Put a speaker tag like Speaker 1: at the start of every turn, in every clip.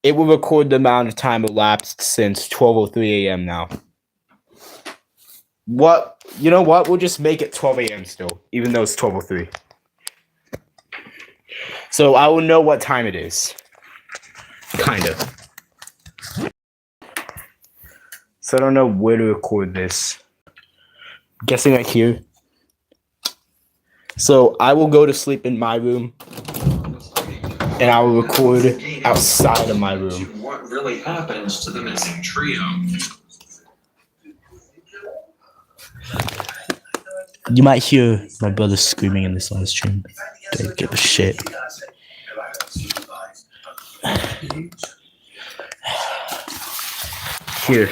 Speaker 1: It will record the amount of time elapsed since 12:03 a.m. now. What? You know what? We'll just make it 12 a.m. still, even though it's 12:03. So I will know what time it is. Kind of. So I don't know where to record this. I'm guessing right here. So I will go to sleep in my room, and I will record outside of my room.
Speaker 2: What really happens to the missing trio?
Speaker 1: You might hear my brother screaming in this live stream. Don't give a shit. Here.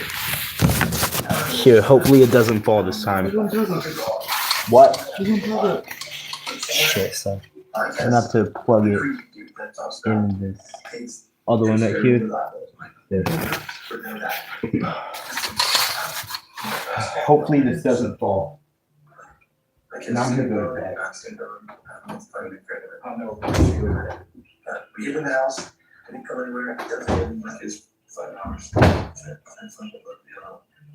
Speaker 1: Hopefully it doesn't fall this time. What? Shit, son. I'm gonna have to plug it in this other one right here. There. Hopefully this doesn't fall. And I'm gonna go to bed.
Speaker 2: Leave the house, didn't go anywhere, doesn't like his 5 hours.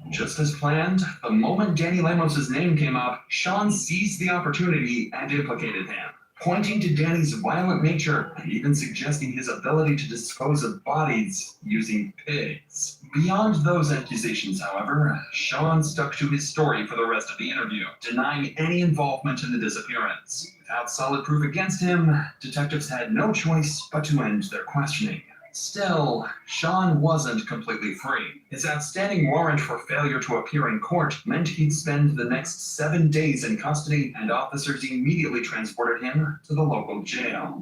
Speaker 2: Just as planned, the moment Danny Lemos' name came up, Sean seized the opportunity and implicated him, pointing to Danny's violent nature and even suggesting his ability to dispose of bodies using pigs. Beyond those accusations, however, Sean stuck to his story for the rest of the interview, denying any involvement in the disappearance. Without solid proof against him, detectives had no choice but to end their questioning. Still, Sean wasn't completely free. His outstanding warrant for failure to appear in court meant he'd spend the next 7 days in custody, and officers immediately transported him to the local jail.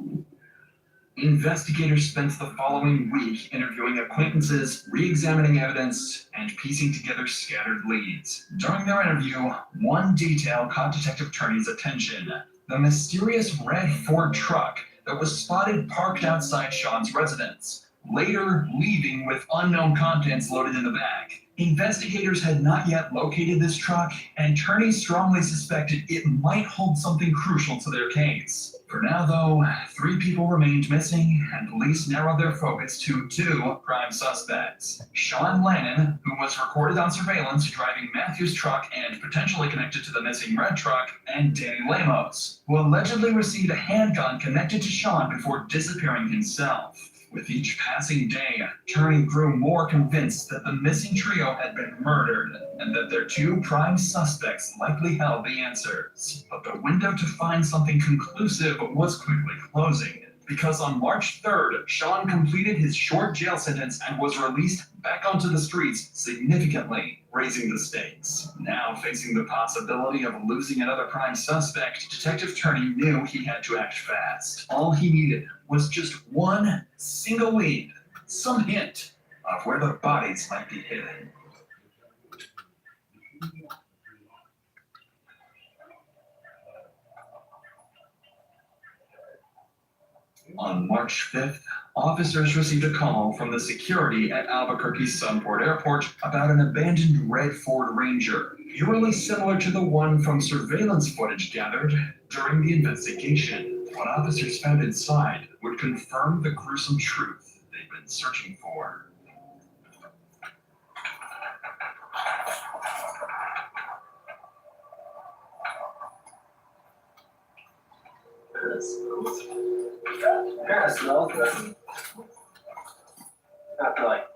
Speaker 2: Investigators spent the following week interviewing acquaintances, re-examining evidence, and piecing together scattered leads. During their interview, one detail caught Detective Turney's attention: the mysterious red Ford truck that was spotted parked outside Sean's residence, later leaving with unknown contents loaded in the back. Investigators had not yet located this truck, and Turney strongly suspected it might hold something crucial to their case. For now, though, 3 people remained missing, and police narrowed their focus to 2 prime suspects: Sean Lannon, who was recorded on surveillance driving Matthew's truck and potentially connected to the missing red truck, and Danny Lemos, who allegedly received a handgun connected to Sean before disappearing himself. With each passing day, Turney grew more convinced that the missing trio had been murdered, and that their 2 prime suspects likely held the answers. But the window to find something conclusive was quickly closing, because on March 3rd, Sean completed his short jail sentence and was released back onto the streets, significantly raising the stakes. Now facing the possibility of losing another prime suspect, Detective Turney knew he had to act fast. All he needed was just one single lead, some hint of where the bodies might be hidden. On March 5th, officers received a call from the security at Albuquerque's Sunport Airport about an abandoned red Ford Ranger, eerily similar to the one from surveillance footage gathered during the investigation. What officers found inside would confirm the gruesome truth they'd been searching for.
Speaker 3: Yeah, it smells good. Not to like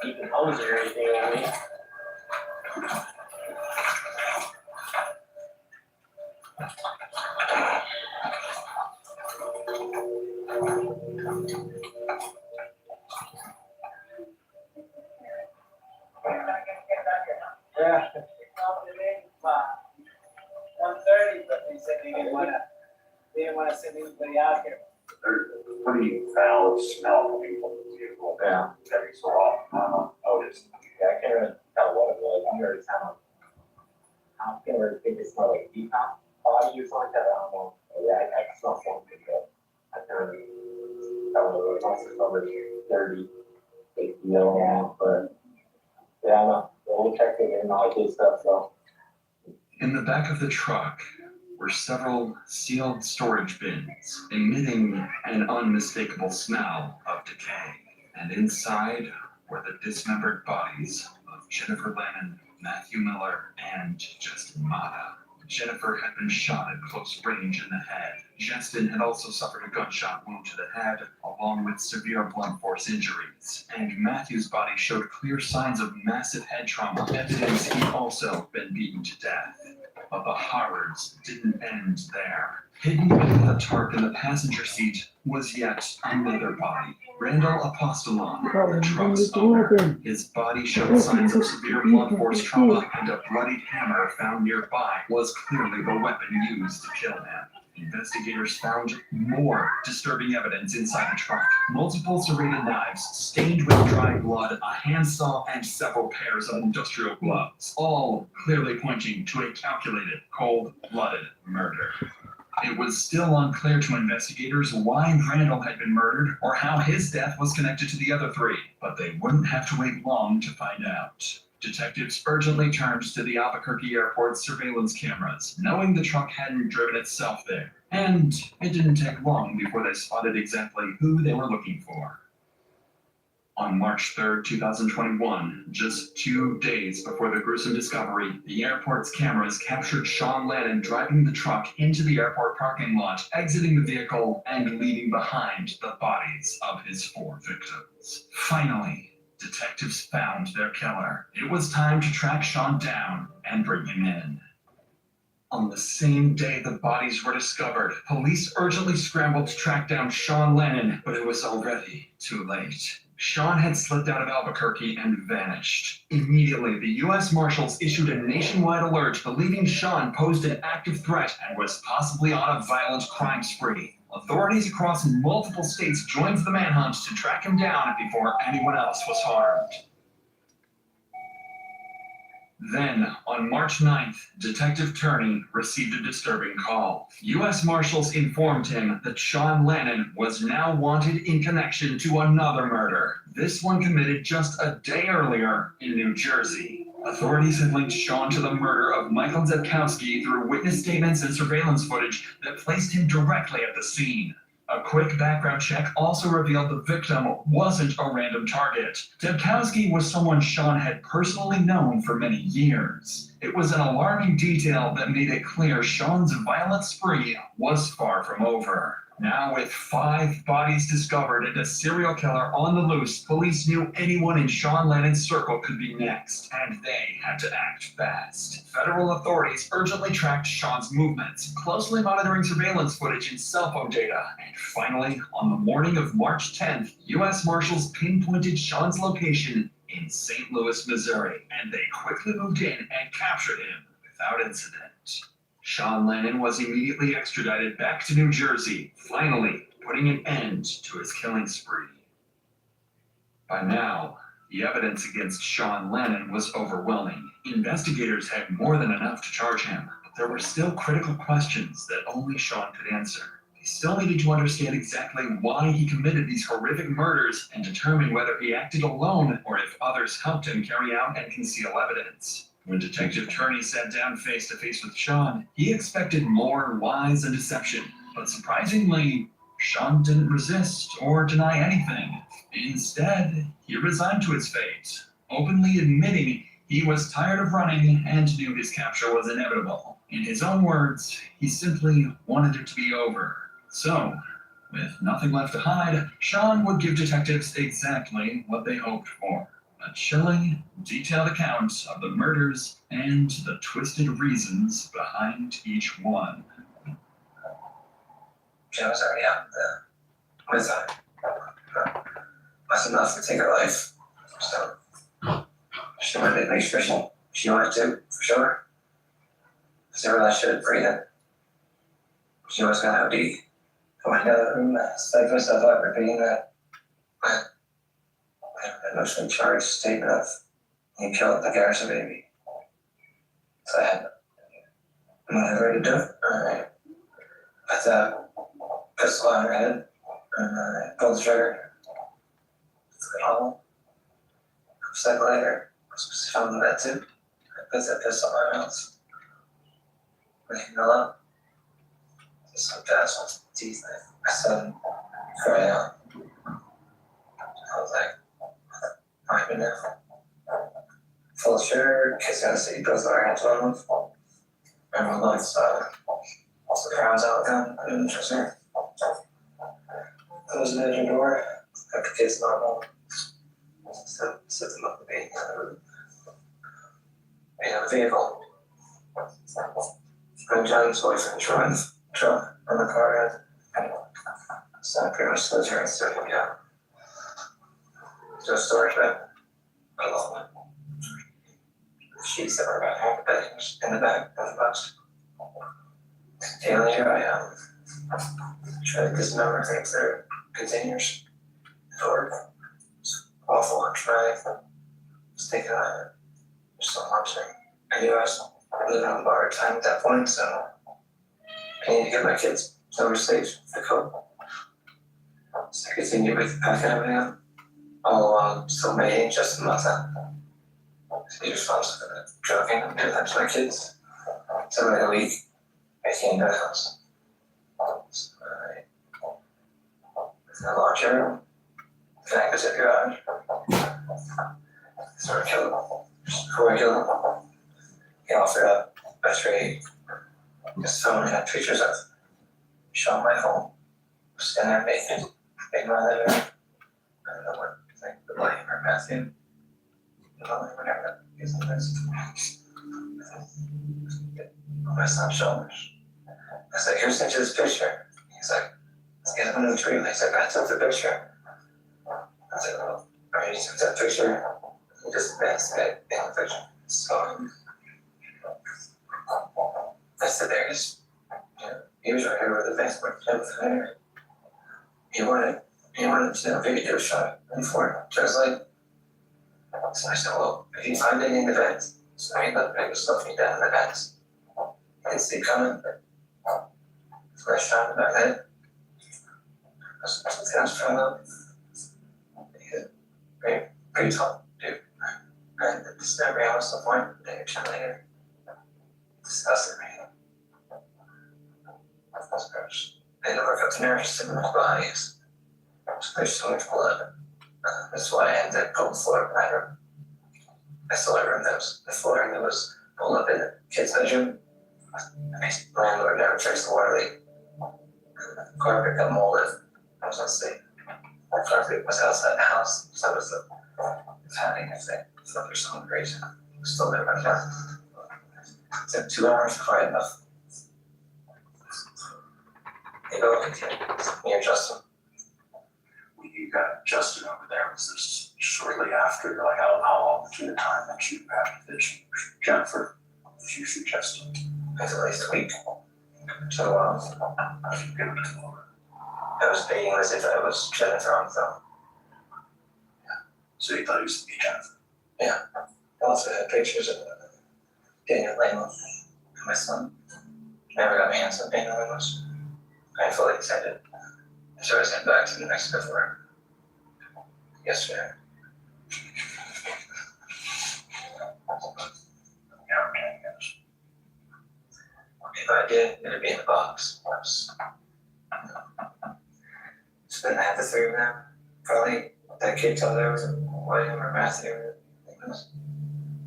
Speaker 3: even hose or anything, I mean. Yeah. 1:30, but they said they didn't want to send anybody out here.
Speaker 4: There's a pretty foul smell coming from the vehicle.
Speaker 3: Yeah.
Speaker 4: Every so often, Otis.
Speaker 3: Yeah, I can't really tell what it was. I heard it sound. I can't really think it smelled like decomp body or something like that. I don't know. But yeah, I can smell something, but I can't really tell what it was. Once it smelled like dirty, big deal, yeah. But yeah, I know. We'll check it and all good stuff. So.
Speaker 2: In the back of the truck were several sealed storage bins, emitting an unmistakable smell of decay. and inside were the dismembered bodies of Jennifer Lannon, Matthew Miller, and Justin Mata. Jennifer had been shot at close range in the head. Justin had also suffered a gunshot wound to the head, along with severe blunt force injuries. And Matthew's body showed clear signs of massive head trauma, evidence he'd also been beaten to death. But the horrors didn't end there. Hidden beneath a tarp in the passenger seat was yet another body. Randall Apostolon, the truck's owner. His body showed signs of severe blunt force trauma, and a bloodied hammer found nearby was clearly the weapon used to kill him. Investigators found more disturbing evidence inside the truck. Multiple serrated knives, stained with dried blood, a handsaw, and several pairs of industrial gloves, all clearly pointing to a calculated, cold-blooded murder. It was still unclear to investigators why Randall had been murdered or how his death was connected to the other three, but they wouldn't have to wait long to find out. Detectives urgently turned to the Albuquerque airport's surveillance cameras, knowing the truck hadn't driven itself there. And it didn't take long before they spotted exactly who they were looking for. On March 3rd, 2021, just 2 days before the gruesome discovery, the airport's cameras captured Sean Lannon driving the truck into the airport parking lot, exiting the vehicle, and leaving behind the bodies of his 4 victims. Finally, detectives found their killer. It was time to track Sean down and bring him in. On the same day the bodies were discovered, police urgently scrambled to track down Sean Lannon, but it was already too late. Sean had slipped out of Albuquerque and vanished. Immediately, the U.S. Marshals issued a nationwide alert believing Sean posed an active threat and was possibly on a violent crime spree. Authorities across multiple states joined the manhunt to track him down before anyone else was harmed. Then, on March 9th, Detective Turney received a disturbing call. U.S. Marshals informed him that Sean Lannon was now wanted in connection to another murder, this one committed just a day earlier in New Jersey. Authorities had linked Sean to the murder of Michael Zepkowski through witness statements and surveillance footage that placed him directly at the scene. A quick background check also revealed the victim wasn't a random target. Zepkowski was someone Sean had personally known for many years. It was an alarming detail that made it clear Sean's violent spree was far from over. Now, with 5 bodies discovered and a serial killer on the loose, police knew anyone in Sean Lannon's circle could be next, and they had to act fast. Federal authorities urgently tracked Sean's movements, closely monitoring surveillance footage and cell phone data. And finally, on the morning of March 10th, U.S. Marshals pinpointed Sean's location in St. Louis, Missouri, and they quickly moved in and captured him without incident. Sean Lannon was immediately extradited back to New Jersey, finally putting an end to his killing spree. By now, the evidence against Sean Lannon was overwhelming. Investigators had more than enough to charge him, but there were still critical questions that only Sean could answer. They still needed to understand exactly why he committed these horrific murders and determine whether he acted alone or if others helped him carry out and conceal evidence. When Detective Turney sat down face to face with Sean, he expected more lies and deception, but surprisingly, Sean didn't resist or deny anything. Instead, he resigned to his fate, openly admitting he was tired of running and knew his capture was inevitable. In his own words, he simply wanted it to be over. So, with nothing left to hide, Sean would give detectives exactly what they hoped for. A chilling, detailed account of the murders and the twisted reasons behind each one.
Speaker 5: Jen was already out with less enough to take her life. So she wanted to make sure she wanted to, for sure. Because never let shit breathing. She was gonna OD. Go in the other room, psych myself up, repeating that. Emotionally charged statement of he killed the Garrison baby. So I had whatever to do. Alright. Put the pistol on her head and I pulled the trigger. It's a hollow. A second later, I was found in that too. I put that pistol in my mouth. Leave me alone. Just some fast ones, teeth knife. My son cried out. was like, I'm in there. Full of sugar, kids gotta see goes our hands on them. And we looked, also the crowds out down, I didn't trust her. Close the bedroom door, got the kids normal. Set them up to be in a vehicle. And John's boyfriend drove truck on the car and so I pretty much slid her and started me out. To a storage bed. Alone. Sheets that were about half the bed in the back of the bus. Day later, I tried to dismember things that are containers for work. Awful lunch bag. Just thinking about it. Just so much. I knew I was living on borrowed time at that point, so I needed to get my kids overseas to cope. So I continued with packing everything up. All along, still making just a month out. To be responsible for the trucking and do that to my kids. 7 days a week, I came to the house. So I launch her room, connect to the garage. Start killing them. Before I kill them, he offered up a trade. His phone had pictures of showing my home. Standing there naked, in my living room. I don't know what, like the light or Matthew. Whatever that is in this. On my son's shoulders. I was like, here's into this picture. He's like, let's get him into the tree. He's like, I took the picture. I was like, well, are you took that picture? He just advanced it in the picture. So I said, there's, he was right here with the Facebook. He wanted to know if he could do a shot before it. So I was like, so I said, well, if you find any in the vents, so I got the biggest stuff me down in the vents. I can see coming, but fresh shot in the back head. I was trying to, he's a pretty tall dude. And this never got us to the point, they were trying later. Disgusting me. That's gross. They never work up the nervous system in my bodies. So there's so much blood. That's why I had that cold floor in my room. I still remember the flooring that was pulled up in the kids' bedroom. My landlord never fixed the water leak. The carpet got molded. I was unsafe. The carpet was outside the house, so it was the padding, I think. So there's something crazy. Still there right now. It took 2 hours before I had enough. You go, near Justin.
Speaker 4: You got Justin over there. Was this shortly after? Like how long between the time that you had this Jennifer? Did you shoot Justin?
Speaker 5: It's at least a week. So
Speaker 4: I should give it to him.
Speaker 5: I was being as if I was Jennifer on the phone.
Speaker 4: So you thought he was to be Jennifer?
Speaker 5: I also had pictures of Daniel Lamos and my son. Never got my hands on Daniel Lamos. I fully excited. So I sent back to New Mexico for him yesterday.
Speaker 4: Yeah, okay, yes.
Speaker 5: If I did, it'd be in the box. Spent half the 3 of them. Probably that kid comes over with William or Matthew.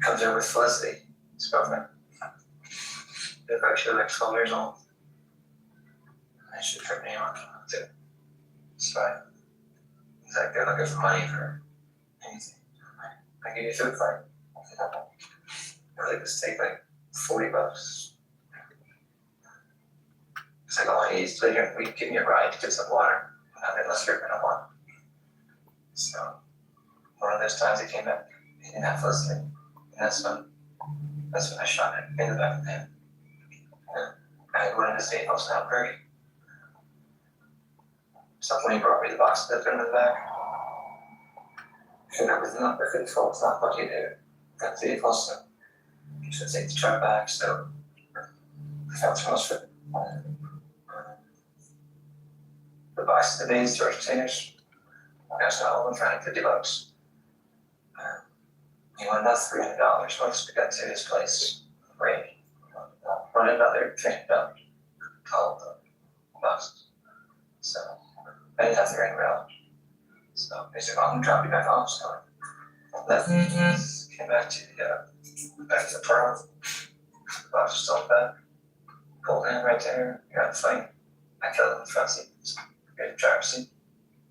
Speaker 5: Comes over with Felicity, his girlfriend. They're actually like 12 years old. I should put me on too. It's fine. He's like, they're looking for money for anything. I give you food for it. Or they just take like $40. It's like, all I need is later, we give me a ride to get some water. Unless you're gonna want. So, one of those times he came back, he didn't have Felicity. And that's when I shot it in the back of the head. I went into state house now, Bergie. So when he brought me the box that in the back, I couldn't everything up, I couldn't focus on what he did. Got the vehicle, so he should take the truck back, so I found too much for it. The box of the main storage containers, that's all of them for $50. He wanted another $300 once we got to his place. Great. Wanted another $300. All of the boxes. So I didn't have $300. So basically, I'm gonna drop you back off. So left, came back to the front. The box was still back. Pulled in right there. Got the fight. I killed him in the front seat. Great driver's seat.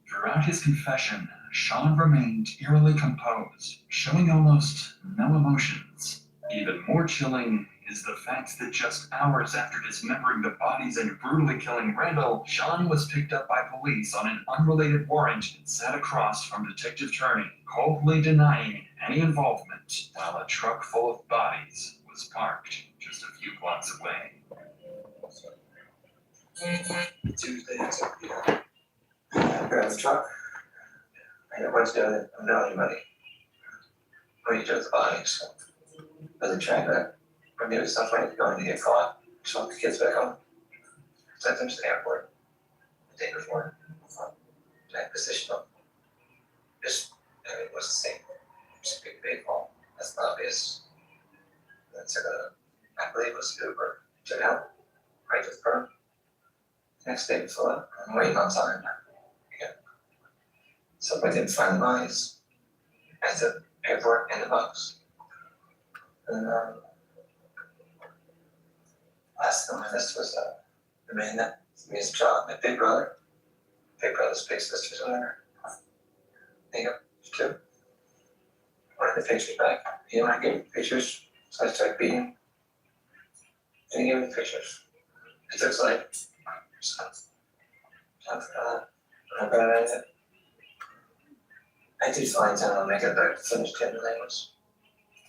Speaker 2: Throughout his confession, Sean remained eerily composed, showing almost no emotions. Even more chilling is the fact that just hours after dismembering the bodies and brutally killing Randall, Sean was picked up by police on an unrelated warrant and sat across from Detective Turney, coldly denying any involvement, while a truck full of bodies was parked just a few blocks away.
Speaker 5: Tuesday, it's grabbed the truck. I got what's doing it. I don't know anybody. What do you do with the bodies? Doesn't track that. We're doing stuff when you're going to get caught. Just want the kids back home. Sent them to the airport the day before. That position up. Just, it was the same. Just a big baseball. That's the obvious. That's I believe it was Uber. Took out. Right to the curb. Next day before, I'm waiting on time. Yeah. So I didn't find the bodies at the airport in the box. And last on my list was the man that means John, my big brother. Big brother's big sister's owner. There you go, two. Wanted the pictures back. He didn't want to give me the pictures, so I started beating him. Didn't give me the pictures. It took like I did find time to make it back to finish 10 languages.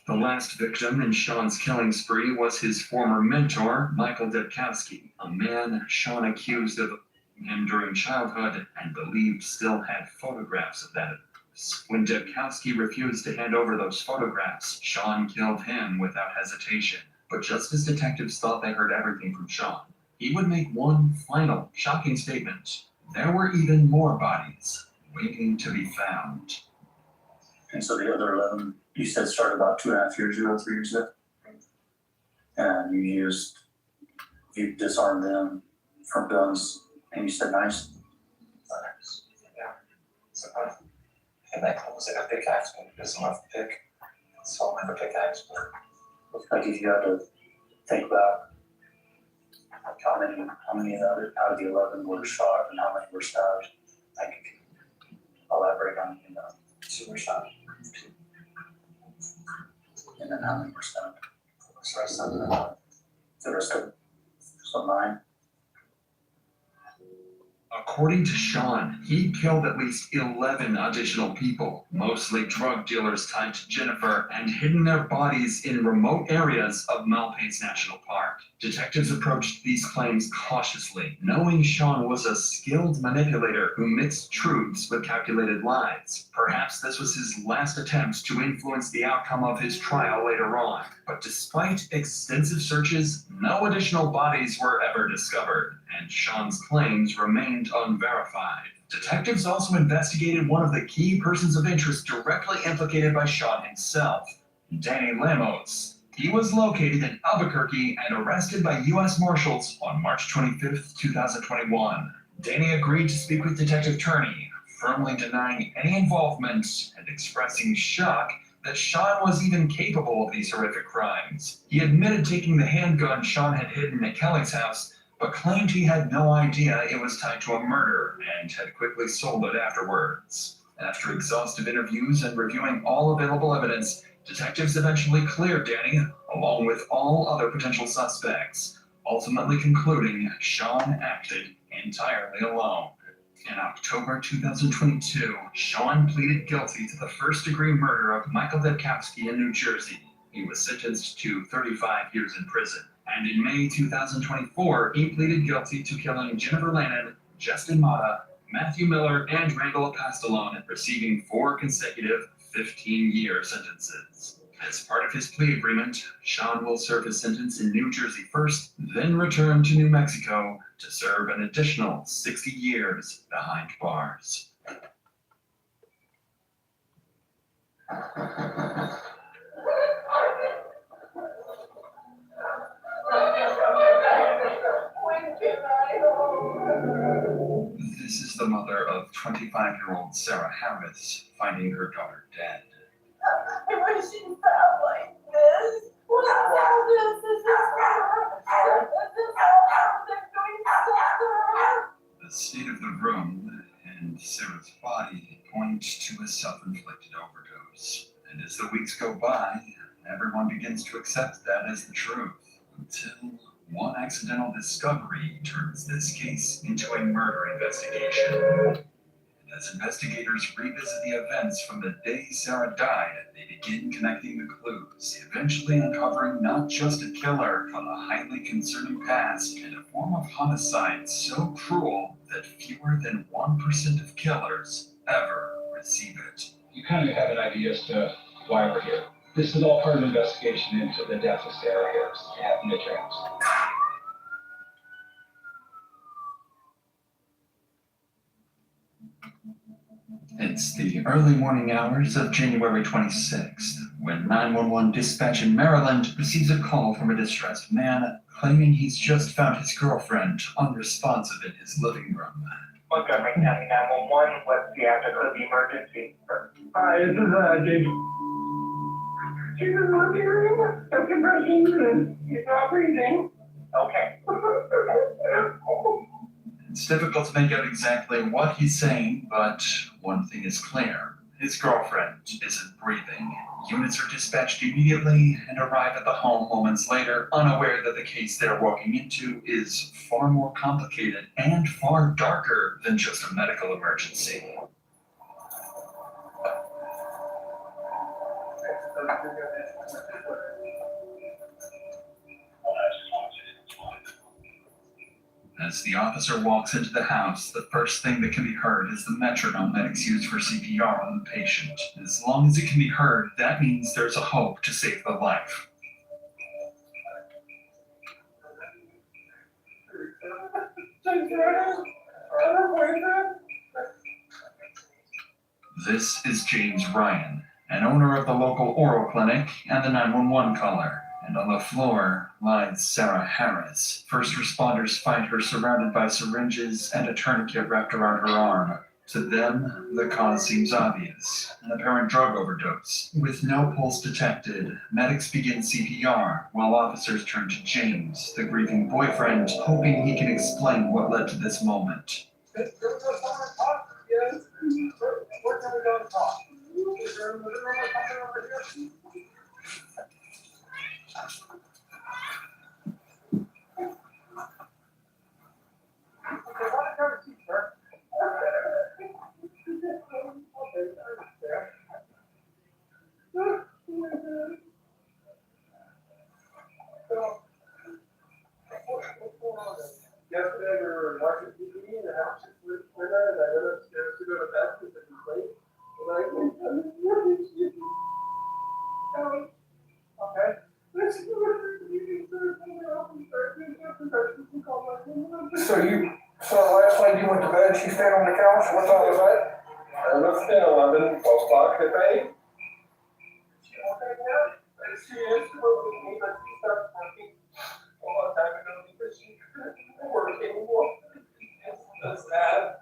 Speaker 2: The last victim in Sean's killing spree was his former mentor, Michael Debkowski, a man Sean accused of him during childhood and believed still had photographs of that abuse. When Debkowski refused to hand over those photographs, Sean killed him without hesitation. But just as detectives thought they heard everything from Sean, he would make one final, shocking statement. There were even more bodies waiting to be found.
Speaker 4: And so the other 11, you said started about 2.5 years ago, 3 years ago? And you disarmed them from guns, and you said knives?
Speaker 5: Yeah. So and that was like a pickaxe, but it doesn't have to pick. So I'm like a pickaxe.
Speaker 4: Like if you had to think about how many out of the 11 were shot and how many were stabbed, I could elaborate on,
Speaker 5: 2 were shot.
Speaker 4: and then how many were stabbed.
Speaker 5: So I said
Speaker 4: The rest of, so 9.
Speaker 2: According to Sean, he killed at least 11 additional people, mostly drug dealers tied to Jennifer, and hidden their bodies in remote areas of Malpais National Park. Detectives approached these claims cautiously, knowing Sean was a skilled manipulator who mixed truths with calculated lies. Perhaps this was his last attempt to influence the outcome of his trial later on. But despite extensive searches, no additional bodies were ever discovered, and Sean's claims remained unverified. Detectives also investigated one of the key persons of interest directly implicated by Sean himself, Danny Lemos. He was located in Albuquerque and arrested by U.S. Marshals on March 25, 2021. Danny agreed to speak with Detective Turney, firmly denying any involvement and expressing shock that Sean was even capable of these horrific crimes. He admitted taking the handgun Sean had hidden at Kelly's house, but claimed he had no idea it was tied to a murder and had quickly sold it afterwards. After exhaustive interviews and reviewing all available evidence, detectives eventually cleared Danny, along with all other potential suspects, ultimately concluding Sean acted entirely alone. In October 2022, Sean pleaded guilty to the first-degree murder of Michael Debkowski in New Jersey. He was sentenced to 35 years in prison. And in May 2024, he pleaded guilty to killing Jennifer Lannon, Justin Mata, Matthew Miller, and Randall Pastalone, receiving 4 consecutive 15-year sentences. As part of his plea agreement, Sean will serve his sentence in New Jersey first, then return to New Mexico to serve an additional 60 years behind bars. This is the mother of 25-year-old 25-year-old Sarah Harris finding her daughter dead.
Speaker 6: I wish you felt like this. What is this? This is horrible. This is horrible. They're doing stuff to her.
Speaker 2: The state of the room and Sarah's body point to a self-inflicted overdose. And as the weeks go by, everyone begins to accept that as the truth, until one accidental discovery turns this case into a murder investigation. And as investigators revisit the events from the day Sarah died, they begin connecting the clues, eventually uncovering not just a killer, but a highly concerning past and a form of homicide so cruel that fewer than 1% of killers ever receive it.
Speaker 7: You kind of have an idea as to why we're here. This is all part of an investigation into the death of Sarah Harris at midterms.
Speaker 2: It's the early morning hours of January 26th, when 911 dispatch in Maryland receives a call from a distressed man claiming he's just found his girlfriend unresponsive in his living room.
Speaker 3: Montgomery County 911, what's the address of the emergency?
Speaker 8: Hi, this is James. She's in the living room, took compression, and he's not breathing.
Speaker 3: Okay.
Speaker 2: It's difficult to make out exactly what he's saying, but one thing is clear. His girlfriend isn't breathing. Units are dispatched immediately and arrive at the home moments later, unaware that the case they're walking into is far more complicated and far darker than just a medical emergency. As the officer walks into the house, the first thing that can be heard is the metronome medics use for CPR on the patient. As long as it can be heard, that means there's a hope to save the life. This is James Ryan, an owner of the local oral clinic and the 911 caller. And on the floor lies Sarah Harris. First responders find her surrounded by syringes and a tourniquet wrapped around her arm. To them, the cause seems obvious, an apparent drug overdose. With no pulse detected, medics begin CPR, while officers turn to James, the grieving boyfriend, hoping he can explain what led to this moment.
Speaker 8: Yesterday we were watching TV and the house is winter and I went upstairs to go to bed because it was late. And I went, okay. So last night you went to bed, she stayed on the couch, what time was that? I must have been 11, 12 o'clock at night. Okay, yeah, she is with me, but she started working a long time ago because she's working more. That's sad.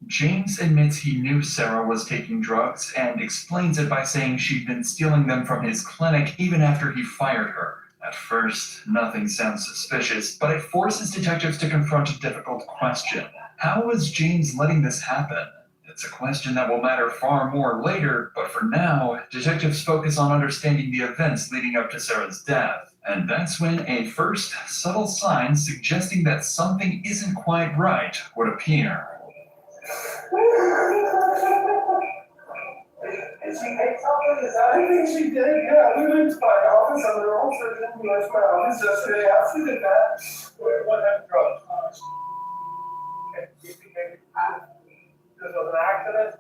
Speaker 2: James admits he knew Sarah was taking drugs and explains it by saying she'd been stealing them from his clinic even after he fired her. At first, nothing sounds suspicious, but it forces detectives to confront a difficult question. How was James letting this happen? It's a question that will matter far more later, but for now, detectives focus on understanding the events leading up to Sarah's death. And that's when a first subtle sign suggesting that something isn't quite right would appear.
Speaker 8: Did she take something? I think she did, yeah. We went to my office and they're all sitting in my office yesterday. After the that, what happened drugs? Okay, you think maybe this was an accident?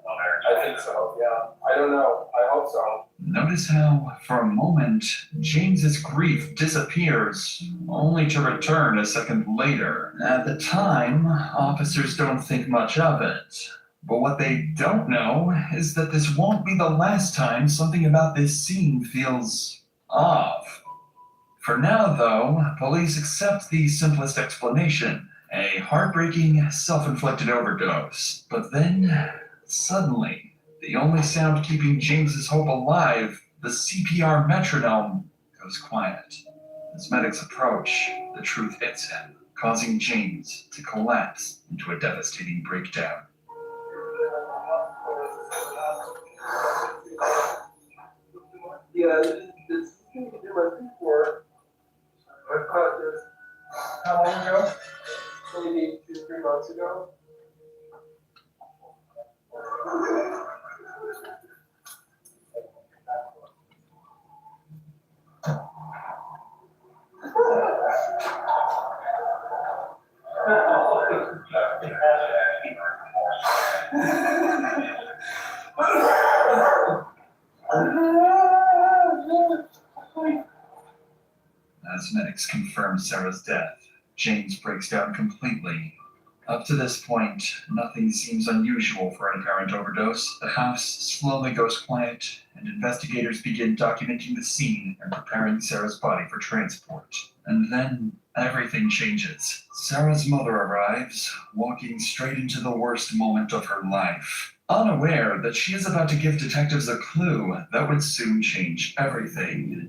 Speaker 8: I think so, yeah. I don't know. I hope so.
Speaker 2: Notice how, for a moment, James's grief disappears, only to return a second later. At the time, officers don't think much of it. But what they don't know is that this won't be the last time something about this scene feels off. For now, though, police accept the simplest explanation, a heartbreaking, self-inflicted overdose. But then, suddenly, the only sound keeping James's hope alive, the CPR metronome, goes quiet. As medics approach, the truth hits him, causing James to collapse into a devastating breakdown.
Speaker 8: Yeah, this thing you did my before. I caught this, how long ago? Maybe 2-3 months ago.
Speaker 2: As medics confirm Sarah's death, James breaks down completely. Up to this point, nothing seems unusual for an apparent overdose. The house slowly goes quiet, and investigators begin documenting the scene and preparing Sarah's body for transport. And then everything changes. Sarah's mother arrives, walking straight into the worst moment of her life, unaware that she is about to give detectives a clue that would soon change everything.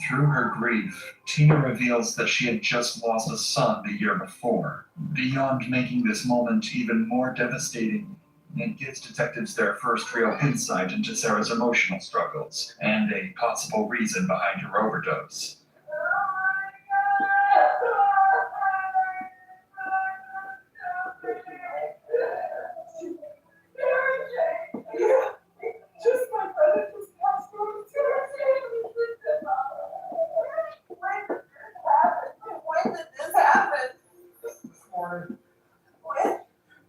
Speaker 2: Through her grief, Tina reveals that she had just lost a son the year before. Beyond making this moment even more devastating, it gives detectives their first real insight into Sarah's emotional struggles and a possible reason behind her overdose.
Speaker 6: Just my brother just passed away. When did this happen?
Speaker 8: This morning.
Speaker 6: When?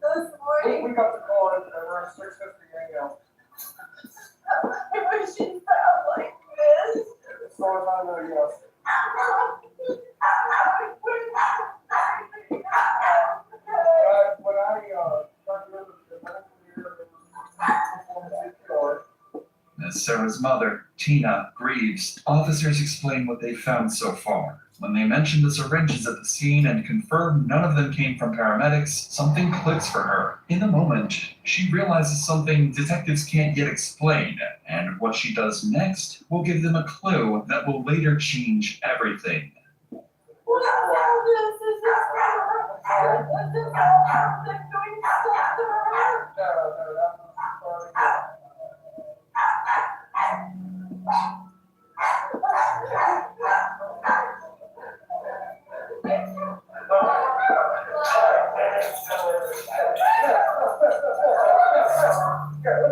Speaker 6: This morning?
Speaker 8: We got the call at around 6:50 a.m.
Speaker 6: I wish it felt like this.
Speaker 8: As far as I know, yes. When I started to the medical year, it was performance CPR.
Speaker 2: As Sarah's mother, Tina, grieves, officers explain what they've found so far. When they mention the syringes at the scene and confirm none of them came from paramedics, something clicks for her. In a moment, she realizes something detectives can't yet explain, and what she does next will give them a clue that will later change everything.
Speaker 6: What happened? This is her. This is her. They're going to stop her.
Speaker 8: No, that was starting.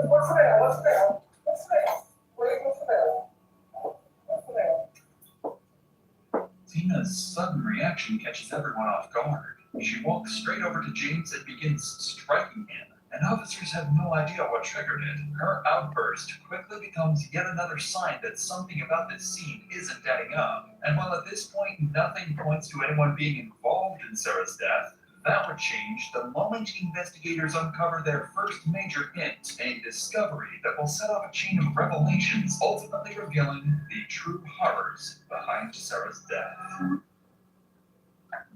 Speaker 8: What's the mail? What's the mail? What's the mail? What's the mail? What's the mail?
Speaker 2: Tina's sudden reaction catches everyone off guard. She walks straight over to James and begins striking him, and officers have no idea what triggered it. Her outburst quickly becomes yet another sign that something about this scene isn't adding up. And while at this point nothing points to anyone being involved in Sarah's death, that would change the moment investigators uncover their first major hint, a discovery that will set off a chain of revelations, ultimately revealing the true horrors behind Sarah's death.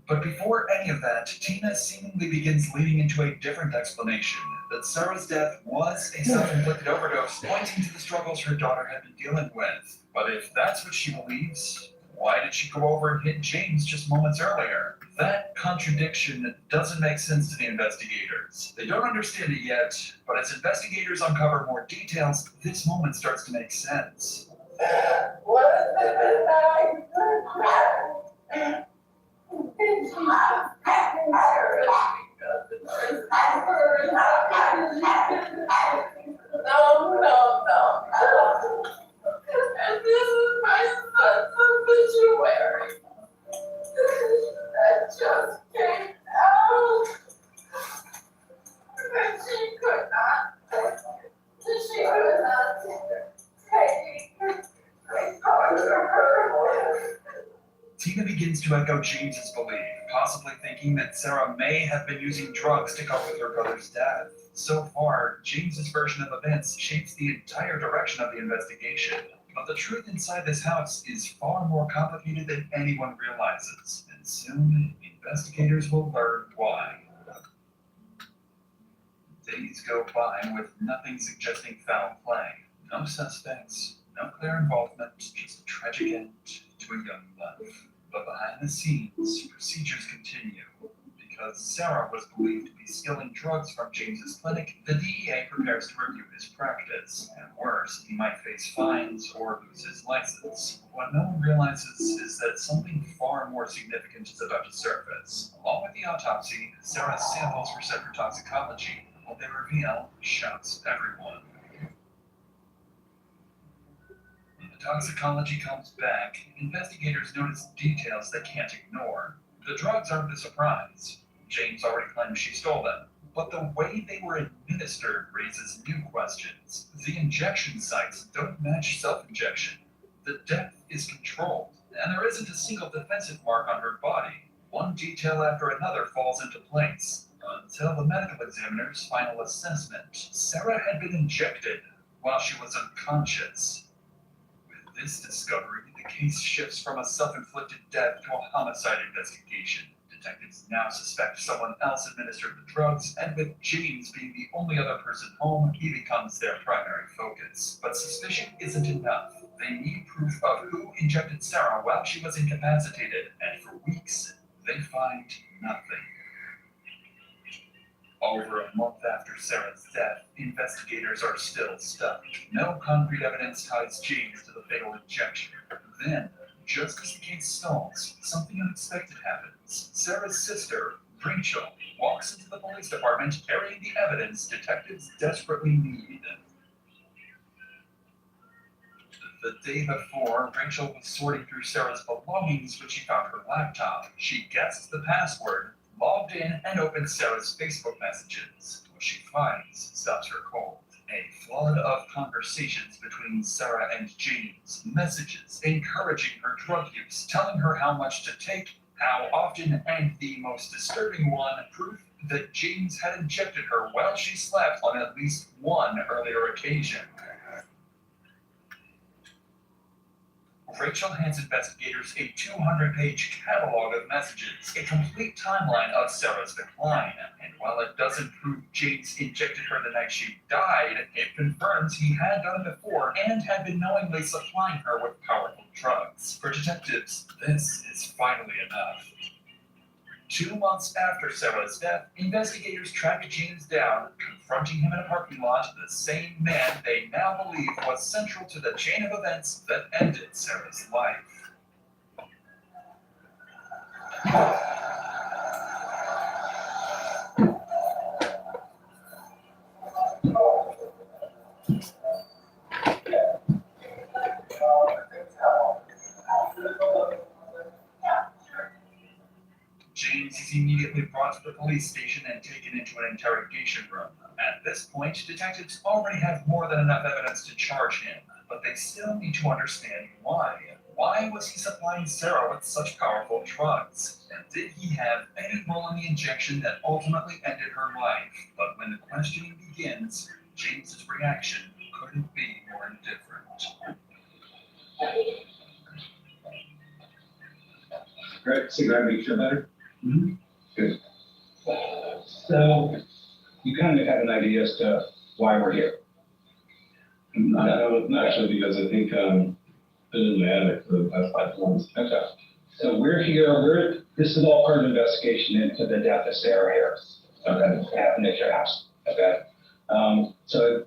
Speaker 2: But before any of that, Tina seemingly begins leading into a different explanation, that Sarah's death was a self-inflicted overdose, pointing to the struggles her daughter had been dealing with. But if that's what she believes, Why did she go over and hit James just moments earlier? That contradiction doesn't make sense to the investigators. They don't understand it yet, but as investigators uncover more details, this moment starts to make sense.
Speaker 6: What is it that no. And this is my son's obituary. That just came out. And she could not take her.
Speaker 2: Tina begins to echo James's belief, possibly thinking that Sarah may have been using drugs to cope with her brother's death. So far, James's version of events shapes the entire direction of the investigation. But the truth inside this house is far more complicated than anyone realizes, and soon, investigators will learn why. Days go by with nothing suggesting foul play. No suspects, no clear involvement, just a tragic end to a young life. But behind the scenes, procedures continue. Because Sarah was believed to be stealing drugs from James's clinic, the DEA prepares to review his practice. And worse, he might face fines or lose his license. What no one realizes is that something far more significant is about to surface. Along with the autopsy, Sarah's samples were sent for toxicology. What they reveal shocks everyone. When the toxicology comes back, investigators notice details they can't ignore. The drugs aren't a surprise. James already claimed she stole them. But the way they were administered raises new questions. The injection sites don't match self-injection. The depth is controlled, and there isn't a single defensive mark on her body. One detail after another falls into place. Until the medical examiner's final assessment, Sarah had been injected while she was unconscious. With this discovery, the case shifts from a self-inflicted death to a homicide investigation. Detectives now suspect someone else administered the drugs, and with James being the only other person home, he becomes their primary focus. But suspicion isn't enough. They need proof of who injected Sarah while she was incapacitated, and for weeks, they find nothing. Over a month after Sarah's death, investigators are still stuck. No concrete evidence ties James to the fatal injection. Then, just as the case stalls, something unexpected happens. Sarah's sister, Rachel, walks into the police department carrying the evidence detectives desperately need. The day before, Rachel was sorting through Sarah's belongings when she found her laptop. She guessed the password, logged in, and opened Sarah's Facebook messages. What she finds stops her cold. A flood of conversations between Sarah and James, messages encouraging her drug use, telling her how much to take, how often, and the most disturbing one, proof that James had injected her while she slept on at least one earlier occasion. Rachel hands investigators a 200-page catalog of messages, a complete timeline of Sarah's decline. And while it doesn't prove James injected her the night she died, it confirms he had done it before and had been knowingly supplying her with powerful drugs. For detectives, this is finally enough. 2 months after Sarah's death, investigators tracked James down, confronting him in a parking lot, the same man they now believe was central to the chain of events that ended Sarah's life. James is immediately brought to the police station and taken into an interrogation room. At this point, detectives already have more than enough evidence to charge him, but they still need to understand why. Why was he supplying Sarah with such powerful drugs? And did he have any role in the injection that ultimately ended her life? But when the questioning begins, James's reaction couldn't be more indifferent.
Speaker 7: Great, so glad you feel better? Mm-hmm. Good. So, you kind of have an idea as to why we're here.
Speaker 9: No, actually, because I think
Speaker 7: been in the attic for the past 5 months.
Speaker 9: Okay. So we're here, this is all part of the investigation into the death of Sarah Harris. Okay, what happened at your house. Okay. So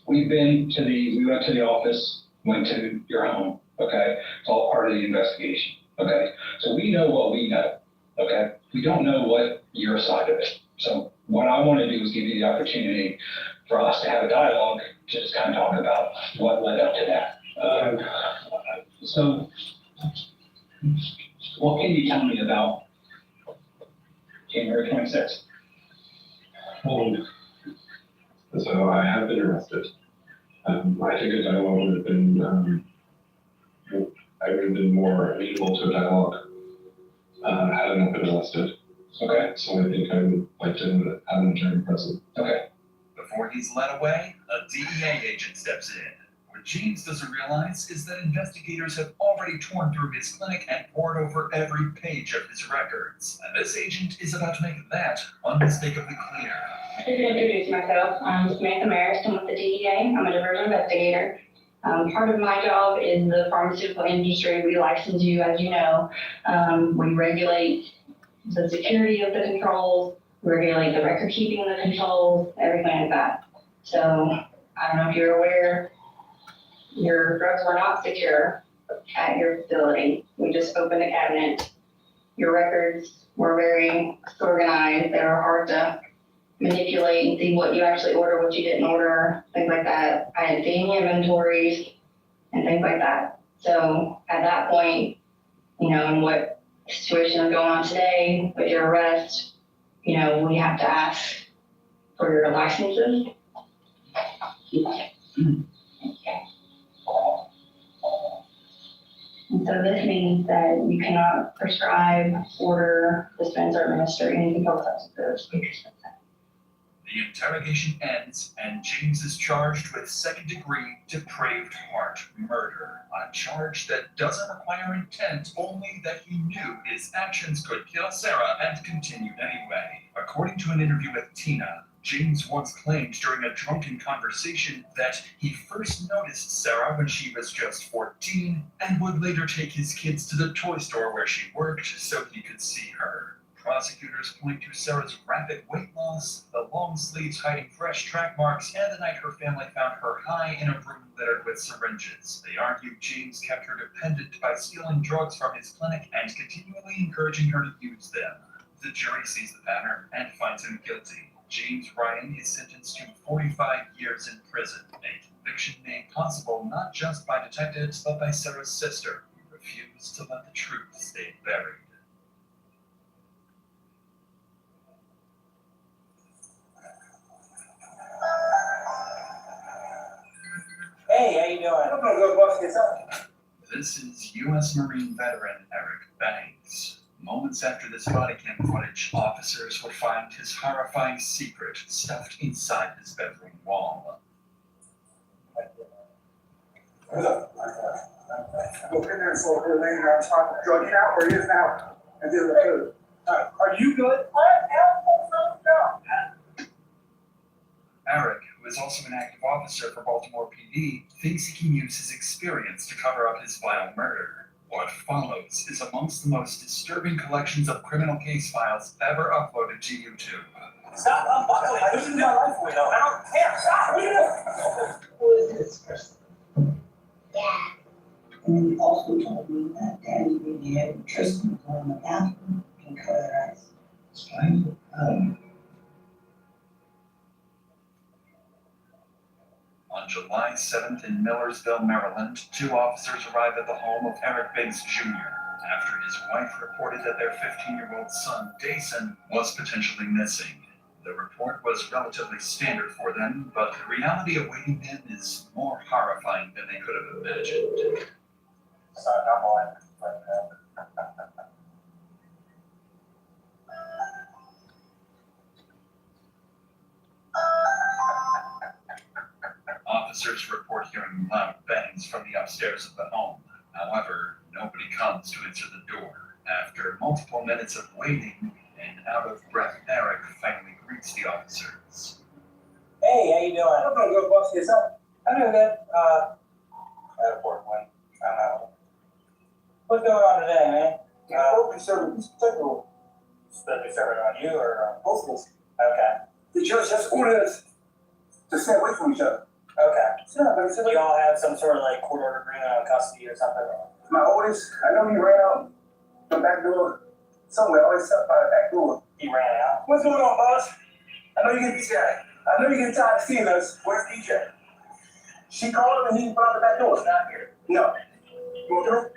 Speaker 9: we went to the office, went to your home. Okay. It's all part of the investigation. Okay. So we know what we know. Okay. We don't know what your side of it. So what I want to do is give you the opportunity for us to have a dialogue to just kind of talk about what led up to that. So what can you tell me about January 26th?
Speaker 7: So I have been arrested. I think a dialogue would have been, I would have been more amenable to a dialogue had I not been arrested.
Speaker 9: Okay.
Speaker 7: So I think I would like to have an attorney present.
Speaker 9: Okay.
Speaker 2: Before he's led away, a DEA agent steps in. What James doesn't realize is that investigators have already torn through his clinic and pored over every page of his records. And this agent is about to make that unmistakably clear.
Speaker 10: Just to introduce myself, I'm Samantha Maris. I'm with the DEA. I'm a diversion investigator. Part of my job is the pharmaceutical industry. We license you, as you know. We regulate the security of the controls, we regulate the record keeping of the controls, everything like that. So I don't know if you're aware, your drugs were not secure at your facility. We just opened a cabinet. Your records were very organized. They were hard to manipulate and see what you actually ordered, what you didn't order, things like that. I didn't see any inventories and things like that. So at that point, you know, and what situation is going on today with your arrest, you know, we have to ask for your licenses. And so this means that you cannot prescribe, order, dispense, or administer any controlled substances.
Speaker 2: The interrogation ends, and James is charged with second-degree depraved heart murder, a charge that doesn't require intent, only that he knew his actions could kill Sarah and continued anyway. According to an interview with Tina, James once claimed during a drunken conversation that he first noticed Sarah when she was just 14 and would later take his kids to the toy store where she worked so he could see her. Prosecutors point to Sarah's rapid weight loss, the long sleeves hiding fresh track marks, and the night her family found her high in a room littered with syringes. They argue James kept her dependent by stealing drugs from his clinic and continually encouraging her to use them. The jury sees the pattern and finds him guilty. James Ryan is sentenced to 45 years in prison, a conviction made possible not just by detectives but by Sarah's sister, who refused to let the truth stay buried.
Speaker 5: Hey, how you doing? I'm gonna go bust this up.
Speaker 2: This is U.S. Marine veteran Eric Banks. Moments after this body cam footage, officers would find his horrifying secret stuffed inside his bedroom wall.
Speaker 8: Go in there and saw her laying around talking, drug it out where he is now, and do the food. Are you good?
Speaker 2: Eric, who is also an active officer for Baltimore PD, thinks he can use his experience to cover up his vile murder. What follows is amongst the most disturbing collections of criminal case files ever uploaded to YouTube.
Speaker 5: Stop, unbuckle it. This is my life we know. I don't care. Stop. What are you doing?
Speaker 11: Who is this person? Yeah. And then you also told me that Daddy really had Tristan go in the bathroom and cover their eyes. Strangle.
Speaker 2: On July 7th in Millersville, Maryland, 2 officers arrived at the home of Eric Banks Jr. after his wife reported that their 15-year-old son, Dason, was potentially missing. The report was relatively standard for them, but the reality awaiting them is more horrifying than they could have imagined. Officers report hearing loud bangs from the upstairs of the home. However, nobody comes to answer the door. After multiple minutes of waiting, an out-of-breath Eric finally greets the officers.
Speaker 5: Hey, how you doing? I'm gonna go bust this up. I know that, airport, Wayne. What's going on today, man? Both be serving this particular. Supposed to be serving on you or both of us? Okay. The judge has ordered us to stay away from each other. Okay. Do you all have some sort of like court order agreement on custody or something? My oldest, I know he ran out the back door somewhere, always up by the back door. He ran out? What's going on, boss? I know you get DJ. I know you get tired of seeing us. Where's DJ? She called him and he went out the back door. It's not here. No. You want through?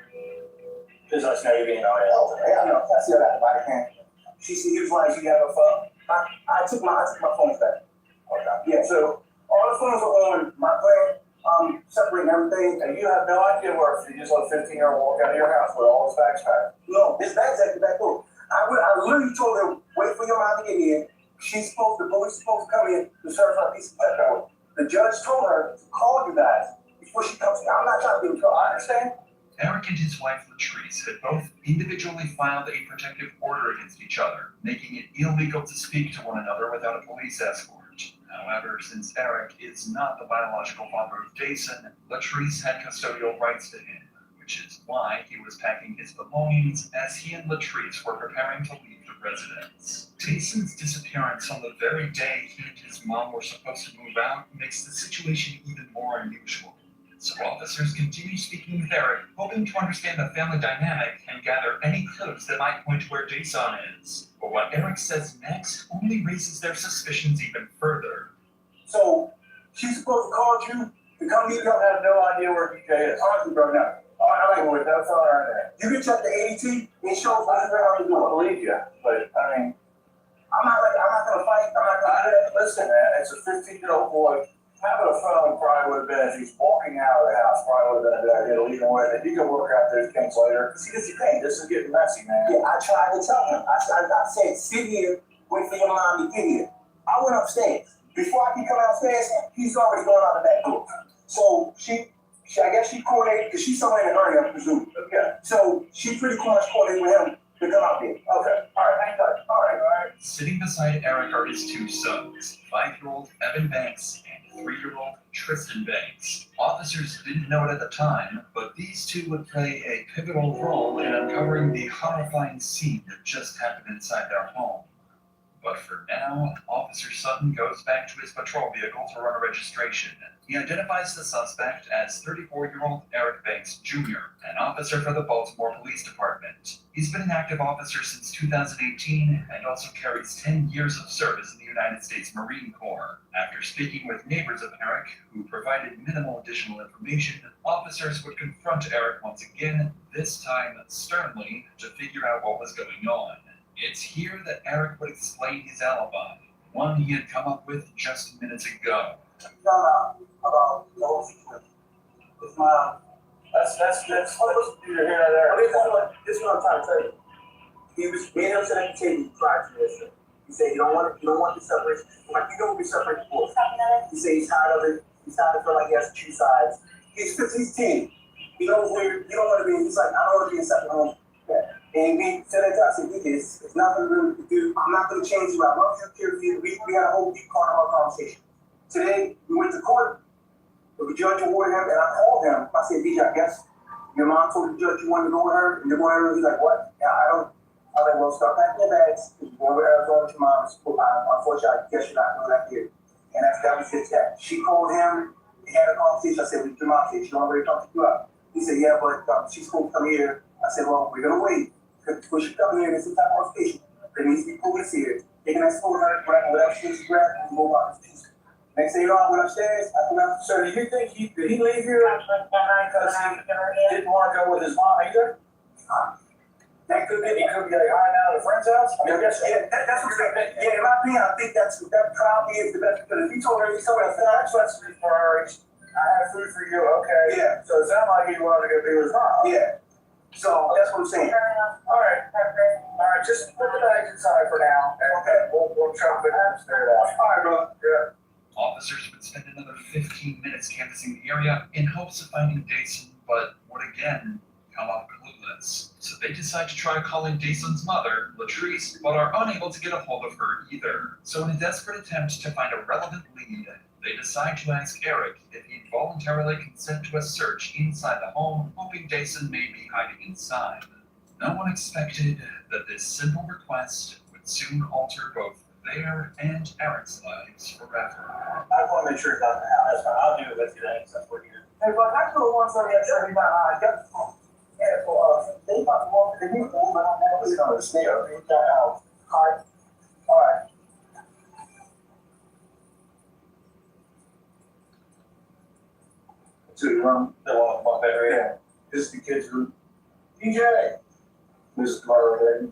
Speaker 5: Just let us know you're being all right. Yeah, I know. I see that body cam. She said he was like, she got her phone. I took my phones back. Okay. Yeah, so all the phones are on my plan, separating everything, and you have no idea where you just let a 15-year-old walk out of your house with all his bags packed. No, his bags at the back door. I literally told her, wait for your mom to get in. The police is supposed to come in to serve her a piece of paper. The judge told her to call you guys before she comes in. I'm not trying to be in trouble, I understand.
Speaker 2: Eric and his wife Latrice had both individually filed a protective order against each other, making it illegal to speak to one another without a police escort. However, since Eric is not the biological father of Jason, Latrice had custodial rights to him, which is why he was packing his belongings as he and Latrice were preparing to leave the residence. Jason's disappearance on the very day he and his mom were supposed to move out makes the situation even more unusual. So officers continue speaking with Eric, hoping to understand the family dynamic and gather any clues that might point to where Jason is. But what Eric says next only raises their suspicions even further.
Speaker 8: So, she's supposed to call you to come meet you. I have no idea where DJ is. Honestly, bro, no. I ain't with that. That's all right. You can check the ADT and show us what you're doing. I believe you, but I mean, I'm not gonna fight. I'm not gonna listen, man. It's a 15-year-old boy. Having a phone probably would have been, if he's walking out of the house, probably would have been a good idea to leave him with it. He can work out those kinks later. Because he gets the pain. This is getting messy, man. Yeah, I tried to tell him. I said, sit here, wait for your mom to get here. I went upstairs. Before I could come downstairs, he's already going out the back door. So I guess she coordinated, because she's somewhere in the area, I presume. Okay. So she pretty much coordinated with him to come out there. Okay. All right, hang tight. All right.
Speaker 2: Sitting beside Eric are his two sons, 5-year-old Evan Banks and 3-year-old Tristan Banks. Officers didn't know it at the time, but these two would play a pivotal role in uncovering the horrifying scene that just happened inside their home. But for now, Officer Sutton goes back to his patrol vehicle to run a registration. He identifies the suspect as 34-year-old Eric Banks Jr., an officer for the Baltimore Police Department. He's been an active officer since 2018 and also carries 10 years of service in the United States Marine Corps. After speaking with neighbors of Eric, who provided minimal additional information, officers would confront Eric once again, this time sternly, to figure out what was going on. It's here that Eric would explain his alibi, one he had come up with just minutes ago.
Speaker 8: About the whole situation. With my, that's what you're hearing there. I mean, this is what I'm trying to tell you. He was being upset at the table prior to this. He said you don't want the separation. Like you don't be separated before. He said he's tired of it. He's tired of feeling like he has two sides. He's 10. He knows where you don't want to be. He's like, I don't want to be in separate homes. Yeah. And we said that to us, I said, it's nothing really to do. I'm not going to change you. I love you, care for you. We had a whole deep part of our conversation. Today, we went to court. The judge awarded him, and I called him. I said, DJ, I guess your mom told the judge you wanted to go with her, and you're going with her. He's like, what? Yeah, I don't. I was like, well, start packing your bags. You're going with Arizona to your mom. Unfortunately, I guess you're not going out here. And that was just that. She called him. They had a conversation. I said, well, your mom said she already talked to you out. He said, yeah, but she's supposed to come here. I said, well, we're going to wait. When she come here, there's some type of station. There needs to be police here. They can escort her, whatever she grabbed, and move out. Next thing you know, I went upstairs. So do you think did he leave here because he didn't want to go with his mom either? That could be. He could be hiding out at a friend's house. I mean, I guess that's what I'm saying. Yeah, in my opinion, I think that probably is the best. Because if he told her, that's his priorities. I have food for you. Okay. Yeah. So it sounded like he wanted to go be with his mom. Yeah. So that's what I'm saying. All right. Just put the bags inside for now. Okay. We'll try to figure it out. All right, bro. Yeah.
Speaker 2: Officers would spend another 15 minutes canvassing the area in hopes of finding Jason, but would again come up clueless. So they decide to try calling Jason's mother, Latrice, but are unable to get a hold of her either. So in a desperate attempt to find a relevant lead, They decide to ask Eric if he'd voluntarily consent to a search inside the home, hoping Jason may be hiding inside. No one expected that this simple request would soon alter both their and Eric's lives forever.
Speaker 3: I just want to make sure it's not the house. That's fine. I'll do it with you then, since we're here. Hey, but I could have won something at 75. Yeah, so, they got the one, they need to move out now. It's going to stay over in that house. All right. All right. So you run the one better, yeah. This is the kids' room. DJ! This is tomorrow, baby.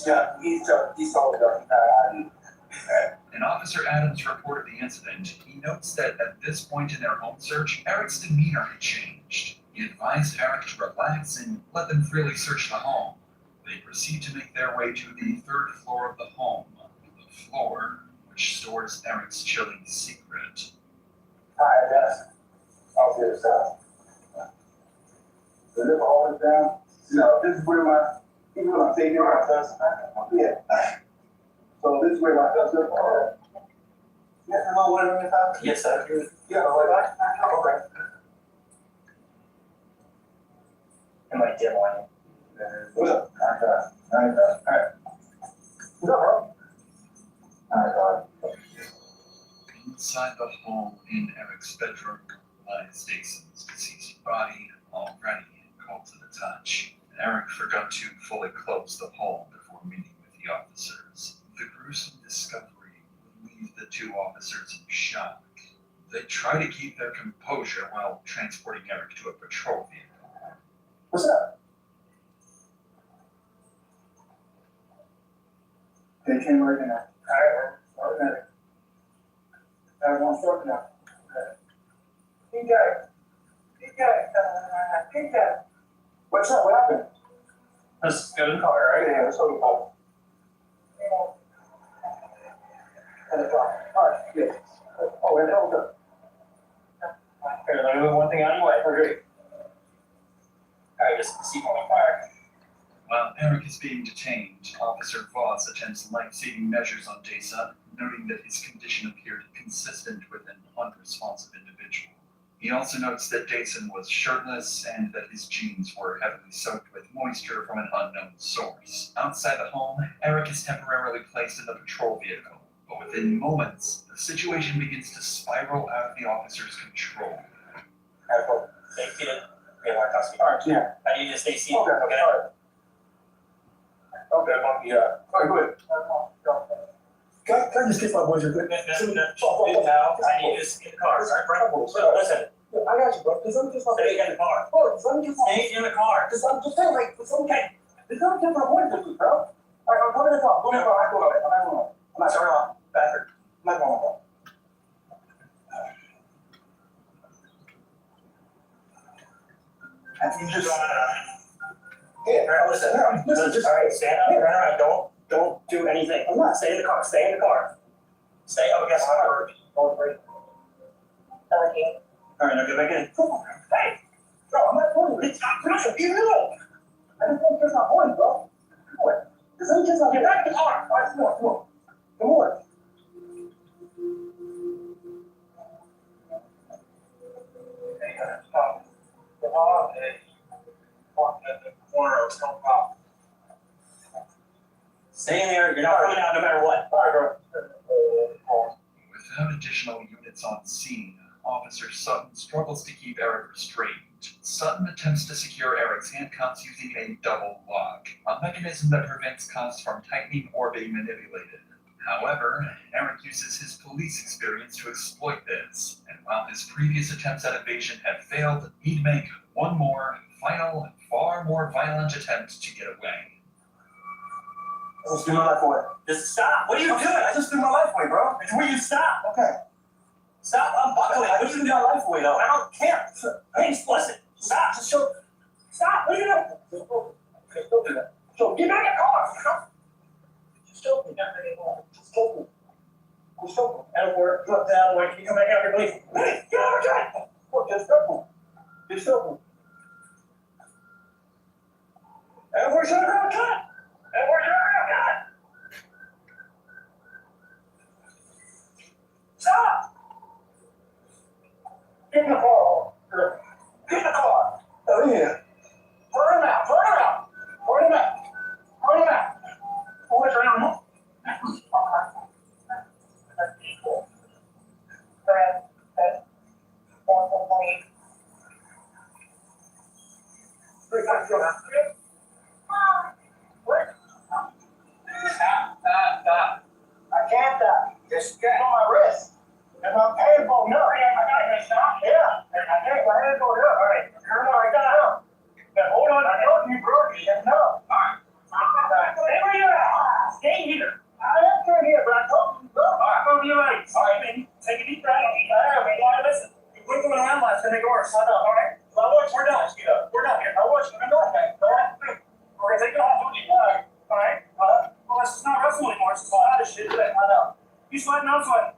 Speaker 3: Yeah, he's all done.
Speaker 2: And Officer Adams reported the incident. He notes that at this point in their home search, Eric's demeanor had changed. He advised Eric to relax and let them freely search the home. They proceed to make their way to the third floor of the home, the floor which stores Eric's chilling secret.
Speaker 3: Hi, yes. I'll do this out. The lift always down. No, this is where even when I'm taking my test, yeah. So this is where my test is. Yes, hello, what are you talking?
Speaker 5: Yes, sir.
Speaker 3: Yeah, like, okay.
Speaker 5: Am I dim one?
Speaker 3: What's up? Alright. What's up, bro? Alright.
Speaker 2: Inside the home in Eric's bedroom lies Jason's deceased body, already cold to the touch. Eric forgot to fully close the hole before meeting with the officers. The gruesome discovery would leave the two officers in shock. They try to keep their composure while transporting Eric to a patrol vehicle.
Speaker 3: What's up? They came right in. Alright. Everyone's talking now. DJ. What's up? What happened?
Speaker 5: Let's go to the car, right?
Speaker 3: Yeah, let's go to the car. 10 o'clock. Alright, yeah. Oh, and hold up.
Speaker 5: Here, let me move one thing out of your way.
Speaker 3: Okay.
Speaker 5: Alright, just see my car.
Speaker 2: While Eric is being detained, Officer Voss attempts life-saving measures on Jason, noting that his condition appeared consistent with an unresponsive individual. He also notes that Jason was shirtless and that his jeans were heavily soaked with moisture from an unknown source. Outside the home, Eric is temporarily placed in the patrol vehicle, but within moments, the situation begins to spiral out of the officer's control.
Speaker 5: Stay seated. Okay, want to talk.
Speaker 3: Alright, yeah.
Speaker 5: I need you to stay seated.
Speaker 3: Okay, alright. Okay, yeah. Alright, go ahead. Can I just get my voice real quick?
Speaker 5: No, I need you to stay in the car. Alright, listen.
Speaker 3: I got you, bro. Cause I'm just
Speaker 5: Stay in the car.
Speaker 3: Oh, cause I'm just
Speaker 5: Stay in the car.
Speaker 3: Cause I'm just saying, like, cause I'm okay. There's no different point to bro. Alright, I'm coming to talk. Go ahead, bro. I'm not sorry, Patrick. I'm not going home. You just.
Speaker 5: Yeah, listen. Alright, stand up, turn around. Don't do anything.
Speaker 3: I'm not.
Speaker 5: Stay in the car. Stay in the car. Stay up against the car.
Speaker 3: Okay.
Speaker 5: Alright, now get back in.
Speaker 3: Hey! Bro, I'm not going. It's not pressure. You know. I just think that's not going, bro. Come on. This ain't just not. Get back in the car. Alright, come on. Come on.
Speaker 5: Stay in there. You're not coming out no matter what.
Speaker 2: Without additional units on scene, Officer Sutton struggles to keep Eric restrained. Sutton attempts to secure Eric's handcuffs using a double lock, a mechanism that prevents cuffs from tightening or being manipulated. However, Eric uses his police experience to exploit this, and while his previous attempts at evasion had failed, he'd make one more, final, far more violent attempt to get away.
Speaker 3: I just threw my life away.
Speaker 5: Just stop. What are you doing?
Speaker 3: I just threw my life away, bro.
Speaker 5: Will you stop?
Speaker 3: Okay.
Speaker 5: Stop unbuckling.
Speaker 3: I just threw my life away, though.
Speaker 5: I don't care. Hey, listen. Stop.
Speaker 3: Just show.
Speaker 5: Stop. What are you doing?
Speaker 3: Okay, don't do that. So get back in the car. Just show me. Just show me. Just show me.
Speaker 5: Out of work. Look down. Wait. Can you come back out here, please?
Speaker 3: Hey, get out of here. Just show me. Just show me.
Speaker 8: where's your girl cut? And where's your girl cut? Stop! Get in the car, girl. Get in the car. Oh, yeah. Burn him out, burn him out. Burn him out. Burn him out. Boys around him. Stop. I can't stop. Just get on my wrist. And my hand going up. I gotta stop. Yeah. I can't. My hand going up. All right. Come on. I got up. Now hold on. I told you, bro. You said no. All right. Stay where you're at. Stay here. I am still here, but I told you, bro. All right. Go to your legs. All right, man. Take a deep breath. All right. Listen. We're going around last and they go worse. I know. All right. Well, we're done. Get up. We're done here. I watch you. I'm not okay. All right. We're gonna take it off. All right. Well, it's not wrestling anymore. It's just a lot of shit today. I know. You sweating? I'm sweating.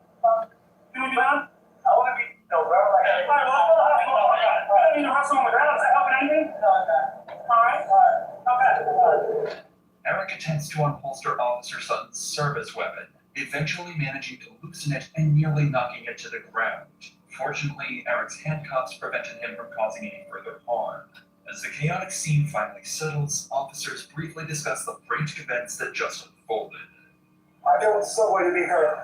Speaker 8: Can we be down? I want to be. No, bro. All right. Well, I don't need to wrestle on the ground. Is that helping anything? No, okay. All right. Okay.
Speaker 2: Eric attempts to unholster Officer Sutton's service weapon, eventually managing to loosen it and nearly knocking it to the ground. Fortunately, Eric's handcuffs prevented him from causing any further harm. As the chaotic scene finally settles, officers briefly discuss the frantic events that just unfolded.
Speaker 8: I go to the subway to meet her.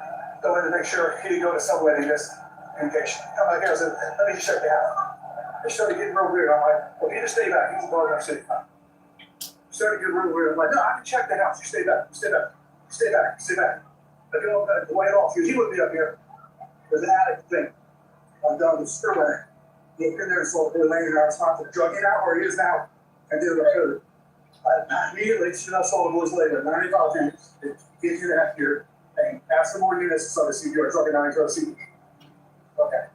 Speaker 8: Go in to make sure he didn't go to subway to miss communication. Come back here and said, let me just check the house. They started getting real weird. I'm like, well, you just stay back. He's bar enough city. Started getting real weird. I'm like, no, I can check the house. You stay back. Stay back. Stay back. Stay back. I go up the way off. He wouldn't be up here. There's an attic thing. I'm done with Sterling. He in there and saw the lane and I was talking to drug it out where he is now and did what I could. I immediately should have sold the boys later, 95 units, 15.5 years, and ask for more units so the CPR truck and 90 seat. Okay.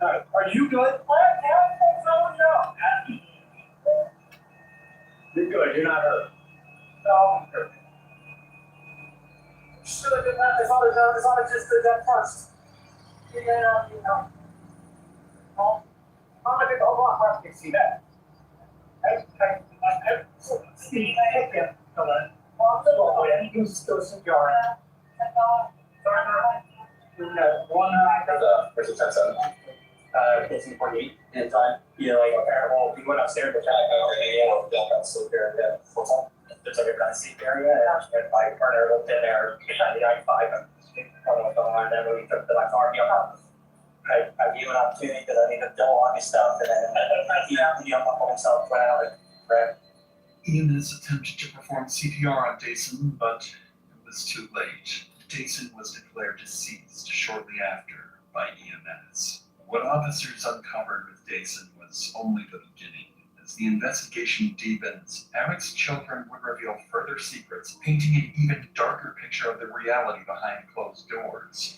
Speaker 8: All right. Are you good? You're good. You're not hurt. No, I'm hurt. Should have been that. If I just did that first. You know. Oh, I'm gonna get the whole lot. I can see that. See, I hit him. Come on. Oh, yeah, he can still CPR. There's a 10-7. Casing 48 inside. Yeah, like, okay, well, we went upstairs, which I still here. There's like a gun seat area, and my partner looked in there, 95, and I don't know what's going on, and then we took to my car, I gave an opportunity because I need to double on my stuff, and then he unbuckled himself, went out, and grabbed.
Speaker 2: EMS attempted to perform CPR on Dason, but it was too late. Dason was declared deceased shortly after by EMS. What officers uncovered with Dason was only the beginning. As the investigation deepens, Eric's children would reveal further secrets, painting an even darker picture of the reality behind closed doors.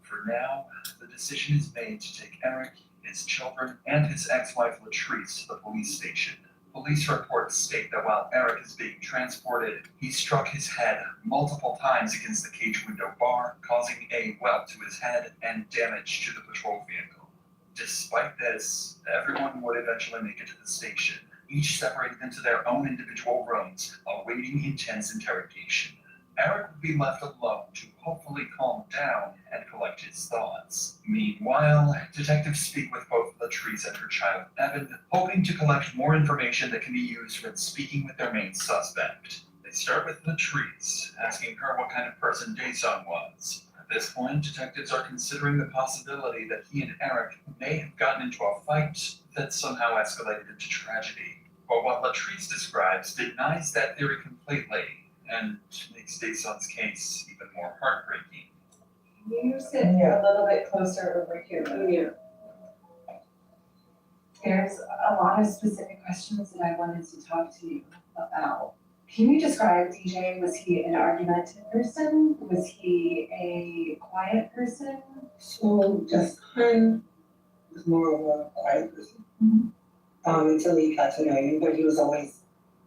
Speaker 2: For now, the decision is made to take Eric, his children, and his ex-wife Latrice to the police station. Police reports state that while Eric is being transported, he struck his head multiple times against the cage window bar, causing a welt to his head and damage to the patrol vehicle. Despite this, everyone would eventually make it to the station, each separated into their own individual rooms, awaiting intense interrogation. Eric would be left alone to hopefully calm down and collect his thoughts. Meanwhile, detectives speak with both Latrice and her child Evan, hoping to collect more information that can be used when speaking with their main suspect. They start with Latrice, asking her what kind of person Dason was. At this point, detectives are considering the possibility that he and Eric may have gotten into a fight that somehow escalated into tragedy. But what Latrice describes denies that theory completely, and makes Dason's case even more heartbreaking.
Speaker 6: Can you sit a little bit closer over here? Yeah. There's a lot of specific questions that I wanted to talk to you about. Can you describe DJ? Was he an argumentative person? Was he a quiet person?
Speaker 11: So Justin was more of a quiet person. Until he got to know you, but he was always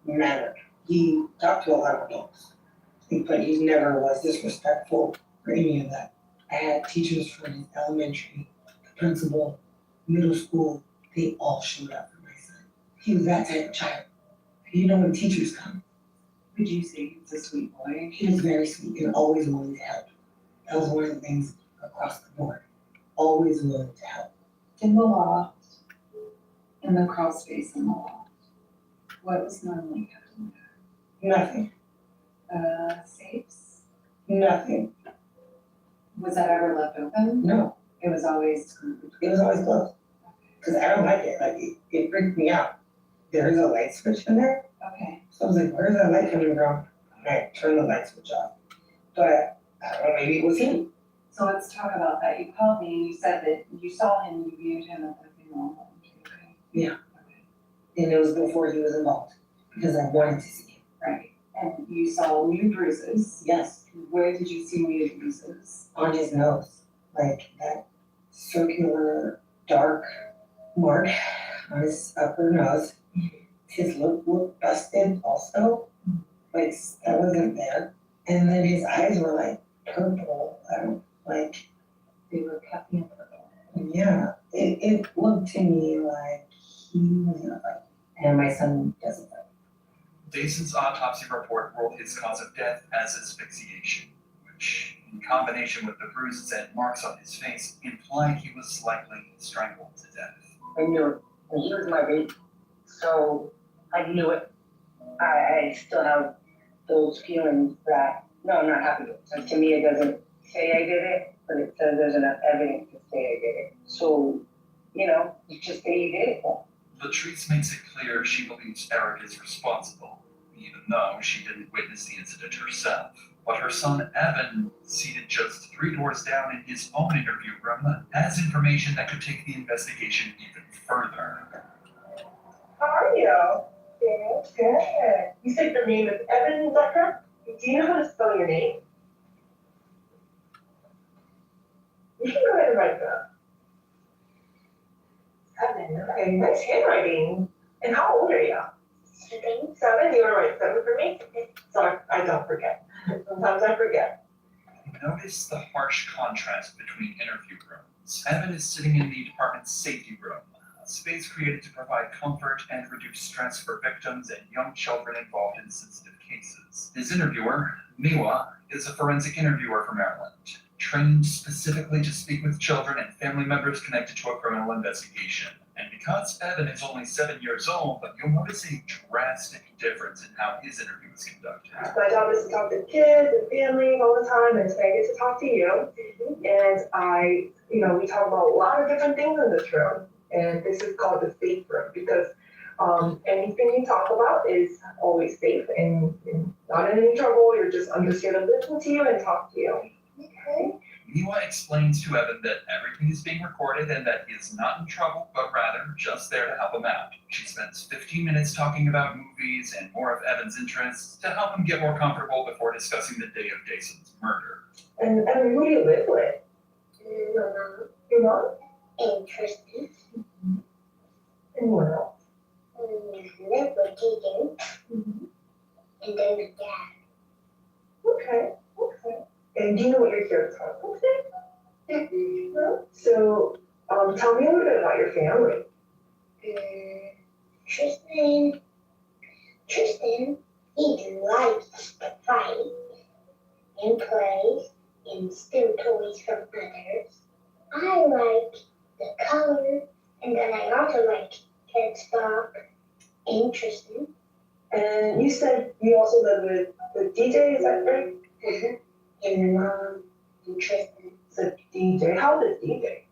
Speaker 11: mannered. He talked to a lot of adults, but he never was disrespectful or any of that. I had teachers from elementary, the principal, middle school, they all showed up for my son. He was that type of child. You know when teachers come,
Speaker 6: Would you say he was a sweet boy?
Speaker 11: he was very sweet and always willing to help. That was one of the things across the board. Always willing to help.
Speaker 6: In the loft, in the crawl space in the loft, what was normally kept in
Speaker 11: Nothing.
Speaker 6: there? Safes?
Speaker 11: Nothing.
Speaker 6: Was that ever left open?
Speaker 11: No.
Speaker 6: It was always screwed.
Speaker 11: It was always closed. Because I don't like it. Like, it freaked me out. There is a light switch in there.
Speaker 6: Okay.
Speaker 11: So I was like, where's that light coming from? And I turned the light switch off. But I don't know, maybe it was him.
Speaker 6: So let's talk about that. You called me and you said that you saw him, you viewed him at the funeral home. Okay.
Speaker 11: Yeah.
Speaker 6: Okay.
Speaker 11: And it was before he was involved. Because I wanted to see him.
Speaker 6: Right. And you saw new bruises.
Speaker 11: Yes.
Speaker 6: Where did you see new bruises?
Speaker 11: On his nose. Like that circular dark mark on his upper nose. His lip looked busted also. Like that wasn't there. And then his eyes were like purple. Like
Speaker 6: They were cupping and purple.
Speaker 11: yeah. It looked to me like he was in a fight. And my son doesn't fight.
Speaker 2: Jason's autopsy report ruled his cause of death as asphyxiation, which, in combination with the bruises and marks on his face, implied he was likely strangled to death.
Speaker 12: I knew it. And he was my baby. So I knew it. I still have those feelings that, no, I'm not happy with it. So to me, it doesn't say I did it, but it says there's enough evidence to say I did it. So, you just say you did it.
Speaker 2: Latrice makes it clear she believes Eric is responsible, even though she didn't witness the incident herself. But her son Evan, seated just 3 doors down in his own interview room, has information that could take the investigation even further.
Speaker 13: How are you? Good. Good. You said the name is Evan, is that correct? Do you know how to spell your name? You can go ahead and write that. Evan, okay, nice handwriting. And how old are you? 7. 7? You want to write 7 for me? Sorry, I don't forget. Sometimes I forget.
Speaker 2: Notice the harsh contrast between interview rooms. Evan is sitting in the department's safety room, a space created to provide comfort and reduce stress for victims and young children involved in sensitive cases. His interviewer, Miwa, is a forensic interviewer from Maryland, trained specifically to speak with children and family members connected to a criminal investigation. And because Evan is only 7 years old, you'll notice a drastic difference in how his interview is conducted.
Speaker 13: My job is to talk to kids and families all the time, and today I get to talk to you. And we talk about a lot of different things in this room. And this is called the safe room because anything you talk about is always safe and not in any trouble. You're just I'm just here to listen to you and talk to you. Okay.
Speaker 2: Miwa explains to Evan that everything is being recorded and that he is not in trouble, but rather just there to help him out. She spends 15 minutes talking about movies and more of Evan's interests to help him get more comfortable before discussing the day of Jason's murder.
Speaker 13: And Evan, who do you live with?
Speaker 5: My mom
Speaker 13: Your mom?
Speaker 5: and Tristan.
Speaker 13: And what else?
Speaker 5: I live with TJ. And then my dad.
Speaker 13: Okay. And do you know what you're here to talk about? No? So, tell me a little bit about your family.
Speaker 5: Tristan, he likes to fight and play and steal toys from others. I like the color, and then I also like Ted Stop and Tristan.
Speaker 13: And you said you also live with DJ, is that right?
Speaker 5: And my mom and Tristan.
Speaker 13: So DJ, how old is DJ?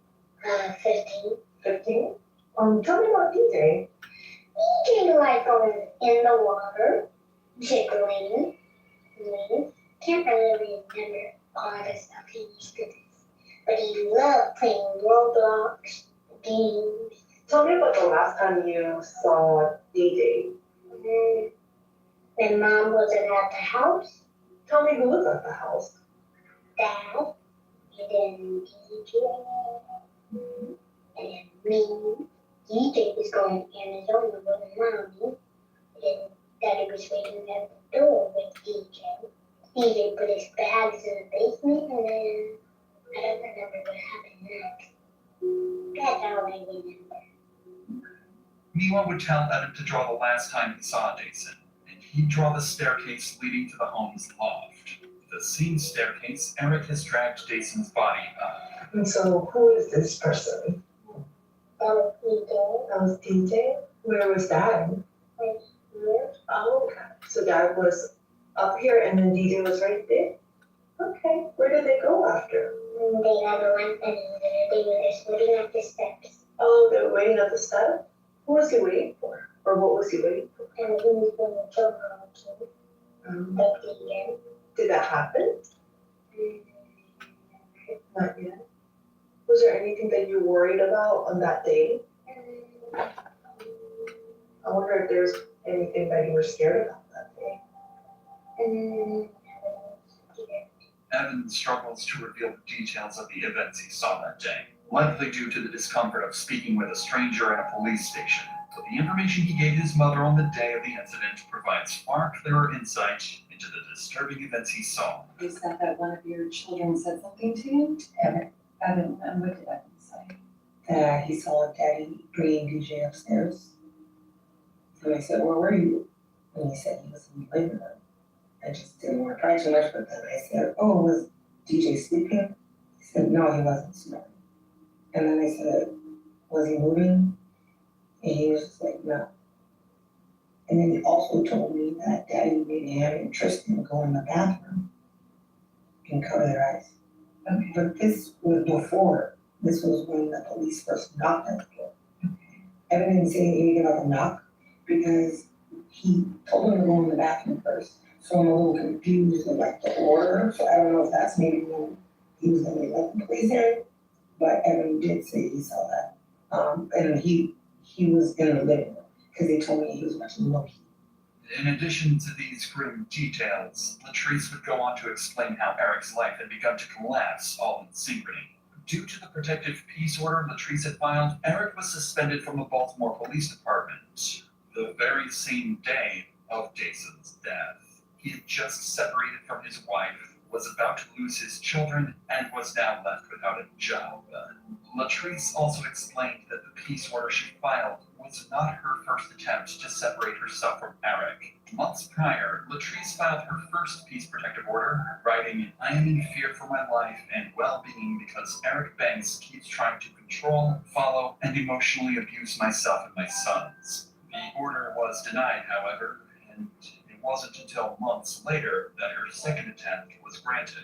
Speaker 5: 15.
Speaker 13: 15? Tell me about DJ.
Speaker 5: DJ like going in the water, jiggling, can't really remember all the stuff he used to do. But he loved playing Roblox, games.
Speaker 13: Tell me about the last time you saw DJ.
Speaker 5: When mom wasn't at the house,
Speaker 13: Tell me who was at the house.
Speaker 5: Dad, and then DJ, and then me. DJ was going in his own room with mommy, and Daddy was waiting at the door with DJ. DJ put his bags in the basement, and then I don't remember what happened next. That's all I remember.
Speaker 2: Miwa would tell Evan to draw the last time he saw Jason, and he'd draw the staircase leading to the home's loft. The same staircase Eric has dragged Jason's body up.
Speaker 13: And so who is this person? That was DJ? Where was Dad? Here. Oh, okay. So Dad was up here and then DJ was right there? Okay. Where did they go after?
Speaker 14: They had one and they were just waiting at the steps.
Speaker 13: Oh, they were waiting at the steps? Who was he waiting for? Or what was he waiting for?
Speaker 14: And he was going to kill her. Like the end.
Speaker 13: Did that happen? Not yet. Was there anything that you worried about on that day? I wonder if there's anything that you were scared about that day.
Speaker 2: Evan struggles to reveal the details of the events he saw that day, likely due to the discomfort of speaking with a stranger at a police station. But the information he gave his mother on the day of the incident provides far clearer insight into the disturbing events he saw.
Speaker 6: You said that one of your children said something to you? Evan, and what did Evan say?
Speaker 11: He saw Daddy bringing DJ upstairs. And I said, where were you? And he said he was in the living room. I just didn't want to pry too much, but then I said, oh, was DJ sleeping? He said, no, he wasn't snoring. And then I said, was he moving? And he was just like, no. And then he also told me that Daddy made him and Tristan go in the bathroom and cover their eyes.
Speaker 6: Okay.
Speaker 11: But this was before. This was when the police first knocked at the door. Evan didn't say anything about the knock because he told them to go in the bathroom first. So I'm a little confused of like the order. So I don't know if that's maybe when he was gonna let the police in. But Evan did say he saw that. And he was in the living room because they told me he was watching Loki.
Speaker 2: In addition to these grim details, Latrice would go on to explain how Eric's life had begun to collapse all in synchrony. Due to the protective peace order Latrice had filed, Eric was suspended from the Baltimore Police Department the very same day of Jason's death. He had just separated from his wife, was about to lose his children, and was now left without a job. Latrice also explained that the peace order she filed was not her first attempt to separate herself from Eric. Months prior, Latrice filed her first peace protective order, writing, "I am in fear for my life and well-being because Eric Banks keeps trying to control, follow, and emotionally abuse myself and my sons." The order was denied, however, and it wasn't until months later that her second attempt was granted.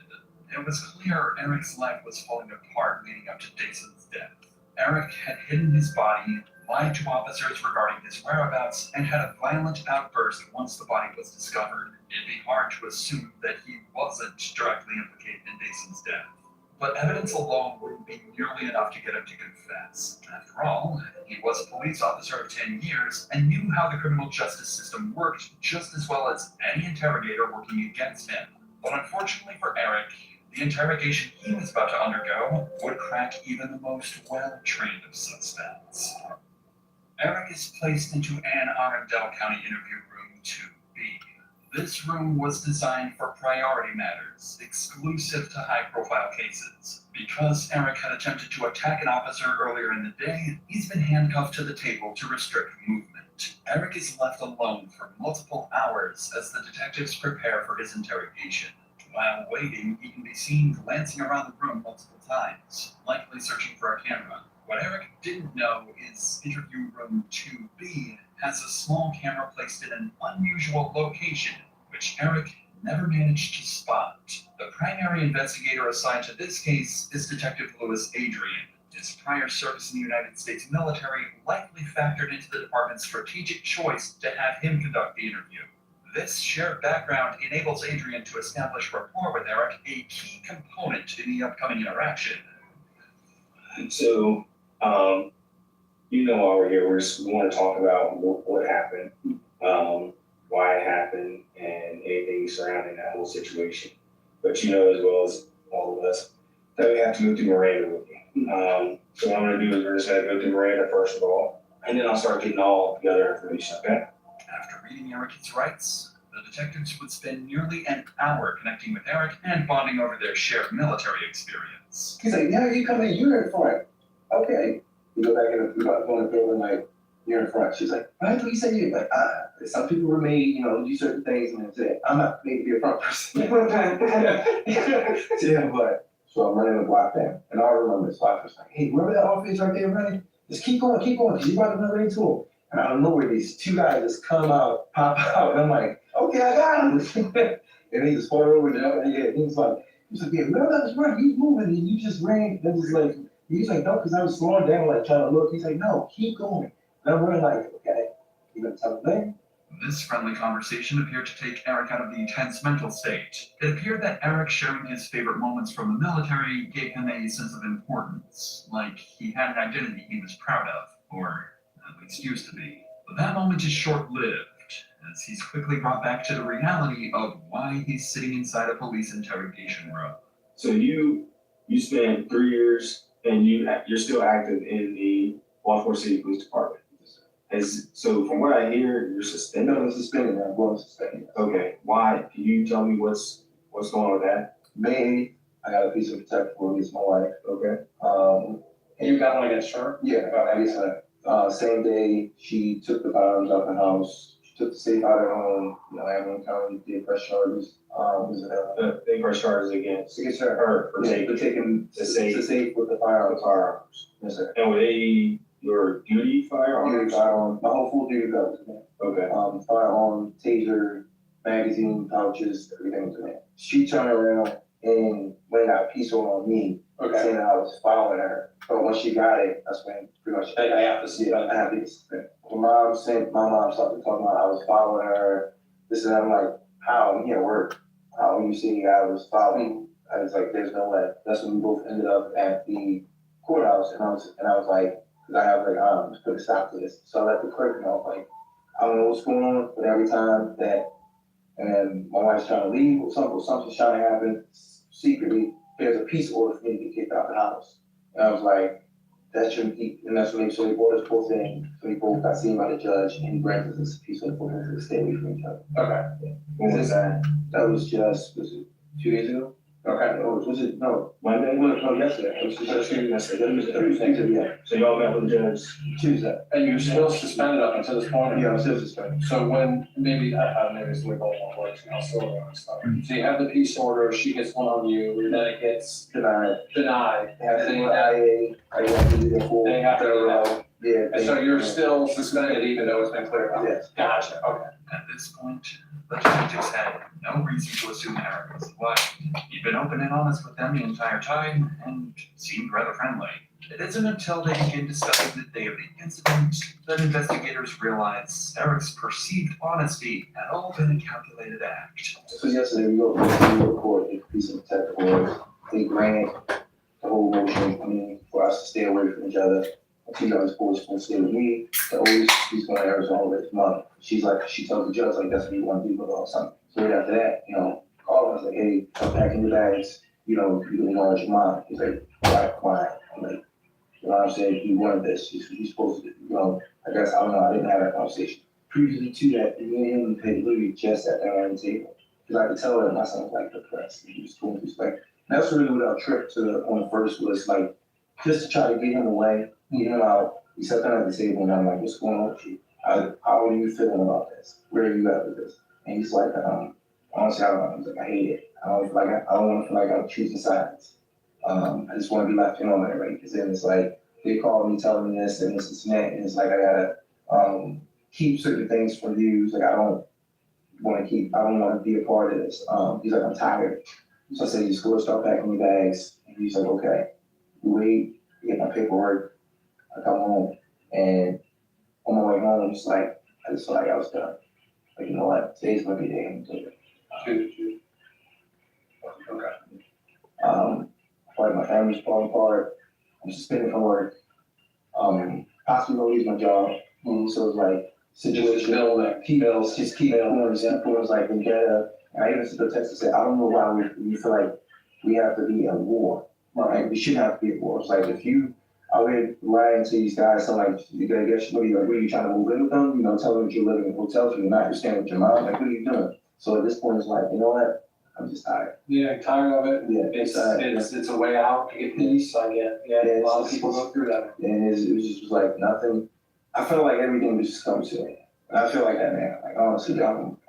Speaker 2: It was clear Eric's life was falling apart leading up to Jason's death. Eric had hidden his body, lied to officers regarding his whereabouts, and had a violent outburst once the body was discovered. It'd be hard to assume that he wasn't directly implicated in Jason's death. But evidence alone wouldn't be nearly enough to get him to confess. After all, he was a police officer of 10 years and knew how the criminal justice system worked just as well as any interrogator working against him. But unfortunately for Eric, the interrogation he was about to undergo would crack even the most well-trained of suspects. Eric is placed into Anne Arundel County Interview Room 2B. This room was designed for priority matters, exclusive to high-profile cases. Because Eric had attempted to attack an officer earlier in the day, he's been handcuffed to the table to restrict movement. Eric is left alone for multiple hours as the detectives prepare for his interrogation. While waiting, he can be seen glancing around the room multiple times, likely searching for a camera. What Eric didn't know is Interview Room 2B has a small camera placed in an unusual location, which Eric never managed to spot. The primary investigator assigned to this case is Detective Louis Adrian. His prior service in the United States military likely factored into the department's strategic choice to have him conduct the interview. This shared background enables Adrian to establish rapport with Eric, a key component in the upcoming interaction.
Speaker 15: So, why we're here. We want to talk about what happened, why it happened, and anything surrounding that whole situation. But you know as well as all of us that we have to go through Miranda with you. So what I'm going to do is we're just going to go through Miranda first of all, and then I'll start getting all the other information, okay?
Speaker 2: After reading Eric his rights, the detectives would spend nearly an hour connecting with Eric and bonding over their shared military experience.
Speaker 8: He's like, yeah, you come in, you're here for it. Okay. You go back in the building like,
Speaker 15: you're in front. She's like, I thought you said you like, some people were made, you know, do certain things, and that's it. I'm not made to be a front person. Yeah, but so I'm running the block down, and I remember this life was like, hey, remember that office right there running? Just keep going, because you about to run into him. And out of nowhere, these two guys just come out, pop out, and I'm like, okay, I got him. And he just pulled over, and he was like, yeah, remember that was right, you was moving, and you just ran. And was like, he's like, no, because I was slowing down, like trying to look. He's like, no, keep going. And I'm running like, okay, you gonna tell the thing?
Speaker 2: This friendly conversation appeared to take Eric out of the tense mental state. It appeared that Eric sharing his favorite moments from the military gave him a sense of importance, like he had an identity he was proud of, or at least used to be. But that moment is short-lived, as he's quickly brought back to the reality of why he's sitting inside a police interrogation room.
Speaker 15: So you spent 3 years, and you're still active in the Baltimore City Police Department. So from what I hear, you're suspended. No, I'm suspended now. I'm going suspended. Okay. Why? Can you tell me what's going on with that? May I got a piece of protective order against my wife. Okay.
Speaker 8: And you got one against her?
Speaker 15: Yeah. I guess same day she took the firearms out the house. She took the safe out of home. You know, Hamilton County did press charges. They press charges against her for taking the safe with the firearms. Yes, sir. And were they your duty firearms? Duty firearms. My whole full duty belt was in there. Okay. Firearm, taser, magazine, pouches, everything was in there. She turned around and went and got a piece on me, saying that I was following her. But when she got it, that's when pretty much I have to see it. I have to see it. My mom started talking about I was following her. This and I'm like, how? I'm here at work. How when you see I was following? I was like, there's no way. That's when we both ended up at the courthouse, and I was like, I have like, I'm just gonna stop this. So I let the clerk know, like, I don't know what's going on, but every time that and my wife's trying to leave or something's trying to happen secretly, there's a peace order for me to get kicked out of the house. And I was like, that shouldn't be, and that's when they brought us both in. So we both got seen by the judge, and he granted us this peace order for us to stay away from each other. Okay. Yeah. When was that? That was just, was it 2 days ago? Okay. Or was it, no, Monday? No, yesterday. It was just yesterday. It was Tuesday, yeah. So y'all met with the judge Tuesday.
Speaker 8: And you're still suspended up until this point?
Speaker 15: Yeah, I'm still suspended.
Speaker 8: So when, maybe it's the way Baltimore works, and I'll still on stuff. So you have the peace order, she gets one on you, and then it gets
Speaker 15: Denied.
Speaker 8: denied.
Speaker 15: They have to do IA, I have to do the full.
Speaker 8: They have to do that.
Speaker 15: Yeah.
Speaker 8: And so you're still suspended even though it's been cleared up?
Speaker 15: Yes.
Speaker 8: Gotcha, okay.
Speaker 2: At this point, the detectives had no reason to assume Eric was alive. He'd been open and honest with them the entire time and seemed rather friendly. It isn't until they begin discussing the day of the incident that investigators realize Eric's perceived honesty had all been a calculated act.
Speaker 15: So yesterday we opened the court, a piece of technical orders. They granted the whole motion, for us to stay away from each other. She's always supposed to stay with me. The oldest, she's going to Arizona this month. She tells the judge, like, that's what you want to do or something. So right after that, call him. I was like, hey, come back in your bags. You don't know what your mom. He's like, why? I'm like, I'm saying, you wanted this. You're supposed to, I guess, I don't know. I didn't have that conversation. Previously to that, me and him had literally just sat down on the table. Because I could tell that my son was like depressed. He was going through like, that's really what our trip on the first was like, just to try to get him away. Get him out. We sat down at the table and I'm like, what's going on with you? How are you feeling about this? Where are you at with this? And he's like, honestly, I don't know. He's like, I hate it. I don't want to feel like I'm choosing sides. I just want to be left in on that, right? Because then it's like, they call me telling me this and this and that. And it's like, I gotta keep certain things from you. It's like, I don't want to be a part of this. He's like, I'm tired. So I said, just go start packing your bags. And he's like, okay. We wait, get my paperwork. I come home, and on my way home, it's like, I just felt like I was done. Like, you know what? Today's gonna be the day I'm gonna do it. Okay. I feel like my family's falling apart. I'm suspended from work. Possibly gonna lose my job. So it's like, situation, emails, just keep influence, like, we gotta, I even sent a text and said, I don't know why we feel like we have to be at war. Right? We shouldn't have to be at war. It's like, if you are lying to these guys, so like, you gotta guess, what are you trying to move in with them? Tell them that you're living in hotels, you're not, you're staying with your mom. Like, what are you doing? So at this point, it's like, you know what? I'm just tired.
Speaker 8: Yeah, tired of it.
Speaker 15: Yeah,
Speaker 8: it's a way out to get peace. I get. Yeah, a lot of people go through that.
Speaker 15: And it was just like nothing. I felt like everything was just coming to me. And I feel like that now. Like honestly,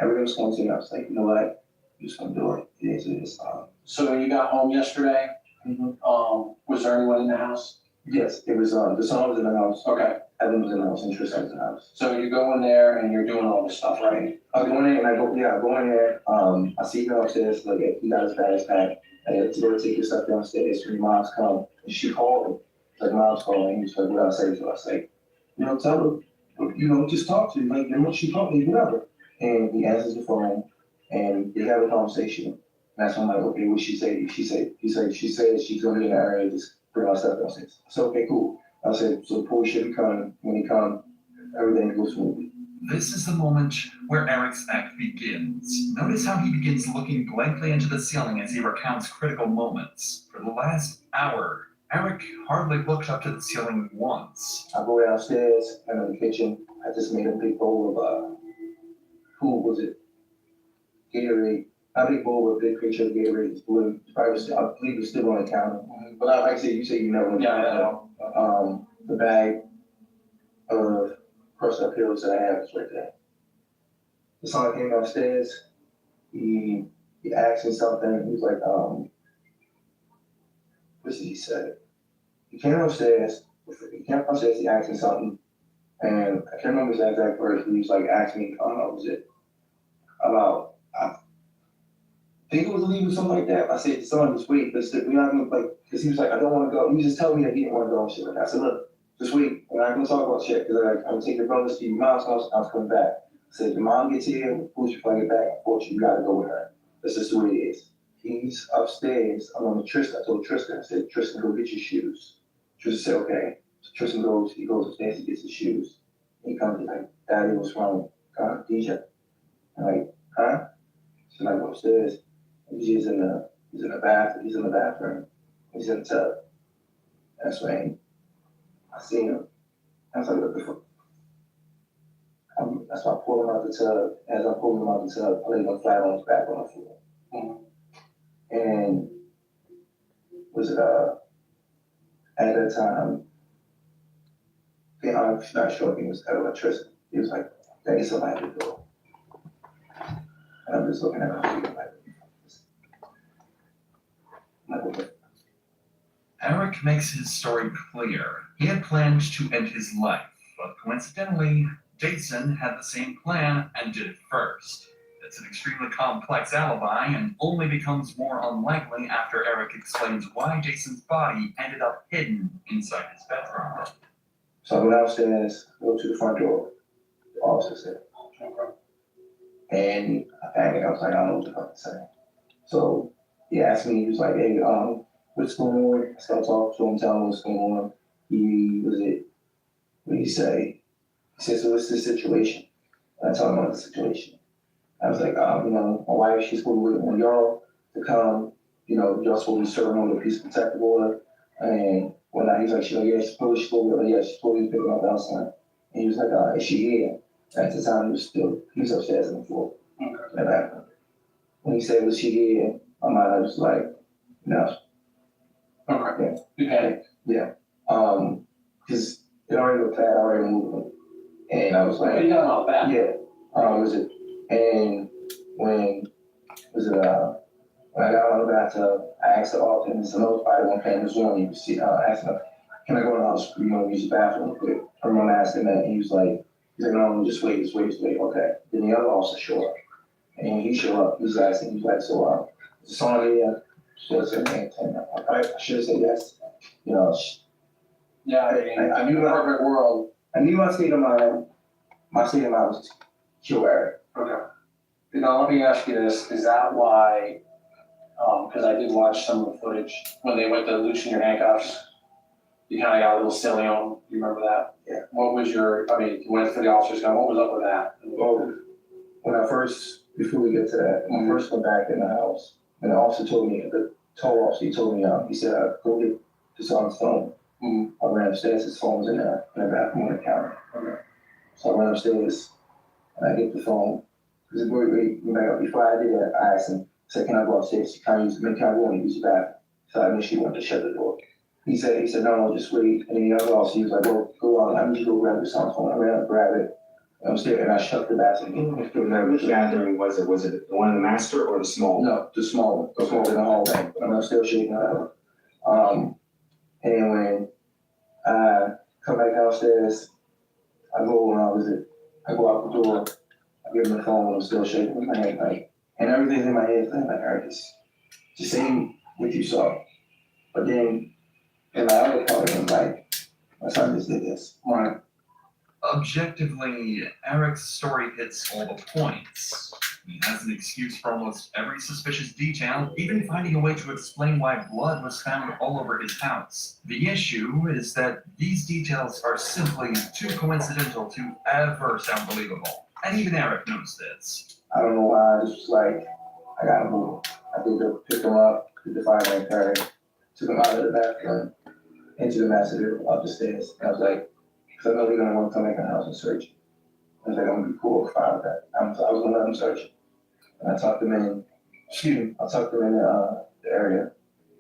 Speaker 15: everything was coming to me. I was like, you know what? I'm just gonna do it. It is what it is.
Speaker 16: So when you got home yesterday, was there anyone in the house?
Speaker 15: Yes, it was the son was in the house.
Speaker 16: Okay.
Speaker 15: Evan was in the house and Tristan was in the house.
Speaker 16: So you go in there and you're doing all this stuff, right?
Speaker 15: I go in there and I go in there, I see him upstairs, like he got his bag packed. I had to go take his stuff downstairs when your mom's come and she called him. Like mom's calling, he's like, what I say? So I say, tell her, just talk to me, like, when she called me, whatever. And he answers the phone and they have a conversation. And that's when I'm like, okay, what she say? She said she's gonna be in the area, just bring my stuff downstairs. I said, okay, cool. I said, so Paul should be coming. When he comes, everything goes smoothly.
Speaker 2: This is the moment where Eric's act begins. Notice how he begins looking blankly into the ceiling as he recounts critical moments. For the last hour, Eric hardly looked up to the ceiling once.
Speaker 15: I go downstairs, I'm in the kitchen. I just made a big bowl of, who was it? Gatorade. A big bowl of big picture of Gatorade. It's blue. It's probably still, I believe it's still on the counter. But like I said, you say you never went down. The bag of crushed up pills that I have is right there. The son came upstairs. He asked me something. He was like, what did he say? He came upstairs. He asked me something. And I can't remember his exact words. He was like, asking me, what was it? About, I think it was leaving something like that. I said, son, just wait. We're not gonna, because he was like, I don't want to go. He was just telling me that he didn't want to go and shit like that. I said, look, just wait. We're not gonna talk about shit. Because I'm gonna take your brothers to your mom's house. I was coming back. I said, your mom gets here, we'll push you before I get back. Unfortunately, you gotta go with her. That's just the way it is. He's upstairs. I'm on the Tristan. I told Tristan, I said, Tristan, go get your shoes. Tristan said, okay. So Tristan goes upstairs, he gets his shoes. He comes, he's like, Daddy, what's wrong? DJ. I'm like, huh? So I go upstairs. He's in the bathroom. He's in the tub. That's when I see him. I was like, what the fuck? That's why I pulled him out the tub. As I pulled him out the tub, I laid him flat on his back on the floor. And was it at that time, I'm not sure if he was out of electricity. He was like, Daddy, somebody at the door. And I'm just looking at him like,
Speaker 2: Eric makes his story clear. He had planned to end his life, but coincidentally, Jason had the same plan and did it first. It's an extremely complex alibi and only becomes more unlikely after Eric explains why Jason's body ended up hidden inside his bedroom.
Speaker 15: So I go downstairs, go to the front door, the officer's there. And I panicked, I was like, I don't know what the fuck to say. So he asked me, he was like, hey, what's going on? I started talking to him, telling him what's going on. What did he say? He said, so what's the situation? And I told him about the situation. I was like, my wife, she's supposed to wait on y'all to come, y'all supposed to be serving on the piece of protective order. And when he's like, yeah, she's supposed to be picking up outside. And he was like, is she here? At the time, he was upstairs on the floor. And when he said, was she here? My mind, I was like, no.
Speaker 16: Okay. You panicked.
Speaker 15: Yeah. Because it already looked bad, I already moved him. And I was like,
Speaker 16: you got all that.
Speaker 15: Yeah. And when I got out of the bathtub, I asked the officer, and some other probably won't pay his room. He was asked him, can I go in the house, use the bathroom real quick? Everyone asked him that, and he was like, no, just wait. Okay. Then the other officer showed up. And when he showed up, he was asking, he was like, so, is this on here? Should have said, I should have said yes.
Speaker 16: Yeah, I knew in a perfect world.
Speaker 15: I knew my state of mind was to kill Eric.
Speaker 16: Okay. Now, let me ask you this. Is that why, because I did watch some of the footage, when they went to loosen your handcuffs, you kind of got a little silly on them. You remember that?
Speaker 15: Yeah.
Speaker 16: What was you went to the officers, what was up with that?
Speaker 15: Well, before we get to that, when I first went back in the house, and the officer told me, he said, go get this on his phone. I ran upstairs, his phone was in the bathroom on the counter. Okay. So I ran upstairs, and I get the phone. Before I did that, I asked him, I said, can I go upstairs? Can I go and use the bathroom? So I initially wanted to shut the door. He said, no, just wait. And then the other officer, he was like, well, go
Speaker 5: let me go grab the cell phone. I ran up, grab it. I'm still, and I shut the bathroom.
Speaker 15: Which bathroom was it? Was it the one in the master or the small?
Speaker 5: No, the small one, the small in the hallway, and I'm still shaking out. And when I come back downstairs, I go out the door, I give him the phone, I'm still shaking with my hand, like, and everything's in my head, like, Eric, just say what you saw. But then, in my other part, I'm like, my son just did this. Right.
Speaker 2: Objectively, Eric's story hits all the points. He has an excuse for almost every suspicious detail, even finding a way to explain why blood was found all over his house. The issue is that these details are simply too coincidental to ever sound believable. And even Eric knows this.
Speaker 5: I don't know why, I just was like, I gotta move. I did go pick him up, did the fireman carry, took him out of the bathroom, into the master bedroom, up the stairs. And I was like, because I know they're gonna want to come back in the house and search. I was like, I'm gonna be cool if I find that. I was gonna let them search. And I talked them in, the area.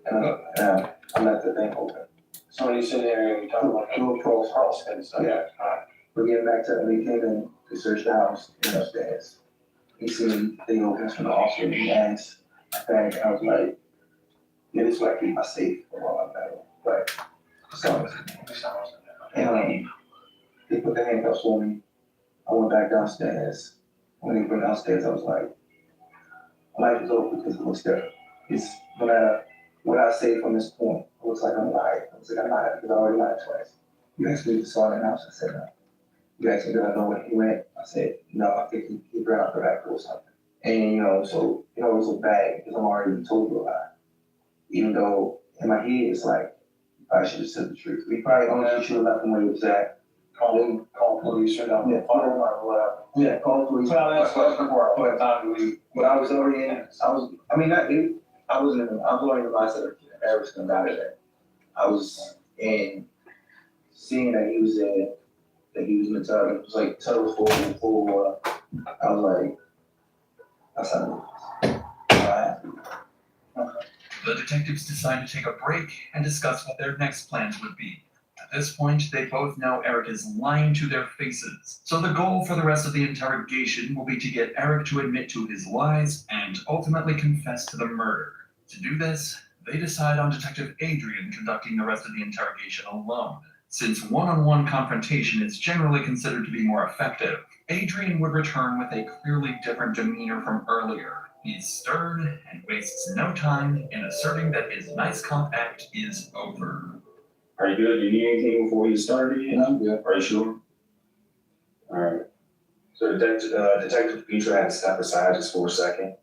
Speaker 5: And I left the thing open.
Speaker 16: So when you said the area, you talking about
Speaker 5: Little close house.
Speaker 16: stuff?
Speaker 5: Yeah. But getting back to when he came in to search the house and upstairs, he seen the thing opens from the officer and he asked, I think, I was like, yeah, this is where I keep my safe for a while now. But so and they put the handcuffs on me. I went back downstairs. When they went downstairs, I was like, life is over because it looks different. It's no matter what I say from this point, it looks like I'm lying. It looks like I'm lying because I already lied twice. You asked me if you saw it in the house, I said no. You asked me did I know where he went, I said no, I think he ran out the back door or something. And so it always look bad because I'm already told you a lie. Even though in my head it's like, I should have said the truth. We probably honestly should have left him where he was at. Call police or not. Yeah, call police.
Speaker 16: Well, that's before, what time do we?
Speaker 5: But I was already in, I was already in the mindset of Eric's gonna die today. I was in, seeing that he was in, that he was in the tub, it was like tub full water. I was like, that's not
Speaker 2: The detectives decide to take a break and discuss what their next plans would be. At this point, they both know Eric is lying to their faces. So the goal for the rest of the interrogation will be to get Eric to admit to his lies and ultimately confess to the murder. To do this, they decide on Detective Adrian conducting the rest of the interrogation alone. Since one-on-one confrontation is generally considered to be more effective, Adrian would return with a clearly different demeanor from earlier. He's stern and wastes no time in asserting that his nice cop act is over.
Speaker 15: Are you good? Do you need anything before we get started?
Speaker 5: Yeah, I'm good.
Speaker 15: Are you sure? Alright. So Detective Petra had to step aside just for a second.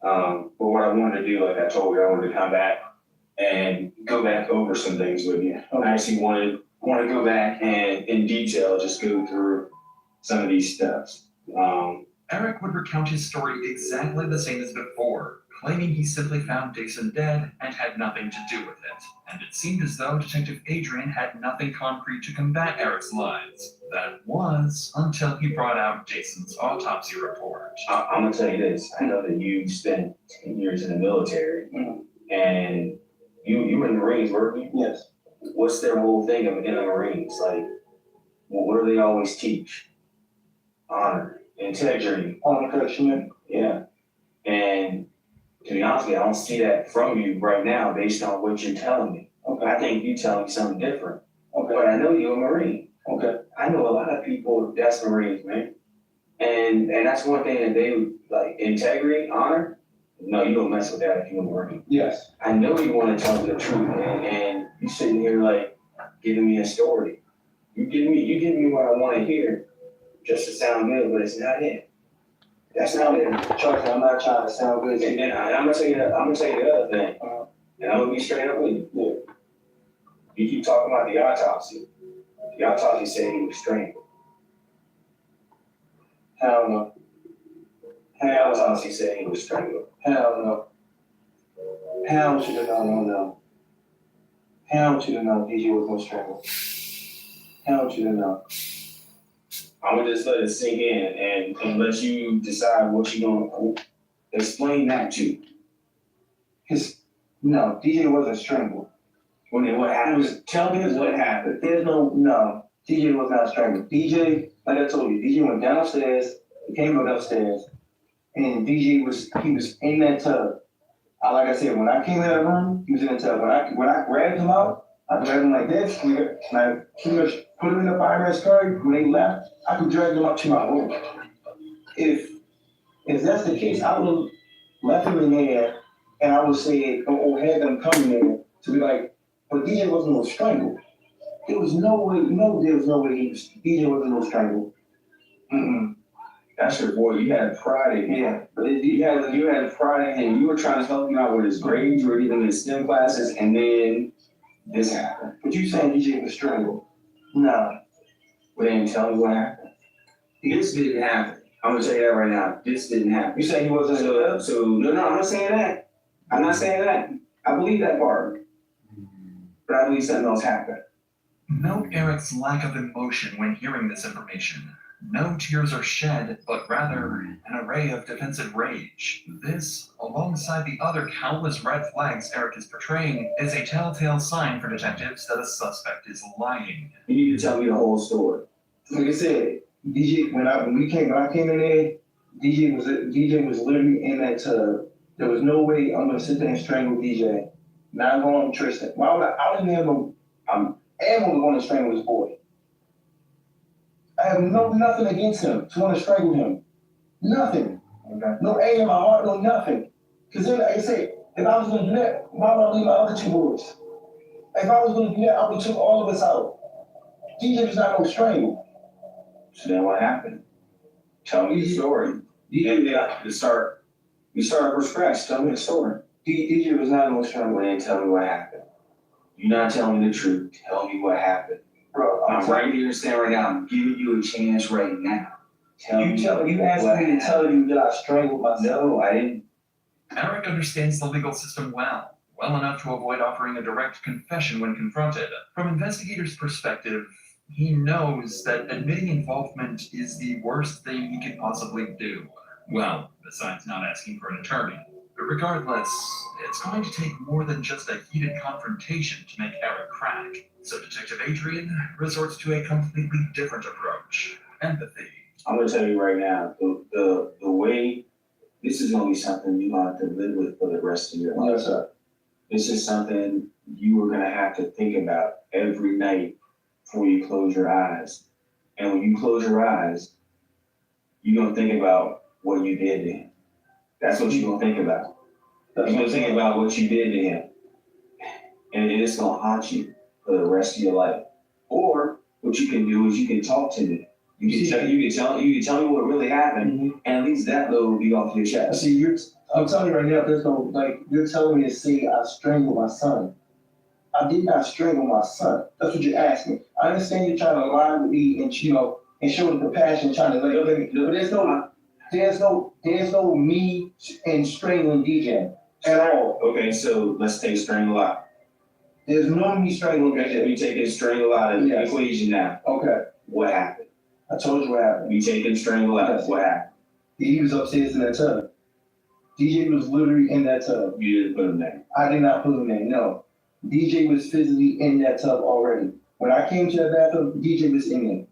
Speaker 15: But what I wanted to do, like I told you, I wanted to come back and go back over some things with you. I actually want to go back and in detail just go through some of these steps.
Speaker 2: Eric would recount his story exactly the same as before, claiming he simply found Jason dead and had nothing to do with it. And it seemed as though Detective Adrian had nothing concrete to combat Eric's lies. That was until he brought out Jason's autopsy report.
Speaker 15: I'm gonna tell you this. I know that you spent 10 years in the military, and you were in the Marines, weren't you?
Speaker 5: Yes.
Speaker 15: What's their whole thing in the Marines? Like, what do they always teach? Honor, integrity.
Speaker 5: On the correction.
Speaker 15: Yeah. And to be honest with you, I don't see that from you right now based on what you're telling me.
Speaker 5: Okay.
Speaker 15: I think you're telling me something different.
Speaker 5: Okay.
Speaker 15: But I know you're a Marine.
Speaker 5: Okay.
Speaker 15: I know a lot of people that's Marines, man. And that's one thing that they like, integrity, honor. No, you don't mess with that if you're a Marine.
Speaker 5: Yes.
Speaker 15: I know you want to tell me the truth, and you sitting here like giving me a story. You give me what I want to hear, just to sound good, but it's not it. That's not it.
Speaker 5: Trust me, I'm not trying to sound good.
Speaker 15: And then I'm gonna tell you the other thing, and I'm gonna be straight up with you.
Speaker 5: Yeah.
Speaker 15: You keep talking about the autopsy. The autopsy said he was strangled.
Speaker 5: Hell no.
Speaker 15: The autopsy said he was strangled.
Speaker 5: Hell no. Hell should have known, no. Hell should have known DJ was gonna strangle. Hell should have known.
Speaker 15: I'm gonna just let it sink in and let you decide what you're gonna explain that to.
Speaker 5: No, DJ wasn't strangled.
Speaker 15: Well, then what happened? Tell me what happened.
Speaker 5: There's no.
Speaker 15: DJ was not strangled. DJ, like I told you, DJ went downstairs, came back upstairs, and DJ was in that tub. Like I said, when I came in that room, he was in the tub. When I grabbed him out, I grabbed him like this, and I pretty much put him in the fire red skirt. When they left, I could drag him up to my room. If that's the case, I would have left him in there, and I would say, or had them come in there to be like, but DJ wasn't no strangle. There was no way, DJ wasn't no strangle.
Speaker 17: That's your boy. You had pride in him.
Speaker 15: Yeah.
Speaker 17: But you had pride in him. You were trying to help him out with his grades, you were giving him his STEM classes, and then this happened.
Speaker 15: But you saying DJ was strangled? Nah.
Speaker 17: But they didn't tell me what happened. This didn't happen. I'm gonna tell you that right now. This didn't happen.
Speaker 15: You saying he wasn't
Speaker 17: so no, I'm not saying that. I'm not saying that. I believe that part. But I believe something else happened.
Speaker 2: Note Eric's lack of emotion when hearing this information. No tears are shed, but rather an array of defensive rage. This, alongside the other countless red flags Eric is portraying, is a telltale sign for detectives that a suspect is lying.
Speaker 17: You need to tell me the whole story.
Speaker 15: Like I said, DJ, when I came in there, DJ was literally in that tub. There was no way I'm gonna sit there and strangle DJ. Not going to Tristan. Why would I don't even have no, I'm going to strangle this boy. I have nothing against him to want to strangle him. Nothing. Okay. No aim in my heart, no nothing. Because then, like I said, if I was going to do that, why would I leave my other two boys? If I was going to do that, I would have took all of us out. DJ was not no strangle.
Speaker 17: So then what happened? Tell me the story. You start from scratch. Tell me the story.
Speaker 15: DJ was not no strangle.
Speaker 17: Well, then tell me what happened. You're not telling me the truth. Tell me what happened.
Speaker 15: Bro,
Speaker 17: I'm right here and stand right now. I'm giving you a chance right now.
Speaker 15: You asked me to tell you that I strangled myself.
Speaker 17: No, I didn't.
Speaker 2: Eric understands the legal system well enough to avoid offering a direct confession when confronted. From investigators' perspective, he knows that admitting involvement is the worst thing he could possibly do. Well, besides not asking for an attorney. But regardless, it's going to take more than just a heated confrontation to make Eric crack. So Detective Adrian resorts to a completely different approach. Empathy.
Speaker 17: I'm gonna tell you right now, the way this is gonna be something you're gonna have to live with for the rest of your life.
Speaker 15: Yes, sir.
Speaker 17: This is something you are gonna have to think about every night before you close your eyes. And when you close your eyes, you're gonna think about what you did to him. That's what you're gonna think about. You're gonna think about what you did to him. And it's gonna haunt you for the rest of your life. Or what you can do is you can talk to me. You can tell me what really happened, and at least that load will be off your chest.
Speaker 15: See, I'm telling you right now, there's no, you're telling me to say I strangled my son. I did not strangle my son. That's what you're asking. I understand you're trying to lie with me and, and show the compassion, trying to but there's no me and strangling DJ at all.
Speaker 17: Okay, so let's take strangle out.
Speaker 15: There's no me strangling
Speaker 17: DJ. We taking strangle out of the equation now.
Speaker 15: Okay.
Speaker 17: What happened?
Speaker 15: I told you what happened.
Speaker 17: We taking strangle out.
Speaker 15: Yes.
Speaker 17: What happened?
Speaker 15: He was upstairs in that tub. DJ was literally in that tub.
Speaker 17: You didn't put him there.
Speaker 15: I did not put him there, no. DJ was physically in that tub already. When I came to the bathroom, DJ was in there.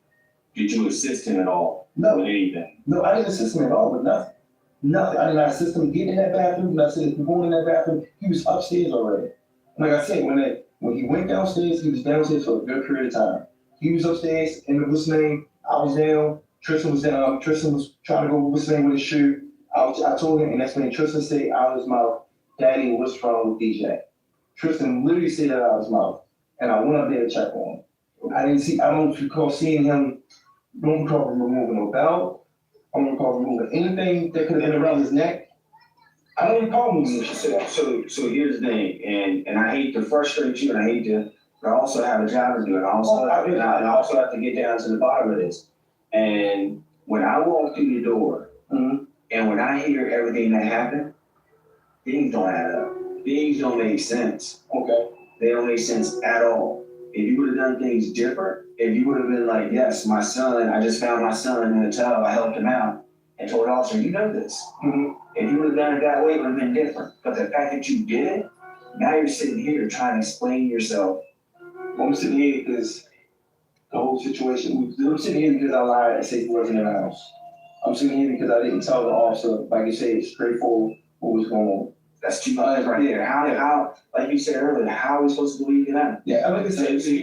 Speaker 17: Did you assist him at all?
Speaker 15: No.
Speaker 17: With anything?
Speaker 15: No, I didn't assist him at all with nothing. Nothing. I did not assist him getting in that bathroom. Did not assist him going in that bathroom. He was upstairs already. Like I said, when he went downstairs, he was downstairs for a good period of time. He was upstairs in the what's name. I was down. Tristan was down. Tristan was trying to go what's name with his shoe. I told him, and that's when Tristan said out of his mouth, "Daddy, what's wrong with DJ?" Tristan literally said that out of his mouth, and I went up there to check on him. I don't recall seeing him. Don't recall him removing a belt. I don't recall removing anything that could have been around his neck. I don't recall moving shit.
Speaker 17: So here's the thing, and I hate to frustrate you, and but I also have a job to do, and I also have to get down to the bottom of this. And when I walk through the door, and when I hear everything that happened, things don't add up. Things don't make sense.
Speaker 15: Okay.
Speaker 17: They don't make sense at all. If you would have done things different, if you would have been like, yes, my son, I just found my son in the tub, I helped him out, and told the officer, you know this. If you would have done it that way, it would have been different. But the fact that you did it, now you're sitting here trying to explain yourself.
Speaker 15: I'm sitting here because
Speaker 18: the whole situation. I'm sitting here because I lied and said he wasn't in the house. I'm sitting here because I didn't tell the officer, like you said, straightforward what was going on.
Speaker 17: That's too much right there. How, like you said earlier, how are we supposed to believe you now?
Speaker 18: Yeah, I mean, it's,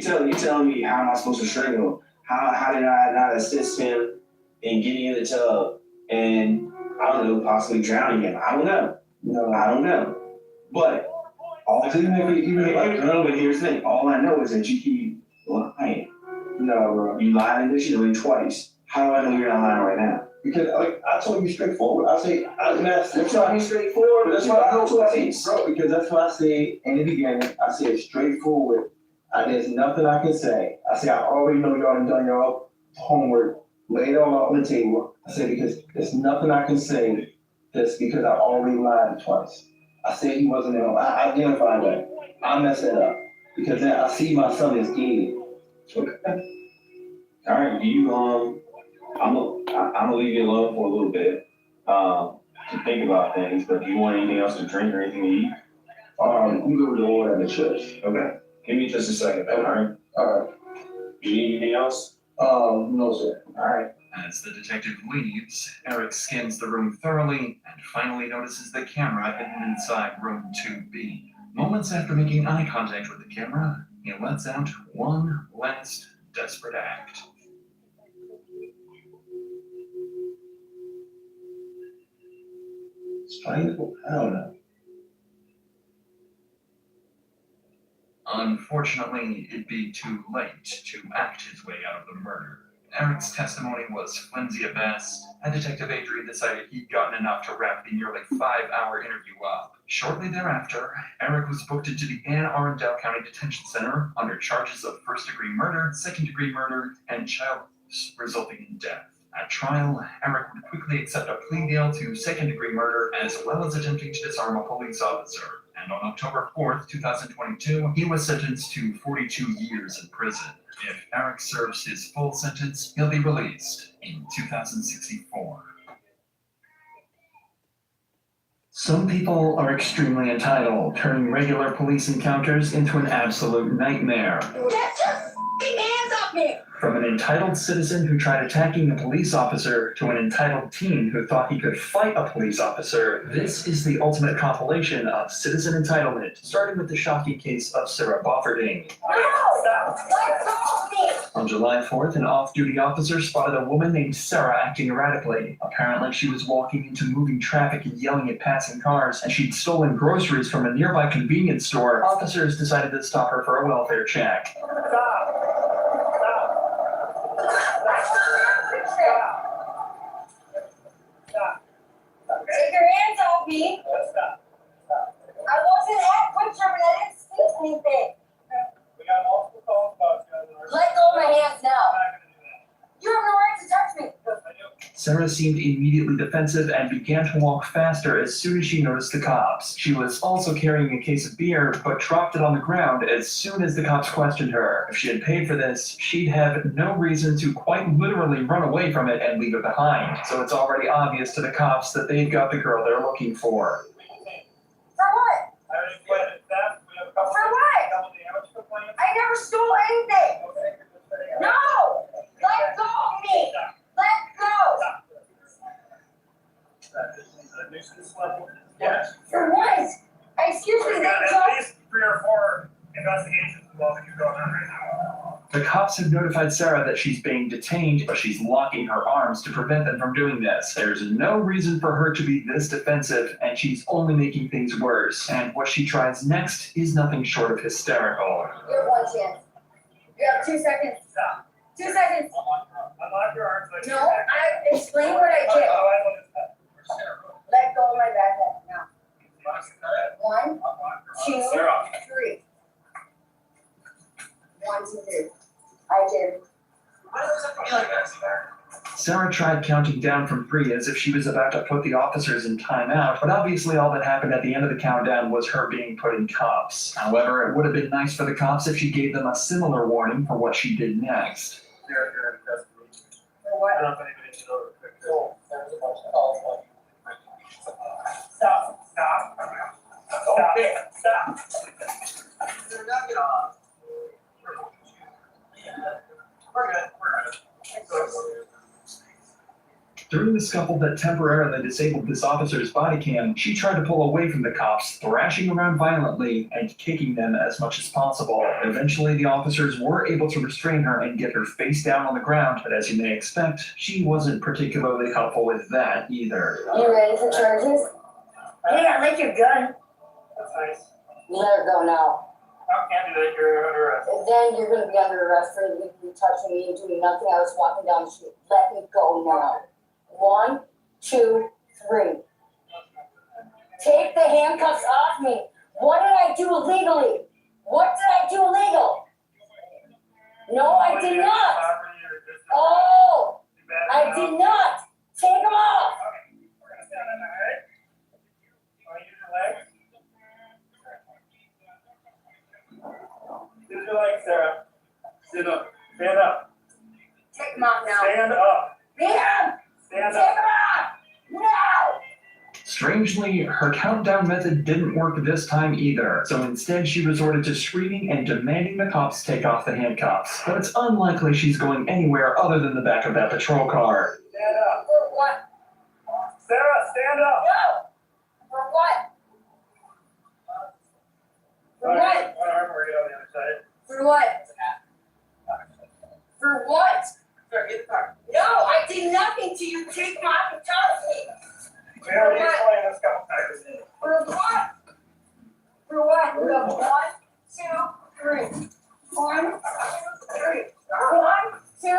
Speaker 17: So you telling me how am I supposed to strangle him? How did I not assist him in getting in the tub and, I don't know, possibly drowning him? I don't know.
Speaker 18: No,
Speaker 17: I don't know. But
Speaker 18: but
Speaker 17: here's the thing. All I know is that you keep lying.
Speaker 18: No, bro.
Speaker 17: You lied initially twice. How do I know you're not lying right now?
Speaker 18: Because like I told you straightforward. I say
Speaker 17: That's not straightforward.
Speaker 18: That's why I know twice, bro. Because that's what I said in the beginning. I said straightforward. There's nothing I can say. I said I already know y'all done y'all homework, laid it all on the table. I said because there's nothing I can say. That's because I already lied twice. I said he wasn't in. I identified that. I messed that up because then I see my son is dead.
Speaker 17: Okay. All right, I'm gonna leave you alone for a little bit to think about things. But do you want anything else to drink or anything to eat?
Speaker 18: I'm good with the order at the church.
Speaker 17: Okay. Give me just a second, man. All right.
Speaker 18: All right.
Speaker 17: You need anything else?
Speaker 18: No, sir.
Speaker 17: All right.
Speaker 2: As the detective leaves, Eric scans the room thoroughly and finally notices the camera hidden inside room 2B. Moments after making eye contact with the camera, he lets out one last desperate act.
Speaker 18: Strangle? I don't know.
Speaker 2: Unfortunately, it'd be too late to act his way out of the murder. Eric's testimony was flimsy at best, and Detective Adrian decided he'd gotten enough to wrap the nearly 5-hour interview up. Shortly thereafter, Eric was booked into the Anne Arundel County Detention Center under charges of first-degree murder, second-degree murder, and child abuse resulting in death. At trial, Eric would quickly accept a plea deal to second-degree murder as well as attempting to disarm a police officer. And on October 4th, 2022, he was sentenced to 42 years in prison. If Eric serves his full sentence, he'll be released in 2064. Some people are extremely entitled, turning regular police encounters into an absolute nightmare.
Speaker 14: Just keep your hands off me!
Speaker 2: From an entitled citizen who tried attacking the police officer to an entitled teen who thought he could fight a police officer, this is the ultimate compilation of citizen entitlement, starting with the shocking case of Sarah Bofferding.
Speaker 14: No! Let go of me!
Speaker 2: On July 4th, an off-duty officer spotted a woman named Sarah acting erratically. Apparently, she was walking into moving traffic and yelling at passing cars, and she'd stolen groceries from a nearby convenience store. Officers decided to stop her for a welfare check.
Speaker 14: Take your hands off me! I wasn't at Quick Trip and I didn't speak anything. Let go of my hands now. You have no right to touch me.
Speaker 2: Sarah seemed immediately defensive and began to walk faster as soon as she noticed the cops. She was also carrying a case of beer, but dropped it on the ground as soon as the cops questioned her. If she had paid for this, she'd have no reason to quite literally run away from it and leave it behind. So it's already obvious to the cops that they've got the girl they're looking for.
Speaker 14: For what? For what? I never stole anything. No! Let go of me! Let go!
Speaker 8: Yes.
Speaker 14: For what? Excuse me, they
Speaker 8: At
Speaker 14: don't.
Speaker 8: least 3 or 4 investigations involving you going on right now.
Speaker 2: The cops have notified Sarah that she's being detained, but she's locking her arms to prevent them from doing this. There's no reason for her to be this defensive, and she's only making things worse. And what she tries next is nothing short of hysterical.
Speaker 14: You have one chance. You have 2 seconds.
Speaker 8: Stop.
Speaker 14: 2 seconds.
Speaker 8: Unlock your arms.
Speaker 14: No, I explain what I did. Let go of my backpack now. 1, 2, 3. 1, 2, 3. I did.
Speaker 2: Sarah tried counting down from 3 as if she was about to put the officers in timeout, but obviously all that happened at the end of the countdown was her being put in cuffs. However, it would have been nice for the cops if she gave them a similar warning for what she did next.
Speaker 14: For what?
Speaker 8: I don't know if anybody should know the picture. Stop.
Speaker 2: During the scuffle that temporarily disabled this officer's body cam, she tried to pull away from the cops, thrashing around violently and kicking them as much as possible. Eventually, the officers were able to restrain her and get her face down on the ground, but as you may expect, she wasn't particularly helpful with that either.
Speaker 14: You ready for charges? Hey, I like your gun.
Speaker 12: That's nice.
Speaker 14: You let her go now.
Speaker 12: How can do that? You're under arrest.
Speaker 14: And then you're gonna be under arrest for you touching me and doing nothing. I was walking down the street. Let me go now. 1, 2, 3. Take the handcuffs off me. What did I do illegally? What did I do illegal? No, I did not. Oh, I did not. Take them off.
Speaker 12: Use your legs, Sarah. Sit up. Stand up.
Speaker 14: Take them off now.
Speaker 12: Stand up.
Speaker 14: Man!
Speaker 12: Stand
Speaker 14: Take
Speaker 12: up.
Speaker 14: them off! Now!
Speaker 2: Strangely, her countdown method didn't work this time either, so instead she resorted to screaming and demanding the cops take off the handcuffs. But it's unlikely she's going anywhere other than the back of that patrol car.
Speaker 12: Stand up.
Speaker 14: For what?
Speaker 12: Sarah, stand up.
Speaker 14: No! For what? For what?
Speaker 12: One arm, we're on the other side.
Speaker 14: For what? For what?
Speaker 12: Sarah, get the car.
Speaker 14: No, I did nothing to you. Take them off and touch me.
Speaker 12: We already explained this couple times.
Speaker 14: For what? For what? We have 1, 2, 3. 1, 2, 3. 1, 2, 3.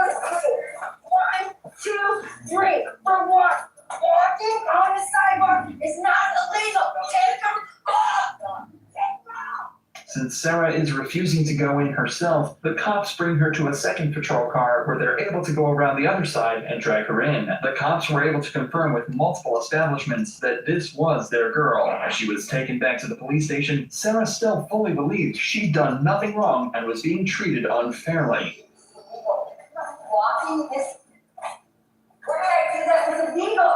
Speaker 14: 1, 2, 3. For what? Walking on the sidewalk is not illegal. Take them off. Take them off.
Speaker 2: Since Sarah is refusing to go in herself, the cops bring her to a second patrol car where they're able to go around the other side and drag her in. The cops were able to confirm with multiple establishments that this was their girl. As she was taken back to the police station, Sarah still fully believed she'd done nothing wrong and was being treated unfairly.
Speaker 14: Walking is. Where did I do that was illegal?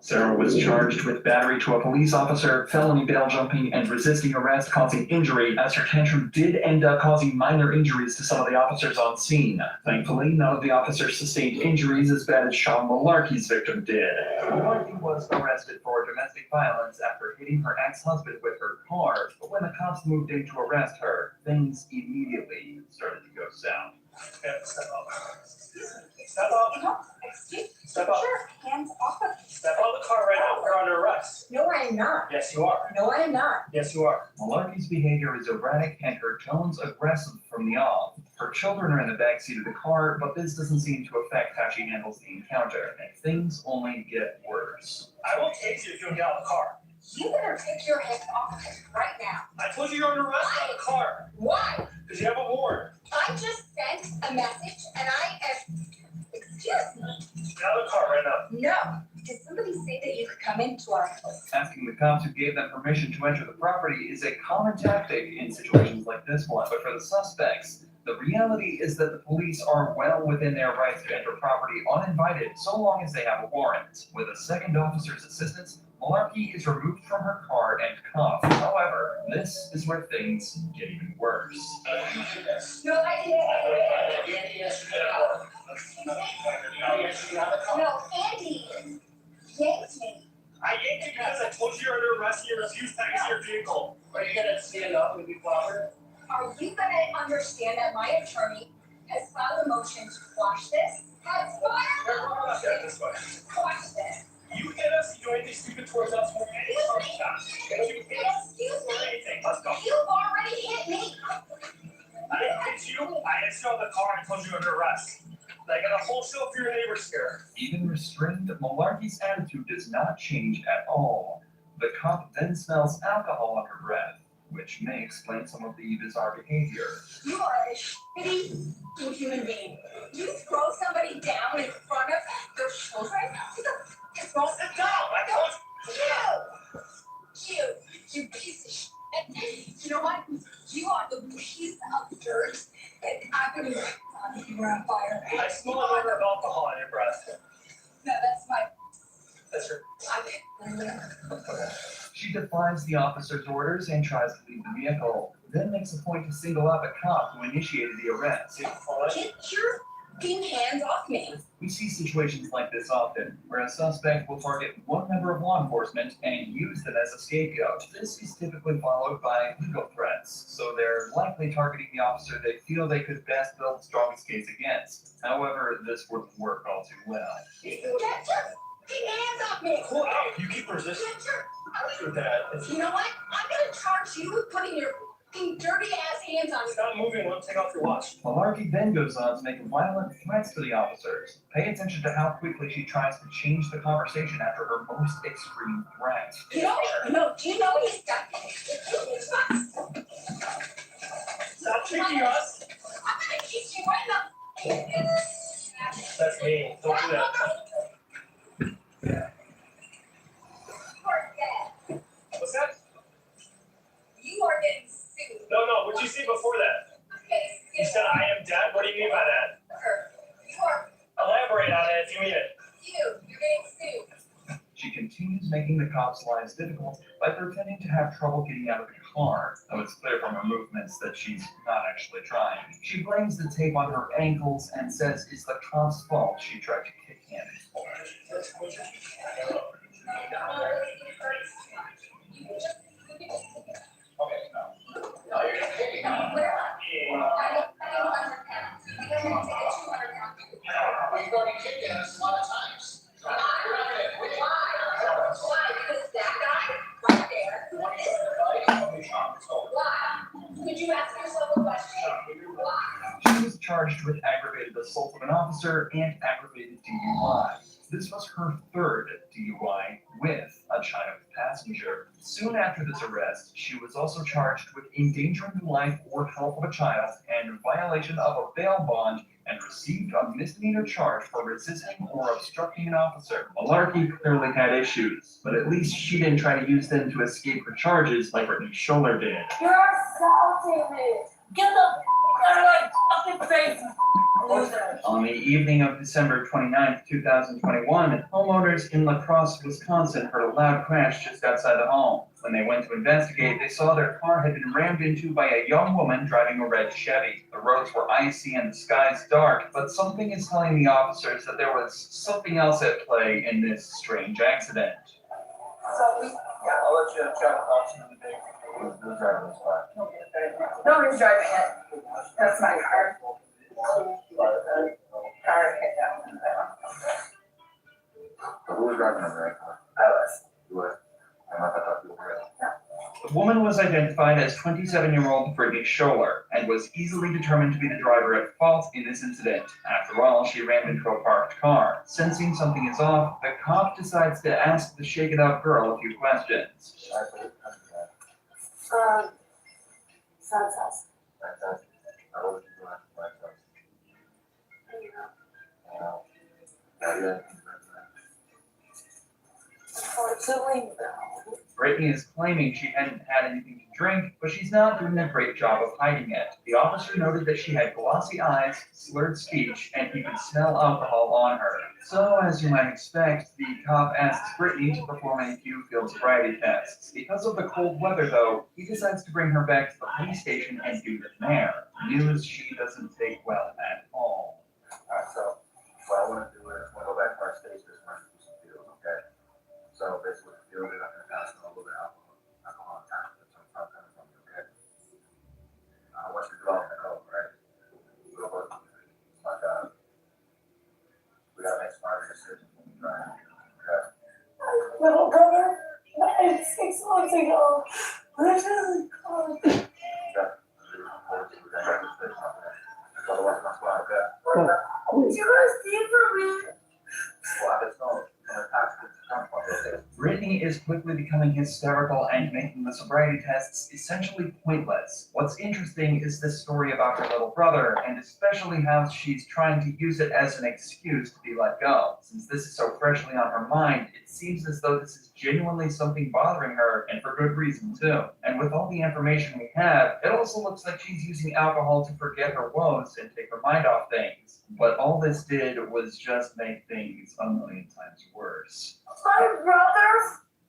Speaker 2: Sarah was charged with battery to a police officer, felony bail jumping, and resisting arrest causing injury, as her tantrum did end up causing minor injuries to some of the officers on scene. Thankfully, none of the officers sustained injuries as bad as Sean Malarkey's victim did. Malarkey was arrested for domestic violence after hitting her ex-husband with her car, but when the cops moved in to arrest her, things immediately started to go south.
Speaker 12: Step up. Step up.
Speaker 14: No, excuse me.
Speaker 12: Step up.
Speaker 14: Sure, hands off of me.
Speaker 12: Step out of the car right now. We're under arrest.
Speaker 14: No, I am not.
Speaker 12: Yes, you are.
Speaker 14: No, I am not.
Speaker 12: Yes, you are.
Speaker 2: Malarkey's behavior is erratic and her tones aggressive from the off. Her children are in the backseat of the car, but this doesn't seem to affect how she handles the encounter, and things only get worse.
Speaker 12: I will take you if you don't get out of the car.
Speaker 14: You better take your hands off of me right now.
Speaker 12: I told you you're under arrest out of the car.
Speaker 14: Why?
Speaker 12: Because you have a warrant.
Speaker 14: I just sent a message and I am. Excuse me.
Speaker 12: Get out of the car right now.
Speaker 14: No. Did somebody say that you could come into our house?
Speaker 2: Asking the cops who gave them permission to enter the property is a common tactic in situations like this one, but for the suspects, the reality is that the police are well within their rights to enter property uninvited so long as they have a warrant. With a second officer's assistance, Malarkey is removed from her car and cuffed. However, this is where things get even worse.
Speaker 14: No, I didn't. No, Andy yanked me.
Speaker 12: I yanked you because I told you you're under arrest and you refused to exit your vehicle. Are you gonna stand up and be clobbered?
Speaker 14: Are you gonna understand that my attorney has filed a motion to quash this? Has filed a motion to quash this.
Speaker 12: You hit us, you do anything stupid towards us, we'll get any charge shot.
Speaker 14: Excuse me.
Speaker 12: Anything, let's go.
Speaker 14: You've already hit me.
Speaker 12: I didn't hit you, I hit you on the car and told you under arrest. I got a whole show for your neighbors here.
Speaker 2: Even restrained, Malarkey's attitude does not change at all. The cop then smells alcohol on her breath, which may explain some of the bizarre behavior.
Speaker 14: You are a shitty human being. You throw somebody down in front of their children? What the f is wrong?
Speaker 12: Sit down, I told you.
Speaker 14: You! you were on fire.
Speaker 16: I smell an odor of alcohol on your breath.
Speaker 14: No, that's my.
Speaker 16: That's your.
Speaker 2: She defies the officer's orders and tries to leave the vehicle, then makes a point to single out the cop who initiated the arrest.
Speaker 14: Get your fucking hands off me.
Speaker 2: We see situations like this often, where a suspect will target one member of law enforcement and use them as a scapegoat. This is typically followed by legal threats, so they're likely targeting the officer they feel they could best build the strongest case against. However, this wouldn't work all too well.
Speaker 14: Get your fucking hands off me.
Speaker 16: Cool out. You keep resisting.
Speaker 14: Get your.
Speaker 16: With that.
Speaker 14: You know what? I'm gonna charge you with putting your fucking dirty ass hands on me.
Speaker 16: Stop moving. Let me take off your watch.
Speaker 2: Malarkey then goes on to make violent threats to the officers. Pay attention to how quickly she tries to change the conversation after her most extreme threat.
Speaker 14: You know, do you know he's done?
Speaker 16: Stop kicking us.
Speaker 14: I'm gonna kick you right in the.
Speaker 16: That's me. Don't do that. What's that?
Speaker 14: You are getting sued.
Speaker 16: No, what'd you say before that?
Speaker 14: Okay,
Speaker 16: You said I am dead? What do you mean by that?
Speaker 14: you are.
Speaker 16: Elaborate on it if you mean it.
Speaker 14: You're getting sued.
Speaker 2: She continues making the cops' lives difficult by pretending to have trouble getting out of the car, though it's clear from her movements that she's not actually trying. She blames the tape on her ankles and says it's the cop's fault she tried to kick him.
Speaker 14: We've already kicked us a lot of times. Why? Because that guy right there. Why? Could you ask yourself a question? Why?
Speaker 2: She was charged with aggravated assault of an officer and aggravated DUI. This was her third DUI with a child passenger. Soon after this arrest, she was also charged with endangering the life or health of a child and violation of a bail bond and received a misdemeanor charge for resisting or obstructing an officer. Malarkey clearly had issues, but at least she didn't try to use them to escape her charges like Brittany Scholler did.
Speaker 14: You're assaulting me. Get the out of my fucking face.
Speaker 2: On the evening of December 29th, 2021, homeowners in La Crosse, Wisconsin heard a loud crash just outside the home. When they went to investigate, they saw their car had been rammed into by a young woman driving a red Chevy. The roads were icy and the skies dark, but something is telling the officers that there was something else at play in this strange accident.
Speaker 14: I'll let you chat option of the day. Who's driving this car? Nobody's driving it. That's my car. Car hit that one.
Speaker 5: So who was driving the red car?
Speaker 14: I was.
Speaker 5: You were? I'm not that you were.
Speaker 2: The woman was identified as 27-year-old Brittany Scholler and was easily determined to be the driver at fault in this incident. After all, she ran into a parked car. Sensing something is off, the cop decides to ask the shake-it-up girl a few questions.
Speaker 14: Son's house.
Speaker 5: Fantastic. How old are you doing?
Speaker 14: Unfortunately,
Speaker 2: Brittany is claiming she hadn't had anything to drink, but she's not doing a great job of hiding it. The officer noted that she had glossy eyes, slurred speech, and he could smell alcohol on her. So, as you might expect, the cop asks Brittany to perform a few field sobriety tests. Because of the cold weather, though, he decides to bring her back to the police station and do them there. News she doesn't take well at all.
Speaker 5: Alright, so what I want to do is I want to go back to our stage this morning and do some field, okay? So basically, the field is I'm going to pass on a little bit of alcohol time. That's what I'm coming from you, okay? I want you to draw in the code, right? We'll work on it. But we got to make smart decisions when we try, okay?
Speaker 14: little brother died 6 months ago. Literally called.
Speaker 5: Okay. We're going to have this station, okay? So the rest of my squad, okay?
Speaker 14: What you guys do for me?
Speaker 5: Well, I just know, from the tax, it's come from, okay?
Speaker 2: Brittany is quickly becoming hysterical and making the sobriety tests essentially pointless. What's interesting is this story about her little brother, and especially how she's trying to use it as an excuse to be let go. Since this is so freshly on her mind, it seems as though this is genuinely something bothering her, and for good reason too. And with all the information we have, it also looks like she's using alcohol to forget her woes and take her mind off things. But all this did was just make things a million times worse.
Speaker 14: My brother,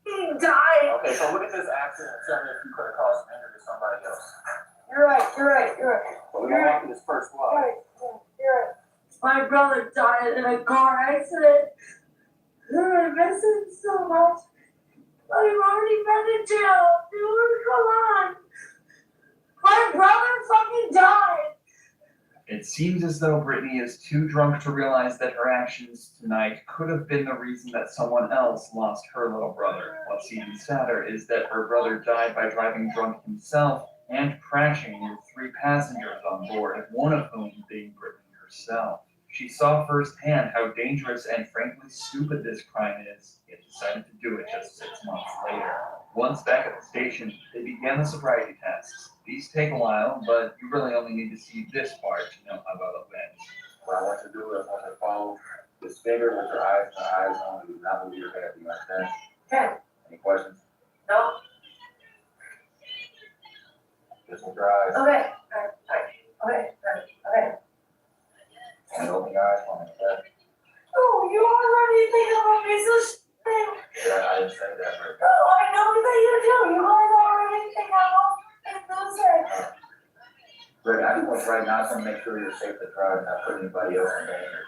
Speaker 14: he died.
Speaker 16: Okay, so look at this accident and tell me if you could have caused some injury to somebody else.
Speaker 14: You're right.
Speaker 16: But we're gonna walk through this first block.
Speaker 14: You're right. My brother died in a car accident. I miss him so much. But he's already been in jail. Dude, come on. My brother fucking died.
Speaker 2: It seems as though Brittany is too drunk to realize that her actions tonight could have been the reason that someone else lost her little brother. What's even sadder is that her brother died by driving drunk himself and crashing with 3 passengers on board, one of whom being Brittany herself. She saw firsthand how dangerous and frankly stupid this crime is, yet decided to do it just 6 months later. Once back at the station, they began the sobriety tests. These take a while, but you really only need to see this part to know how well it went.
Speaker 16: What I want you to do is I want you to follow this finger with your eyes on. Do not move your head. You understand?
Speaker 14: Okay.
Speaker 16: Any questions?
Speaker 14: No.
Speaker 16: Just with your eyes.
Speaker 14: Okay. Okay.
Speaker 16: And open your eyes for me, okay?
Speaker 14: Oh, you already think I'm a piece of shit.
Speaker 16: Yeah, I didn't say that right.
Speaker 14: Oh, I know that you do. You guys already think I'm a loser.
Speaker 16: Rick, I just want you right now to make sure you're safe to drive and not put anybody else in danger.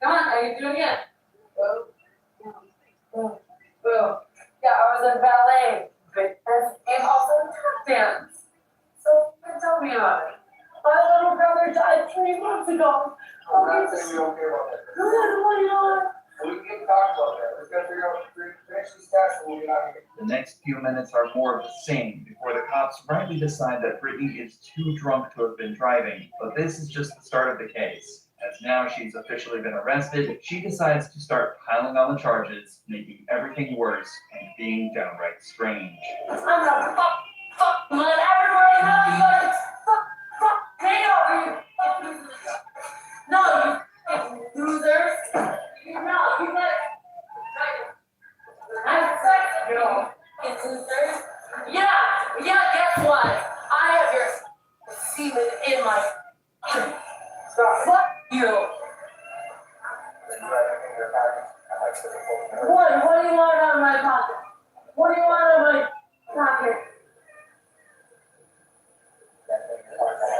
Speaker 14: Come on, are you doing it? Boo. Yeah, I was in ballet, and also tap dance. So, tell me about it. My little brother died 3 months ago.
Speaker 16: I'm not saying you don't care about that.
Speaker 14: Good, what do you want?
Speaker 16: We can talk about that. Let's go figure out finish these tests and we'll get out of here.
Speaker 2: The next few minutes are more of the same before the cops rightly decide that Brittany is too drunk to have been driving. But this is just the start of the case. As now she's officially been arrested, she decides to start piling on the charges, making everything worse and being downright strange.
Speaker 14: I'm gonna let everybody know you fuck me over, you no, you losers. You let have sex with me, you losers. Yeah, guess what? I have your semen in my fuck you. What do you want out of my pocket? What do you want out of my pocket?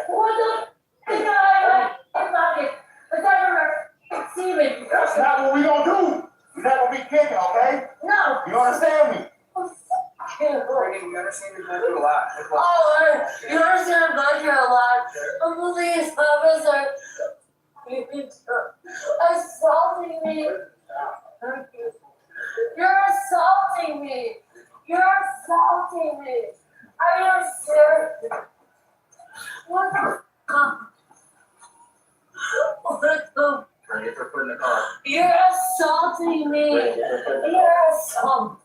Speaker 14: What the heck out of my pocket? It's not your semen.
Speaker 18: That's not what we gonna do. You're not gonna be kicking, okay?
Speaker 14: No.
Speaker 18: You understand me?
Speaker 16: Brittany, you understand you're going through a lot.
Speaker 14: Oh, you understand I'm going through a lot. A police officer assaulting me. You're assaulting me. Are you serious? What the fuck? What the?
Speaker 16: Get your foot in the car.
Speaker 14: You're assaulting me. You're assaulting.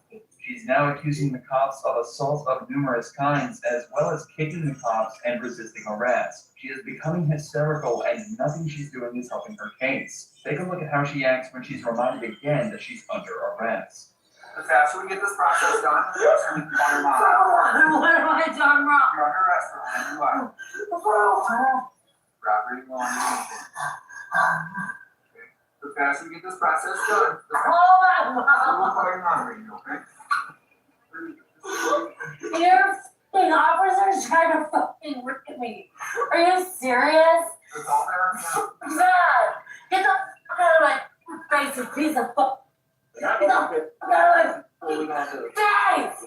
Speaker 2: She's now accusing the cops of assault of numerous kinds, as well as kicking the cops and resisting arrest. She is becoming hysterical, and nothing she's doing is helping her case. Take a look at how she acts when she's reminded again that she's under arrest.
Speaker 16: The faster we get this process done, the faster we can find your mom.
Speaker 14: What am I done wrong?
Speaker 16: You're under arrest for what? Robbery, one, the faster we get this process done, the faster we'll call your mom right now, okay?
Speaker 14: Your fucking officers trying to fucking rip me. Are you serious?
Speaker 16: It's all there now.
Speaker 14: Dad, get the fuck out of my face, you piece of fuck. Get the fuck out of my face.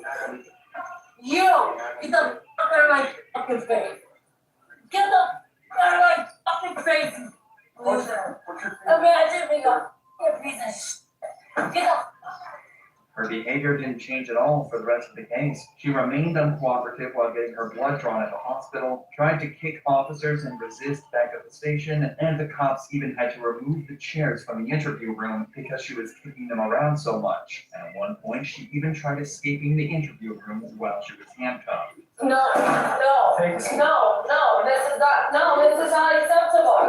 Speaker 14: You, get the fuck out of my fucking face. Get the fuck out of my fucking face, you loser. Imagine me a piece of shit. Get the
Speaker 2: Her behavior didn't change at all for the rest of the case. She remained uncooperative while getting her blood drawn at the hospital, tried to kick officers and resist back at the station, and the cops even had to remove the chairs from the interview room because she was kicking them around so much. And at one point, she even tried escaping the interview room while she was handcuffed.
Speaker 14: No, this is not acceptable.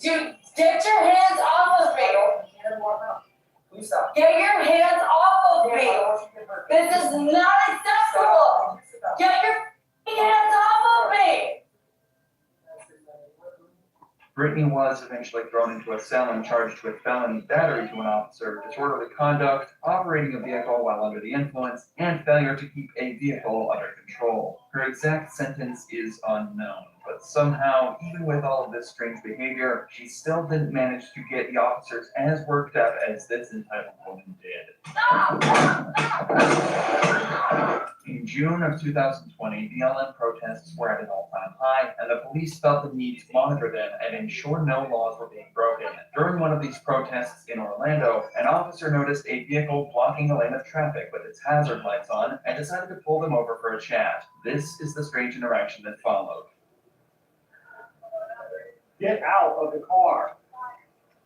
Speaker 14: Dude, get your hands off of me. Get your hands off of me. This is not acceptable. Get your hands off of me.
Speaker 2: Brittany was eventually thrown into a cell and charged with felony battery to an officer, disorderly conduct, operating a vehicle while under the influence, and failure to keep a vehicle under control. Her exact sentence is unknown, but somehow, even with all of this strange behavior, she still didn't manage to get the officers as worked up as this entitled woman did. In June of 2020, BLM protests were at an all-time high, and the police felt the need to monitor them and ensure no laws were being broken. During one of these protests in Orlando, an officer noticed a vehicle blocking a lane of traffic with its hazard lights on and decided to pull them over for a chat. This is the strange interaction that followed.
Speaker 8: Get out of the car.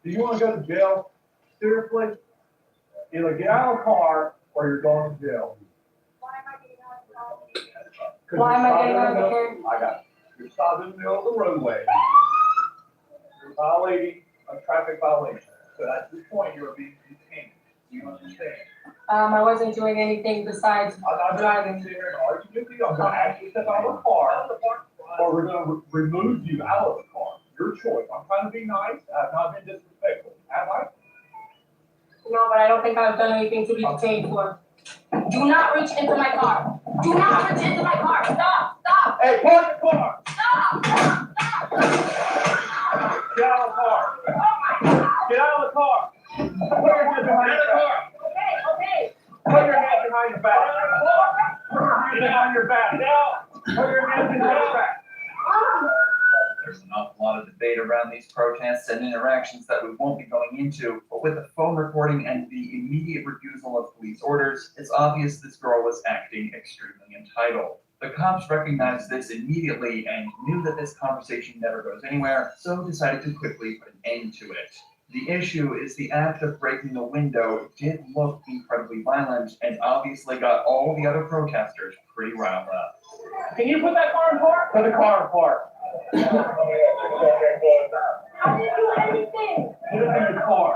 Speaker 8: Do you want to go to jail? Seriously? Either get out of the car or you're going to jail.
Speaker 14: Why am I getting out of the car?
Speaker 8: I got it. You're stopped in the middle of the roadway. You're violating a traffic violation. So at this point, you're being detained. Do you understand?
Speaker 14: I wasn't doing anything besides
Speaker 8: I'm not going to sit here and argue with you. I'm going to ask you to step out of the car, or we're going to remove you out of the car. Your choice. I'm trying to be nice. I've not been disrespectful. Have I?
Speaker 14: No, but I don't think I've done anything to be detained for. Do not reach into my car. Do not reach into my car. Stop. Stop.
Speaker 8: Hey, park the car.
Speaker 14: Stop. Stop.
Speaker 8: Get out of the car.
Speaker 14: Oh my God.
Speaker 8: Get out of the car. Put your hands behind your back.
Speaker 14: Okay.
Speaker 8: Put your hands behind your back. Put your hands behind your back. Put your hands behind your back.
Speaker 2: There's an awful lot of debate around these protests and interactions that we won't be going into, but with the phone recording and the immediate refusal of police orders, it's obvious this girl was acting extremely entitled. The cops recognized this immediately and knew that this conversation never goes anywhere, so decided to quickly put an end to it. The issue is the act of breaking the window did look incredibly violent and obviously got all the other protesters pretty riled up.
Speaker 8: Can you put that car in park? Put the car in park.
Speaker 14: I didn't do anything.
Speaker 8: Put it in the car.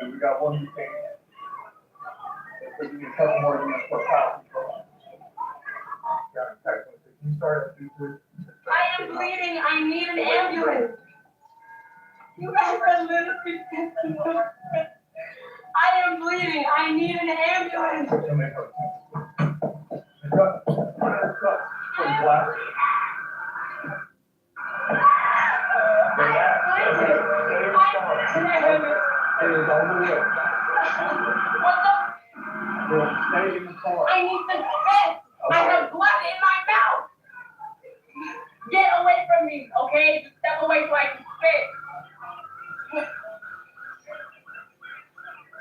Speaker 8: We got one detained. There's a couple more units for power control. Can you start at 2, please?
Speaker 14: I am bleeding. I need an ambulance. You guys are literally pissing me off. I am bleeding. I need an ambulance.
Speaker 8: Stay in the car.
Speaker 14: I need some spit. I have blood in my mouth. Get away from me, okay? Just step away so I can spit.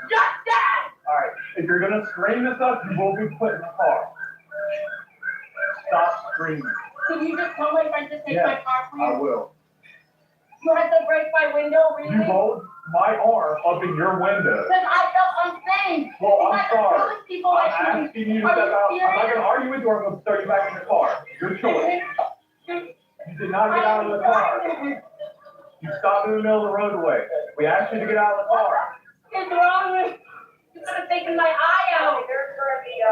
Speaker 14: Just that!
Speaker 8: Alright, if you're gonna scream this up, you will be put in the car. Stop screaming.
Speaker 14: Can you just tell my friend to take my car, please?
Speaker 8: I will.
Speaker 14: You had to break my window, really?
Speaker 8: You rolled my arm up in your window.
Speaker 14: Because I felt unsafe.
Speaker 8: Well, I'm sorry.
Speaker 14: People
Speaker 8: I'm
Speaker 14: like
Speaker 8: asking you to step out. I'm not gonna argue with you or I'm gonna throw you back in the car. Your choice. You did not get out of the car. You stopped in the middle of the roadway. We asked you to get out of the car.
Speaker 14: What's wrong with you? Could have taken my eye out.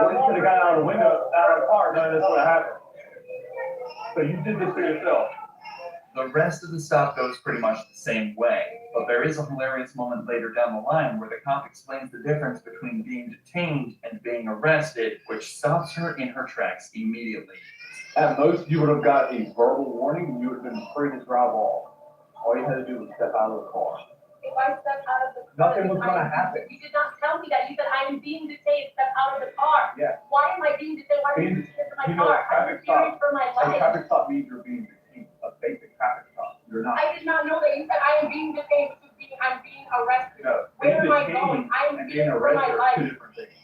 Speaker 8: Well, you could have got out of the window, out of the car, none of this would have happened. So you did this to yourself.
Speaker 2: The rest of the stop goes pretty much the same way, but there is a hilarious moment later down the line where the cop explains the difference between being detained and being arrested, which stops her in her tracks immediately.
Speaker 8: At most, you would have got a verbal warning and you would have been free to drive off. All you had to do was step out of the car.
Speaker 14: if I step out of the car.
Speaker 8: Nothing was gonna happen.
Speaker 14: You did not tell me that. You said I am being detained, step out of the car.
Speaker 8: Yeah.
Speaker 14: Why am I being detained? Why are you detained in my
Speaker 8: You know,
Speaker 14: car? I'm
Speaker 8: traffic
Speaker 14: fearing
Speaker 8: stop.
Speaker 14: for my
Speaker 8: A
Speaker 14: life.
Speaker 8: traffic stop means you're being detained, a basic traffic stop. You're not.
Speaker 14: I did not know that. You said I am being detained, which is I'm being arrested.
Speaker 8: No,
Speaker 14: Where am I
Speaker 8: being
Speaker 14: going?
Speaker 8: detained
Speaker 14: I am
Speaker 8: and being
Speaker 14: fearing for my
Speaker 8: arrested are
Speaker 14: life.
Speaker 8: two different things.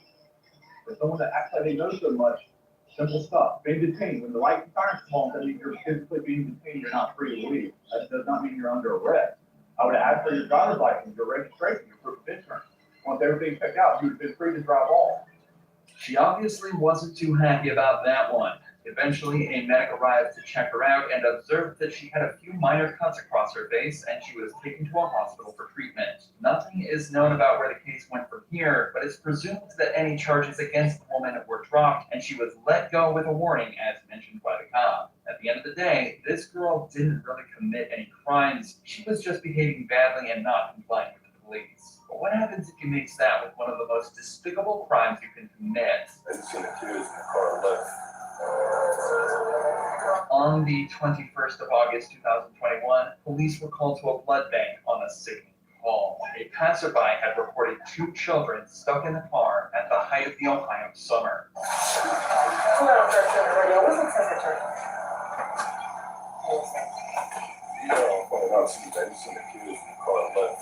Speaker 8: For someone that acts like they know so much, simple stuff. Being detained, when the light and sirens come on, that means you're physically being detained, you're not free to leave. That does not mean you're under arrest. I would ask for your driver's license, your registration, your proof of insurance. Once everything's checked out, you would have been free to drive off.
Speaker 2: She obviously wasn't too happy about that one. Eventually, a medic arrived to check her out and observed that she had a few minor cuts across her face and she was taken to a hospital for treatment. Nothing is known about where the case went from here, but it's presumed that any charges against the woman were dropped and she was let go with a warning as mentioned by the cop. At the end of the day, this girl didn't really commit any crimes. She was just behaving badly and not complying with the police. But what happens if you mix that with one of the most despicable crimes you can commit?
Speaker 7: I just seen the kids in the car left.
Speaker 2: On the 21st of August, 2021, police were called to a blood bank on a sickening call. A passerby had reported 2 children stuck in the car at the height of the Ohio summer.
Speaker 12: Hello, Director Radio. What's the temperature?
Speaker 7: Pointed out to me that he seen the kids in the car left.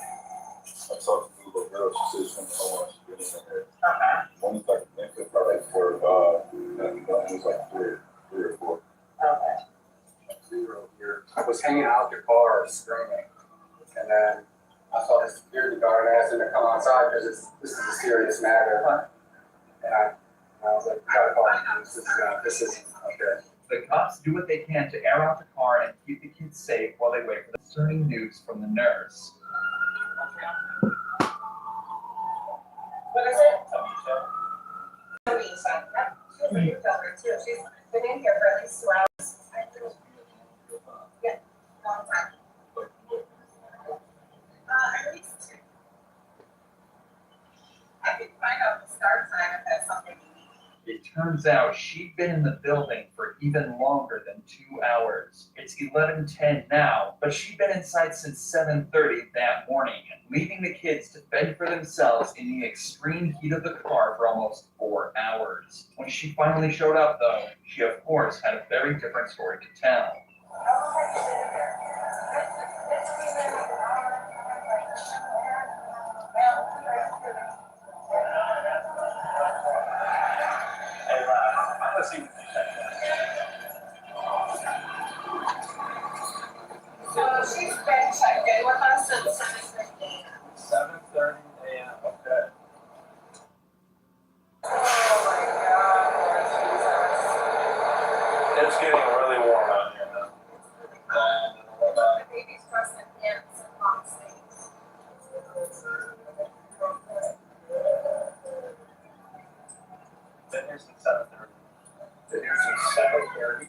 Speaker 7: I talked to the little girl, she said she didn't know why she been in there. One was like an infant, probably like 4 or 5, and the other was like 3 or 4.
Speaker 12: Okay.
Speaker 16: 2-year-old here. I was hanging out the car screaming, and then I saw the security guard and asked him to come outside because this is a serious matter. And I was like, gotta call this is okay.
Speaker 2: The cops do what they can to air out the car and keep the kids safe while they wait for the concerning news from the nurse.
Speaker 14: What is it? She's a new donor too. She's been in here for at least 2 hours. Yeah, long time. At least 2. I can find out the start time if that's something you need.
Speaker 2: It turns out she'd been in the building for even longer than 2 hours. It's 11:10 now, but she'd been inside since 7:30 that morning, leaving the kids to fend for themselves in the extreme heat of the car for almost 4 hours. When she finally showed up, though, she of course had a very different story to tell.
Speaker 14: So she's been checked in with us since 7:30.
Speaker 16: 7:30 a.m. Okay.
Speaker 14: Oh my God, Lord Jesus.
Speaker 16: It's getting really warm out here now.
Speaker 14: The baby's dressed in pants and long sleeves.
Speaker 16: Been here since 7:30. Been here since 7:30.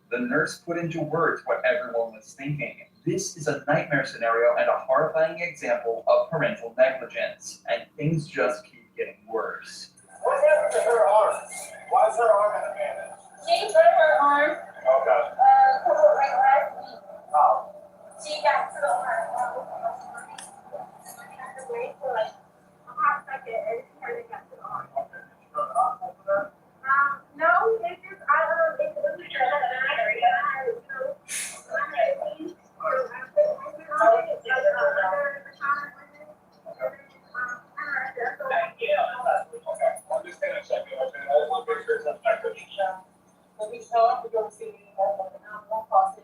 Speaker 2: The nurse put into words what everyone was thinking. This is a nightmare scenario and a horrifying example of parental negligence, and things just keep getting worse.
Speaker 16: What happened to her arm? Why is her arm in a bandage?
Speaker 14: She hurt her arm,
Speaker 16: Okay.
Speaker 14: like last week.
Speaker 16: Oh.
Speaker 14: She got to the hospital. She had to wait for like a hot second and she had to get to the hospital. No, it's just, it's really
Speaker 16: I'm just gonna check it. Okay. I just want to make sure it's affected.
Speaker 12: When we show up, we're gonna see one process,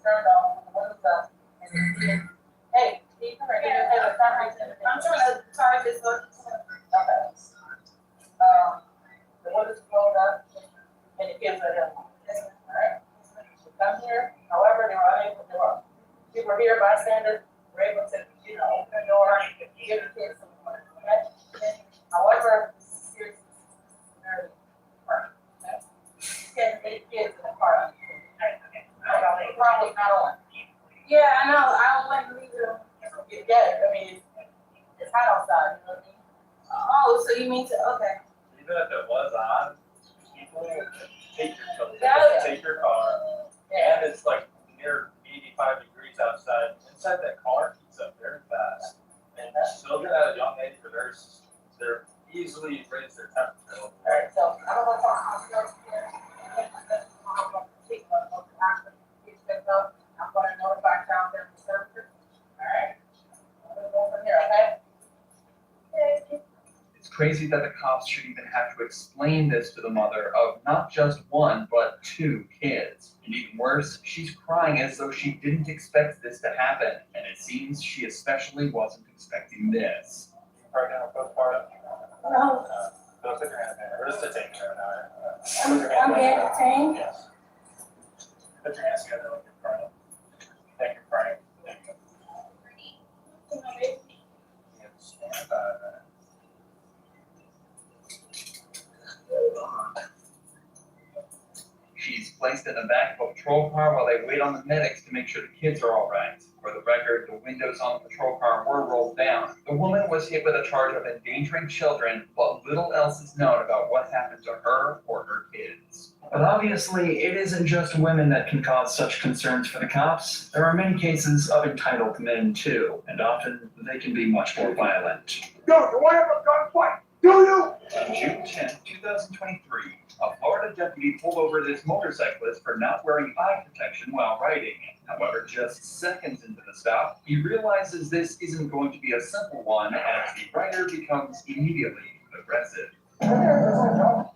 Speaker 12: turned off, the windows up, and then, hey, you come right here, hey, I'm trying to charge this one. Okay. The windows rolled up, and the kids are there. Alright? We come here, however, people were here, bystanders, were able to, open the door, give the kids some, okay? However, here's very important. Can't take kids in the car. The car was not on. Yeah, I know, I wouldn't leave them. Yeah, I mean, it's hot outside, you know what I mean? Oh, so you mean to, okay.
Speaker 16: Even if it was on, people take your children,
Speaker 12: Yeah.
Speaker 16: take your car, and it's like near 85 degrees outside. Inside that
Speaker 2: crazy that the cops should even have to explain this to the mother of not just one, but 2 kids. And even worse, she's crying as though she didn't expect this to happen, and it seems she especially wasn't expecting this.
Speaker 16: Right now, both part.
Speaker 14: No,
Speaker 16: Don't put your hand there. Or just to take care of it.
Speaker 14: I'm editing.
Speaker 16: Yes. Put your hands together like you're crying. Thank you, crying. Thank you. Yeah, stand by that.
Speaker 2: She's placed in the back of a patrol car while they wait on the medics to make sure the kids are all right. For the record, the windows on the patrol car were rolled down. The woman was hit with a charge of endangering children, but little else is known about what happened to her or her kids.
Speaker 19: But obviously, it isn't just women that can cause such concerns for the cops. There are many cases of entitled men too, and often they can be much more violent.
Speaker 8: Yo, you want to have a gunfight? Do you?
Speaker 2: On June 10, 2023, a Florida deputy pulled over this motorcyclist for not wearing eye protection while riding. However, just seconds into the stop, he realizes this isn't going to be a simple one as the rider becomes immediately aggressive.
Speaker 8: I'm not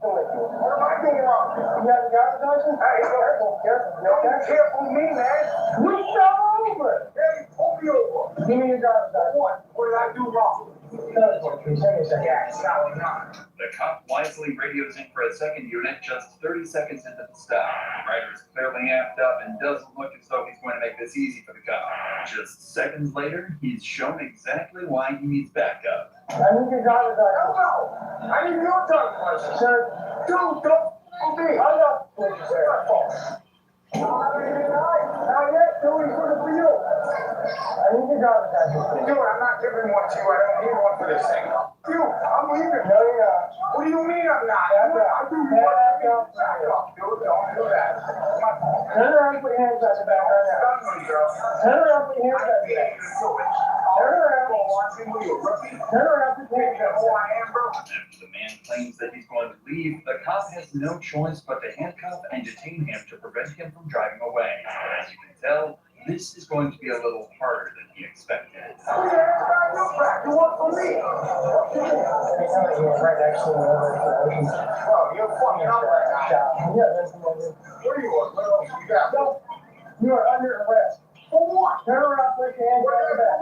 Speaker 8: doing it. What am I doing wrong? You have a driver's license? Hey, careful, careful. Don't be careful with me, man. You shut over. Hey, pull me over. Give me your driver's license. What did I do wrong?
Speaker 2: The cop wisely radios in for a second unit just 30 seconds into the stop. The rider is clearly amped up and doesn't look as though he's going to make this easy for the cop. Just seconds later, he's shown exactly why he needs backup.
Speaker 8: I need your driver's license. No, I need your driver's license, sir. Dude, don't. Okay, I got this, sir. Not yet, dude, he's looking for you. I need your driver's license. Dude, I'm not giving one to you. I don't need one for this thing. Dude, I'm leaving. No, you're not. What do you mean I'm not? I'm doing what I do. Dude, don't do that. Turn around and put your hands on the back right now. Turn around and put your hands on the back. Turn around. Turn around and put your hands on the back.
Speaker 2: After the man claims that he's going to leave, the cop has no choice but to handcuff and detain him to prevent him from driving away. As you can tell, this is going to be a little harder than he expected.
Speaker 8: You work for me. Right next to me. Oh, you're fucking up right now. Yeah, that's the one. Where you are? You got? No, you are under arrest. For what? Turn around, put your hands on the back.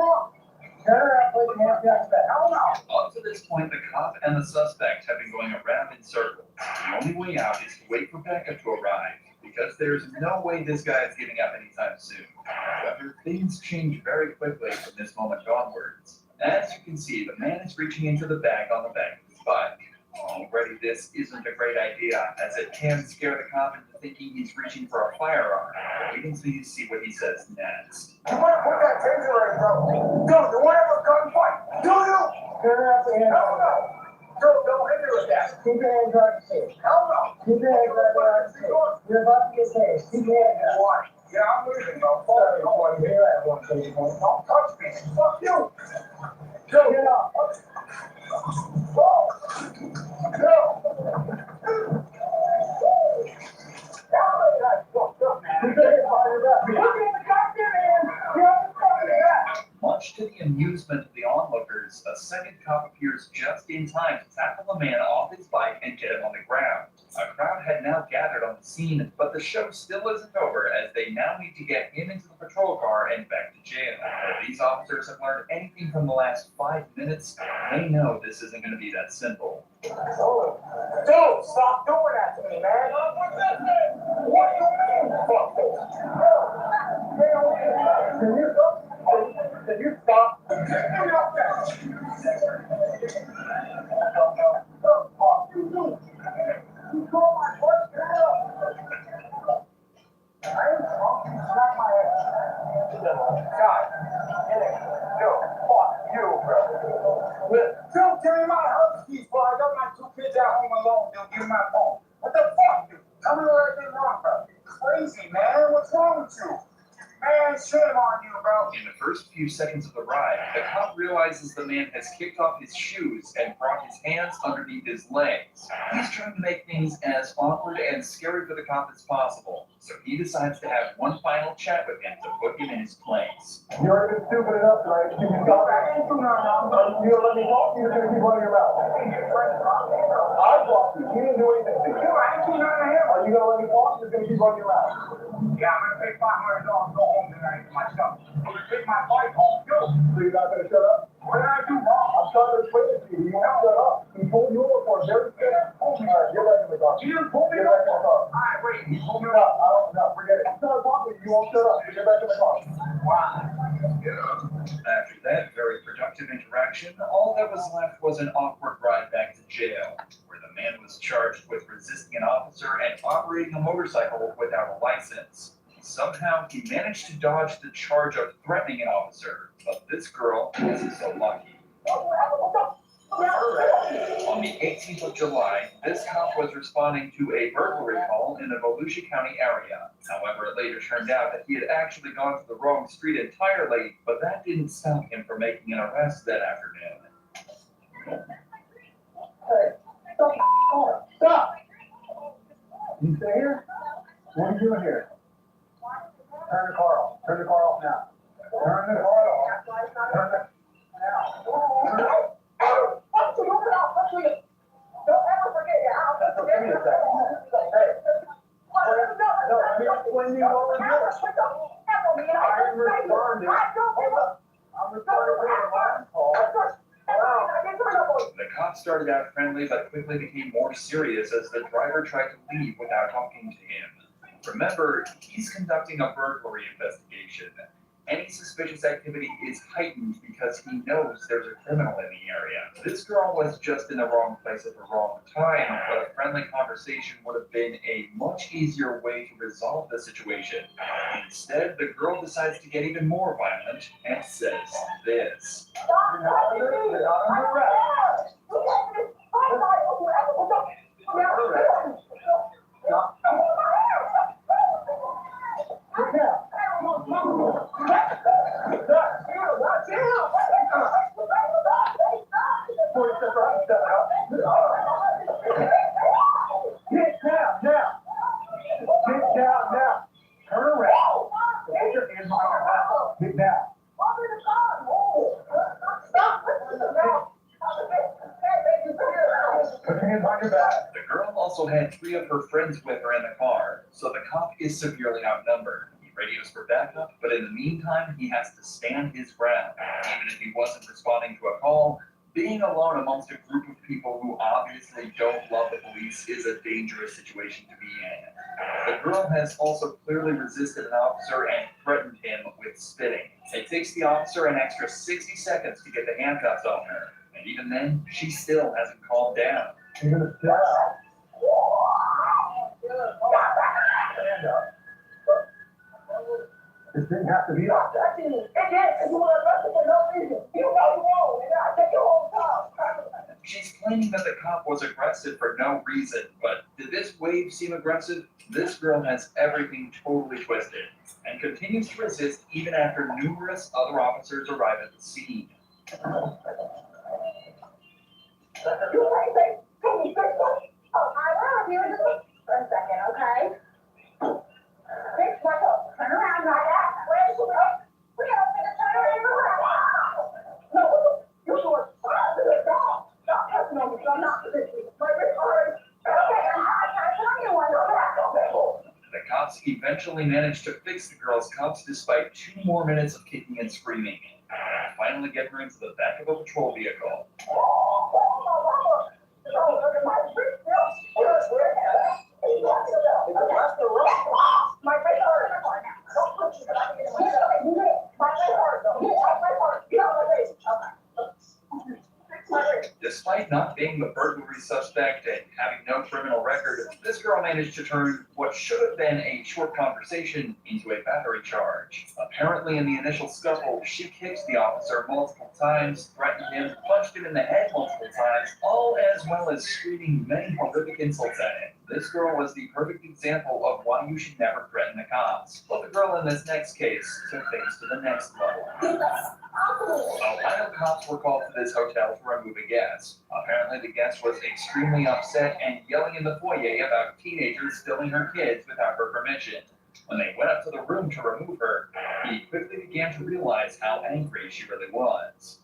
Speaker 8: Turn around, put your hands on the back. Hell no.
Speaker 2: Up to this point, the cop and the suspect have been going around in circles. The only way out is to wait for backup to arrive, because there's no way this guy is giving up anytime soon. However, things change very quickly from this moment onwards. As you can see, the man is reaching into the bag on the back of his bike. Already, this isn't a great idea, as it can scare the cop into thinking he's reaching for a firearm. Wait until you see what he says next.
Speaker 8: You want to put that taser in, bro? Dude, you want to have a gunfight? Do you? Turn around, put your hands on the back. Don't hit me with that. Keep your hands on the seat. Hell no. Keep your hands on the seat. You're about to get tased. Keep your hands on. Why? Yeah, I'm leaving, bro. Sorry, no one here at one stage. Don't touch me. Fuck you. Joe, get up. Go. Go.
Speaker 2: Much to the amusement of the onlookers, a second cop appears just in time to tackle the man off his bike and get him on the ground. A crowd had now gathered on the scene, but the show still isn't over, as they now need to get him into the patrol car and back to jail. If these officers have learned anything from the last 5 minutes, they know this isn't going to be that simple.
Speaker 8: Dude, stop doing that to me, man. What do you mean, fuck this? Can you stop? Get me up there. Fuck you, dude. You call my voice, get up. I ain't drunk. Smack my ass. God, yo, fuck you, bro. Don't tell me my husky, bro. I got my 2 kids at home alone. Dude, give me my phone. What the fuck, dude? Tell me what I did wrong, bro. Crazy, man. What's wrong with you? Man, shame on you, bro.
Speaker 2: In the first few seconds of the ride,
Speaker 19: The cop realizes the man has kicked off his shoes and brought his hands underneath his legs. He's trying to make things as awkward and scary for the cop as possible, so he decides to have one final chat with him to put him in his place.
Speaker 8: You already been stupid enough tonight. You can stop. You gonna let me talk? You're gonna keep running your mouth. I blocked you. You didn't do anything to me. Are you gonna let me talk? You're gonna keep running your mouth.
Speaker 16: Yeah, I'm gonna pay $500 and go home tonight for myself. I'm gonna take my bike home too.
Speaker 8: So you're not gonna shut up?
Speaker 16: What did I do wrong?
Speaker 8: I'm trying to explain it to you. You won't shut up. He pulled you over for a very simple. All right, get back in the car.
Speaker 16: You didn't pull me
Speaker 8: Get
Speaker 16: over.
Speaker 8: back in the car.
Speaker 16: Alright, wait, you pulled me
Speaker 8: No,
Speaker 16: over.
Speaker 8: I don't. No, forget it. I'm trying to talk to you. You won't shut up. Get back in the car.
Speaker 19: After that very productive interaction, all that was left was an awkward ride back to jail, where the man was charged with resisting an officer and operating a motorcycle without a license. Somehow, he managed to dodge the charge of threatening an officer, but this girl wasn't so lucky. On the 18th of July, this cop was responding to a burglary call in the Volusia County area. However, it later turned out that he had actually gone to the wrong street entirely, but that didn't stop him from making an arrest that afternoon.
Speaker 8: Hey, stop! You stay here? What are you doing here? Turn the car off. Turn the car off now. Turn the car off. Turn the now. Turn it off.
Speaker 14: Don't ever forget your house.
Speaker 8: Give me a second. Hey. No, let me explain to you what we're doing. I'm responding. Hold up. I'm responding to an alarm call.
Speaker 19: The cop started out friendly but quickly became more serious as the driver tried to leave without talking to him. Remember, he's conducting a burglary investigation. Any suspicious activity is heightened because he knows there's a criminal in the area. This girl was just in the wrong place at the wrong time, but a friendly conversation would have been a much easier way to resolve the situation. Instead, the girl decides to get even more violent and says this.
Speaker 8: You're not under arrest. Stop. Get down. Get down now. Get down now. Turn around. Put your hands behind your back. Get down. Put your hands behind your back.
Speaker 19: The girl also had 3 of her friends with her in the car, so the cop is severely outnumbered. He radios for backup, but in the meantime, he has to stand his ground. Even if he wasn't responding to a call, being alone amongst a group of people who obviously don't love the police is a dangerous situation to be in. The girl has also clearly resisted an officer and threatened him with spitting. It takes the officer an extra 60 seconds to get the handcuffs on her, and even then, she still hasn't calmed down.
Speaker 8: You're gonna stand up. Stand up. This didn't have to be like that.
Speaker 14: It did, because you were arrested for no reason. You know you're wrong, and I take your whole time.
Speaker 19: She's claiming that the cop was aggressive for no reason, but did this wave seem aggressive? This girl has everything totally twisted and continues to resist even after numerous other officers arrive at the scene.
Speaker 14: You can't say, can you fix it? Oh, I will, you just for a second, okay? Fix my cup. Turn around like that. Where's the cup? We gotta turn around. No, you're short. Stop touching on me. I'm not positioning. My wrist hurts. Okay, I'm telling you one.
Speaker 19: The cops eventually managed to fix the girl's cuffs despite 2 more minutes of kicking and screaming. Finally get her into the back of a patrol vehicle.
Speaker 14: My face hurts.
Speaker 19: Despite not being the burglary suspect and having no criminal record, this girl managed to turn what should have been a short conversation into a battery charge. Apparently, in the initial scuffle, she kicked the officer multiple times, threatened him, punched him in the head multiple times, all as well as screaming many horrific insults at him. This girl was the perfect example of why you should never threaten the cops. But the girl in this next case took things to the next level.
Speaker 14: Ohio
Speaker 19: cops were called to this hotel to remove a guest. Apparently, the guest was extremely upset and yelling in the foyer about teenagers stealing her kids without her permission. When they went up to the room to remove her, he quickly began to realize how angry she really was.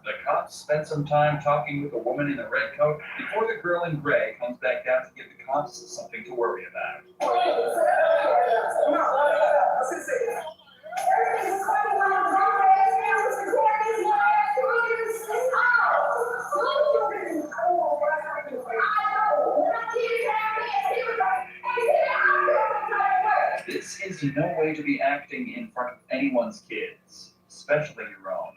Speaker 19: The cops spent some time talking with the woman in the red coat before the girl in gray comes back down to give the cops something to worry about. This is no way to be acting in front of anyone's kids, especially your own.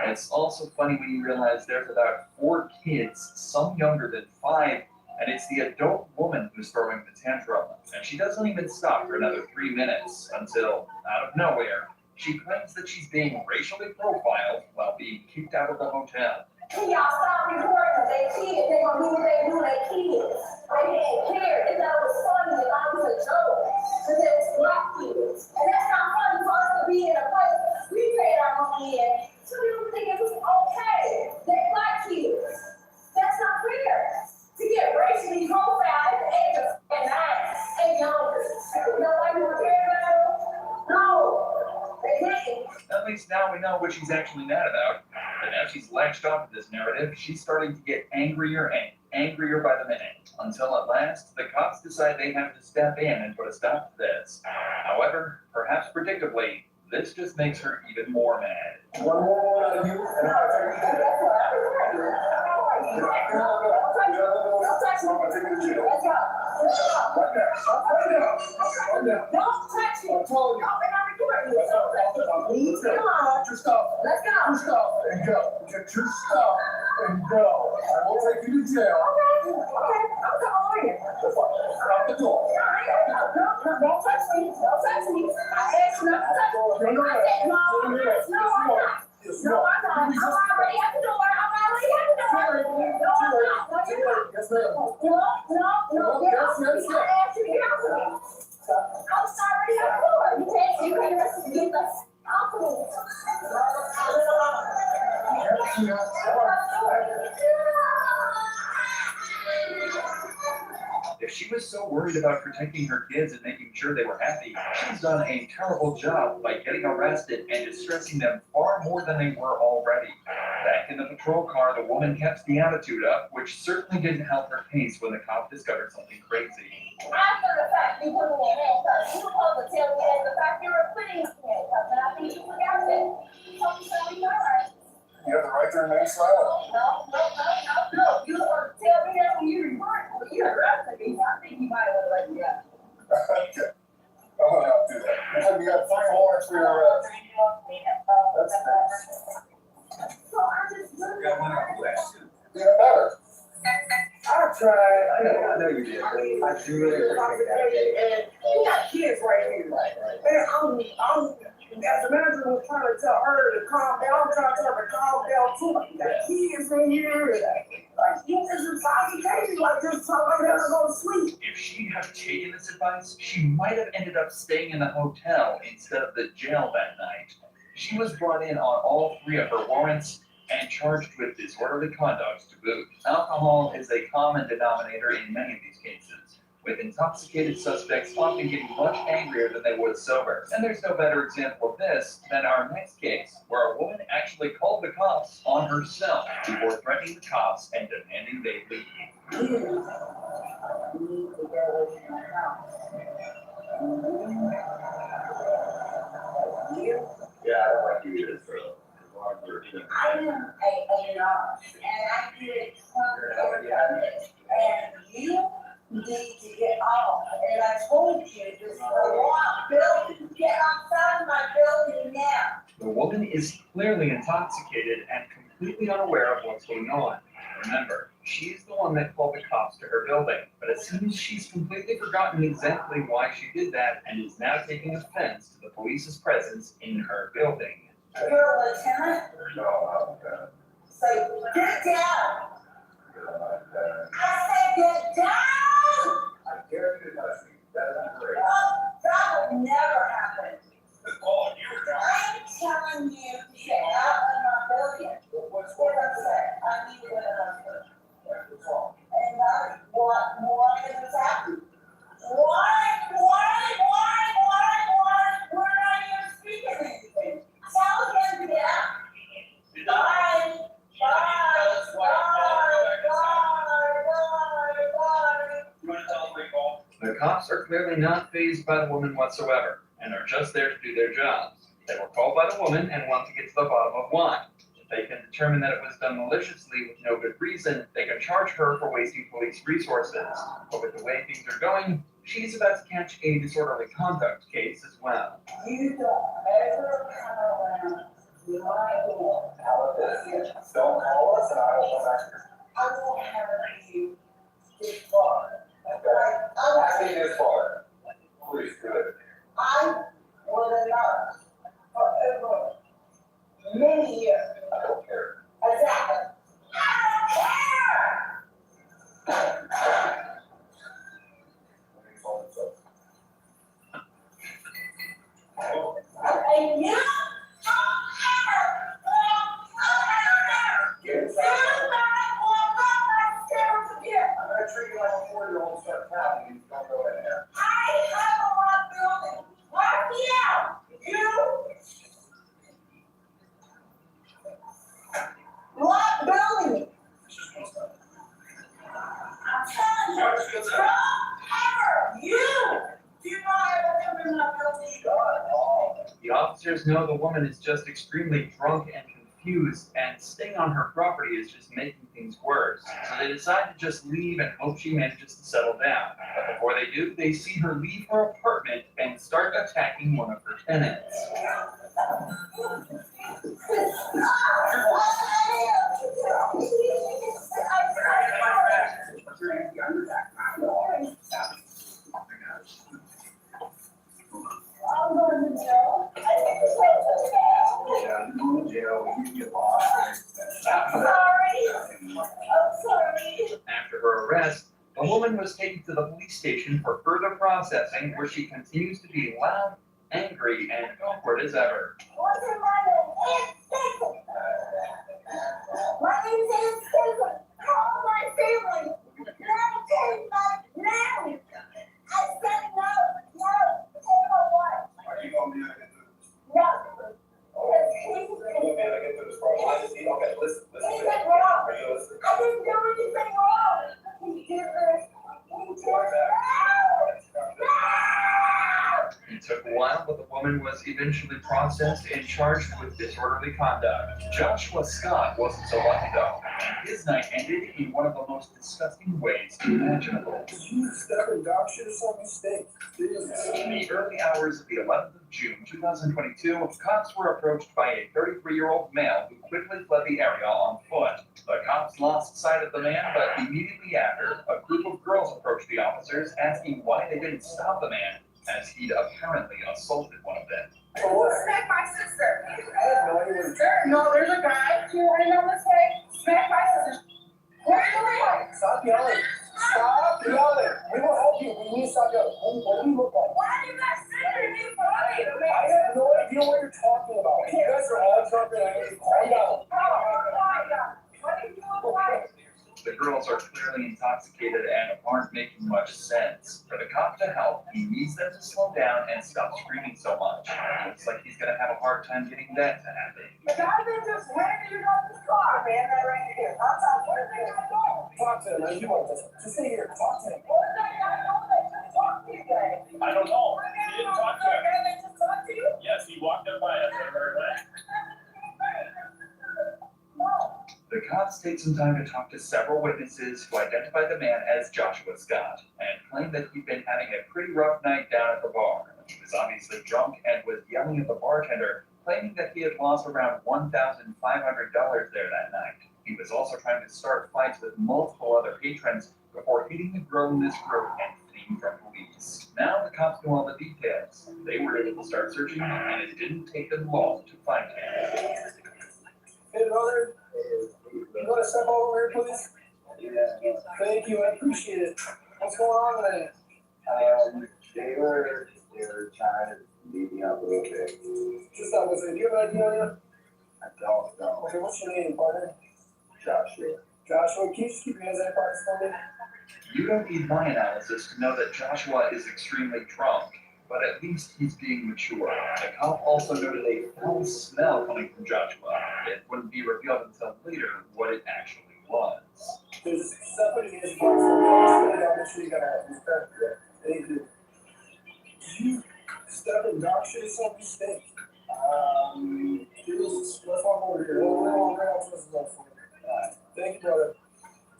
Speaker 19: It's also funny when you realize there's about 4 kids, some younger than 5, and it's the adult woman who's throwing the tantrum. And she doesn't even stop for another 3 minutes until, out of nowhere, she claims that she's being racially profiled while being kicked out of the hotel.
Speaker 14: Can y'all stop recording? They cheated. They gonna do what they do to their kids. They didn't care. They thought it was funny. They thought it was a joke. Because it was black kids. And that's not funny for us to be in a place we paid our money in. So we don't think it was okay. They're black kids. That's not fair. To get racially profiled at the age of 9 and younger. You know why you were caring about them? No. They didn't.
Speaker 19: At least now we know what she's actually mad about. But now she's latched onto this narrative, she's starting to get angrier and angrier by the minute. Until at last, the cops decide they have to step in and put a stop to this. However, perhaps predictably, this just makes her even more mad.
Speaker 8: One more out of you, and I'll take you to jail.
Speaker 14: Don't touch him.
Speaker 8: I told you.
Speaker 14: I'm not recording you. Come on.
Speaker 8: Get your stuff.
Speaker 14: Let's go.
Speaker 8: Get your stuff and go. Get your stuff and go. I will take you to jail.
Speaker 14: Okay. I'm calling you.
Speaker 8: Stop the door.
Speaker 14: Don't touch me. Don't touch me. I asked you not to touch me. I said no. No, I'm not. No, I'm not. I'm already at the door. I'm already at the door. No, I'm not. No, you're not.
Speaker 8: Yes, ma'am.
Speaker 14: No. Get off me. I asked you to get off me. I was already at the door. You can't get the off me.
Speaker 19: If she was so worried about protecting her kids and making sure they were happy, she's done a terrible job by getting arrested and distressing them far more than they were already. Back in the patrol car, the woman kept the attitude up, which certainly didn't help her case when the cop discovered something crazy.
Speaker 14: After the fact, you put me in handcuffs. You were supposed to tell me that the fact you were putting me in handcuffs, and I think you forgot that. So you're right.
Speaker 8: You have the right to remain silent.
Speaker 14: No. You were supposed to tell me that when you reported me. You arrested me, so I think you might have let me out.
Speaker 8: Okay. I'm gonna help do that. You said you got 3 warrants for your arrest. That's nice.
Speaker 14: So I just
Speaker 8: Get better.
Speaker 18: I tried. I know you did. I do really appreciate that.
Speaker 11: And you got kids right here. And I'm as the manager was trying to tell her to calm down, I'm trying to tell her to calm down too. You got kids in here. Like, you just intoxicated like this, so I never go to sleep.
Speaker 19: If she'd have taken this advice, she might have ended up staying in the hotel instead of the jail that night. She was brought in on all 3 of her warrants and charged with disorderly conduct to boot. Alcohol is a common denominator in many of these cases, with intoxicated suspects often getting much angrier than they would sober. And there's no better example of this than our next case, where a woman actually called the cops on herself before threatening the cops and demanding they leave.
Speaker 15: Yeah, I don't like you either, so.
Speaker 14: I am a A&R, and I did some permits, and you need to get off. And I told you, just go out, building, get outside my building now.
Speaker 19: The woman is clearly intoxicated and completely unaware of what's going on. Remember, she's the one that called the cops to her building, but it seems she's completely forgotten exactly why she did that and is now taking offense to the police's presence in her building.
Speaker 14: You're a lieutenant?
Speaker 15: No,
Speaker 14: Say, get down! I said, get down!
Speaker 15: I dare you to touch me.
Speaker 19: cops are clearly not fazed by the woman whatsoever, and are just there to do their jobs. They were called by the woman and want to get to the bottom of why. If they can determine that it was done maliciously with no good reason, they can charge her for wasting police resources. But with the way things are going, she's about to catch a disorderly conduct case as well.
Speaker 14: You don't ever come around my door.
Speaker 16: Don't call us and I will come back.
Speaker 14: I won't have you this far.
Speaker 16: I need this far. Please, good.
Speaker 14: I would not forever, many years.
Speaker 16: I don't care.
Speaker 14: Exactly. I don't care. And you
Speaker 16: I'm gonna treat you like a 4-year-old, start counting, you don't go in there.
Speaker 14: I have a lot building. Mark me out. You. Lot building. I'm telling you, don't ever. You do not ever come in my building.
Speaker 19: The officers know the woman is just extremely drunk and confused, and staying on her property is just making things worse. So they decide to just leave and hope she manages to settle down. But before they do, they see her leave her apartment and start attacking one of her tenants.
Speaker 14: I'm going to jail.
Speaker 16: Yeah, you go to jail, you get lost.
Speaker 14: I'm sorry.
Speaker 19: After her arrest, the woman was taken to the police station for further processing, where she continues to be loud, angry, and awkward as ever.
Speaker 14: What's your name? My name is Susan. Call my family. Now take my name. I said no. Take my wife.
Speaker 16: Are you gonna be able to get through this?
Speaker 14: No.
Speaker 16: You're gonna be able to get through this problem. Okay, listen.
Speaker 14: He's wrong.
Speaker 16: Are you listening?
Speaker 14: I didn't do anything wrong. He did this. He did this.
Speaker 19: It took a while, but the woman was eventually processed and charged with disorderly conduct. Joshua Scott wasn't so lucky though. His night ended in one of the most disgusting ways imaginable.
Speaker 8: You step and dog shit or some mistake.
Speaker 19: In the early hours of the 11th of June 2022, cops were approached by a 33-year-old male who quickly fled the area on foot. The cops lost sight of the man, but immediately after, a group of girls approached the officers asking why they didn't stop the man, as he'd apparently assaulted one of them.
Speaker 14: Smack my sister. No, there's a guy running on this way. Smack my sister. What are you doing?
Speaker 8: Stop yelling. Stop yelling. We will help you. We need to stop yelling. What do you look like?
Speaker 14: Why are you guys sitting here funny to me?
Speaker 8: I have no idea what you're talking about. You guys are all drunk and I need to calm down.
Speaker 14: What are you doing right?
Speaker 19: The girls are clearly intoxicated and aren't making much sense. For the cop to help, he needs them to slow down and stop screaming so much. Looks like he's gonna have a hard time getting that to happen.
Speaker 14: The guy that just ran you off this car, man, that right here. What are they gonna do?
Speaker 8: Talk to him. I do want this. Just stay here. Talk to him.
Speaker 14: What did that guy know that just talked to you guys?
Speaker 20: I don't know. He didn't talk to
Speaker 14: The
Speaker 20: him.
Speaker 14: guy that just talked to you?
Speaker 20: Yes, he walked up by us on our way.
Speaker 14: No.
Speaker 19: The cops take some time to talk to several witnesses who identify the man as Joshua Scott and claim that he'd been having a pretty rough night down at the bar. He was obviously drunk and was yelling at the bartender, claiming that he had lost around $1,500 there that night. He was also trying to start fights with multiple other patrons before hitting the girl in this group and fleeing from police. Now the cops know all the details. They were able to start searching, and it didn't take them long to find him.
Speaker 8: Hey, brother. You want to step over here, please? Yeah. Thank you. I appreciate it. What's going on there?
Speaker 3: They were trying to beat me up a little bit.
Speaker 8: Just that was it. Do you have an idea on you?
Speaker 3: I don't know.
Speaker 8: Okay, what's your name, partner?
Speaker 3: Joshua.
Speaker 8: Joshua, can you just keep your hands in your pockets for me?
Speaker 19: You don't need my analysis to know that Joshua is extremely drunk, but at least he's being mature. The cop also noted a foul smell coming from Joshua. It wouldn't be revealed until later what it actually was.
Speaker 8: There's stuff in his pockets for me. I'm just going to make sure you got all this stuff. Thank you. Thank you, brother.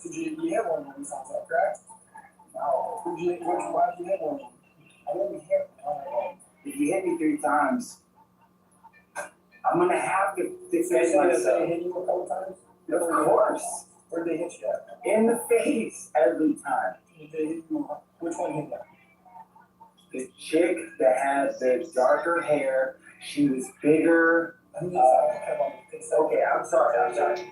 Speaker 8: Did you hit one when sounds like, correct? No. Why did you hit one? I didn't hit one. If you hit me 3 times, I'm gonna have to defend myself. They hit you a couple times? Of course. Where'd they hit you at? In the face every time. Did they hit you? Which one hit you? The chick that had the darker hair, she was bigger. Okay, I'm sorry.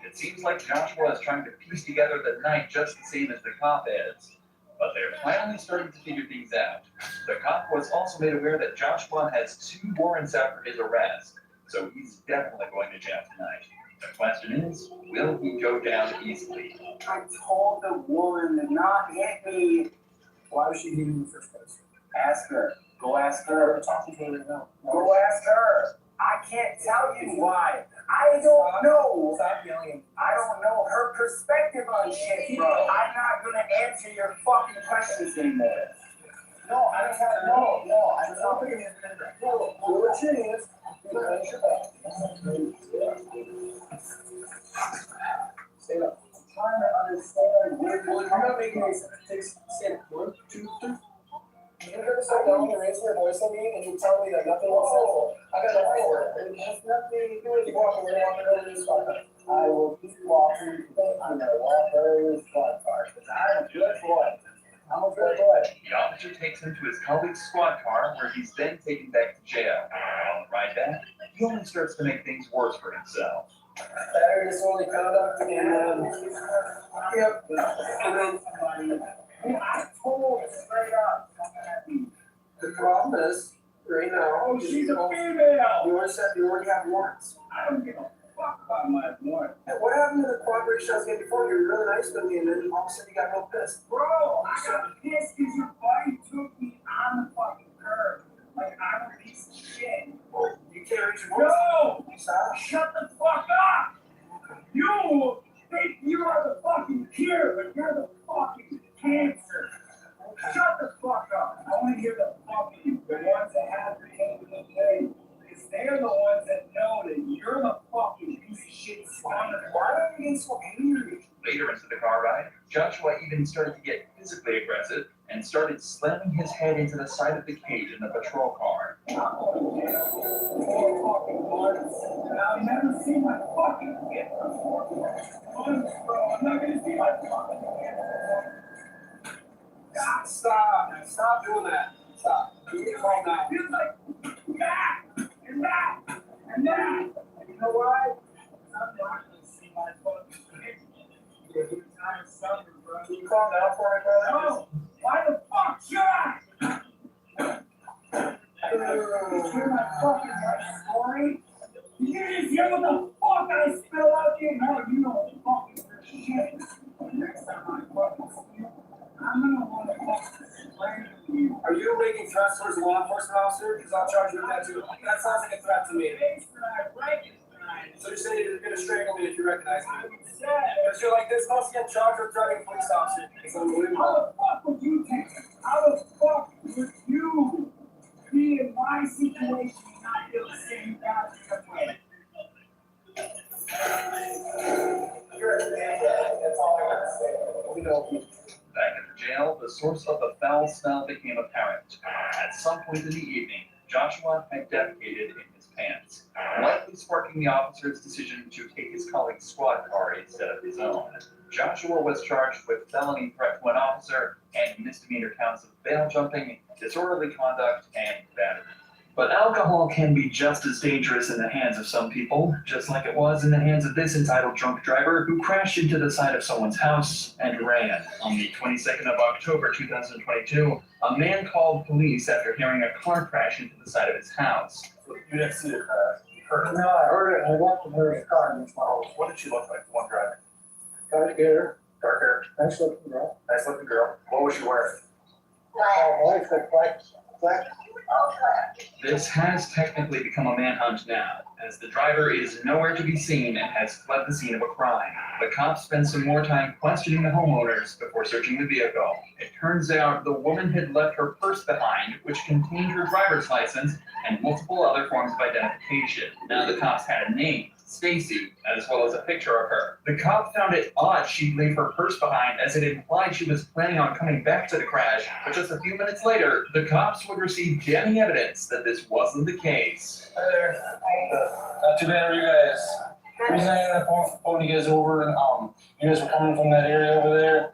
Speaker 19: It seems like Joshua is trying to piece together the night just the same as the cop is. But they're finally starting to figure things out. The cop was also made aware that Joshua has 2 warrants out for his arrest, so he's definitely going to jail tonight. The question is, will he go down easily?
Speaker 8: I told the woman to not hit me. Why was she hitting you in the first place? Ask her. Go ask her. I'm talking to her right now. Go ask her. I can't tell you why. I don't know. Stop yelling. I don't know her perspective on shit, bro. I'm not gonna answer your fucking questions anymore. No, I don't have no. I'm not gonna answer. No, what it is. Stay up. I'm trying to understand. You're not making any sense. Stand up. 1, 2, 3. You're gonna start down and raise your voice at me and you tell me that nothing was said. I got nothing for it. It has nothing to do with you walking. We're walking over this spot. I will keep walking. I'm gonna walk over this spot car because I'm a good boy. I'm a good boy.
Speaker 19: The officer takes him to his colleague's squad car, where he's then taken back to jail. On the ride back, he only starts to make things worse for himself.
Speaker 8: Battery disorderly conduct and yep. And then I told straight up. The problem is, right now, she's a female. You already have warrants. I don't give a fuck about my warrant. And what happened to the cooperation I was getting before? You were really nice with me, and then all of a sudden you got real pissed. Bro, I got pissed because your buddy took me on the fucking curb. Like I'm a piece of shit. You can't reach your voice. No! Shut the fuck up! You think you are the fucking cure, but you're the fucking cancer. Shut the fuck up. I want to hear the fucking, the ones that have the capability. Because they're the ones that know that you're the fucking piece of shit squander. Why are you getting so angry?
Speaker 19: Later into the car ride, Joshua even started to get physically aggressive and started slamming his head into the side of the cage in the patrol car.
Speaker 8: I'm going to jail for 4 fucking months. And I'll never see my fucking kid for 4 months, bro. I'm not going to see my fucking kid. God, stop doing that. Stop. You need to calm down. Feels like that and that and that. You know why? I'm not going to see my fucking kid. I'm suffering, bro. Can you calm down for me, brother? No. Why the fuck should I? Did you hear my fucking story? Did you just hear what the fuck I spilled out here? No, you know fucking shit. Next time I fucking see you, I'm gonna want to fucking explain to you. Are you making threats towards a law enforcement officer? Because I'll charge you with that too. That sounds like a threat to me. So you're saying you're gonna strangle me if you recognize me? Because you're like this, must get charged with threatening a police officer. It's unbelievable. How the fuck would you take it? How the fuck would you be in my situation and not feel the same goddamn way? You're a man. That's all I gotta say. We don't need.
Speaker 19: Back at the jail, the source of the foul smell became apparent. At some point in the evening, Joshua had defecated in his pants, likely sparking the officer's decision to take his colleague's squad car instead of his own. Joshua was charged with felony threat to an officer and misdemeanor counts of bail jumping, disorderly conduct, and battery. But alcohol can be just as dangerous in the hands of some people, just like it was in the hands of this entitled drunk driver who crashed into the side of someone's house and ran. On the 22nd of October 2022, a man called police after hearing a car crash into the side of his house.
Speaker 8: You didn't see it, no, I heard it. I walked in her car against my house. What did she look like, the one driving? Dark hair. Dark hair. Nice looking girl. Nice looking girl. What was she wearing? Black. Black.
Speaker 19: This has technically become a manhunt now, as the driver is nowhere to be seen and has fled the scene of a crime. The cops spend some more time questioning the homeowners before searching the vehicle. It turns out the woman had left her purse behind, which contained her driver's license and multiple other forms of identification. Now the cops had a name, Stacy, as well as a picture of her. The cop found it odd she'd leave her purse behind, as it implied she was planning on coming back to the crash, but just a few minutes later, the cops would receive damning evidence that this wasn't the case.
Speaker 16: Hi there. Not too bad, are you guys? The reason I ended up pulling you guys over, and you guys were coming from that area over there.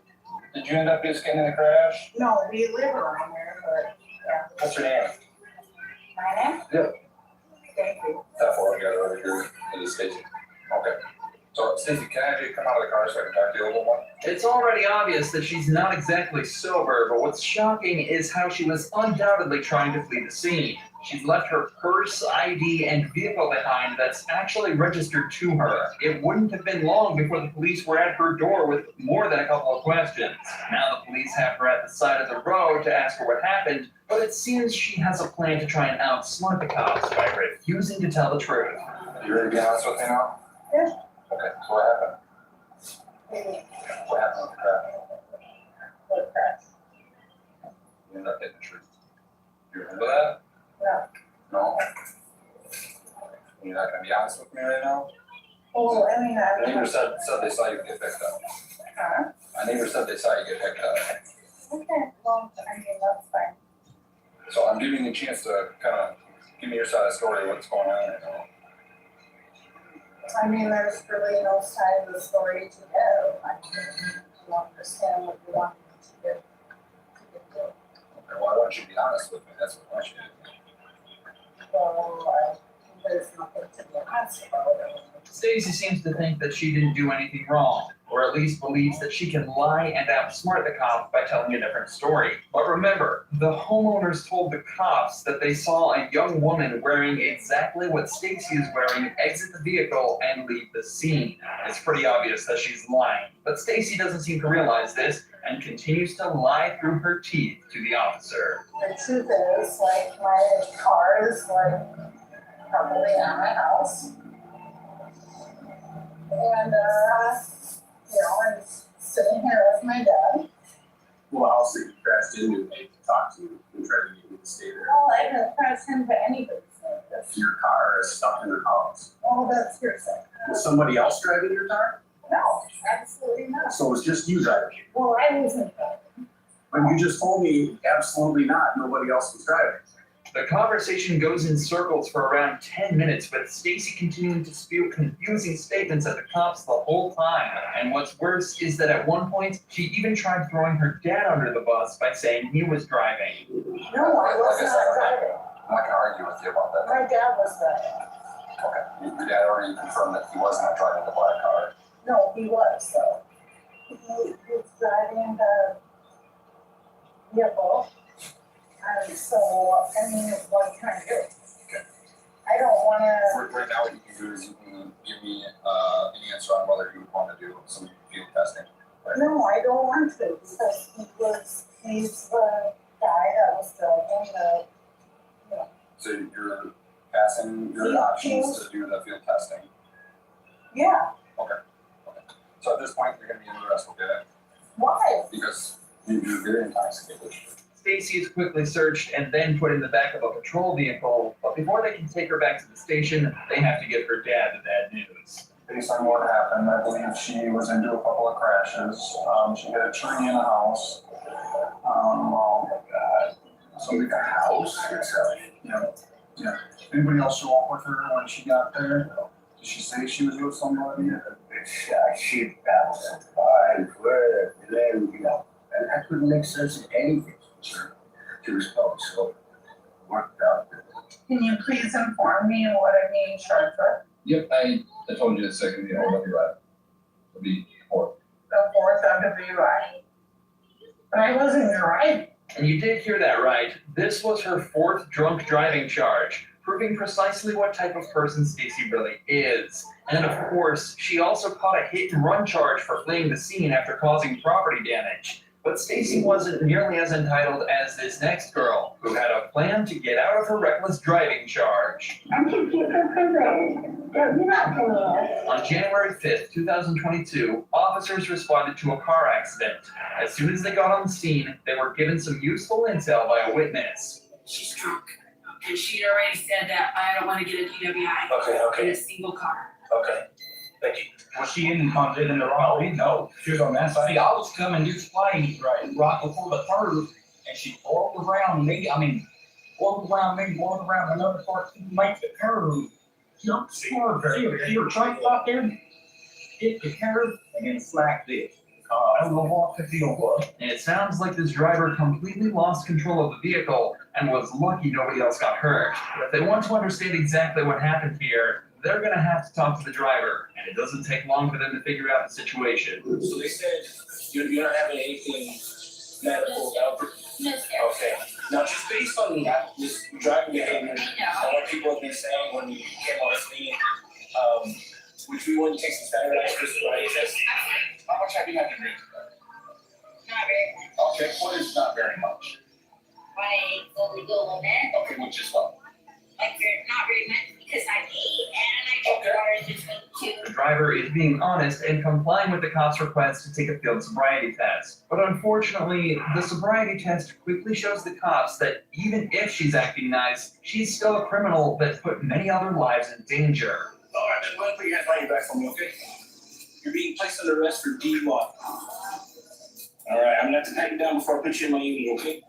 Speaker 16: Did you end up just getting in the crash?
Speaker 12: No, we live around there, but yeah.
Speaker 16: What's your name?
Speaker 12: My name?
Speaker 16: Yep.
Speaker 12: Thank you.
Speaker 16: That four together over here in the station. Okay. So, Stacy, can I have you come out of the car so I can talk to you a little more?
Speaker 19: It's already obvious that she's not exactly sober, but what's shocking is how she was undoubtedly trying to flee the scene. She's left her purse, ID, and vehicle behind that's actually registered to her. It wouldn't have been long before the police were at her door with more than a couple of questions. Now the police have her at the side of the road to ask her what happened, but it seems she has a plan to try and outsmart the cops by refusing to tell the truth.
Speaker 16: You ready to be honest with me now?
Speaker 12: Yeah.
Speaker 16: Okay, so what happened?
Speaker 12: Maybe.
Speaker 16: What happened with the crash?
Speaker 12: What crash?
Speaker 16: You ended up getting the truth. You remember that?
Speaker 12: No.
Speaker 16: No? You're not gonna be honest with me right now?
Speaker 12: Oh, I mean,
Speaker 16: My neighbor said they saw you get picked up.
Speaker 12: Huh?
Speaker 16: My neighbor said they saw you get picked up.
Speaker 12: Okay, well, I mean, that's fine.
Speaker 16: So I'm giving you a chance to kind of give me your side of the story, what's going on, you know?
Speaker 12: I mean, there's really no side of the story to go. I mean, you understand what you want me to do.
Speaker 16: Okay, well, I want you to be honest with me, that's what I want you to do.
Speaker 12: So, there's nothing to be honest about.
Speaker 19: Stacy seems to think that she didn't do anything wrong, or at least believes that she can lie and outsmart the cops by telling a different story. But remember, the homeowners told the cops that they saw a young woman wearing exactly what Stacy is wearing exit the vehicle and leave the scene. It's pretty obvious that she's lying, but Stacy doesn't seem to realize this and continues to lie through her teeth to the officer.
Speaker 12: The truth is, like, my car is, like, probably at my house. And, you know, I'm sitting here with my dad.
Speaker 16: Well, I'll say you crashed into me to talk to you and try to get you to stay there.
Speaker 12: Well, I didn't press into anybody's like
Speaker 16: Your car is stuck in your house.
Speaker 12: Oh, that's hearsay.
Speaker 16: Was somebody else driving your car?
Speaker 12: No, absolutely not.
Speaker 16: So it's just you driving.
Speaker 12: Well, I wasn't driving.
Speaker 16: But you just told me absolutely not, nobody else was driving.
Speaker 19: The conversation goes in circles for around 10 minutes, with Stacy continuing to spew confusing statements at the cops the whole time. And what's worse is that at one point, she even tried throwing her dad under the bus by saying he was driving.
Speaker 12: No, I was not driving.
Speaker 16: I'm not gonna argue with you about that.
Speaker 12: My dad was driving.
Speaker 16: Okay, your dad already confirmed that he was not driving the black car.
Speaker 12: No, he was, though. He was driving the vehicle. And so, I mean, what can I do?
Speaker 16: Okay.
Speaker 12: I don't wanna.
Speaker 16: Right now, what you can do is you can give me an answer on whether you would want to do some field testing. Right?
Speaker 12: No, I don't want to, because he's the guy that was driving the, you know.
Speaker 16: So you're passing your options to do the field testing.
Speaker 12: Yeah.
Speaker 16: Okay. So at this point, you're gonna be under arrest, okay?
Speaker 12: Why?
Speaker 16: Because you're very intoxicated.
Speaker 19: Stacy is quickly searched and then put in the back of a patrol vehicle, but before they can take her back to the station, they have to give her dad the bad news.
Speaker 16: Based on what happened, I believe she was into a couple of crashes. She hit a tree in a house. Oh my God. Somebody got a house? Yeah. Anybody else show up with her when she got there? Did she say she was with somebody?
Speaker 5: She bounced by where then, you know, and I couldn't make sense of anything. Sure. She was probably so worked out.
Speaker 12: Can you please inform me what I mean, Sharpa?
Speaker 16: Yep, I told you the second, you know, let me ride. It'll be 4th.
Speaker 12: The 4th WI. But I wasn't driving.
Speaker 19: And you did hear that right. This was her 4th drunk driving charge, proving precisely what type of person Stacy really is. And of course, she also caught a hit and run charge for fleeing the scene after causing property damage. But Stacy wasn't nearly as entitled as this next girl, who had a plan to get out of her reckless driving charge.
Speaker 12: I'm confused for you're not coming in.
Speaker 19: On January 5th, 2022, officers responded to a car accident. As soon as they got on the scene, they were given some useful intel by a witness.
Speaker 21: She's drunk, and she already said that I don't want to get a DWI in a single car.
Speaker 20: Okay, thank you.
Speaker 19: Was she in the wrong lane? No, she was on that side. See, I was coming this way, right before the curve, and she whirled around me. Whirled around another part to make the curve. Jumped harder. She was trying to stop there, hit the curve, and then slacked it. I don't know what the deal was. And it sounds like this driver completely lost control of the vehicle and was lucky nobody else got hurt. But if they want to understand exactly what happened here, they're going to have to talk to the driver, and it doesn't take long for them to figure out the situation.
Speaker 20: So they said you're not having anything medical about it?
Speaker 14: No, sir.
Speaker 20: Okay. Now, just based on this driving behavior and what people have been saying when you came on the scene, would you want to take some standardized sobriety tests? How much have you had to drink?
Speaker 14: Not very much.
Speaker 20: Okay, what is not very much?
Speaker 14: Like the legal limit.
Speaker 20: Okay, which is what?
Speaker 14: Like not very much because I ate and I drank water between
Speaker 2: The
Speaker 14: two.
Speaker 2: driver is being honest and complying with the cop's request to take a field sobriety test. But unfortunately, the sobriety test quickly shows the cops that even if she's acting nice, she's still a criminal that put many other lives in danger.
Speaker 20: All right, then, go ahead and put your hands behind your back for me, okay? You're being placed under arrest for DUI. All right, I'm gonna have to pat you down before I put you in my unit, okay?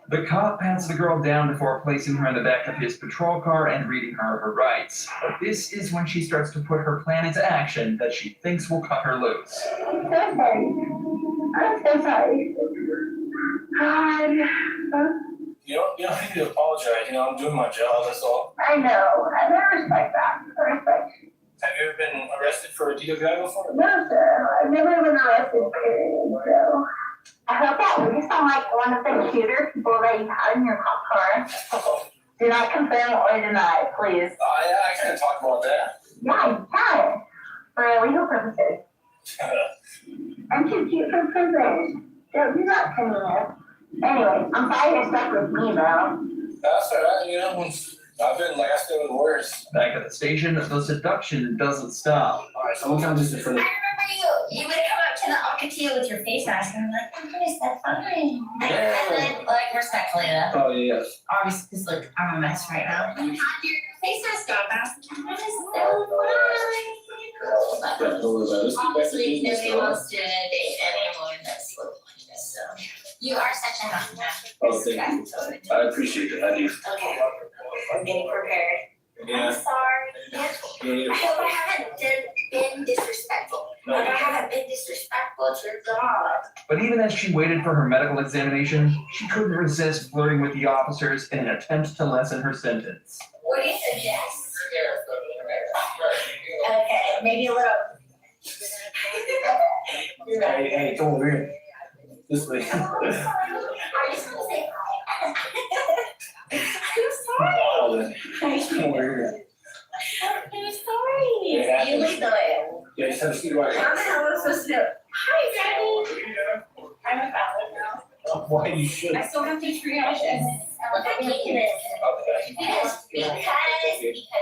Speaker 2: The cop pats the girl down before placing her in the back of his patrol car and reading her her rights. But this is when she starts to put her plan into action that she thinks will cut her loose.
Speaker 14: I'm so sorry. I'm so sorry. God.
Speaker 20: You don't need to apologize. I'm doing my job, that's all.
Speaker 14: I know. And I respect that. I respect.
Speaker 20: Have you ever been arrested for a DUI before?
Speaker 14: No, sir. I've never been arrested, period. So I hope that you sound like one of the cuter people that you had in your cop car. Do not confirm or deny, please.
Speaker 20: Yeah, I can't talk about that.
Speaker 14: Yeah, you can. For legal purposes. I'm too cute for prison. Don't do that to me. Anyway, I'm sorry you're stuck with me, though.
Speaker 20: That's all right, I've been, like I said, with worse.
Speaker 2: Back at the station, the seduction doesn't stop.
Speaker 20: All right, so what kind of this is for
Speaker 14: I remember you. You would come up to the Alcatel with your face mask, and I'm like, oh, what is that fine?
Speaker 20: Yeah.
Speaker 14: And then, like, respectfully, though.
Speaker 20: Oh, yeah.
Speaker 14: Obviously, because, look, I'm a mess right now. You had your face mask on, and I was like, what is so fine?
Speaker 20: Don't worry about it.
Speaker 14: Obviously, nobody wants to date anyone that's looking like this, so. You are such a happy man.
Speaker 20: Oh, thank you. I appreciate that. I do.
Speaker 14: Okay. I'm getting prepared.
Speaker 20: Yeah.
Speaker 14: I'm sorry. I hope I haven't been disrespectful.
Speaker 20: No.
Speaker 14: I haven't been disrespectful to your God.
Speaker 2: But even as she waited for her medical examination, she couldn't resist flirting with the officers in an attempt to lessen her sentence.
Speaker 14: What do you suggest? Okay, maybe a little.
Speaker 20: Hey, come over here. This way.
Speaker 14: I just want to say hi. I'm sorry.
Speaker 20: Come over here.
Speaker 14: I'm sorry.
Speaker 20: Yeah.
Speaker 14: You look good.
Speaker 20: Yeah, just have a seat right
Speaker 14: How
Speaker 20: here.
Speaker 14: the hell am I supposed to do? Hi, Daddy. I'm a valid now.
Speaker 20: Why you should?
Speaker 14: I still have to triage this. Thank you.
Speaker 20: Okay.
Speaker 14: Because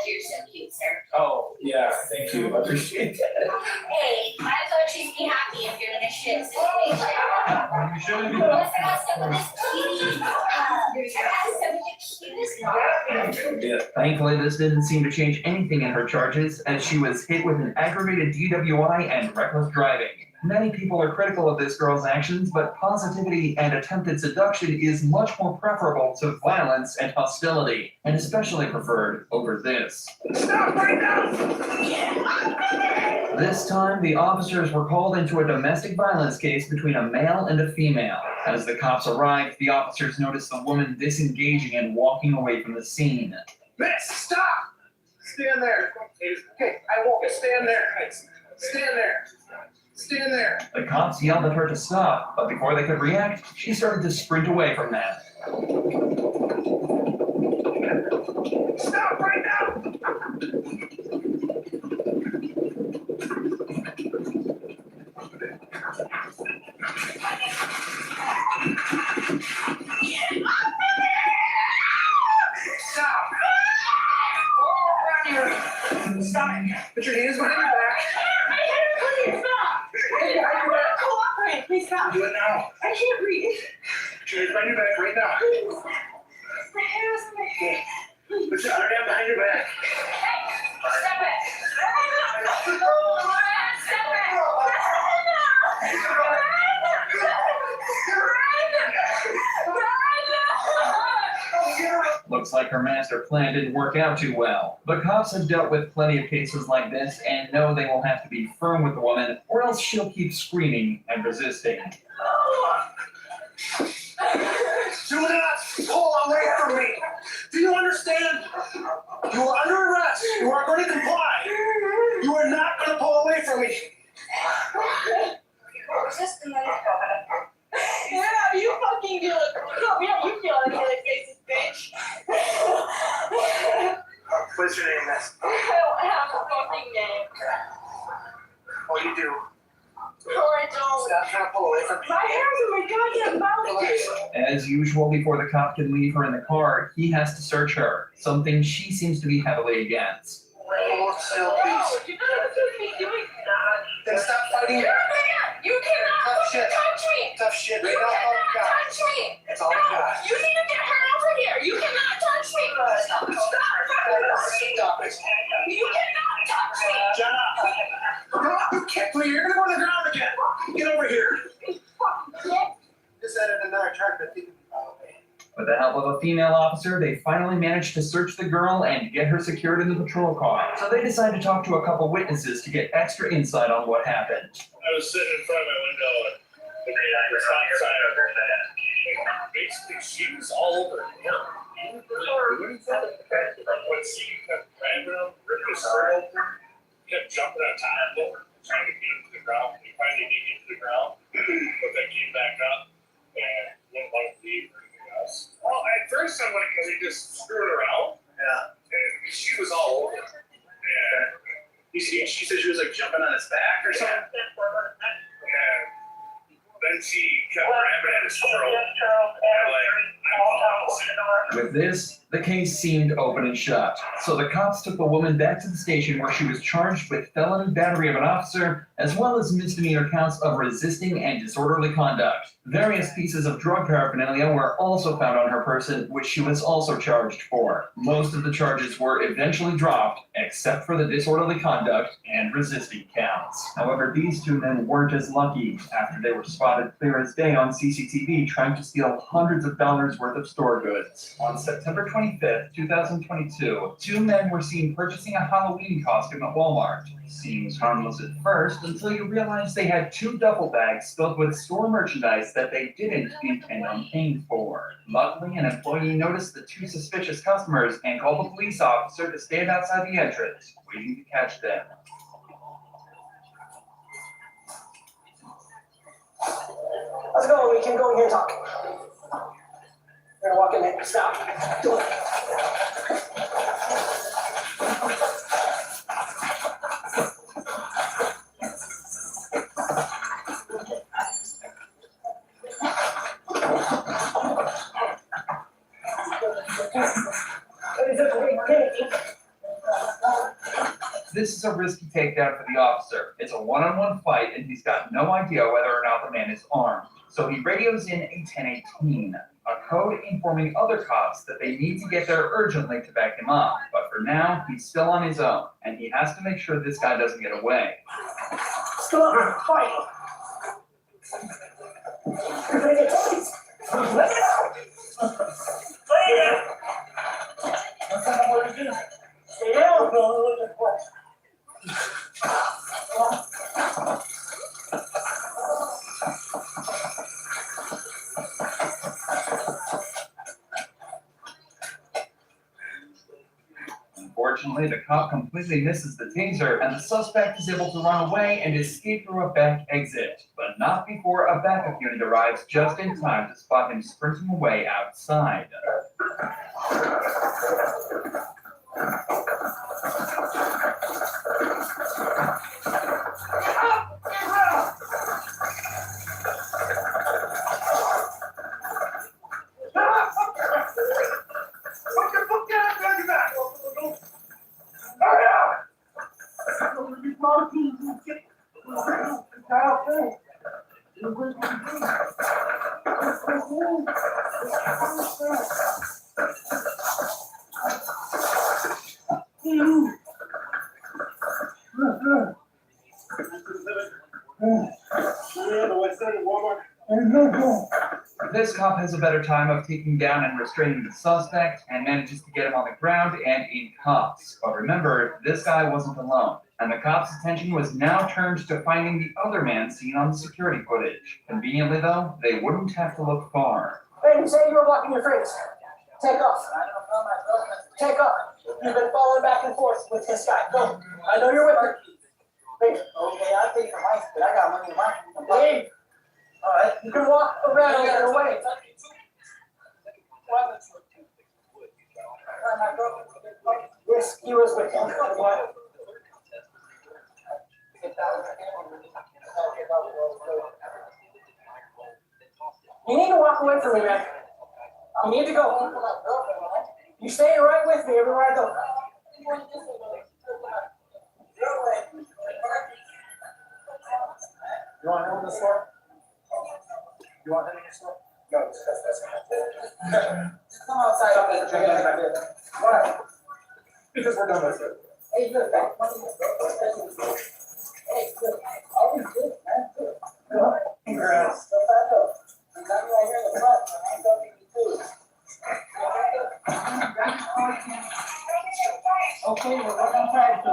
Speaker 14: you're so cute, sir.
Speaker 20: Oh, yeah, thank you. I appreciate that.
Speaker 14: Hey, might as well treat me happy if you're gonna shit. So
Speaker 2: You should.
Speaker 14: I got some of this cutie. I got some of the cutest.
Speaker 20: Yeah.
Speaker 2: Thankfully, this didn't seem to change anything in her charges, as she was hit with an aggravated DWI and reckless driving. Many people are critical of this girl's actions, but positivity and attempted seduction is much more preferable to violence and hostility, and especially preferred over this.
Speaker 20: Stop right now!
Speaker 2: This time, the officers were called into a domestic violence case between a male and a female. As the cops arrived, the officers noticed the woman disengaging and walking away from the scene.
Speaker 8: Miss, stop! Stand there. Okay, I won't. Stand there. Stand there. Stand there.
Speaker 2: The cops yelled at her to stop, but before they could react, she started to sprint away from them.
Speaker 8: Stop right now! Stop! Stop! Put your hands behind your back.
Speaker 14: Cooperate, please stop.
Speaker 8: Do it now.
Speaker 14: I can't breathe.
Speaker 8: Put your hands behind your back right now.
Speaker 14: My hair is in my head.
Speaker 8: Put your other hand behind your back.
Speaker 14: Stop it.
Speaker 19: her master plan didn't work out too well. The cops have dealt with plenty of cases like this and know they will have to be firm with the woman or else she'll keep screaming and resisting.
Speaker 20: Do not pull away from me. Do you understand? You are under arrest. You are going to comply. You are not going to pull away from me.
Speaker 14: Just a minute. Yeah, you fucking do it. Yeah, you feel like killing faces, bitch.
Speaker 20: What's your name, miss?
Speaker 14: I don't have a fucking name.
Speaker 20: Oh, you do.
Speaker 14: No, I don't.
Speaker 20: Stop trying to pull away from me.
Speaker 14: My hair's in my goddamn mouth.
Speaker 19: As usual, before the cop can leave her in the car, he has to search her, something she seems to be heavily against.
Speaker 20: Hold still, please.
Speaker 14: No, you're not supposed to be doing that.
Speaker 20: Then stop fighting.
Speaker 14: You're a man. You cannot
Speaker 20: Tough shit.
Speaker 14: touch me.
Speaker 20: Tough shit.
Speaker 14: You
Speaker 20: Right now, all
Speaker 14: cannot
Speaker 20: we got.
Speaker 14: touch me.
Speaker 20: It's all we got.
Speaker 14: You need to get her over here. You cannot touch me. Stop fucking touching me.
Speaker 20: Stop it.
Speaker 14: You cannot touch me.
Speaker 20: Jenna. You can't. You're going to go on the ground again. Get over here. Just added another charge, but think about it.
Speaker 19: With the help of a female officer, they finally managed to search the girl and get her secured in the patrol car. So they decide to talk to a couple witnesses to get extra insight on what happened.
Speaker 21: I was sitting in front of my window and the stop sign up there. And basically, she was all over him. He didn't really do anything. When she kept grabbing him, ripped his shirt open, kept jumping on top of him, trying to get him to the ground. He finally did get to the ground, but then came back up and wouldn't want to leave or anything else. Well, at first I went because he just screwed around. Yeah. And she was all over him. And she said she was like jumping on his back or something. And then she kept grabbing at his throat.
Speaker 19: With this, the case seemed open and shut. So the cops took the woman back to the station where she was charged with felony battery of an officer, as well as misdemeanor counts of resisting and disorderly conduct. Various pieces of drug paraphernalia were also found on her person, which she was also charged for. Most of the charges were eventually dropped, except for the disorderly conduct and resisting counts. However, these two men weren't as lucky after they were spotted clear as day on CCTV trying to steal hundreds of dollars worth of store goods. On September 25th, 2022, two men were seen purchasing a Halloween costume at Walmart. Seems harmless at first until you realize they had two duffel bags filled with store merchandise that they didn't intend on paying for. Luckily, an employee noticed the two suspicious customers and called the police officer to stand outside the entrance, waiting to catch them.
Speaker 20: Let's go. We can go in here and talk. We're gonna walk in there. Stop. Do it.
Speaker 19: This is a risky takedown for the officer. It's a one-on-one fight, and he's got no idea whether or not the man is armed. So he radios in a 1018, a code informing other cops that they need to get there urgently to back him up. But for now, he's still on his own, and he has to make sure this guy doesn't get away.
Speaker 20: Stop. Fight. Stay down.
Speaker 19: Unfortunately, the cop completely misses the taser, and the suspect is able to run away and escape through a back exit, but not before a backup unit arrives just in time to spot him sprinting away outside. this cop has a better time of taking down and restraining the suspect and manages to get him on the ground and in cuffs. But remember, this guy wasn't alone, and the cop's attention was now turned to finding the other man seen on the security footage. Conveniently though, they wouldn't have to look far.
Speaker 14: Hey, you say you were blocking your face. Take off. Take off. You've been following back and forth with this guy. Go. I know you're with her. Leave. Okay, I'll take your life, but I got money in my leave. All right. You can walk around and away. Yes, he was with him. You need to walk away from me, man. You need to go. You stay right with me everywhere I go. You want him in the store? You want him in the store? No, that's come outside. Why? Because we're done with it. Hey, good. Hey, good. Always good, man. Good. Congrats. So fast up. You got me right here in the front, man. I'm talking to you. Okay, we're gonna try to.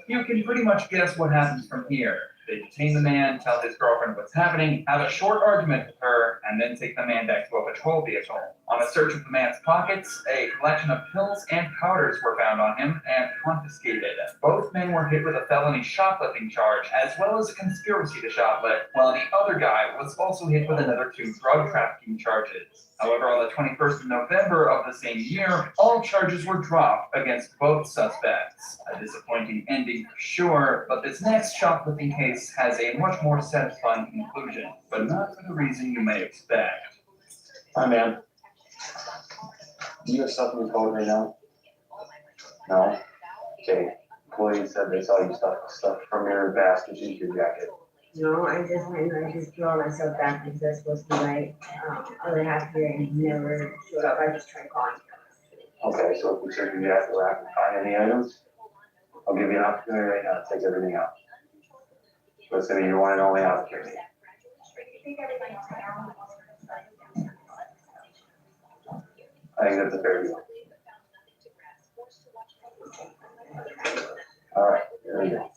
Speaker 19: You can pretty much guess what happens from here. They detain the man, tell his girlfriend what's happening, have a short argument with her, and then take the man back to a patrol vehicle. On a search of the man's pockets, a collection of pills and powders were found on him and confiscated. Both men were hit with a felony shoplifting charge, as well as a conspiracy to shoplift, while the other guy was also hit with another 2 drug trafficking charges. However, on the 21st of November of the same year, all charges were dropped against both suspects. A disappointing ending for sure, but this next shoplifting case has a much more satisfying conclusion, but not for the reason you may expect.
Speaker 17: Hi, man. Do you have something to call right now? No? Okay. Employee said they saw you stuff from your basket into your jacket.
Speaker 1: No, I just draw myself back because that's supposed to be my other half here and he never showed up. I just tried calling him.
Speaker 17: Okay, so if we search your jacket where I can find any items, I'll give you an opportunity right now to take everything out. So it's gonna be your one and only opportunity. I think that's a fair deal. All right, here we go.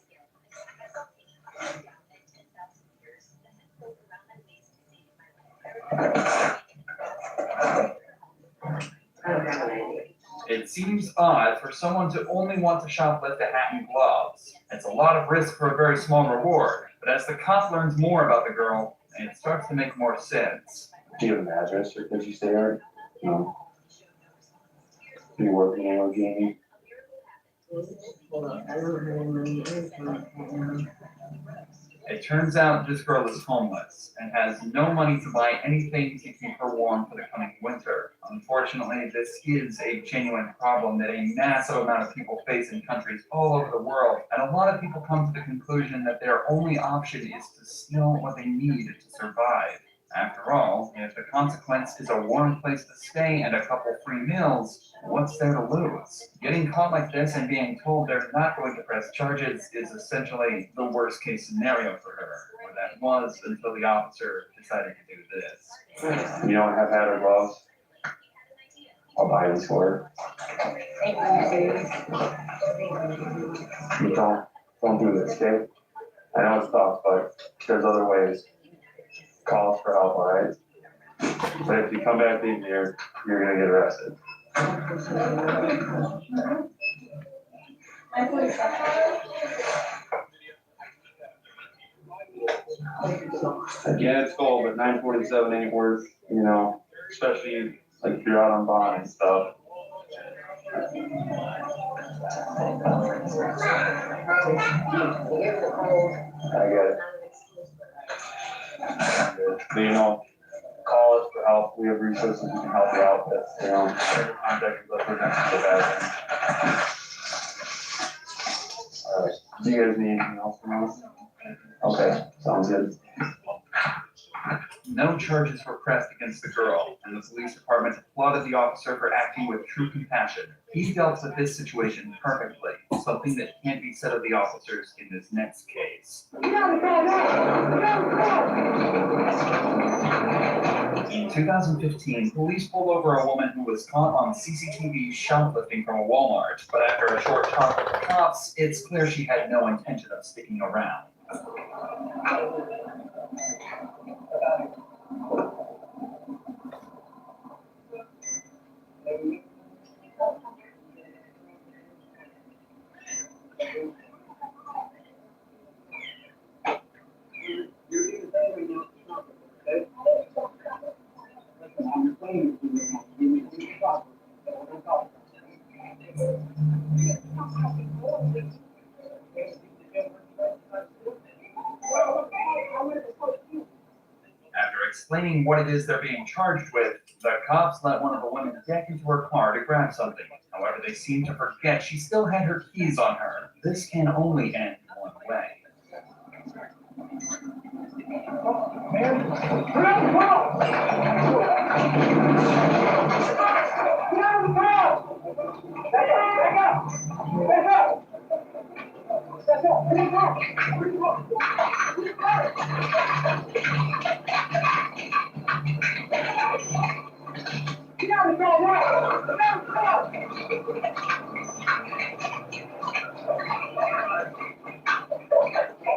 Speaker 19: It seems odd for someone to only want to shoplift a hat and gloves. It's a lot of risk for a very small reward, but as the cop learns more about the girl, it starts to make more sense.
Speaker 17: Do you have an address or could you stay there? No. Do you work in a gaming?
Speaker 1: I don't have any money.
Speaker 19: It turns out this girl is homeless and has no money to buy anything to keep her warm for the coming winter. Unfortunately, this is a genuine problem that a massive amount of people face in countries all over the world, and a lot of people come to the conclusion that their only option is to steal what they need to survive. After all, if the consequence is a warm place to stay and a couple free meals, what's there to lose? Getting caught like this and being told they're not going to press charges is essentially the worst case scenario for her, or that was until the officer decided to do this.
Speaker 17: You don't have hat or gloves? I'll buy these for you. Don't do this, okay? I know it's tough, but there's other ways. Call us for help, all right? But if you come back in here, you're gonna get arrested. Again, it's cold, but 947 ain't worth, especially like if you're out on bond and stuff. I get it. But call us for help. We have resources we can help you out with. Contact us for next to the bathroom. All right. Do you guys need anything else from us? Okay, sounds good.
Speaker 19: No charges were pressed against the girl, and the police department applauded the officer for acting with true compassion. He dealt with this situation perfectly, something that can't be said of the officers in this next case.
Speaker 2: police. In 2015, police pulled over a woman who was caught on CCTV shoplifting from a Walmart, but after a short talk with the cops, it's clear she had no intention of sticking around. After explaining what it is they're being charged with, the cops let one of the women get into her car to grab something. However, they seem to forget she still had her keys on her. This can only end one way.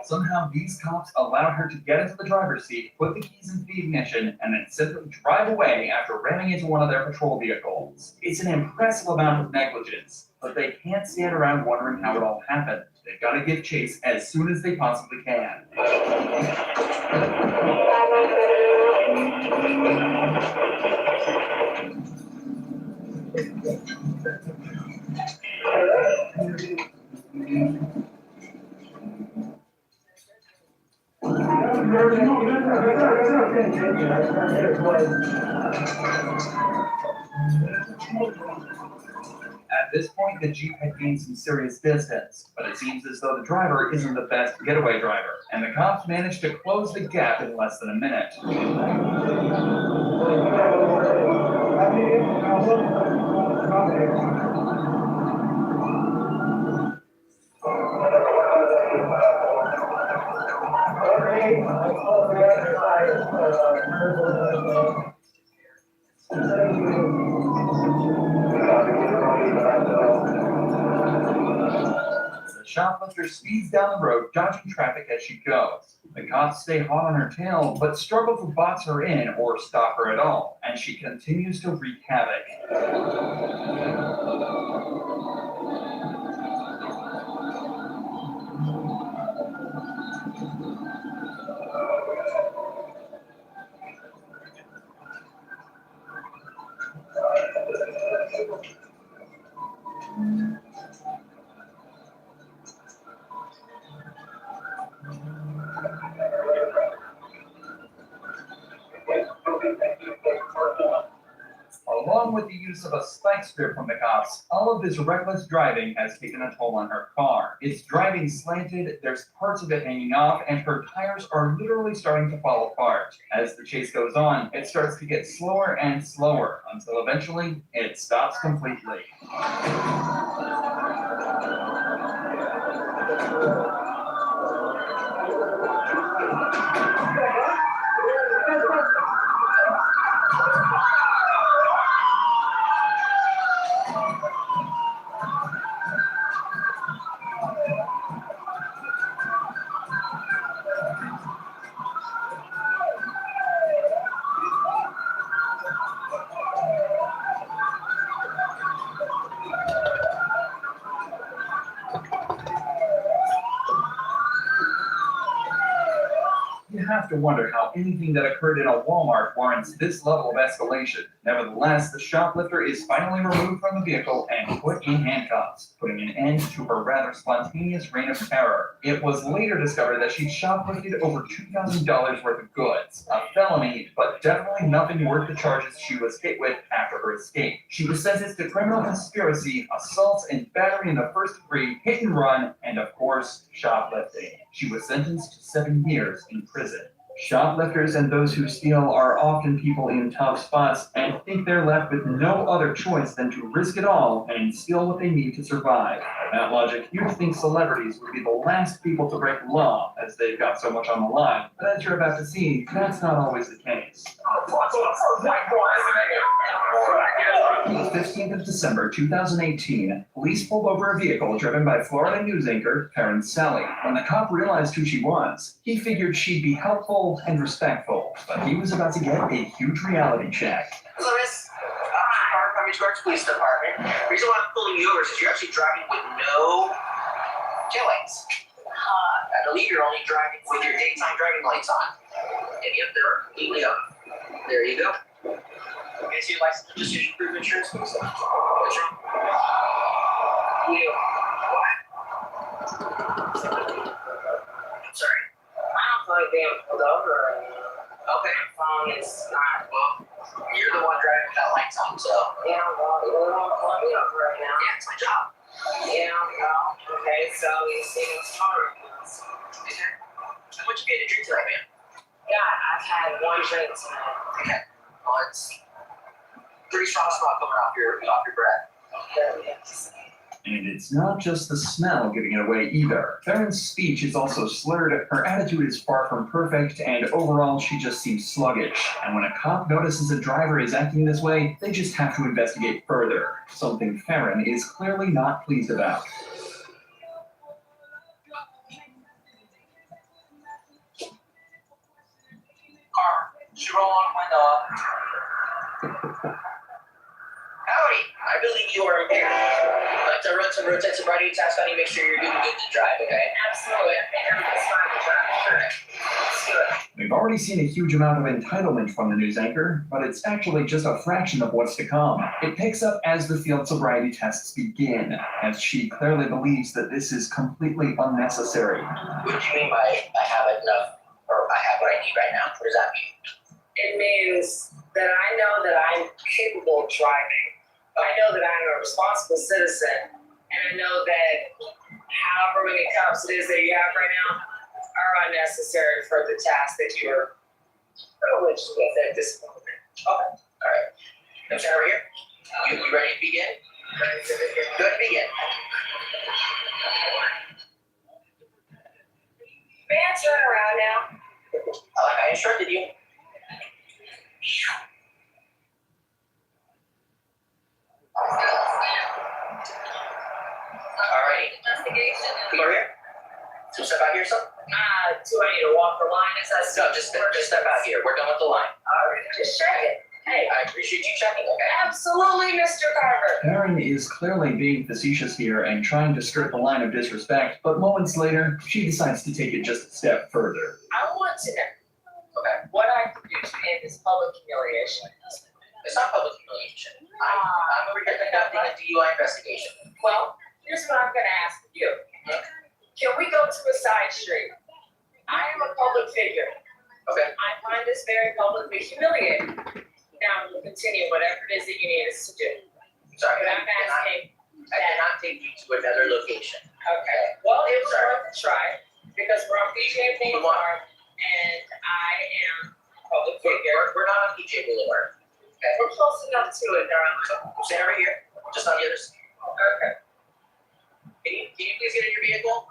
Speaker 2: Somehow, these cops allowed her to get into the driver's seat, put the keys into the ignition, and then simply drive away after ramming into one of their patrol vehicles. It's an impressive amount of negligence, but they can't stand around wondering how it all happened. They've got to give chase as soon as they possibly can. At this point, the Jeep had gained some serious distance, but it seems as though the driver isn't the best getaway driver, and the cops managed to close the gap in less than a minute. The shoplifter speeds down the road, dodging traffic as she goes. The cops stay hot on her tail, but struggle to box her in or stop her at all, and she continues to wreak havoc. Along with the use of a spike strip from the cops, all of this reckless driving has taken a toll on her car. It's driving slanted, there's parts of it hanging off, and her tires are literally starting to fall apart. As the chase goes on, it starts to get slower and slower, until eventually it stops completely. You have to wonder how anything that occurred in a Walmart warrants this level of escalation. Nevertheless, the shoplifter is finally removed from the vehicle and put in handcuffs, putting an end to her rather spontaneous reign of terror. It was later discovered that she'd shoplifted over $2,000 worth of goods, a felony, but definitely nothing worth the charges she was hit with after her escape. She was sentenced to criminal conspiracy, assault and battery in the first degree, hit and run, and of course, shoplifting. She was sentenced to 7 years in prison.
Speaker 19: Shoplifters and those who steal are often people in tough spots and think they're left with no other choice than to risk it all and steal what they need to survive. By that logic, you'd think celebrities would be the last people to break the law as they've got so much on the line. But as you're about to see, that's not always the case. On the 15th of December 2018, police pulled over a vehicle driven by Florida news anchor Karen Sally. When the cop realized who she was, he figured she'd be helpful and respectful, but he was about to get a huge reality check.
Speaker 4: Hello, Miss. Palm Beach Gardens Police Department. The reason why I'm pulling you over is you're actually driving with no tail lights. I believe you're only driving with your daytime driving lights on. And yep, they're completely off. There you go. Okay, so your license just use proof of insurance, please. What's wrong? You. What? I'm sorry. I don't feel like being pulled over. Okay. My phone is not. Well, you're the one driving without lights on, so. Yeah, well, you're the one pulling me over right now. Yeah, it's my job. Yeah, well, okay, so you see what's wrong. Okay. How much you get to drink tonight, man? Yeah, I've had one drink tonight. Okay. Well, it's pretty strong smell coming off your breath. Yes.
Speaker 19: And it's not just the smell giving it away either. Farron's speech is also slurred, her attitude is far from perfect, and overall she just seems sluggish. And when a cop notices a driver is acting this way, they just have to investigate further. Something Farron is clearly not pleased about.
Speaker 4: Car, should roll on my dog. Howdy, I believe you are impaired. Let's run some roadside sobriety tests on you, make sure you're doing good to drive, okay? Absolutely, I think everything's fine to drive. Okay, let's do it.
Speaker 19: We've already seen a huge amount of entitlement from the news anchor, but it's actually just a fraction of what's to come. It picks up as the field sobriety tests begin, as she clearly believes that this is completely unnecessary.
Speaker 4: What do you mean by I have enough, or I have what I need right now? What does that mean?
Speaker 12: It means that I know that I'm capable of driving. I know that I'm a responsible citizen, and I know that however many cops it is that you have right now are unnecessary for the task that you're privileged with at this moment.
Speaker 4: Okay, all right. Now stand over here. You ready to begin? Ready to begin. Good, begin.
Speaker 12: May I turn around now?
Speaker 4: Like I instructed you. Alrighty.
Speaker 12: Investigation.
Speaker 4: Come over here. So step out here, son.
Speaker 12: Do I need to walk the line? Is that
Speaker 4: No, just step out here. We're done with the line.
Speaker 12: Alright, just check it. Hey.
Speaker 4: I appreciate you checking, okay?
Speaker 12: Absolutely, Mr. Carver.
Speaker 19: Farron is clearly being facetious here and trying to skirt the line of disrespect, but moments later, she decides to take it just a step further.
Speaker 12: I want to know what I can do to end this public humiliation.
Speaker 4: It's not public humiliation. I'm over here conducting a DUI investigation.
Speaker 12: Well, here's what I'm gonna ask you. Can we go to a side street? I am a public figure.
Speaker 4: Okay.
Speaker 12: I find this very publicly humiliating. Now we'll continue whatever it is that you need us to do.
Speaker 4: Sorry,
Speaker 12: But I'm asking.
Speaker 4: I cannot take you to another location.
Speaker 12: Okay. Well, it was worth a try because we're on PJ Boulevard and I am a public figure.
Speaker 4: We're not on PJ Boulevard. Okay.
Speaker 12: We're close enough to it, darling.
Speaker 4: Stand over here, just on the other side.
Speaker 12: Okay.
Speaker 4: Can you please get in your vehicle?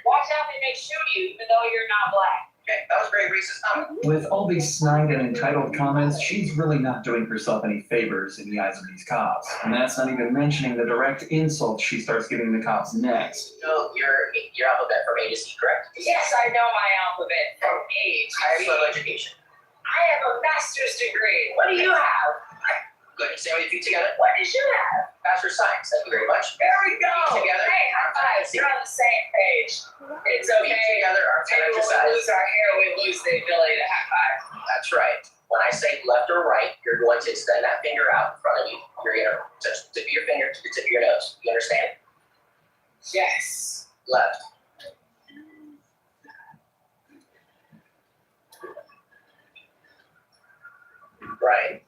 Speaker 12: Watch out, they may shoot you even though you're not black.
Speaker 4: Okay, that was very racist.
Speaker 19: With all these snide and entitled comments, she's really not doing herself any favors in the eyes of these cops. And that's not even mentioning the direct insults she starts giving the cops next.
Speaker 4: No, your alphabet from A to C, correct?
Speaker 12: Yes, I know my alphabet from A to
Speaker 4: Higher
Speaker 12: Z.
Speaker 4: level education.
Speaker 12: I have a master's degree. What do you have?
Speaker 4: Good. Stand with your feet together.
Speaker 12: What did you have?
Speaker 4: Bachelor of Science. Thank you very much.
Speaker 12: There we go.
Speaker 4: Feet together.
Speaker 12: Hey, high five. We're on the same page. It's okay.
Speaker 4: Feet together. Arms on
Speaker 12: Maybe when
Speaker 4: exercise.
Speaker 12: we lose our hair, we lose the ability to high five.
Speaker 4: That's right. When I say left or right, you're going to extend that finger out in front of you. You're going to touch the tip of your finger to the tip of your nose. You understand?
Speaker 12: Yes.
Speaker 4: Left. Right.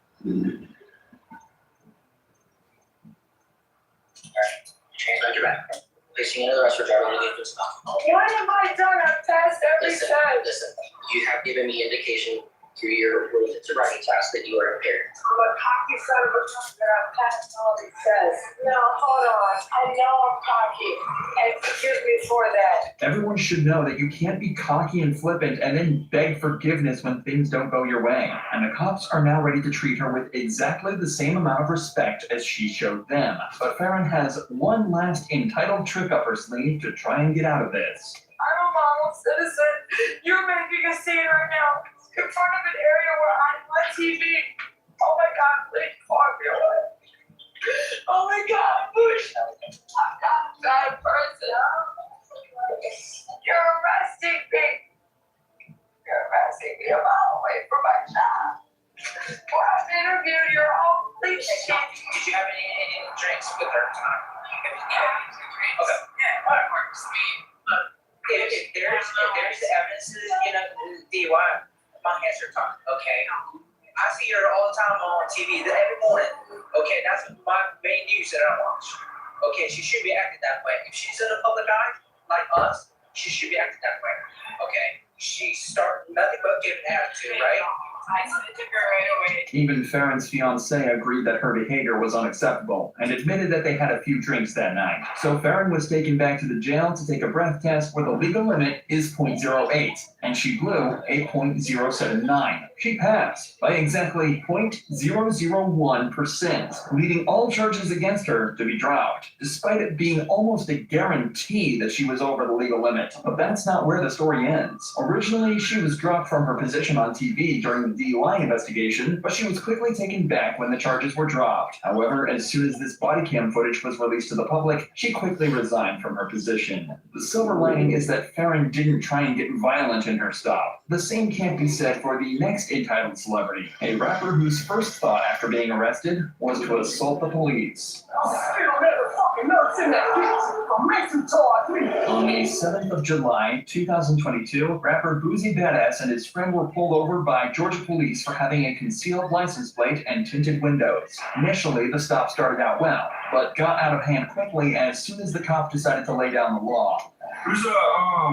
Speaker 4: Alright. Change back your back. Placing into the rest of your driver will leave this off.
Speaker 12: What have I done? I've passed every
Speaker 4: Listen,
Speaker 12: time.
Speaker 4: listen. You have given me indication through your rules and sobriety test that you are impaired.
Speaker 14: I'm a cocky son of a gun that I'm passing all these tests. No, hold on. I know I'm cocky. And forgive me for that.
Speaker 19: Everyone should know that you can't be cocky and flippant and then beg forgiveness when things don't go your way. And the cops are now ready to treat her with exactly the same amount of respect as she showed them. But Farron has one last entitled trick up her sleeve to try and get out of this.
Speaker 14: I'm a model citizen. You're making a scene right now in front of an area where I'm on TV. Oh my God, please walk me away. Oh my God, Bush. I'm not a bad person. You're arresting me. You're arresting me a mile away from my job. Well, I've interviewed your own police chief.
Speaker 4: Did you have any drinks with her tonight?
Speaker 14: Yeah.
Speaker 4: Okay. Yeah, of course. I mean, look, if there's evidence, DUI, my hands are talking, okay? I see her all the time on TV, every morning. Okay, that's my main news that I watch. Okay, she should be acting that way. If she's in the public eye, like us, she should be acting that way. Okay, she started nothing but giving attitude, right?
Speaker 14: I sent it to her right away.
Speaker 19: Even Farron's fiancée agreed that her behavior was unacceptable and admitted that they had a few drinks that night. So Farron was taken back to the jail to take a breath test where the legal limit is 0.08, and she blew a 0.079. She passed by exactly 0.001%, leading all charges against her to be dropped, despite it being almost a guarantee that she was over the legal limit. But that's not where the story ends. Originally, she was dropped from her position on TV during the DUI investigation, but she was quickly taken back when the charges were dropped. However, as soon as this body cam footage was released to the public, she quickly resigned from her position. The silver lining is that Farron didn't try and get violent in her stop. The same can't be said for the next entitled celebrity, a rapper whose first thought after being arrested was to assault the police. On the 7th of July, 2022, rapper Boozy Badass and his friend were pulled over by Georgia police for having a concealed license plate and tinted windows. Initially, the stop started out well, but got out of hand quickly as soon as the cop decided to lay down the law.
Speaker 21: Who's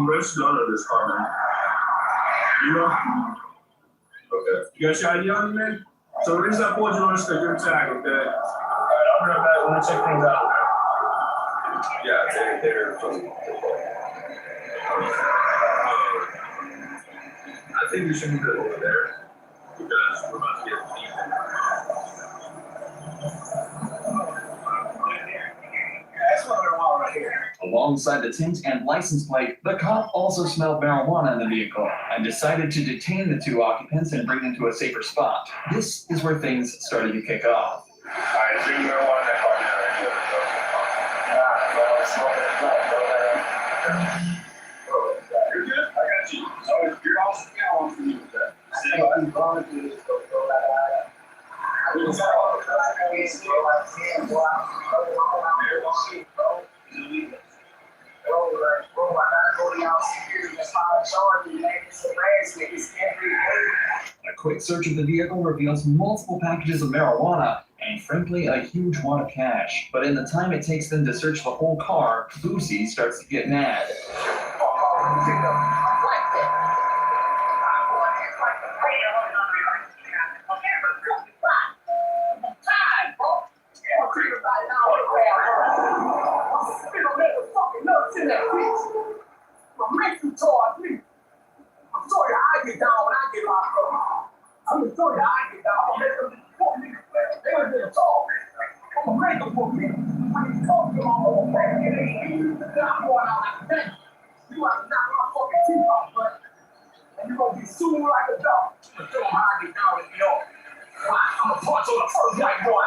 Speaker 21: registered under this car, man? You know? Okay. You got your ID on you, man? So the reason I pulled you on is because you're tag, okay? Alright, I'll bring it back when I check things out. Yeah, they're from. I think we should be good over there because we're about to get deep. That's what we're on right here.
Speaker 19: Alongside the tint and license plate, the cop also smelled marijuana in the vehicle and decided to detain the two occupants and bring them to a safer spot. This is where things started to kick off.
Speaker 21: Alright, bring marijuana in that car now. You're good? I got you. So you're all scout for you with that.
Speaker 19: A quick search of the vehicle reveals multiple packages of marijuana and, frankly, a huge wad of cash. But in the time it takes them to search the whole car, Boosie starts to get mad.
Speaker 21: You're gonna be sued like a dog. But don't hide it down in New York. I'm gonna punch on the first white boy.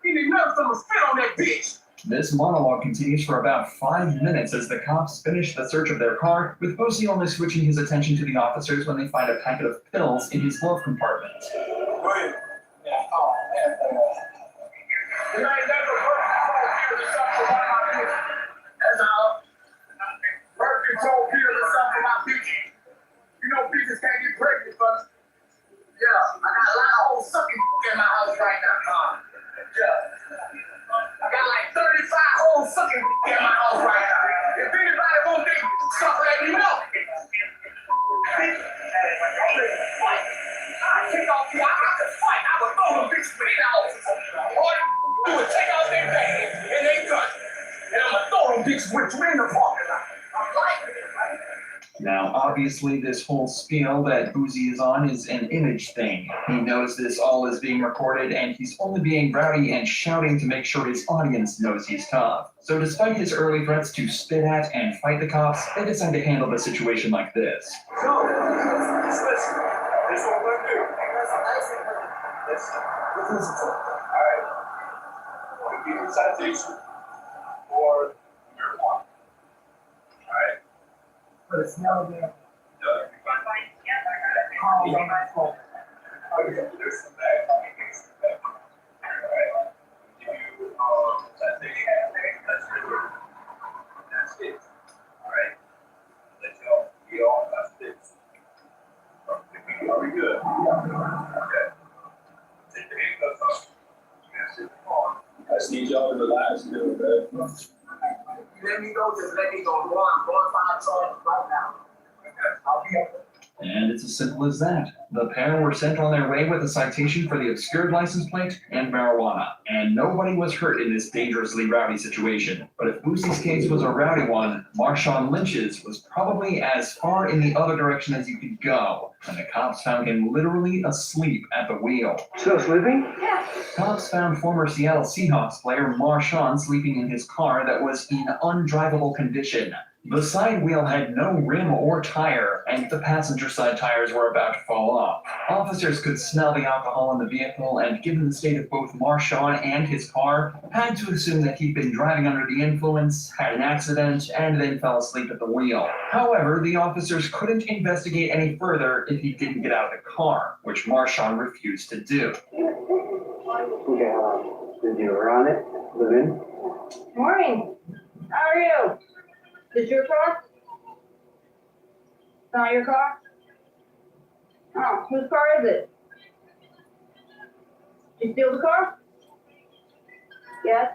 Speaker 21: He didn't know someone spit on that bitch.
Speaker 19: This monologue continues for about 5 minutes as the cops finish the search of their car, with Boosie only switching his attention to the officers when they find a packet of pills in his glove compartment.
Speaker 21: Go ahead. Oh, man. You ain't never worked to That's all. Working told Peter to suck for my bitch. You know bitches can't get pregnant, but yeah, I got a lot of hoes sucking in my house right now. Yeah. I got like 35 hoes sucking in my house right now. If anybody won't think
Speaker 19: Now, obviously, this whole spiel that Boozy is on is an image thing. He knows this all is being recorded, and he's only being rowdy and shouting to make sure his audience knows he's tough. So despite his early threats to spit at and fight the cops, they decide to handle the situation like this.
Speaker 8: So, listen, this won't let you. Listen to it. All right. I'm gonna give you a citation for marijuana. All right. But it's never been. No, you're fine. Okay, there's some bad communication. All right. Give you citation. That's really. That's it. All right. Let y'all be all about this. Are we good? Okay. Take the handcuffs off. I just need y'all to relax a little bit. Let me go, just let me go. One 5 charges right now. I'll be up.
Speaker 19: And it's as simple as that. The pair were sent on their way with a citation for the obscured license plate and marijuana. And nobody was hurt in this dangerously rowdy situation. But if Boosie's case was a rowdy one, Marshawn Lynch's was probably as far in the other direction as you could go. And the cops found him literally asleep at the wheel.
Speaker 8: Still sleeping?
Speaker 14: Yeah.
Speaker 19: Cops found former Seattle Seahawks player Marshawn sleeping in his car that was in undrivable condition. The side wheel had no rim or tire, and the passenger side tires were about to fall off. Officers could smell the alcohol in the vehicle, and given the state of both Marshawn and his car, had to assume that he'd been driving under the influence, had an accident, and then fell asleep at the wheel. However, the officers couldn't investigate any further if he didn't get out of the car, which Marshawn refused to do.
Speaker 8: Okay, did you run it? Live in?
Speaker 14: Morning. How are you? Is your car? Not your car? Oh, whose car is it? Did you steal the car? Yes.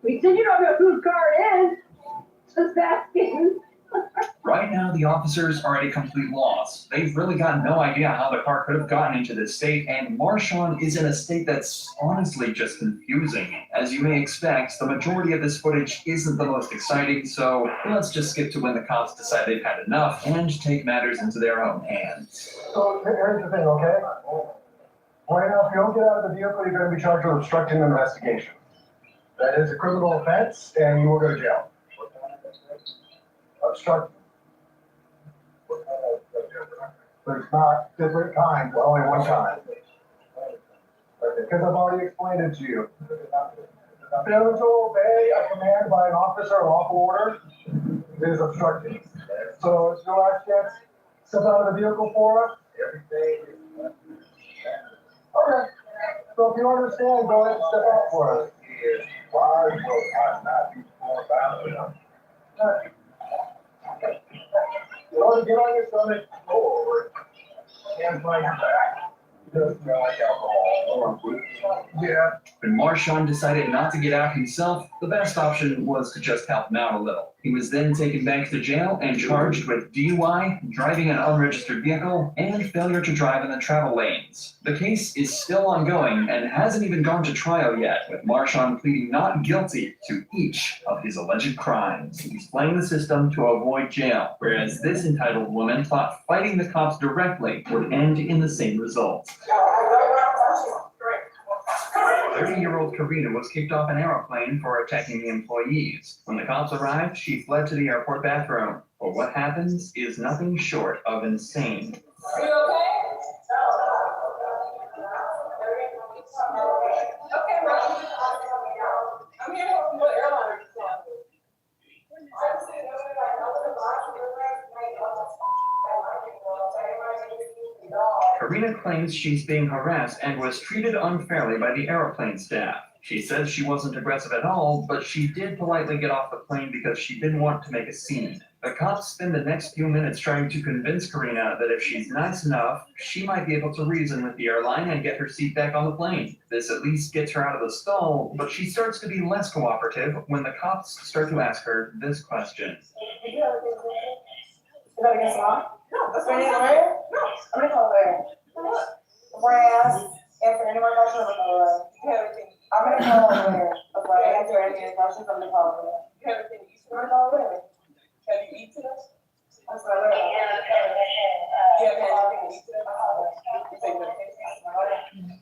Speaker 14: We said you don't know whose car it is. Just asking.
Speaker 19: Right now, the officers are at a complete loss. They've really got no idea how the car could have gotten into this state, and Marshawn is in a state that's honestly just confusing. As you may expect, the majority of this footage isn't the most exciting, so let's just skip to when the cops decide they've had enough and take matters into their own hands.
Speaker 8: So here's the thing, okay? Right now, if you don't get out of the vehicle, you're gonna be charged with obstructing an investigation. That is a criminal offense, and you will go to jail. Obstructing. There's not different kinds, only one kind. Because I've already explained it to you. Failure to obey a command by an officer or lawful order is obstructing. So it's your last chance. Step out of the vehicle for us. Okay. So if you understand, go ahead and step out for us. Why will I not be more violent? You want to get on your stomach, go over it. Hands behind your back. Just smell like alcohol. Yeah.
Speaker 19: When Marshawn decided not to get out himself, the best option was to just help him out a little. He was then taken back to jail and charged with DUI, driving an unregistered vehicle, and failure to drive in the travel lanes. The case is still ongoing and hasn't even gone to trial yet, with Marshawn pleading not guilty to each of his alleged crimes. He's playing the system to avoid jail, whereas this entitled woman thought fighting the cops directly would end in the same result. 30-year-old Karina was kicked off an airplane for attacking the employees. When the cops arrived, she fled to the airport bathroom. But what happens is nothing short of insane.
Speaker 14: Are you okay? Okay, well, I'm here to help you. What airline are you flying with?
Speaker 19: Karina claims she's being harassed and was treated unfairly by the airplane staff. She says she wasn't aggressive at all, but she did politely get off the plane because she didn't want to make a scene. The cops spend the next few minutes trying to convince Karina that if she's nice enough, she might be able to reason with the airline and get her seat back on the plane. This at least gets her out of the stall, but she starts to be less cooperative when the cops start to ask her this question.
Speaker 14: Is that against the law? No, that's what I'm saying. No, I'm gonna call there. Whereas, answer anywhere about the everything.
Speaker 12: I'm gonna go over there before I answer any questions from the public.
Speaker 13: You have anything to eat tonight already? Have you eaten today?
Speaker 12: I'm sorry.
Speaker 13: Do you have anything to eat today? You take medication?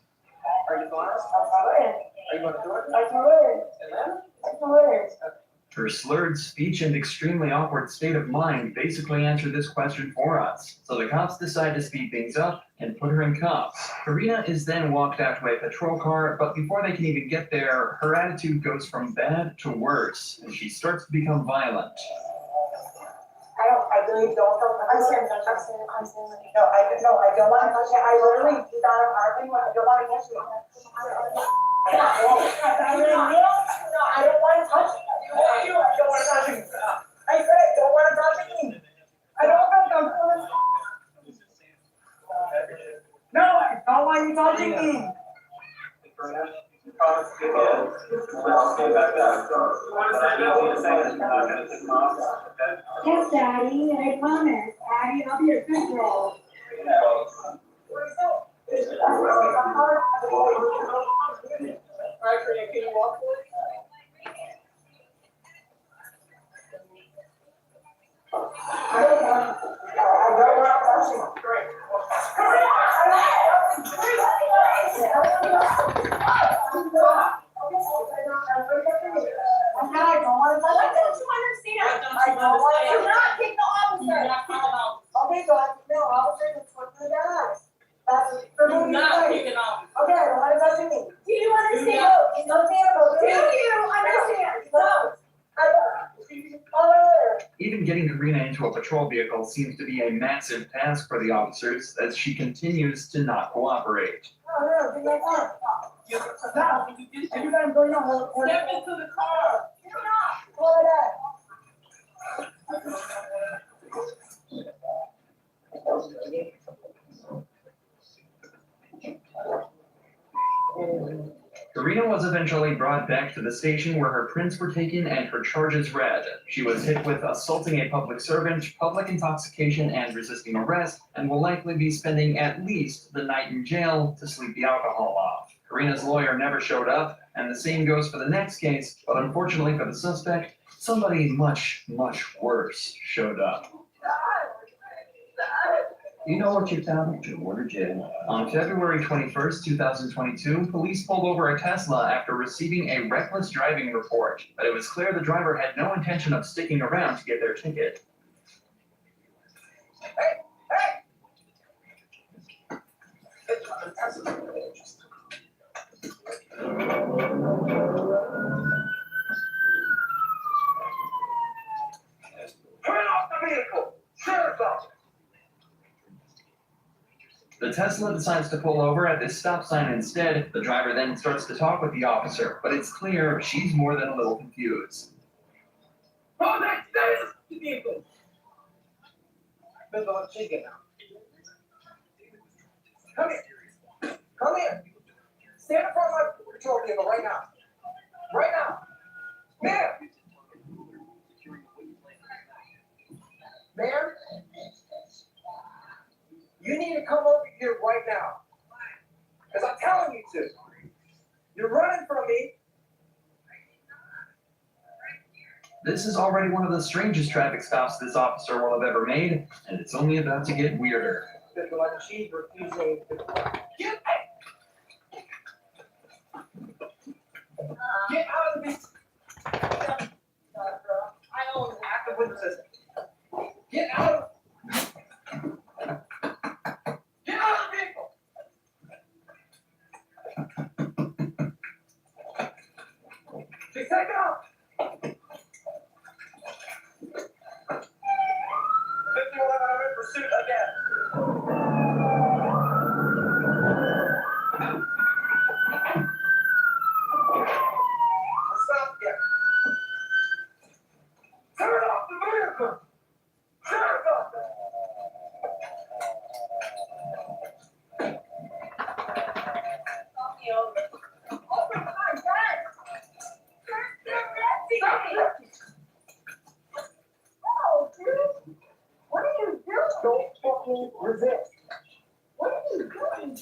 Speaker 13: Are you going? Are you going to do it?
Speaker 2: Her slurred speech and extremely awkward state of mind basically answered this question for us. So the cops decide to speed things up and put her in cuffs. Karina is then walked out to a patrol car, but before they can even get there, her attitude goes from bad to worse, and she starts to become violent.
Speaker 12: I really don't feel. I'm saying. No, I don't want to touch it. I literally do not have arguing. I don't want to touch it. I don't want to touch it. I don't want to touch it. I said I don't want to touch it. I don't feel comfortable. No, I don't want you touching me.
Speaker 14: Yes, Daddy, I promise. Daddy, I'll be a good girl.
Speaker 13: Alright, Karina, can you walk for me?
Speaker 12: I don't want to touch it. Great. I don't want to touch it.
Speaker 14: Don't you understand?
Speaker 12: I don't want to.
Speaker 14: Do not kick the officer.
Speaker 12: Okay, so I no officer just put me down. That's for me.
Speaker 14: Do not kick it off.
Speaker 12: Okay, I don't want to touch me.
Speaker 14: Do you understand?
Speaker 12: It's unfavorable.
Speaker 14: Do you understand? No.
Speaker 2: Even getting Karina into a patrol vehicle seems to be a massive task for the officers as she continues to not cooperate.
Speaker 12: No, give me a car. You guys go now.
Speaker 14: Step into the car. You're not.
Speaker 12: Call it out.
Speaker 2: Karina was eventually brought back to the station where her prints were taken and her charges read. She was hit with assaulting a public servant, public intoxication, and resisting arrest, and will likely be spending at least the night in jail to sleep the alcohol off. Karina's lawyer never showed up, and the same goes for the next case, but unfortunately for the suspect, somebody much, much worse showed up. You know what you're down to, order jail. On February 21st, 2022, police pulled over a Tesla after receiving a reckless driving report, but it was clear the driver had no intention of sticking around to get their ticket.
Speaker 8: Turn off the vehicle! Sheriff's office!
Speaker 2: The Tesla decides to pull over at this stop sign instead. The driver then starts to talk with the officer, but it's clear she's more than a little confused.
Speaker 8: Oh, that is the vehicle! Come here. Come here. Stand in front of my patrol vehicle right now. Right now. Ma'am. Ma'am. You need to come over here right now. Because I'm telling you to. You're running from me.
Speaker 2: This is already one of the strangest traffic stops this officer will have ever made, and it's only about to get weirder.
Speaker 8: Like she's refusing to get out of this. I own active witnesses. Get out. Get out of the vehicle. Just take it off. 51, I'm in pursuit again. Stop here. Turn off the vehicle. Turn it off.
Speaker 14: What are you doing?
Speaker 8: Don't fucking resist.
Speaker 14: What are you doing?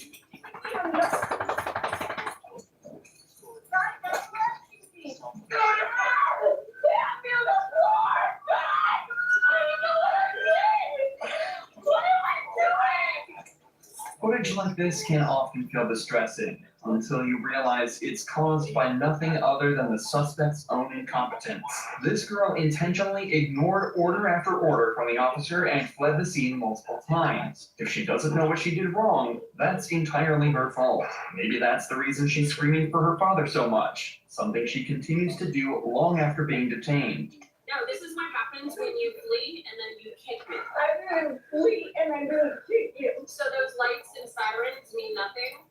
Speaker 2: Footage like this can often feel distressing until you realize it's caused by nothing other than the suspect's own incompetence. This girl intentionally ignored order after order from the officer and fled the scene multiple times. If she doesn't know what she did wrong, that's entirely her fault. Maybe that's the reason she's screaming for her father so much, something she continues to do long after being detained.
Speaker 14: No, this is what happens when you flee and then you kick me.
Speaker 13: I didn't flee and I didn't kick you.
Speaker 14: So those lights and sirens mean nothing?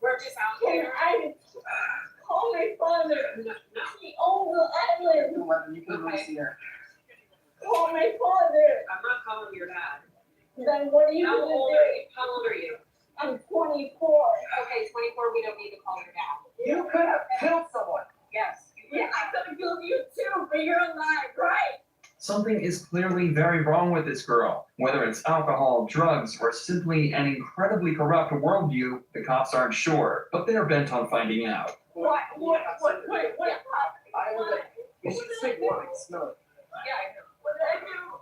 Speaker 14: We're just out
Speaker 13: Can
Speaker 14: here.
Speaker 13: I call my father?
Speaker 14: No.
Speaker 13: He owns the island.
Speaker 12: 11, you can release here.
Speaker 13: Call my father.
Speaker 14: I'm not calling your dad.
Speaker 13: Then what are you
Speaker 14: How
Speaker 13: gonna
Speaker 14: old
Speaker 13: do?
Speaker 14: are you? How old are you?
Speaker 13: I'm 24.
Speaker 14: Okay, 24, we don't need to call your dad.
Speaker 12: You could have killed someone.
Speaker 14: Yes.
Speaker 13: Yeah, I could have killed you too, but you're alive, right?
Speaker 2: Something is clearly very wrong with this girl. Whether it's alcohol, drugs, or simply an incredibly corrupt worldview, the cops aren't sure, but they're bent on finding out.
Speaker 13: What?
Speaker 12: I was like, you should say one, I smell it.
Speaker 14: Yeah, I know.
Speaker 13: What did I do?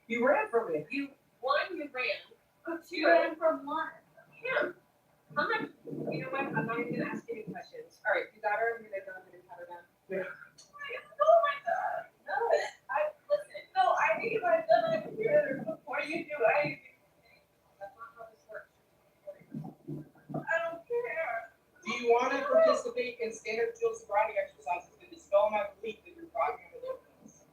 Speaker 12: You ran from me.
Speaker 14: You ran.
Speaker 13: You ran from what?
Speaker 14: Him. I'm not, you know what? I'm not even gonna ask any questions. All right, you got her. I'm gonna go. I'm gonna pat her down.
Speaker 12: Yeah.
Speaker 13: Oh my God. No, listen. No, I think if I've done it here before you do anything.
Speaker 14: That's not how this works.
Speaker 13: I don't care.
Speaker 12: Do you want to participate in standard field sobriety exercises to dispel my belief that you're driving under the influence?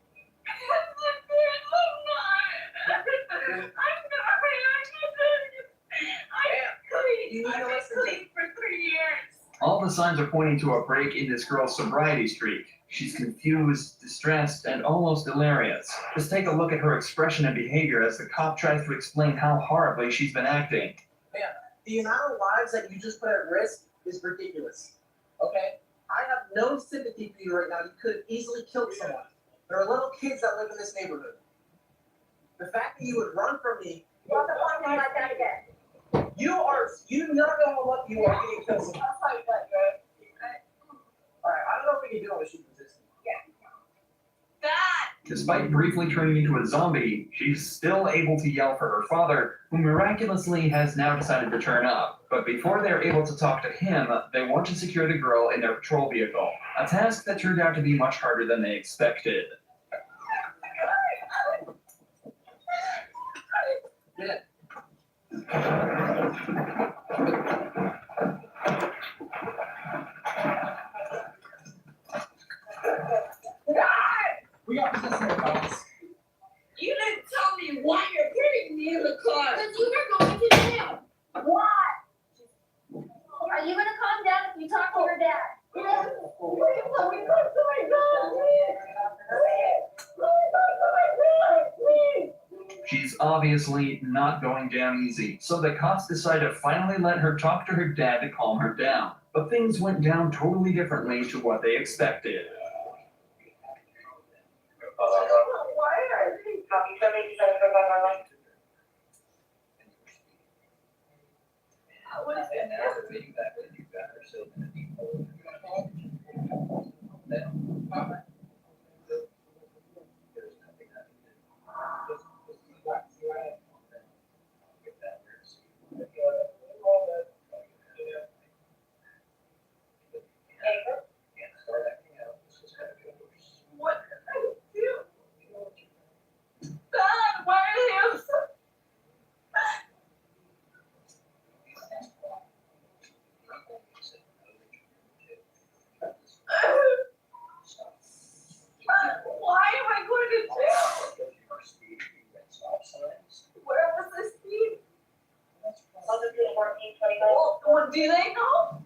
Speaker 12: You need to listen to me.
Speaker 13: For 3 years.
Speaker 2: All the signs are pointing to a break in this girl's sobriety streak. She's confused, distressed, and almost delirious. Just take a look at her expression and behavior as the cop tries to explain how horribly she's been acting.
Speaker 12: Man, the amount of lives that you just put at risk is ridiculous. Okay? I have no sympathy for you right now. You could have easily killed someone. There are little kids that live in this neighborhood. The fact that you would run from me.
Speaker 13: What the fuck am I like that again?
Speaker 12: You do not know how lucky you are getting killed someone.
Speaker 13: I'll fight that guy.
Speaker 12: Alright, I don't know if we can do all this shit resisting.
Speaker 13: That.
Speaker 2: Despite briefly turning into a zombie, she's still able to yell for her father, who miraculously has now decided to turn up. But before they're able to talk to him, they want to secure the girl in their patrol vehicle, a task that turned out to be much harder than they expected.
Speaker 12: Yeah. We got possession of guns.
Speaker 13: You didn't tell me why you're putting me in the car. Because you were going to jail. Why?
Speaker 14: Are you gonna calm down if you talk to your dad?
Speaker 13: Yes. Please let me talk to my dad, please. Please. Let me talk to my dad, please.
Speaker 2: She's obviously not going down easy, so the cops decide to finally let her talk to her dad to calm her down. But things went down totally differently to what they expected.
Speaker 13: Why are they talking to me? What is it? What did I do? God, why are they upset? Why am I going to jail? Where was the speed? Well, do they know?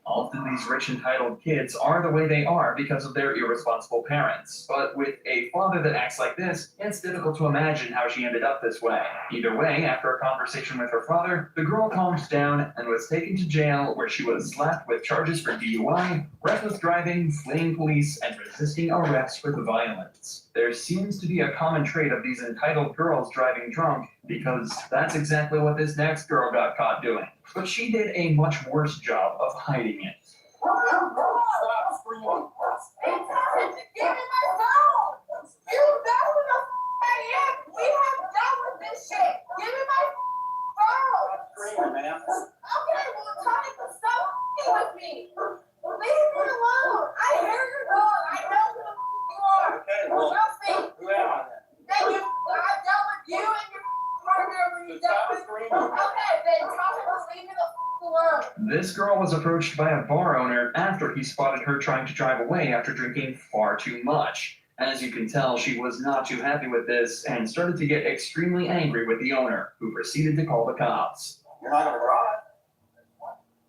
Speaker 2: Often these rich entitled kids are the way they are because of their irresponsible parents. But with a father that acts like this, it's difficult to imagine how she ended up this way. Either way, after a conversation with her father, the girl calmed down and was taken to jail, where she was slapped with charges for DUI, reckless driving, fleeing police, and resisting arrest with violence. There seems to be a common trait of these entitled girls driving drunk, because that's exactly what this next girl got caught doing. But she did a much worse job of hiding it.
Speaker 12: Stop screaming.
Speaker 13: Give me my phone! You know who the I am! We have done with this shit! Give me my phone!
Speaker 12: Stop screaming, man.
Speaker 2: This girl was approached by a bar owner after he spotted her trying to drive away after drinking far too much. As you can tell, she was not too happy with this and started to get extremely angry with the owner, who proceeded to call the cops.
Speaker 9: You're not gonna drive?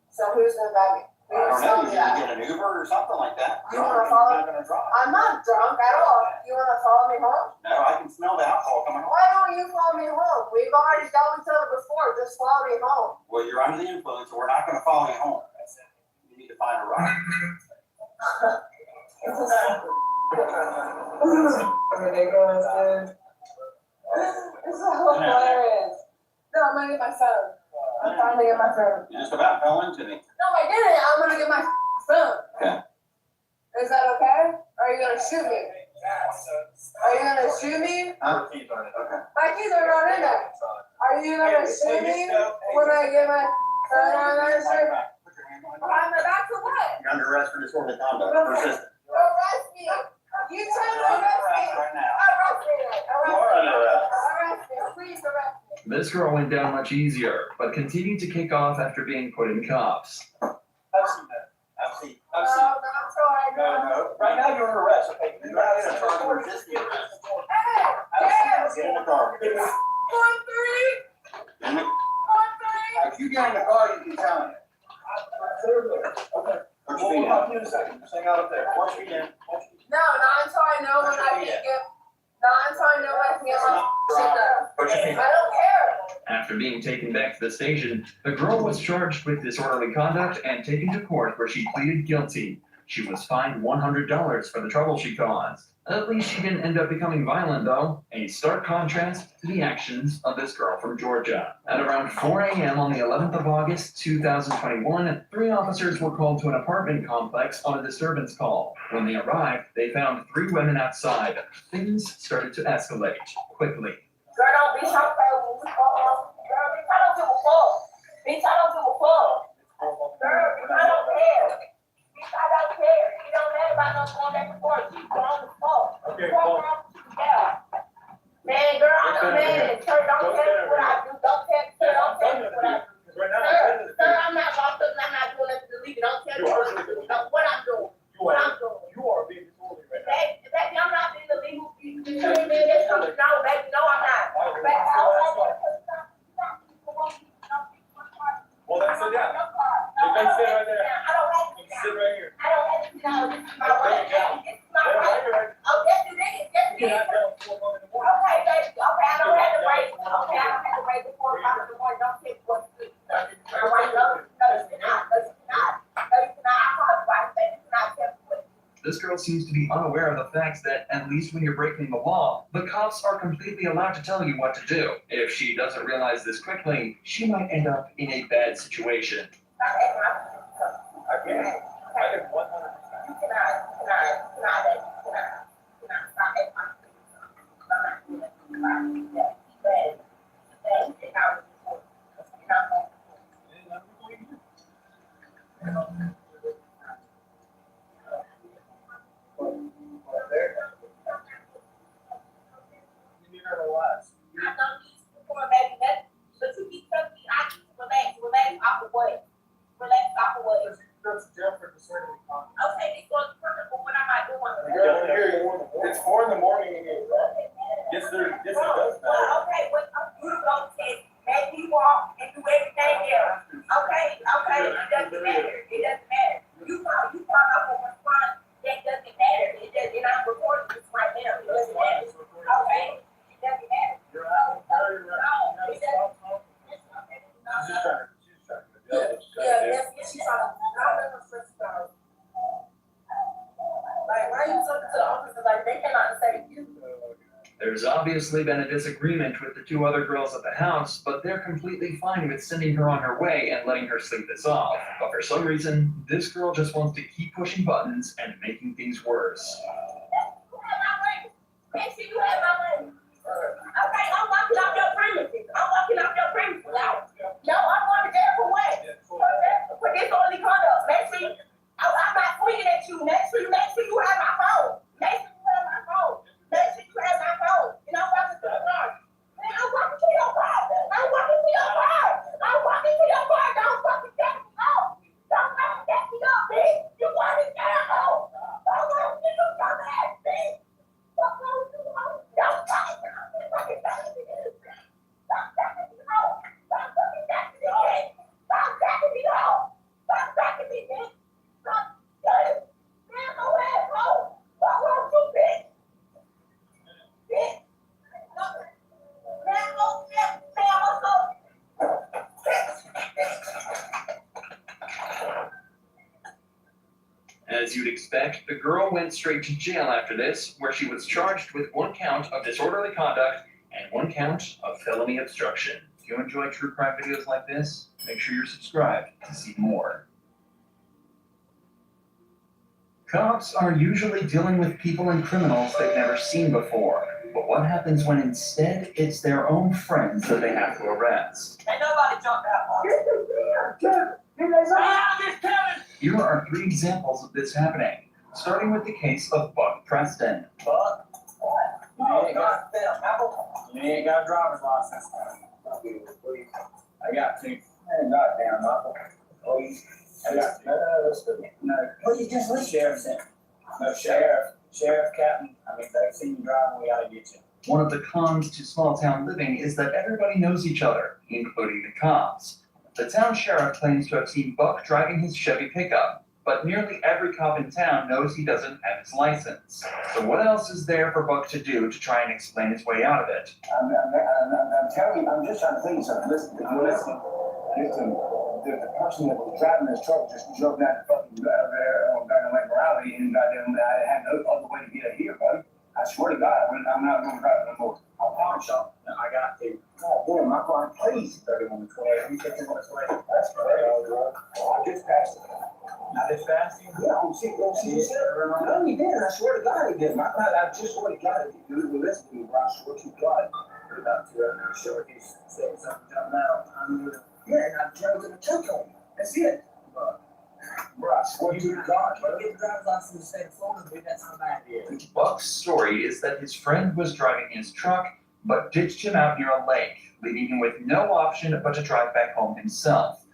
Speaker 14: So who's gonna drive me?
Speaker 9: I don't know, you need to get an Uber or something like that.
Speaker 14: You wanna follow?
Speaker 9: You're not gonna drive.
Speaker 14: I'm not drunk at all. You wanna follow me home?
Speaker 9: No, I can smell the alcohol coming home.
Speaker 14: Why don't you follow me home? We've already dealt with each other before. Just follow me home.
Speaker 9: Well, you're under the influence, so we're not gonna follow you home. That's it. You need to find a ride.
Speaker 6: Ridiculous, dude. It's so hilarious. No, I'm gonna get my phone. I'm trying to get my phone.
Speaker 9: You just about fell into me.
Speaker 14: No, I didn't. I'm gonna get my phone.
Speaker 9: Okay.
Speaker 14: Is that okay? Or are you gonna shoot me? Are you gonna shoot me?
Speaker 9: Huh? Okay.
Speaker 14: My keys are not in there. Are you gonna shoot me when I get my phone on there, sir? Behind my back for what?
Speaker 9: You're under arrest for disorderly conduct. Persistent.
Speaker 14: Arrest me. You try to arrest me.
Speaker 9: Right now.
Speaker 14: Arrest me.
Speaker 9: You are under arrest.
Speaker 14: Arrest me. Please arrest me.
Speaker 2: This girl went down much easier, but continued to kick off after being put in cuffs.
Speaker 9: I've seen that. I've seen.
Speaker 14: No, not so I know.
Speaker 9: No. Right now you're under arrest. Okay. You're not in a charge of resisting arrest.
Speaker 14: Hey,
Speaker 9: Get in the car.
Speaker 14: 1-3. 1-3.
Speaker 9: If you get in the car, you can tell me.
Speaker 8: Okay.
Speaker 9: Put
Speaker 8: We'll
Speaker 9: your feet
Speaker 8: talk
Speaker 9: in.
Speaker 8: to you in a second. Just hang out up there.
Speaker 9: Watch your feet in.
Speaker 14: No, not until I know when I can get. Not until I know I can get my shit done.
Speaker 9: Put your feet in.
Speaker 14: I don't care.
Speaker 2: After being taken back to the station, the girl was charged with disorderly conduct and taken to court where she pleaded guilty. She was fined $100 for the trouble she caused. At least she didn't end up becoming violent, though. A stark contrast to the actions of this girl from Georgia. At around 4 a.m. on the 11th of August, 2021, 3 officers were called to an apartment complex on a disturbance call. When they arrived, they found 3 women outside. Things started to escalate quickly.
Speaker 14: Girl, don't be so girl, bitch, I don't give a fuck. Bitch, I don't give a fuck. Girl, I don't care. Bitch, I don't care. You don't matter about no going back and forth. You grown as fuck.
Speaker 8: Okay,
Speaker 14: Yeah. Man, girl, I'm a man. Sir, don't tell me what I do. Don't tell me what I do.
Speaker 8: Right now,
Speaker 14: Sir, I'm not locked up and I'm not doing nothing illegal. Don't tell me what I'm doing. What I'm doing. What I'm doing.
Speaker 8: you are being disorderly right now.
Speaker 14: Baby, I'm not being illegal. You hear me? There's something. No, baby, no, I'm not. Baby,
Speaker 8: Well, then sit down. You can sit right there.
Speaker 14: I don't have to
Speaker 8: Sit right here.
Speaker 14: I don't have to know. This is my right. This is my right. Oh, yes, it is. Yes, it is. Okay, baby. Okay, I don't have to wait. Okay, I don't have to wait before 5 in the morning. Don't take what's good. No, you cannot. No, you cannot. No, you cannot. I apologize, baby. You cannot tell me what.
Speaker 2: This girl seems to be unaware of the fact that, at least when you're breaking the law, the cops are completely allowed to tell you what to do. If she doesn't realize this quickly, she might end up in a bad situation.
Speaker 8: I can 100%.
Speaker 14: You cannot stop at my
Speaker 8: It's 4 in the morning. Yes, it does matter.
Speaker 14: Okay, but you don't take, make me walk and do everything else. Okay, it doesn't matter. It doesn't matter. You call up on one front, that doesn't matter. It doesn't, and I'm recording this right now. It doesn't matter. Okay, it doesn't matter.
Speaker 8: You're out.
Speaker 14: No, it doesn't. Yeah, she's trying to. Like, why are you talking to the officers like they cannot say you?
Speaker 2: There's obviously been a disagreement with the 2 other girls at the house, but they're completely fine with sending her on her way and letting her sleep this off. But for some reason, this girl just wants to keep pushing buttons and making things worse.
Speaker 14: You have my money. Make sure you have my money. Okay, I'm walking off your premises. No, I'm going to jail for what? For disorderly conduct. Make sure I'm not swinging at you. Make sure you have my phone. Make sure you have my phone. Make sure you have my phone. And I'm walking to the car. Man, I'm walking to your car. I'm walking to your car. Don't fucking get me off.
Speaker 19: As you'd expect, the girl went straight to jail after this, where she was charged with 1 count of disorderly conduct and 1 count of felony obstruction. If you enjoy true crime videos like this, make sure you're subscribed to see more. Cops are usually dealing with people and criminals they've never seen before. But what happens when instead it's their own friends that they have to arrest?
Speaker 14: Ain't nobody jumped out.
Speaker 19: Here are 3 examples of this happening, starting with the case of Buck Preston.
Speaker 9: But, you ain't got a driver's license. I got 2. Goddamn, Michael. Please. I got 2. No. What you just leave? Sheriff sent. No, Sheriff, Captain. I mean, they've seen you driving, we gotta get you.
Speaker 19: One of the cons to small town living is that everybody knows each other, including the cops. The town sheriff claims to have seen Buck driving his Chevy pickup, but nearly every cop in town knows he doesn't have his license. So what else is there for Buck to do to try and explain his way out of it?
Speaker 9: I'm telling you, I'm just trying to tell you something. Listen, the person that was driving this truck just jumped out the fucking out there on Diamond Lake Raleigh, and goddamn, I had no other way to get here, buddy. I swear to God, I'm not going to drive no more. I'll pawn shop. I got to. God damn, my car, please. 31 to 12. You take this way. That's right. I just passed it. Not this fast? Yeah, I'm sick. No, you didn't. I swear to God, he didn't. I just swear to God, if you do listen to me, bro, I swear to God. We're about to sure he's saying something now. Yeah, and I'm trying to get a check on you. That's it. Bro, I swear to God, but get the driver's license in the state of Florida, dude, that's not bad.
Speaker 19: Buck's story is that his friend was driving his truck, but ditched him out near a lake, leaving him with no option but to drive back home himself.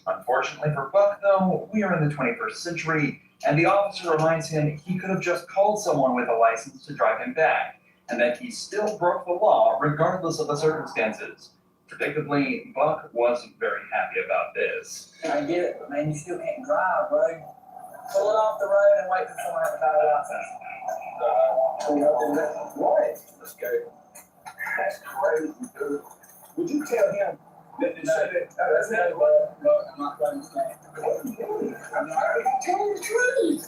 Speaker 19: Unfortunately for Buck, though, we are in the 21st century, and the officer reminds him he could have just called someone with a license to drive him back, and that he still broke the law regardless of the circumstances. Predictably, Buck wasn't very happy about this.
Speaker 9: I get it, but man, you still can't drive, bro. Pull it off the road and wait for someone to have a license. What? Let's go. That's crazy, dude. Would you tell him that that's not what I'm not going to say. What are you doing? I'm not telling the truth.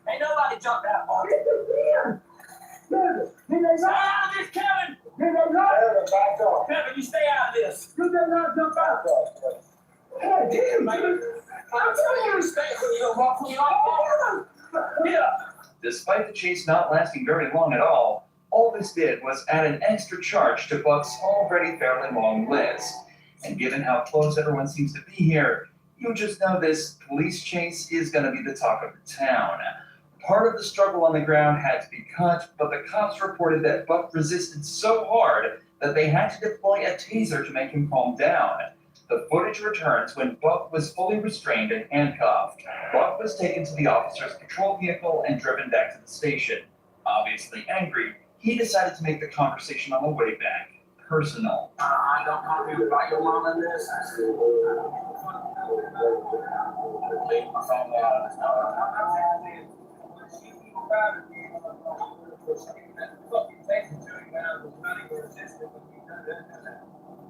Speaker 14: Ain't nobody jumped out. Stay out of this, Kevin! Kevin, you stay out of this. You better not jump out. God damn, man. I'm telling you to stay when you don't walk when you're off. Yeah.
Speaker 19: Despite the chase not lasting very long at all this did was add an extra charge to Buck's already fairly long list. And given how close everyone seems to be here, you just know this police chase is going to be the talk of the town. Part of the struggle on the ground had to be cut, but the cops reported that Buck resisted so hard that they had to deploy a taser to make him calm down. The footage returns when Buck was fully restrained and handcuffed. Buck was taken to the officer's patrol vehicle and driven back to the station. Obviously angry, he decided to make the conversation on the way back personal.
Speaker 9: I don't want to about your mom in this. Leave my family out of this.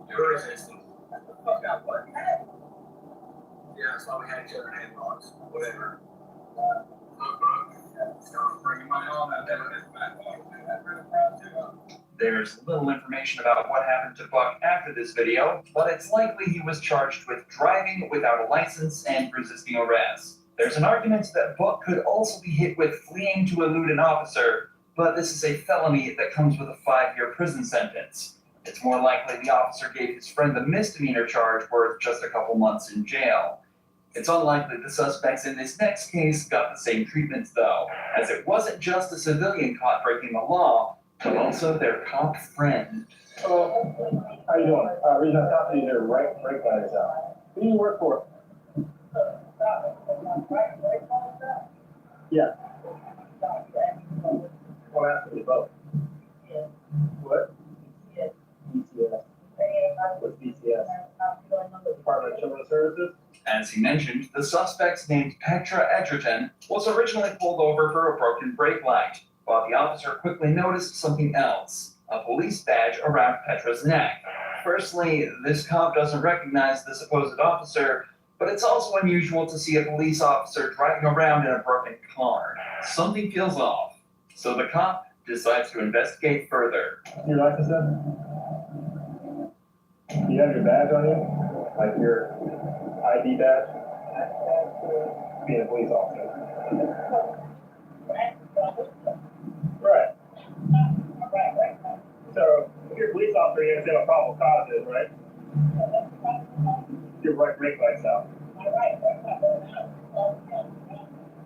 Speaker 9: You're resisting. What the fuck out, what? Yeah, that's why we had each other in handbox. Whatever. Look, bro. It's gonna bring money on that devil.
Speaker 19: There's little information about what happened to Buck after this video, but it's likely he was charged with driving without a license and resisting arrest. There's an argument that Buck could also be hit with fleeing to elude an officer, but this is a felony that comes with a 5-year prison sentence. It's more likely the officer gave his friend the misdemeanor charge worth just a couple months in jail. It's unlikely the suspects in this next case got the same treatment though, as it wasn't just a civilian caught breaking the law, but also their cop friend.
Speaker 10: Hello, how you doing? Reason I talked to you there, right guys out. Who do you work for? Yeah. Well, after the vote. What? BCS. What's BCS? Department of Children's Services?
Speaker 19: As he mentioned, the suspect named Petra Edgerton was originally pulled over for a broken brake light, but the officer quickly noticed something else. a police badge around Petra's neck. Firstly, this cop doesn't recognize the supposed officer, but it's also unusual to see a police officer driving around in a broken car. Something feels off, so the cop decides to investigate further.
Speaker 10: Your license then? Do you have your badge on you? Like your ID badge? Being a police officer. Right. So, if you're a police officer, you understand what probable cause is, right? Your right brake light's out.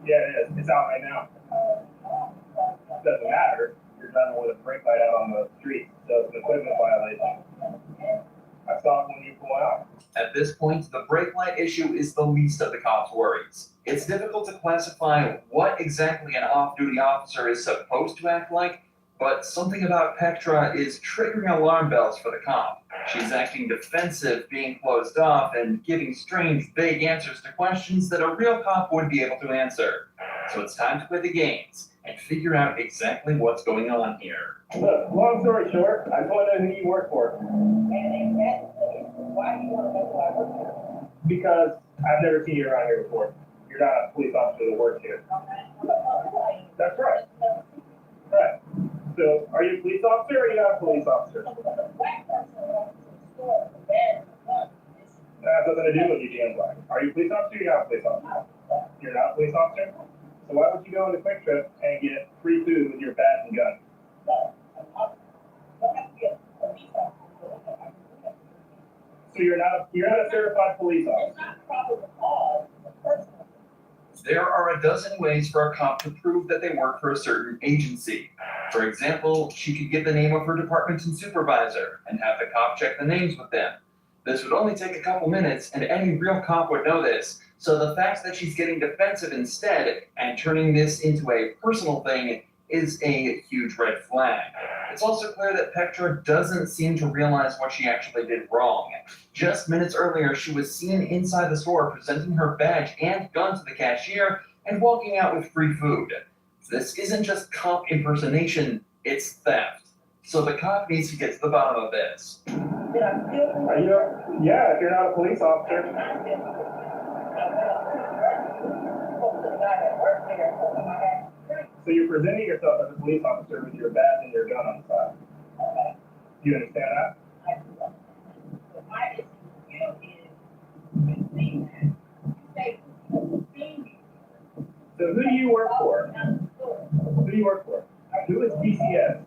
Speaker 10: Yeah, it is. It's out right now. Doesn't matter. You're driving with a brake light out on the street, so it's an equipment violation. I saw it when you pull out.
Speaker 19: At this point, the brake light issue is the least of the cop's worries. It's difficult to classify what exactly an off-duty officer is supposed to act like, but something about Petra is triggering alarm bells for the cop. She's acting defensive, being closed off, and giving strange, vague answers to questions that a real cop would be able to answer. So it's time to play the games and figure out exactly what's going on here.
Speaker 10: Look, long story short, I just want to know who you work for.
Speaker 14: Why do you want to know who I work for?
Speaker 10: Because I've never seen you around here before. You're not a police officer that works here. That's right. Right. So, are you a police officer or are you not a police officer? That has nothing to do with you being black. Are you a police officer or you're not a police officer? You're not a police officer? So why would you go on the Quick Trip and get free food with your badge and gun? So you're not a certified police officer.
Speaker 19: There are a dozen ways for a cop to prove that they work for a certain agency. For example, she could give the name of her department and supervisor and have the cop check the names with them. This would only take a couple minutes, and any real cop would know this. So the fact that she's getting defensive instead and turning this into a personal thing is a huge red flag. It's also clear that Petra doesn't seem to realize what she actually did wrong. Just minutes earlier, she was seen inside the store presenting her badge and gun to the cashier and walking out with free food. This isn't just cop impersonation, it's theft. So the cop needs to get to the bottom of this.
Speaker 10: Are you? Yeah, if you're not a police officer. So you're presenting yourself as a police officer with your badge and your gun on the side. Do you understand that? So who do you work for? Who do you work for? Who is DCS?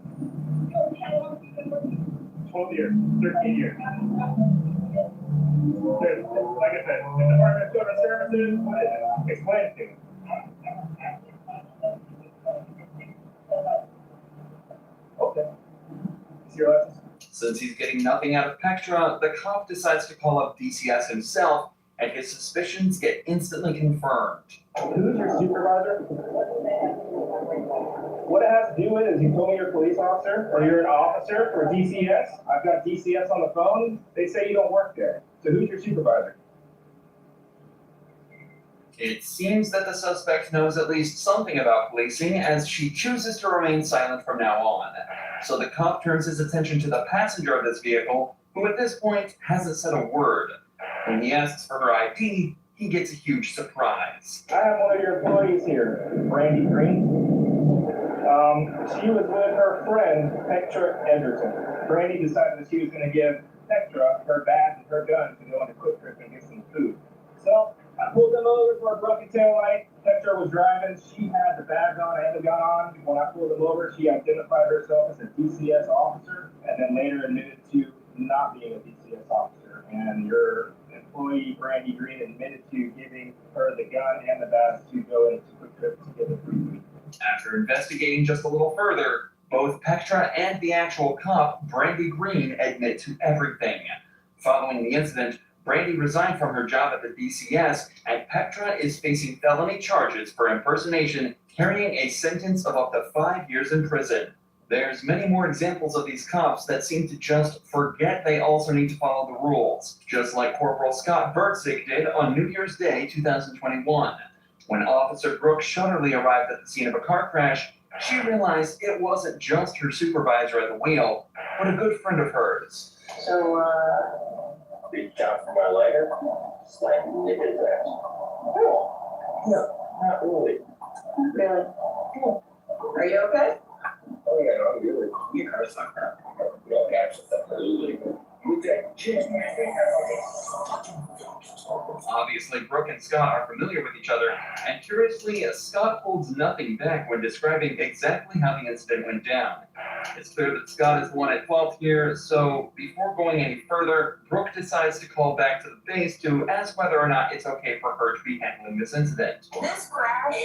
Speaker 10: 12 years, 13 years. There's, like I said, the Department of Children's Services, what is it? Explain it to me. Okay. Is your license?
Speaker 19: Since he's getting nothing out of Petra, the cop decides to call up DCS himself, and his suspicions get instantly confirmed.
Speaker 10: Who's your supervisor? What it has to do with is you told me you're a police officer, or you're an officer for DCS. I've got DCS on the phone. They say you don't work there. So who's your supervisor?
Speaker 19: It seems that the suspect knows at least something about policing, as she chooses to remain silent from now on. So the cop turns his attention to the passenger of this vehicle, who at this point hasn't said a word. When he asks for her ID, he gets a huge surprise.
Speaker 10: I have one of your employees here, Brandy Green. She was with her friend, Petra Edgerton. Brandy decided that she was going to give Petra her badge and her gun to go on a Quick Trip and get some food. So I pulled them over for a broken tail light. Petra was driving. She had the badge on and the gun on. When I pulled them over, she identified herself as a DCS officer and then later admitted to not being a DCS officer. And your employee, Brandy Green, admitted to giving her the gun and the badge to go into Quick Trip to get the free food.
Speaker 19: After investigating just a little further, both Petra and the actual cop, Brandy Green, admit to everything. Following the incident, Brandy resigned from her job at the DCS, and Petra is facing felony charges for impersonation, carrying a sentence of up to 5 years in prison. There's many more examples of these cops that seem to just forget they also need to follow the rules, just like Corporal Scott Bertzik did on New Year's Day 2021. When Officer Brooke Shutterly arrived at the scene of a car crash, She realized it wasn't just her supervisor at the wheel, but a good friend of hers.
Speaker 3: So, reached out for my lighter, slammed into his ass. No, not really.
Speaker 12: Really? Are you okay?
Speaker 3: Oh, yeah, no, really. Your car's not crap. No, absolutely. We take cheers.
Speaker 19: Obviously, Brooke and Scott are familiar with each other, and curiously, Scott holds nothing back when describing exactly how the incident went down. It's clear that Scott is the one at 12th here, so before going any further, Brooke decides to call back to the base to ask whether or not it's okay for her to be handling this incident.
Speaker 14: This crash,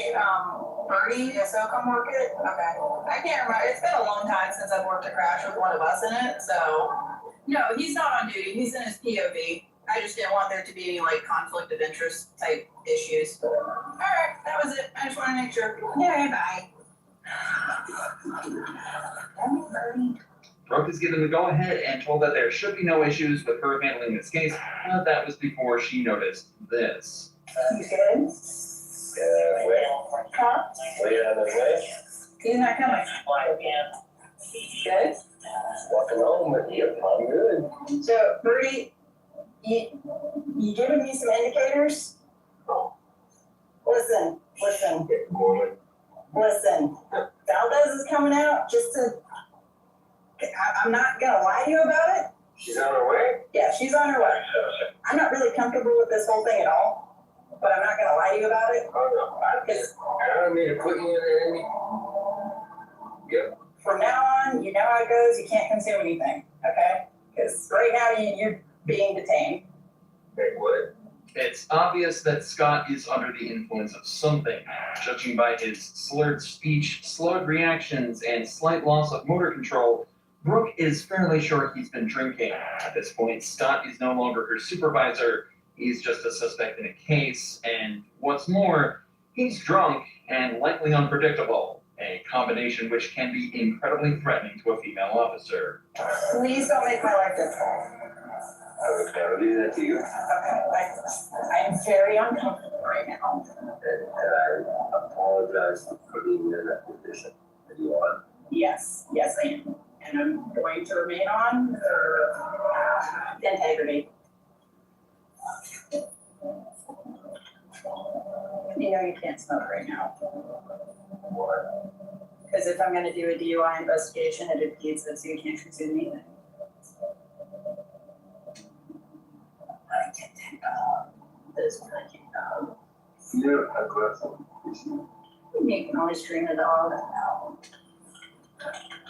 Speaker 14: Birdie, so come work it? Okay. I can't remember. It's been a long time since I've worked a crash with one of us in it, so. No, he's not on duty. He's in his POV. I just didn't want there to be any, like, conflict of interest type issues. Alright, that was it. I just wanted to make sure. Yeah, bye.
Speaker 19: Brooke is given the go-ahead and told that there should be no issues with her handling this case, but that was before she noticed this.
Speaker 12: You good?
Speaker 3: Wait.
Speaker 12: Huh?
Speaker 3: Wait out of the way.
Speaker 12: He's not coming. Good?
Speaker 3: Walking home with you. I'm good.
Speaker 12: So, Birdie, you giving me some indicators? Listen. Valdez is coming out just to. I'm not gonna lie to you about it.
Speaker 3: She's on her way?
Speaker 12: Yeah, she's on her way. I'm not really comfortable with this whole thing at all, but I'm not gonna lie to you about it.
Speaker 3: Oh, no. I don't mean to put you in any. Yep.
Speaker 12: From now on, you know how it goes. You can't consume anything, okay? Because right now you're being detained.
Speaker 3: Hey, what?
Speaker 19: It's obvious that Scott is under the influence of something, judging by his slurred speech, slowed reactions, and slight loss of motor control. Brooke is fairly sure he's been drinking. At this point, Scott is no longer her supervisor. He's just a suspect in a case, and what's more, he's drunk and likely unpredictable, a combination which can be incredibly threatening to a female officer.
Speaker 12: Please don't make my life difficult.
Speaker 3: I would never do that to you.
Speaker 12: Okay, I am very uncomfortable right now.
Speaker 3: And I apologize for putting you in that position. Are you on?
Speaker 12: Yes, I am. And I'm going to remain on for integrity. You know you can't smoke right now.
Speaker 3: Why?
Speaker 12: Because if I'm gonna do a DUI investigation, it impedes that, so you can't consume anything. I can't take this one, I can't.
Speaker 3: You're aggressive.
Speaker 12: You can always train a dog.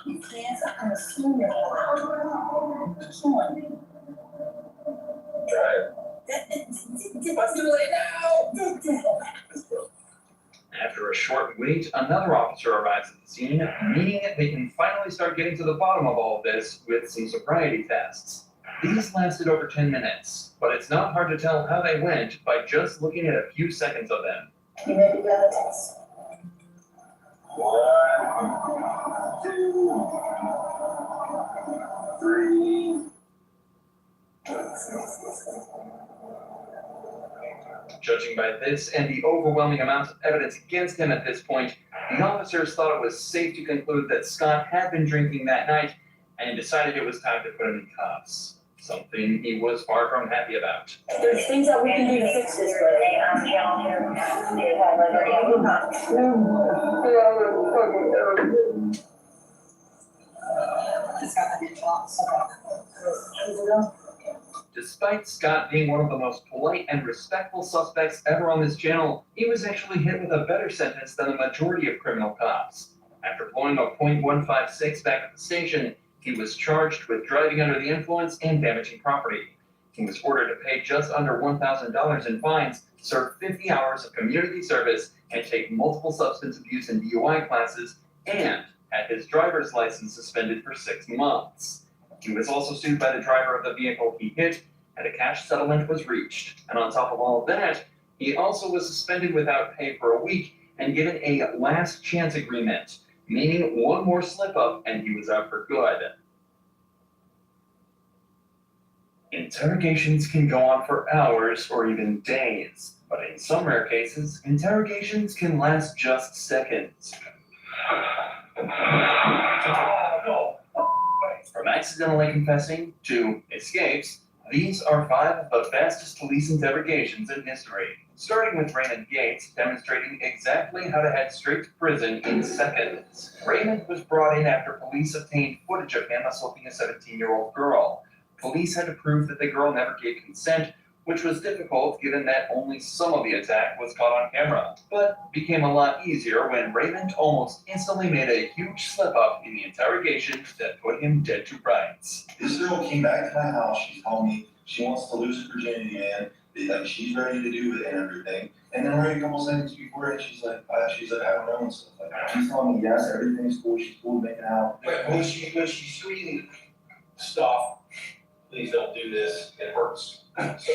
Speaker 12: You can't, I'm assuming you're killing me.
Speaker 3: Try it.
Speaker 12: Let's do it now.
Speaker 19: After a short wait, another officer arrives at the scene, meaning they can finally start getting to the bottom of all of this with some sobriety tests. These lasted over 10 minutes, but it's not hard to tell how they went by just looking at a few seconds of them.
Speaker 12: You may be done the test.
Speaker 3: 1, 2, 3.
Speaker 19: Judging by this and the overwhelming amount of evidence against him at this point, the officers thought it was safe to conclude that Scott had been drinking that night and decided it was time to put him in cuffs. Something he was far from happy about.
Speaker 12: There's things that we can do to fix this, but it's got the hinge locks.
Speaker 19: Despite Scott being one of the most polite and respectful suspects ever on this channel, he was actually hit with a better sentence than the majority of criminal cops. After blowing a .156 back at the station, he was charged with driving under the influence and damaging property. He was ordered to pay just under $1,000 in fines, serve 50 hours of community service, and take multiple substance abuse and DUI classes, and had his driver's license suspended for 6 months. He was also sued by the driver of the vehicle he hit, and a cash settlement was reached. And on top of all of that, he also was suspended without pay for a week and given a last chance agreement, meaning one more slip up and he was out for good. Interrogations can go on for hours or even days, but in some rare cases, interrogations can last just seconds. From accidentally confessing to escapes, these are 5 of the fastest police interrogations in history. Starting with Raymond Gates, demonstrating exactly how to head straight to prison in seconds. Raymond was brought in after police obtained footage of him assaulting a 17-year-old girl. Police had to prove that the girl never gave consent, which was difficult given that only some of the attack was caught on camera, but became a lot easier when Raymond almost instantly made a huge slip-up in the interrogation that put him dead to rights.
Speaker 7: This girl came back to my house, she told me she wants to lose her virginity, man, like she's ready to do it and everything. And then right a couple seconds before it, she's like, I don't know and stuff like that. She's telling me, yes, everything's cool, she's cool, making out. But when she's screaming, stop, please don't do this, it hurts so much.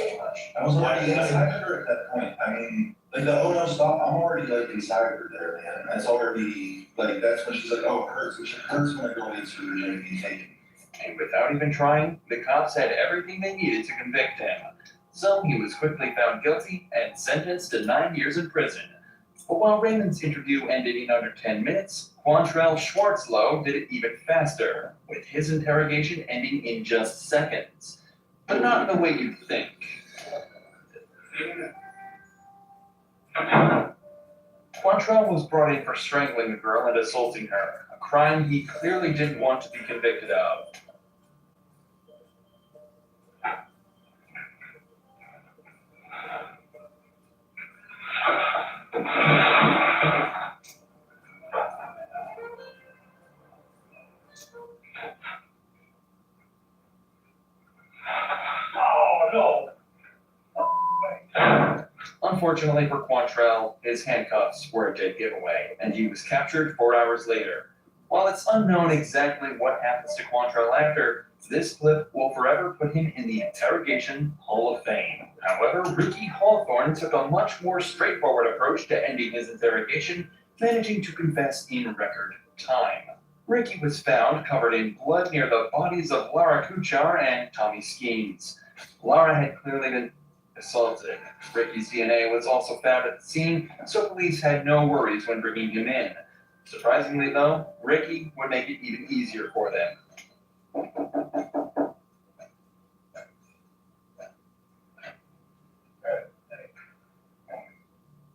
Speaker 7: I was already inside of her at that point. I mean, like the oh no, stop, I'm already like inside of her there, man. That's already, like, that's when she's like, oh, it hurts, which hurts when a girl gets her virginity taken.
Speaker 19: And without even trying, the cops had everything they needed to convict him. So he was quickly found guilty and sentenced to 9 years in prison. But while Raymond's interview ended in under 10 minutes, Quantrell Schwartzlow did it even faster, with his interrogation ending in just seconds. But not in the way you'd think. Quantrell was brought in for strangling the girl and assaulting her, a crime he clearly didn't want to be convicted of. Unfortunately for Quantrell, his handcuffs were a dead giveaway, and he was captured 4 hours later. While it's unknown exactly what happens to Quantrell after, this clip will forever put him in the Interrogation Hall of Fame. However, Ricky Hawthorne took a much more straightforward approach to ending his interrogation, managing to confess in record time. Ricky was found covered in blood near the bodies of Lara Kuchar and Tommy Skeens. Lara had clearly been assaulted. Ricky's DNA was also found at the scene, so police had no worries when bringing him in. Surprisingly though, Ricky would make it even easier for them.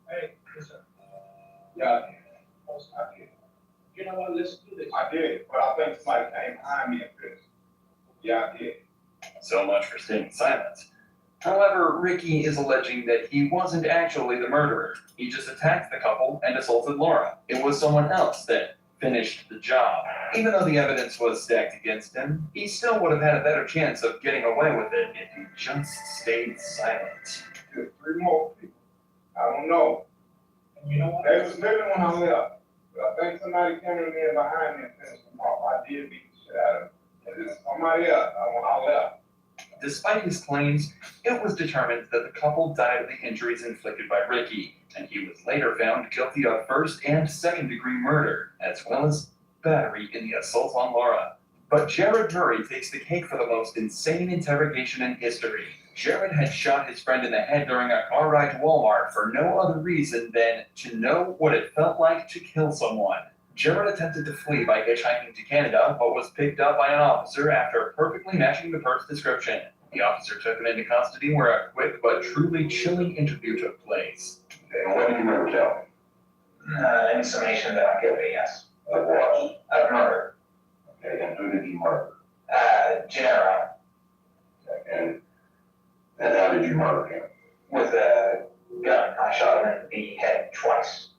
Speaker 8: Hey, listen. Yeah, I did. You know what, let's do this. I did, but I think somebody came behind me and this. Yeah, I did.
Speaker 19: So much for staying silent. However, Ricky is alleging that he wasn't actually the murderer. He just attacked the couple and assaulted Laura. It was someone else that finished the job. Even though the evidence was stacked against him, he still would have had a better chance of getting away with it if he just stayed silent.
Speaker 8: There's 3 more people. I don't know. And you know what? They was living when I left. But I think somebody came in there behind me and finished them off. I did beat the shit out of them. And it's somebody else when I left.
Speaker 19: Despite his claims, it was determined that the couple died of the injuries inflicted by Ricky, and he was later found guilty of 1st and 2nd degree murder, as well as battery in the assault on Laura. But Jared Murray takes the cake for the most insane interrogation in history. Jared had shot his friend in the head during a car ride to Walmart for no other reason than to know what it felt like to kill someone. Jared attempted to flee by hitchhiking to Canada, but was picked up by an officer after perfectly matching the first description. The officer took him into custody where a quick but truly chilling interview took place.
Speaker 7: And what did you ever tell me?
Speaker 5: In summation that I'm guilty, yes.
Speaker 7: Of what?
Speaker 5: Of murder.
Speaker 7: Okay, and who did you murder?
Speaker 5: Gennaro.
Speaker 7: And how did you murder him?
Speaker 5: With a gun. I shot him in the head twice.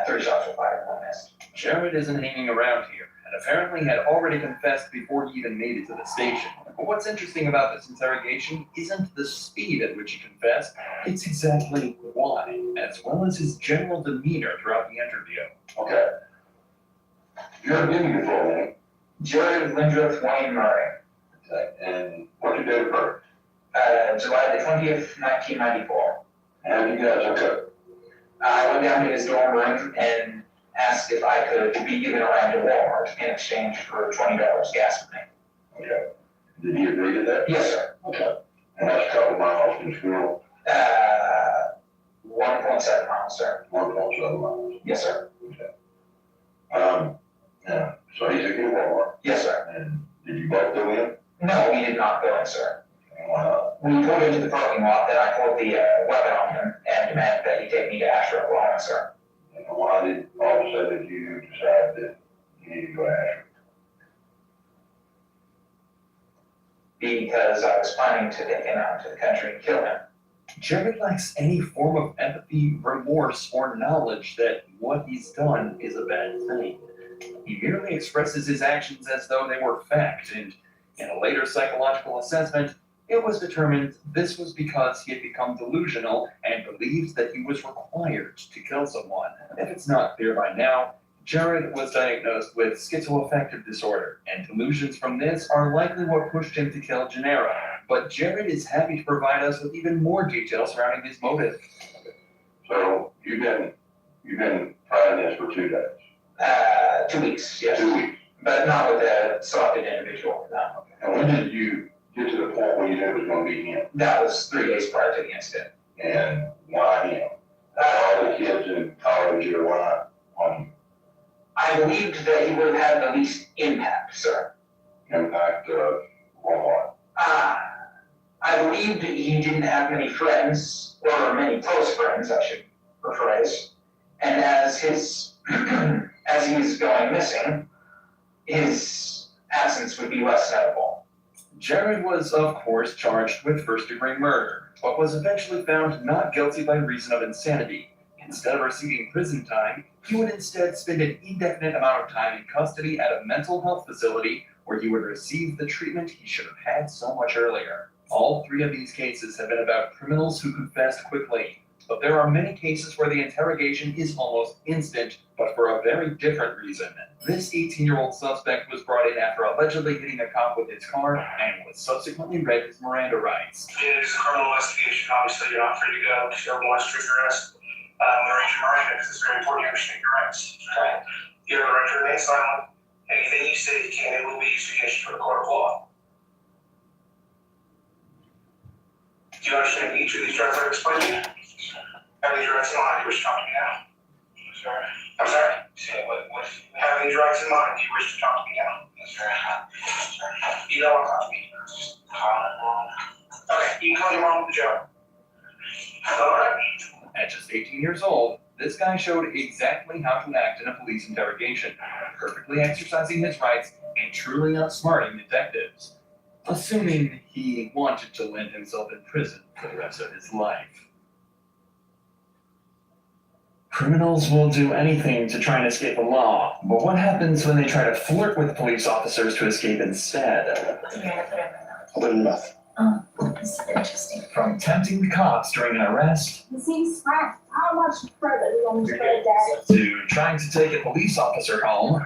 Speaker 5: 3 shots were fired, 1 missed.
Speaker 19: Jared isn't hanging around here, and apparently had already confessed before he even made it to the station. But what's interesting about this interrogation isn't the speed at which he confessed, it's exactly why, as well as his general demeanor throughout the interview.
Speaker 7: Okay. Jared, give me your full name.
Speaker 5: Jared Lindruth Wayne Murray.
Speaker 7: Okay. And what's your date of birth?
Speaker 5: July the 20th, 1994.
Speaker 7: How did you guys hook up?
Speaker 5: I went down to his dorm room and asked if I could be given a ride to Walmart in exchange for $20 gas money.
Speaker 7: Okay. Did he agree to that?
Speaker 5: Yes, sir.
Speaker 7: Okay. And that's a couple miles from school?
Speaker 5: 1.7 miles, sir.
Speaker 7: 1.7 miles.
Speaker 5: Yes, sir.
Speaker 7: Okay.
Speaker 9: Yeah, so he took you to Walmart? Yes, sir. And did you both go in? No, we did not go in, sir. We pulled into the parking lot, then I pulled the weapon on him and demanded that he take me to Ashford, Oklahoma, sir. And why did all of a sudden you decide that you need to go to Ashford? Because I was planning to take him out to the country and kill him.
Speaker 19: Jared lacks any form of empathy, remorse, or knowledge that what he's done is a bad thing. He merely expresses his actions as though they were fact, and in a later psychological assessment, it was determined this was because he had become delusional and believed that he was required to kill someone. If it's not clear by now, Jared was diagnosed with schizoaffective disorder, and delusions from this are likely what pushed him to kill Gennaro. But Jared is happy to provide us with even more details surrounding his motive.
Speaker 9: So you've been trying this for 2 days?
Speaker 3: 2 weeks, yes.
Speaker 9: 2 weeks.
Speaker 3: But not with a selected individual, no.
Speaker 9: And when did you get to the point where you knew it was going to be him?
Speaker 3: That was 3 days prior to the incident.
Speaker 9: And why him? All the kids in college are why on him?
Speaker 3: I believed that he would have had the least impact, sir.
Speaker 9: Impact of what?
Speaker 3: I believed he didn't have many friends, or many close friends, I should rephrase. And as he was going missing, his absence would be less notable.
Speaker 19: Jared was, of course, charged with first-degree murder, but was eventually found not guilty by reason of insanity. Instead of receiving prison time, he would instead spend an indefinite amount of time in custody at a mental health facility where he would receive the treatment he should have had so much earlier. All 3 of these cases have been about criminals who confessed quickly, but there are many cases where the interrogation is almost instant, but for a very different reason. This 18-year-old suspect was brought in after allegedly hitting a cop with his car and was subsequently read his Miranda rights.
Speaker 21: It is a criminal investigation. Obviously, you're not free to go. Everyone wants to arrest. I'm going to read your Miranda because it's very important you understand your rights. Okay. You have the right to remain silent. Anything you say can and will be used against you for the court of law. Do you understand each of these rights I've explained to you? Have these rights in mind, you wish to talk to me now? Sorry. I'm sorry? What? Have these rights in mind, you wish to talk to me now? Sorry. You don't want to talk to me. Just call my mom. Okay, you can call your mom with the job. All right.
Speaker 19: At just 18 years old, this guy showed exactly how to act in a police interrogation, perfectly exercising his rights and truly outsmarting detectives, assuming he wanted to land himself in prison for the rest of his life. Criminals will do anything to try and escape the law, but what happens when they try to flirt with police officers to escape instead?
Speaker 14: Put it in your mouth. Oh, this is interesting.
Speaker 19: From tempting the cops during an arrest,
Speaker 14: It seems smart. How much further do you want me to go, Dad?
Speaker 19: to trying to take a police officer home.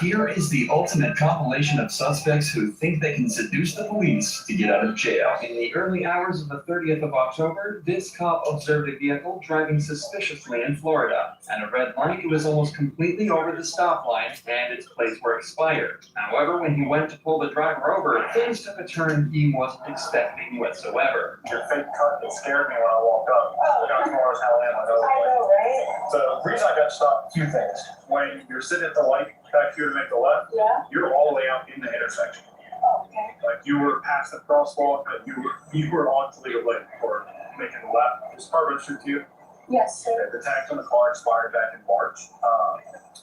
Speaker 19: Here is the ultimate compilation of suspects who think they can seduce the police to get out of jail. In the early hours of the 30th of October, this cop observed a vehicle driving suspiciously in Florida. At a red light, it was almost completely over the stoplight and its plates were expired. However, when he went to pull the driver over, things took a turn he wasn't expecting whatsoever.
Speaker 10: Your fake cut that scared me when I walked up. I got as far as how I am. I know,
Speaker 14: right?
Speaker 10: So the reason I got stopped, 2 things. When you're sitting at the light back here to make the left,
Speaker 14: Yeah.
Speaker 10: you're all the way out in the intersection.
Speaker 14: Oh, okay.
Speaker 10: Like you were past the crosswalk, but you were on to legal lane for making the left. Is car registered to you?
Speaker 14: Yes, sir.
Speaker 10: The tax on the car expired back in March,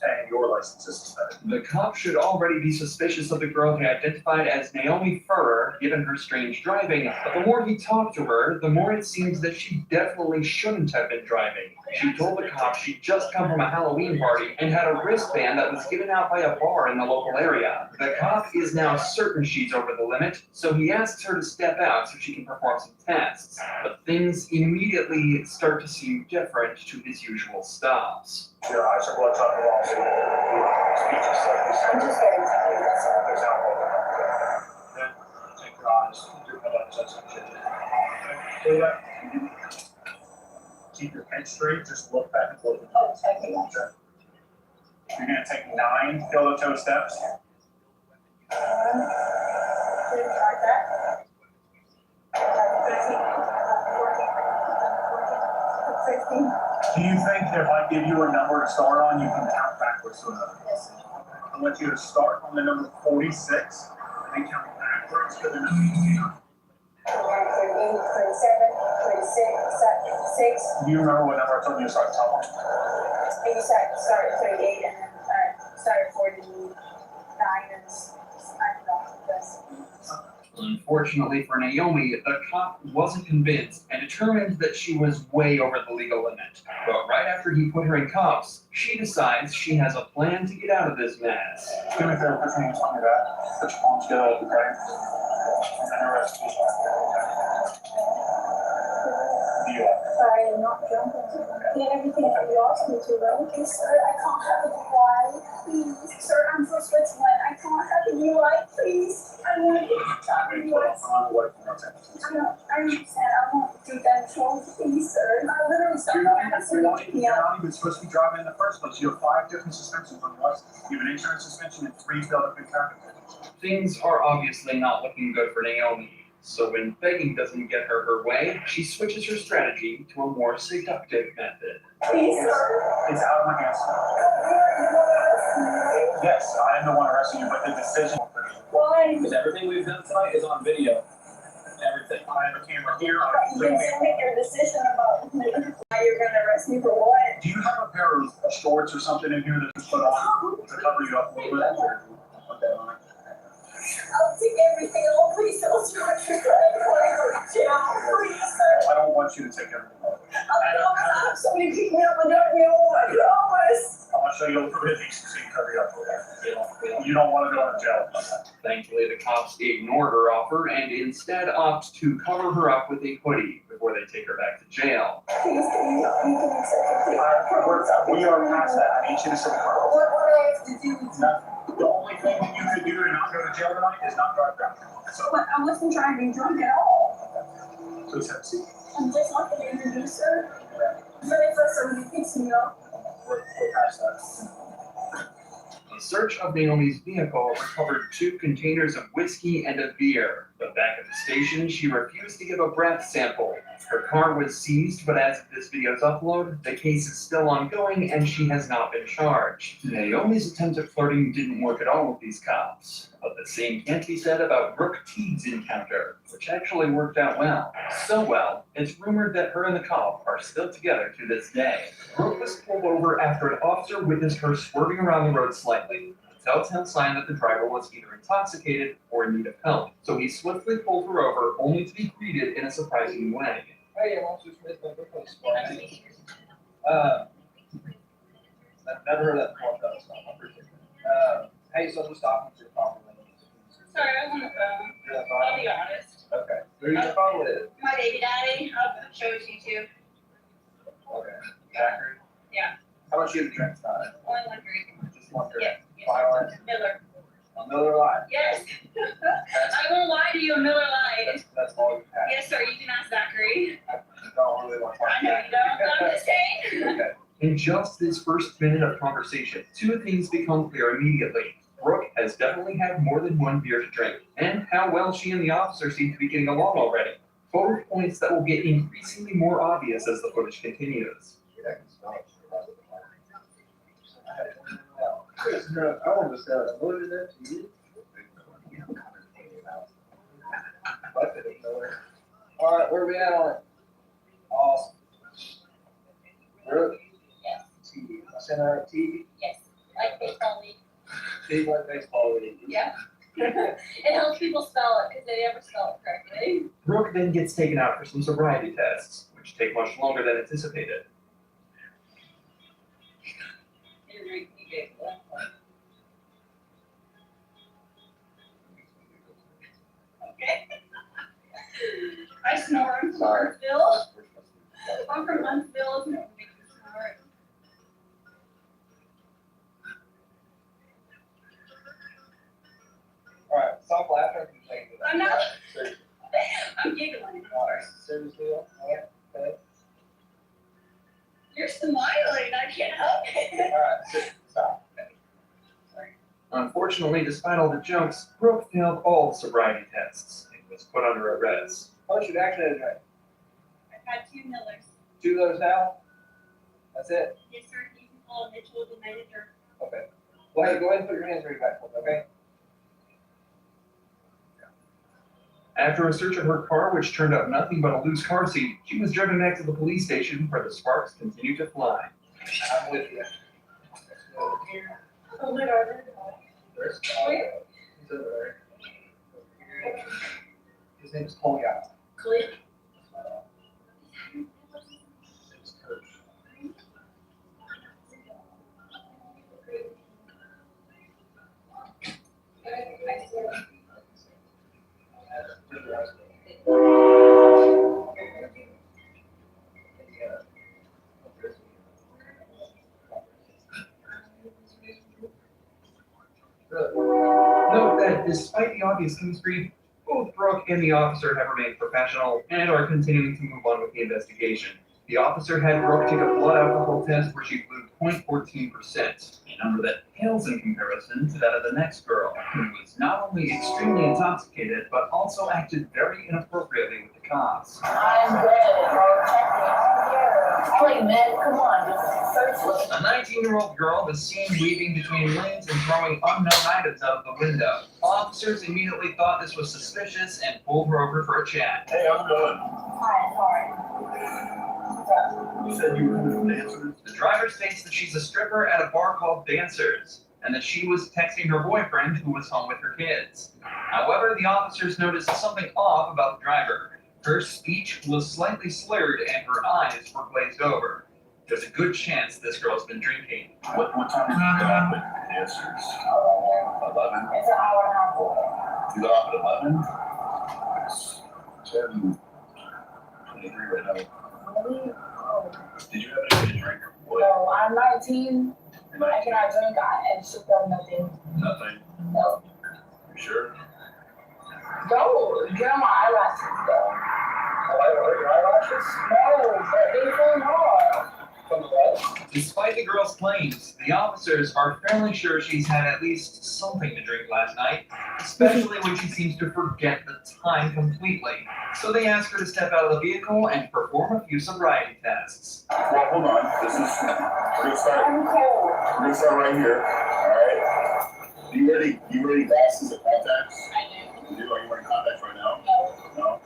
Speaker 10: and your license is suspended.
Speaker 19: The cop should already be suspicious of the girl he identified as Naomi Furrer, given her strange driving, but the more he talked to her, the more it seems that she definitely shouldn't have been driving. She told the cop she'd just come from a Halloween party and had a wristband that was given out by a bar in the local area. The cop is now certain she's over the limit, so he asks her to step out so she can perform some tests. But things immediately start to seem different to his usual stops.
Speaker 10: Your eyes are bloodshot and lost. Speechless like this.
Speaker 14: I'm just very tired, that's all.
Speaker 10: There's alcohol. Then take your eyes, do that. Keep your head straight, just look back and forth.
Speaker 14: Oh, okay.
Speaker 10: You're gonna take 9 heel-to-toe steps.
Speaker 14: Like that. 13, 14, 15.
Speaker 20: Do you think if I give you a number to start on, you can count backwards to another?
Speaker 14: Yes.
Speaker 20: I want you to start on the number 46 and count backwards to the number 29.
Speaker 14: 38, 37, 36.
Speaker 20: Do you remember what number I told you to start telling?
Speaker 14: And you started 38 and then started 49 and I forgot the rest.
Speaker 2: Unfortunately for Naomi, the cop wasn't convinced and determined that she was way over the legal limit. But right after he put her in cuffs, she decides she has a plan to get out of this mess.
Speaker 20: Do me a favor, put your hands on your back, put your palms together, okay? And then arrest you.
Speaker 14: Sorry, I'm not drunk. Get everything that you asked me to, right? Okay, sir, I can't have a DUI, please. Sir, I'm from Switzerland. I can't have a DUI, please. I want to get a DUI. I understand. I won't do that control, please, sir. I literally started
Speaker 20: You're not even supposed to be driving in the first place. You have 5 different suspensions on your license. You have an insurance suspension and 3 failed up in traffic.
Speaker 2: Things are obviously not looking good for Naomi. So when begging doesn't get her way, she switches her strategy to a more seductive method.
Speaker 14: Please, sir.
Speaker 20: It's out of my hands. Yes, I am the one arresting you, but the decision.
Speaker 14: Why?
Speaker 20: Because everything we've done tonight is on video. Everything. I have a camera here.
Speaker 14: You didn't make your decision about me. Now you're gonna arrest me for what?
Speaker 20: Do you have a pair of shorts or something in here that you put on to cover you up a little bit? Put that on.
Speaker 14: I'll take everything. Oh, please don't charge me for it before I go to jail. Please, sir.
Speaker 20: I don't want you to take everything.
Speaker 14: I have somebody pick me up and don't know. I promise.
Speaker 20: I want to show you a little bit of decency and cover you up. You don't want to go to jail.
Speaker 2: Thankfully, the cops ignored her offer and instead opt to cover her up with a hoodie before they take her back to jail.
Speaker 14: Please, can you accept it?
Speaker 20: We are past that. I need you to sit down.
Speaker 14: What I have to do is...
Speaker 20: The only thing that you could do to not go to jail tonight is not drive drunk. So,
Speaker 14: But I wasn't trying to be drunk at all.
Speaker 20: please have a seat.
Speaker 14: I'm just not going to introduce her. But if somebody picks me up...
Speaker 20: We're past that.
Speaker 2: A search of Naomi's vehicle recovered 2 containers of whiskey and a beer. But back at the station, she refused to give a breath sample. Her car was seized, but as of this video's upload, the case is still ongoing and she has not been charged. Naomi's attempt at flirting didn't work at all with these cops. But the same can't be said about Brooke Teague's encounter, which actually worked out well. So well, it's rumored that her and the cop are still together to this day. Brooke was pulled over after an officer witnessed her swerving around the road slightly, a telltale sign that the driver was either intoxicated or in need of help. So he swiftly pulled her over, only to be greeted in a surprising way.
Speaker 19: Hey, I'm Officer Smith, my birthday's Friday. I've never heard that before, so I appreciate it. Hey, so I'm just talking to your phone.
Speaker 18: Sorry, I was on the phone.
Speaker 19: You're on the
Speaker 18: I'll
Speaker 19: phone?
Speaker 18: be honest.
Speaker 19: Okay. Who are you on the phone with?
Speaker 18: My baby daddy, I'll show it to you too.
Speaker 19: Okay. Zachary?
Speaker 18: Yeah.
Speaker 19: How much you have to drink tonight?
Speaker 18: Only 1 drink.
Speaker 19: Just 1 drink?
Speaker 18: Yes.
Speaker 19: Violent?
Speaker 18: Miller.
Speaker 19: A Miller Lite?
Speaker 18: Yes. I won't lie to you, a Miller Lite.
Speaker 19: That's all you have?
Speaker 18: Yes, sir, you can ask Zachary.
Speaker 19: I don't really want to.
Speaker 18: I know you don't, but I'm just saying.
Speaker 19: Okay.
Speaker 2: In just this first minute of conversation, 2 things become clear immediately. Brooke has definitely had more than 1 beer to drink, and how well she and the officer seem to be getting along already. Both points that will get increasingly more obvious as the footage continues.
Speaker 19: I want to start loading that to you. All right, where are we at on it? Awesome. Brooke?
Speaker 18: Yes.
Speaker 19: TV. I sent her a TV.
Speaker 18: Yes. Like baseball league.
Speaker 19: TV like baseball league.
Speaker 18: Yeah. It helps people spell it because they never spell it correctly.
Speaker 2: Brooke then gets taken out for some sobriety tests, which take much longer than anticipated.
Speaker 18: Okay. I snore in Huntsville. I'm from Huntsville. Isn't it? Snore.
Speaker 19: All right, stop laughing.
Speaker 18: I'm not. I'm giggling.
Speaker 19: All right, seriously? All right, okay.
Speaker 18: You're smiling. I can't help it.
Speaker 19: All right, sit, stop.
Speaker 2: Unfortunately, despite all the jokes, Brooke failed all the sobriety tests and was put under arrest.
Speaker 19: How much you actually had to drink?
Speaker 18: I've had 2 Millers.
Speaker 19: 2 of those now? That's it?
Speaker 18: Yes, sir. You can call Mitchell, the manager.
Speaker 19: Okay. Go ahead and put your hands where you got them, okay? After a search of her car, which turned up nothing but a loose car seat, she was driven back to the police station where the sparks continued to fly. I'm with you.
Speaker 18: Oh my God. Where?
Speaker 19: He's over there. His name's Polya.
Speaker 18: Click.
Speaker 19: Note that despite the obvious chemistry, both Brooke and the officer have remained professional and are continuing to move on with the investigation. The officer had Brooke take a blood alcohol test where she blew 0.14%, a number that pales in comparison to that of the next girl, who was not only extremely intoxicated, but also acted very inappropriately with the cops.
Speaker 14: I'm good, bro. Check me out here. Wait, man, come on, just search me.
Speaker 19: A 19-year-old girl was seen weaving between lanes and throwing unknown items out of the window. Officers immediately thought this was suspicious and pulled her over for a chat.
Speaker 21: Hey, I'm done.
Speaker 14: Hi.
Speaker 21: You said you were from Dancers?
Speaker 19: The driver states that she's a stripper at a bar called Dancers, and that she was texting her boyfriend who was home with her kids. However, the officers noticed something off about the driver. Her speech was slightly slurred and her eyes were glazed over. There's a good chance this girl's been drinking.
Speaker 21: What time did you get off at Dancers? 11?
Speaker 14: It's an hour and a half away.
Speaker 21: You got off at 11? It's 10:23 right now.
Speaker 14: Really? Oh.
Speaker 21: Did you have anything to drink?
Speaker 14: No, I'm 19. I cannot drink. I should have nothing.
Speaker 21: Nothing?
Speaker 14: No.
Speaker 21: You sure?
Speaker 14: Go. Get on my eyelashes, though.
Speaker 21: Your eyelashes?
Speaker 14: No, but they feel hard.
Speaker 19: Despite the girl's claims, the officers are fairly sure she's had at least something to drink last night, especially when she seems to forget the time completely. So they ask her to step out of the vehicle and perform a few sobriety tests.
Speaker 21: Well, hold on. We're gonna start.
Speaker 14: I'm cold.
Speaker 21: We're gonna start right here. Alright? You ready glasses and contacts?
Speaker 14: I do.
Speaker 21: You do? Are you wearing contacts right now?
Speaker 14: No.
Speaker 21: No?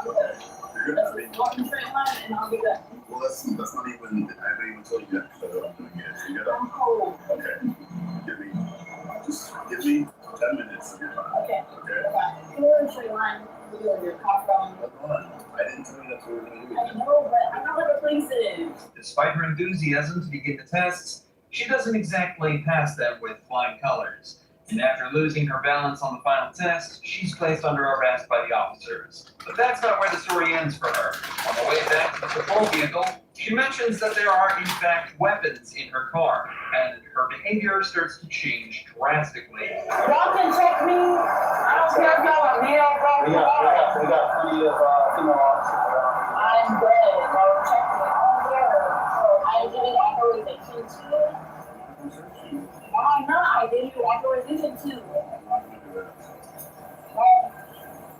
Speaker 21: Okay. You're good.
Speaker 14: Let's walk in straight line and I'll be good.
Speaker 21: Well, that's not even, I haven't even told you that, so I'm doing it. So you gotta,
Speaker 14: I'm cold.
Speaker 21: okay. Give me 10 minutes of your time.
Speaker 14: Okay.
Speaker 21: Okay?
Speaker 14: Can we go in straight line? We're doing your cough on.
Speaker 21: Hold on. I didn't tell you that's what we were gonna do.
Speaker 14: I know, but I know where the place is.
Speaker 19: Despite her enthusiasm to begin the tests, she doesn't exactly pass them with flying colors. And after losing her balance on the final test, she's placed under arrest by the officers. But that's not where the story ends for her. On the way back to the patrol vehicle, she mentions that there are in fact weapons in her car, and her behavior starts to change drastically.
Speaker 14: Y'all can check me. I don't care if y'all are male, bro.
Speaker 8: We got plenty of female officers around.
Speaker 14: I'm good, bro. Check me. I don't care. I'm giving authorization to it. Why not? I gave you authorization to. Well,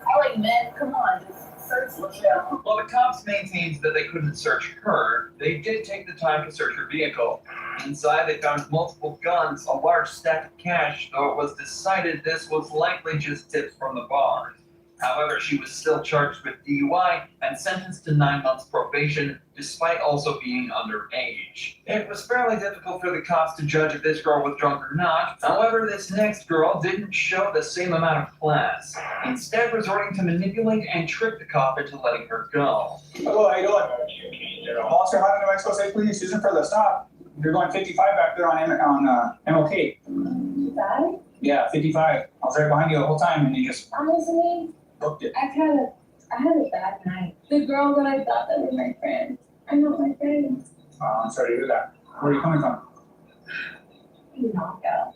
Speaker 14: I like men. Come on, just search Michelle.
Speaker 19: While the cops maintained that they couldn't search her, they did take the time to search her vehicle. Inside, they found multiple guns, a large stack of cash, though it was decided this was likely just tips from the bar. However, she was still charged with DUI and sentenced to 9 months probation, despite also being underage. It was fairly difficult for the cops to judge if this girl was drunk or not. However, this next girl didn't show the same amount of class, instead resorting to manipulate and trick the cop into letting her go.
Speaker 11: Hello, how you doing? Officer, how to New Mexico State Police, using for the stop. You're going 55 back there on MLK.
Speaker 14: 55?
Speaker 11: Yeah, 55. I was right behind you the whole time and you just
Speaker 14: Honestly,
Speaker 11: booked it.
Speaker 14: I had a bad night. The girl that I thought that was my friend. I'm not my friend.
Speaker 11: I'm sorry to hear that. Where are you coming from?
Speaker 14: Knockout.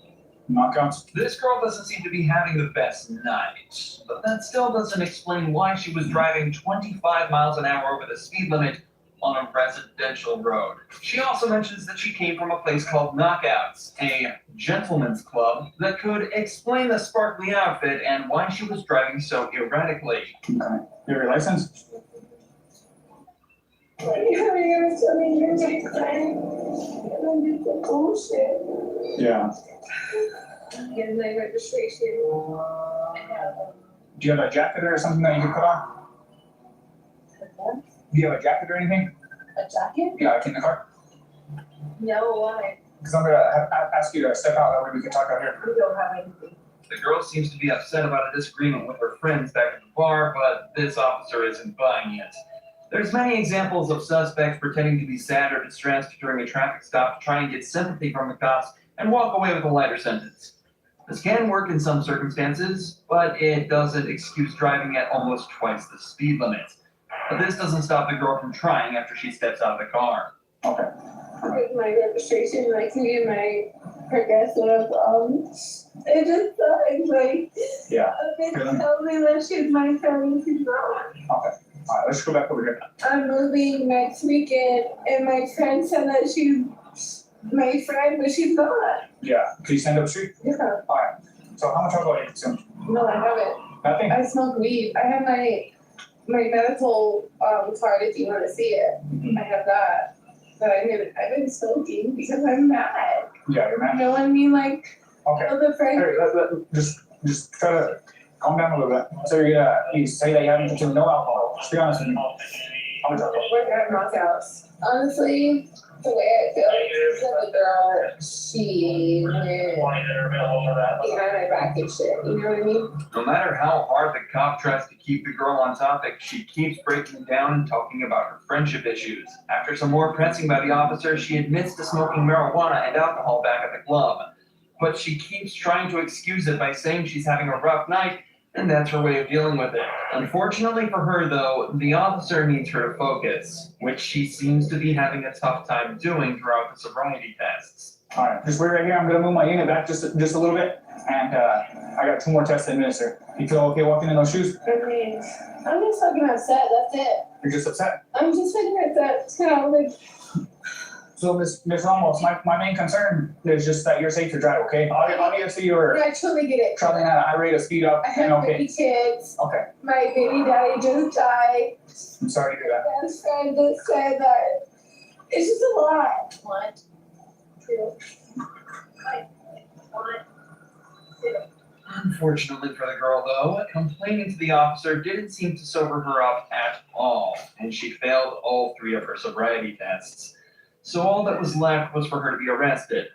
Speaker 11: Knockouts?
Speaker 19: This girl doesn't seem to be having the best night, but that still doesn't explain why she was driving 25 miles an hour over the speed limit on a residential road. She also mentions that she came from a place called Knockouts, a gentleman's club that could explain the sparkly outfit and why she was driving so erratically.
Speaker 11: Okay. You have your license?
Speaker 14: What do you years, so many years of crying. And I did the bullshit.
Speaker 11: Yeah.
Speaker 14: Get my registration.
Speaker 11: Do you have a jacket or something that you can put on? Do you have a jacket or anything?
Speaker 14: A jacket?
Speaker 11: Yeah, like in the car?
Speaker 14: No, why?
Speaker 11: Because I'm gonna ask you to step out, that way we can talk out here.
Speaker 14: We don't have anything.
Speaker 2: The girl seems to be upset about a disagreement with her friends back at the bar, but this officer isn't buying it. There's many examples of suspects pretending to be sad or distressed during a traffic stop to try and get sympathy from the cops and walk away with a lighter sentence. This can work in some circumstances, but it doesn't excuse driving at almost twice the speed limit. But this doesn't stop the girl from trying after she steps out of the car.
Speaker 11: Okay.
Speaker 14: With my registration, I can get my progressive, it just sucks, like,
Speaker 11: Yeah.
Speaker 14: they tell me that she's my friend, she's not.
Speaker 11: Okay. All right, let's go back over here.
Speaker 14: I'm moving next weekend, and my friend said that she's my friend, but she's not.
Speaker 11: Yeah. Can you stand up straight?
Speaker 14: Yeah.
Speaker 11: All right. So how much alcohol are you consuming?
Speaker 14: No, I haven't.
Speaker 11: Nothing?
Speaker 14: I smoke weed. I have my medical card if you want to see it. I have that. But I've been smoking because I'm mad.
Speaker 11: Yeah, you're mad?
Speaker 14: You know what I mean? Like,
Speaker 11: Okay.
Speaker 14: other friends.
Speaker 11: Hey, just try to calm down a little bit. So you say that you haven't consumed no alcohol. Just be honest with me. How much alcohol?
Speaker 14: We're at Grandma's house. Honestly, the way I feel is that the girl, she went behind my back and shit. You know what I mean?
Speaker 2: No matter how hard the cop tries to keep the girl on topic, she keeps breaking down and talking about her friendship issues. After some more pressing by the officer, she admits to smoking marijuana and alcohol back at the club. But she keeps trying to excuse it by saying she's having a rough night, and that's her way of dealing with it. Unfortunately for her, though, the officer needs her to focus, which she seems to be having a tough time doing throughout the sobriety tests.
Speaker 11: All right, just wait right here. I'm gonna move my unit back just a little bit, and I got 2 more tests to administer. You feel okay walking in those shoes?
Speaker 14: I mean, I'm just fucking upset. That's it.
Speaker 11: You're just upset?
Speaker 14: I'm just fucking upset. You know, like.
Speaker 11: So Miss Ramos, my main concern is just that you're safe to drive, okay? Obviously you're
Speaker 14: Yeah, I totally get it.
Speaker 11: traveling at a high rate of speed up
Speaker 14: I
Speaker 11: and
Speaker 14: have
Speaker 11: okay.
Speaker 14: 50 kids.
Speaker 11: Okay,
Speaker 14: My baby daddy just died.
Speaker 11: I'm sorry to hear that.
Speaker 14: My best friend just said that. It's just a lot. 1, 2, 1, 2.
Speaker 2: Unfortunately for the girl, though, complaining to the officer didn't seem to sober her up at all, and she failed all 3 of her sobriety tests. So all that was left was for her to be arrested,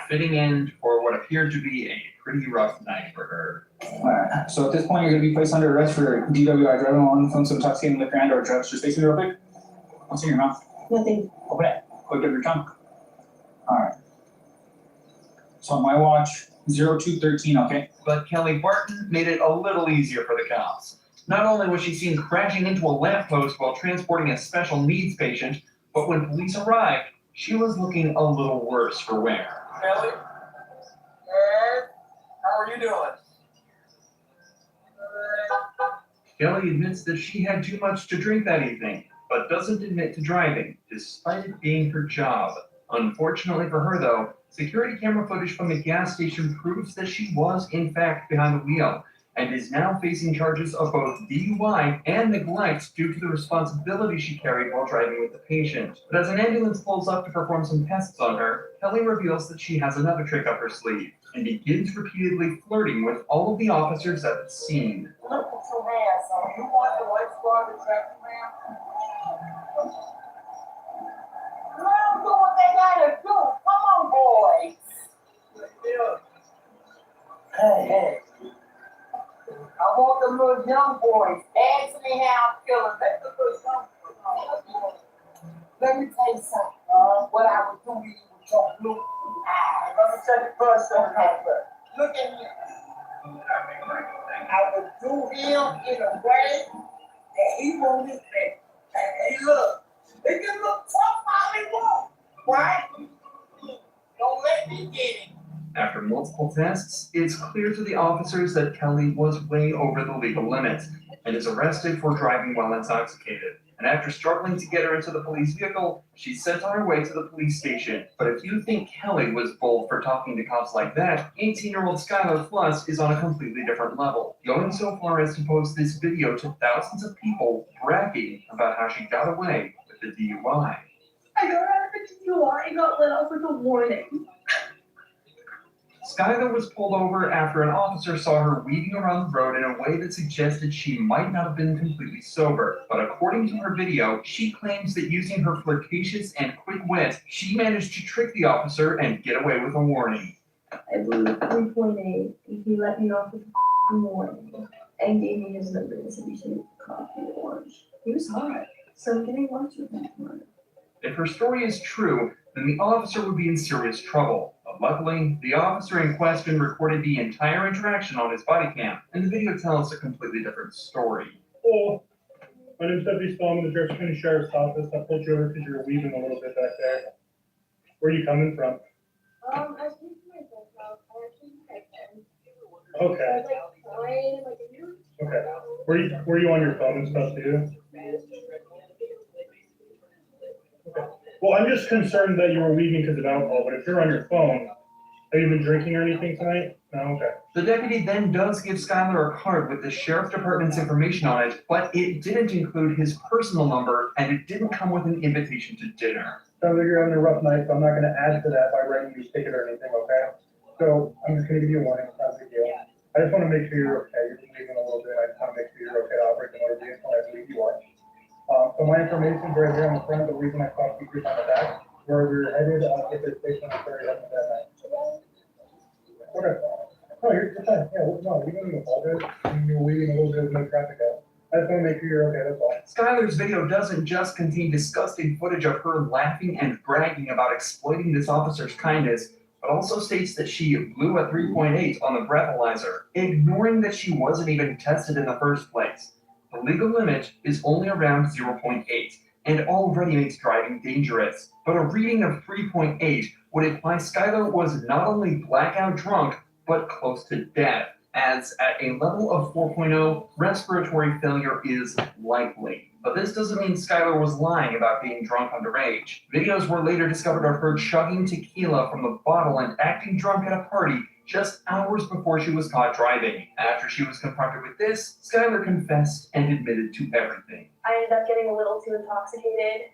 Speaker 2: fitting in for what appeared to be a pretty rough night for her.
Speaker 11: Alright, so at this point, you're gonna be placed under arrest for DWI, driving while influenced with intoxicating liquor and or drugs. Just face me real quick. What's in your mouth?
Speaker 14: Nothing.
Speaker 11: Open it. Quick up your tongue. Alright. So on my watch, 0213, okay?
Speaker 2: But Kelly Barton made it a little easier for the cops. Not only was she seen crashing into a lamppost while transporting a special needs patient, but when police arrived, she was looking a little worse for wear.
Speaker 8: Kelly? Yes? How are you doing?
Speaker 2: Kelly admits that she had too much to drink that evening, but doesn't admit to driving, despite it being her job. Unfortunately for her, though, security camera footage from the gas station proves that she was, in fact, behind the wheel, and is now facing charges of both DUI and neglect due to the responsibility she carried while driving with the patient. But as an ambulance pulls up to perform some tests on her, Kelly reveals that she has another trick up her sleeve, and begins repeatedly flirting with all of the officers at the scene.
Speaker 8: Look at your ass, so you want the white squad to track you around? Let them do what they gotta do. Come on, boys. Hey. I want the little young boys. Ask me how I'm feeling. Let the little young boys. Let me tell you something. What I would do to you with your blue eyes. Let me tell you first something. Look at me. I would do him in a way that he won't expect. Hey, look. They can look tough how they want. Right? Don't let me get it.
Speaker 2: After multiple tests, it's clear to the officers that Kelly was way over the legal limit and is arrested for driving while intoxicated. And after struggling to get her into the police vehicle, she's sent on her way to the police station. But if you think Kelly was bold for talking to cops like that, 18-year-old Skylar Fluss is on a completely different level, going so far as to post this video to thousands of people bragging about how she got away with the DUI.
Speaker 14: I got out of the DUI and got let off with a warning.
Speaker 2: Skylar was pulled over after an officer saw her weaving around the road in a way that suggested she might not have been completely sober. But according to her video, she claims that using her flirtatious and quick wit, she managed to trick the officer and get away with a warning.
Speaker 14: I blew 3.8 and he let me off with a warning and gave me his number and said we should coffee or lunch. He was hot, so I'm getting lunch with him tomorrow.
Speaker 2: If her story is true, then the officer would be in serious trouble. But luckily, the officer in question recorded the entire interaction on his body cam, and the video tells a completely different story.
Speaker 10: Hello, my name's Deputy Spellman, the Jefferson County Sheriff's Office. I pulled you over because you were weaving a little bit back there. Where are you coming from?
Speaker 14: I was taking my phone out. I actually had
Speaker 10: Okay.
Speaker 14: I was like crying, like
Speaker 10: Okay. Were you on your phone and stuff too? Okay. Well, I'm just concerned that you were weaving because of alcohol, but if you're on your phone, have you been drinking or anything tonight? No? Okay.
Speaker 2: The deputy then does give Skylar a card with the sheriff department's information on it, but it didn't include his personal number, and it didn't come with an invitation to dinner.
Speaker 10: Sounds like you're having a rough night, so I'm not going to add to that by writing you a ticket or anything, okay? So I'm just going to give you a warning. It's not a big deal. I just want to make sure you're okay. You're leaving a little bit. I just want to make sure you're okay to operate the motor vehicle. I believe you are. So my information's right here on the front. The reason I stopped speakers on the back, where we're headed, if it's station, I'm sorry, heading that night. Okay. No, you're fine. Yeah, no, you don't even apologize. You're leaving a little bit of no traffic out. I just want to make sure you're okay, that's all.
Speaker 2: Skylar's video doesn't just contain disgusting footage of her laughing and bragging about exploiting this officer's kindness, but also states that she blew a 3.8 on the breathalyzer, ignoring that she wasn't even tested in the first place. The legal limit is only around 0.8 and already makes driving dangerous. But a reading of 3.8 would imply Skylar was not only blackout drunk, but close to death, as at a level of 4.0, respiratory failure is likely. But this doesn't mean Skylar was lying about being drunk underage. Videos were later discovered of her chugging tequila from the bottle and acting drunk at a party just hours before she was caught driving. After she was confronted with this, Skylar confessed and admitted to everything.
Speaker 18: I ended up getting a little too intoxicated.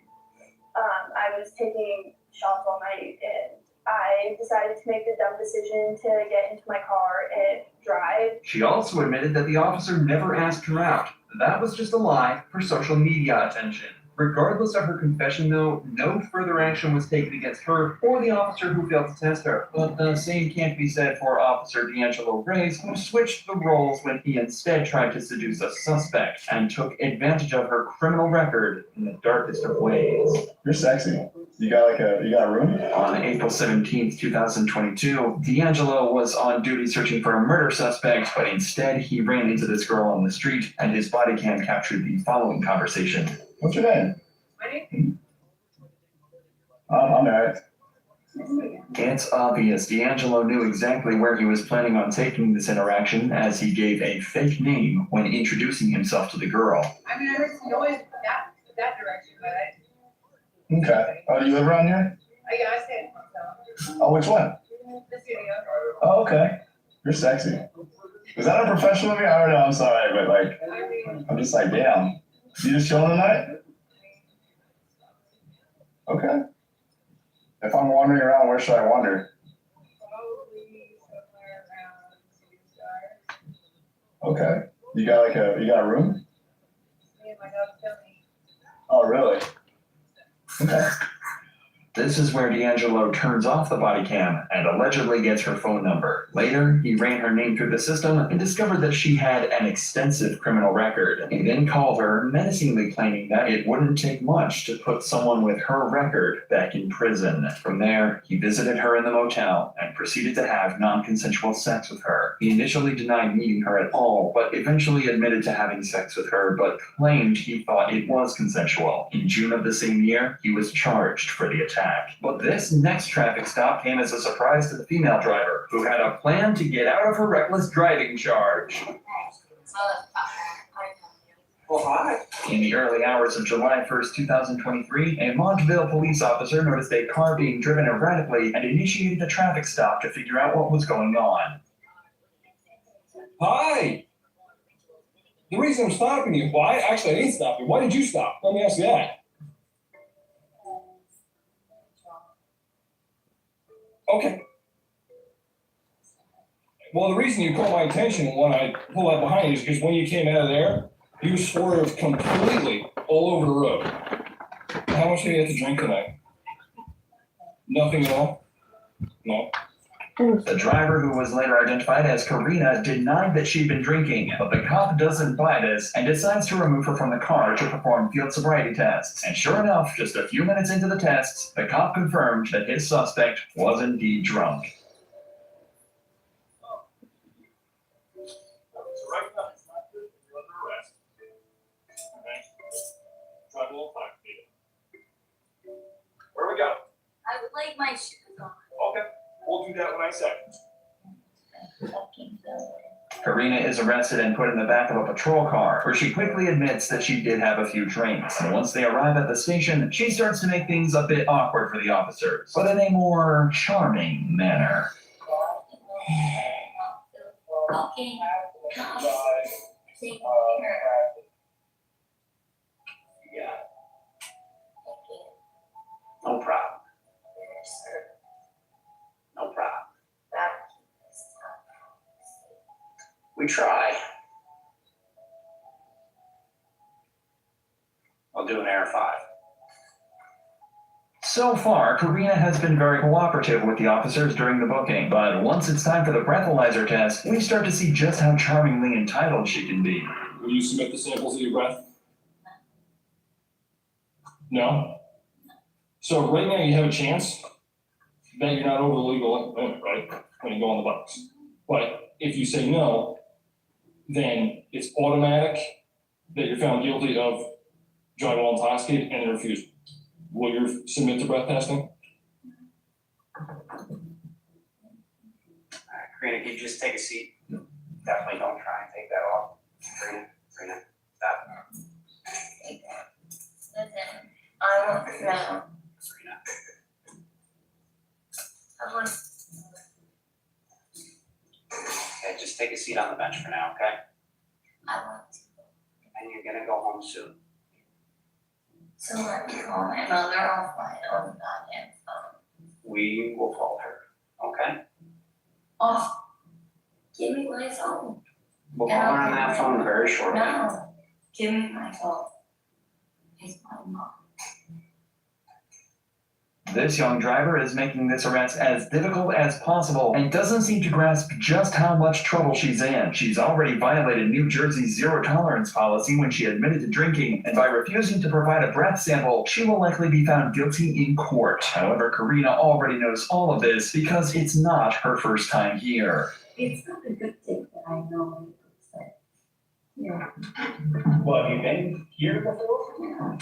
Speaker 18: I was taking shots all night and I decided to make the dumb decision to get into my car and drive.
Speaker 2: She also admitted that the officer never asked her out. That was just a lie for social media attention. Regardless of her confession, though, no further action was taken against her or the officer who failed to test her. But the same can't be said for Officer D'Angelo Reyes, who switched the roles when he instead tried to seduce a suspect and took advantage of her criminal record in the darkest of ways.
Speaker 7: You're sexy. You got a room?
Speaker 2: On April 17th, 2022, D'Angelo was on duty searching for a murder suspect, but instead he ran into this girl on the street, and his body cam captured the following conversation.
Speaker 7: What's your name?
Speaker 18: My name?
Speaker 7: I'm Eric.
Speaker 2: It's obvious D'Angelo knew exactly where he was planning on taking this interaction, as he gave a fake name when introducing himself to the girl.
Speaker 18: I mean, I heard some noise that direction, but
Speaker 7: Okay. Oh, do you live around here?
Speaker 18: yeah, I stay in Montana.
Speaker 7: Oh, which one?
Speaker 18: The studio.
Speaker 7: Oh, okay. You're sexy. Is that unprofessional of me? I don't know. I'm sorry, but I'm just like, damn. You just chilling tonight? Okay. If I'm wandering around, where should I wander?
Speaker 18: Probably somewhere around
Speaker 7: Okay. You got a room?
Speaker 18: me and my dog Tony.
Speaker 7: Oh, really? Okay.
Speaker 2: This is where D'Angelo turns off the body cam and allegedly gets her phone number. Later, he ran her name through the system and discovered that she had an extensive criminal record. He then called her, menacingly claiming that it wouldn't take much to put someone with her record back in prison. From there, he visited her in the motel and proceeded to have non-consensual sex with her. He initially denied meeting her at all, but eventually admitted to having sex with her, but claimed he thought it was consensual. In June of the same year, he was charged for the attack. But this next traffic stop came as a surprise to the female driver, who had a plan to get out of her reckless driving charge.
Speaker 4: Well, hi.
Speaker 2: In the early hours of July 1st, 2023, a Montville police officer noticed a car being driven erratically and initiated a traffic stop to figure out what was going on.
Speaker 8: Hi. The reason I'm stopping you, I didn't stop you. Why did you stop? Let me ask you that. Okay. Well, the reason you caught my attention when I pulled up behind you is because when you came out of there, you swerved completely all over the road. How much did you have to drink tonight? Nothing at all? No.
Speaker 2: The driver, who was later identified as Karina, denied that she'd been drinking, but the cop doesn't buy this and decides to remove her from the car to perform field sobriety tests. And sure enough, just a few minutes into the tests, the cop confirmed that his suspect was indeed drunk.
Speaker 8: So right now, it's not good. You're under arrest. Okay? Drive a little intoxicated. Where we go?
Speaker 14: I would like my shoes on.
Speaker 8: Okay, we'll do that when I say.
Speaker 2: Karina is arrested and put in the back of a patrol car, where she quickly admits that she did have a few drinks. And once they arrive at the station, she starts to make things a bit awkward for the officers, but in a more charming manner.
Speaker 14: Okay. Take care.
Speaker 5: Yeah. No problem. No problem. We try. I'll do an Air 5.
Speaker 2: So far, Karina has been very cooperative with the officers during the booking, but once it's time for the breathalyzer test, we start to see just how charmingly entitled she can be.
Speaker 8: Will you submit the samples of your breath? No? So right now you have a chance that you're not over the legal limit, right? When you go on the box. But if you say no, then it's automatic that you're found guilty of driving while intoxicated and refused. Will you submit to breath testing?
Speaker 5: Karina, can you just take a seat? Definitely don't try and take that off. Karina, stop.
Speaker 14: Listen, I want to know.
Speaker 5: Karina.
Speaker 14: I want.
Speaker 5: Okay, just take a seat on the bench for now, okay?
Speaker 14: I want to.
Speaker 5: And you're gonna go home soon.
Speaker 14: So let me call my mother off my own goddamn phone.
Speaker 5: We will call her, okay?
Speaker 14: Oh, give me my phone.
Speaker 5: We'll call her on that phone very shortly.
Speaker 14: No, give me my phone. It's my mom.
Speaker 2: This young driver is making this arrest as difficult as possible and doesn't seem to grasp just how much trouble she's in. She's already violated New Jersey's zero tolerance policy when she admitted to drinking, and by refusing to provide a breath sample, she will likely be found guilty in court. However, Karina already knows all of this because it's not her first time here.
Speaker 14: It's not a good thing that I know what you said. Yeah.
Speaker 10: Well, have you been here before?
Speaker 14: Yeah.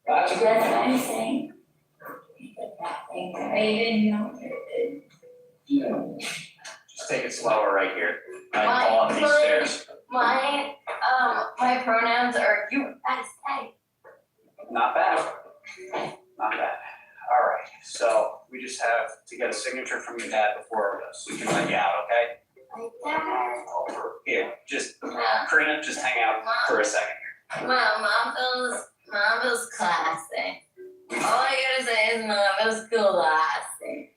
Speaker 5: That's
Speaker 14: That's what I'm saying. I didn't know what it is.
Speaker 5: Just take it slower right here. I fall up these stairs.
Speaker 14: My pronouns are you. I say.
Speaker 5: Not bad. Not bad. All right, so we just have to get a signature from your dad before we can let you out, okay?
Speaker 14: My dad.
Speaker 5: Here, just, Karina, just hang out for a second here.
Speaker 14: Mom feels classy. All I gotta say is Mom feels classy.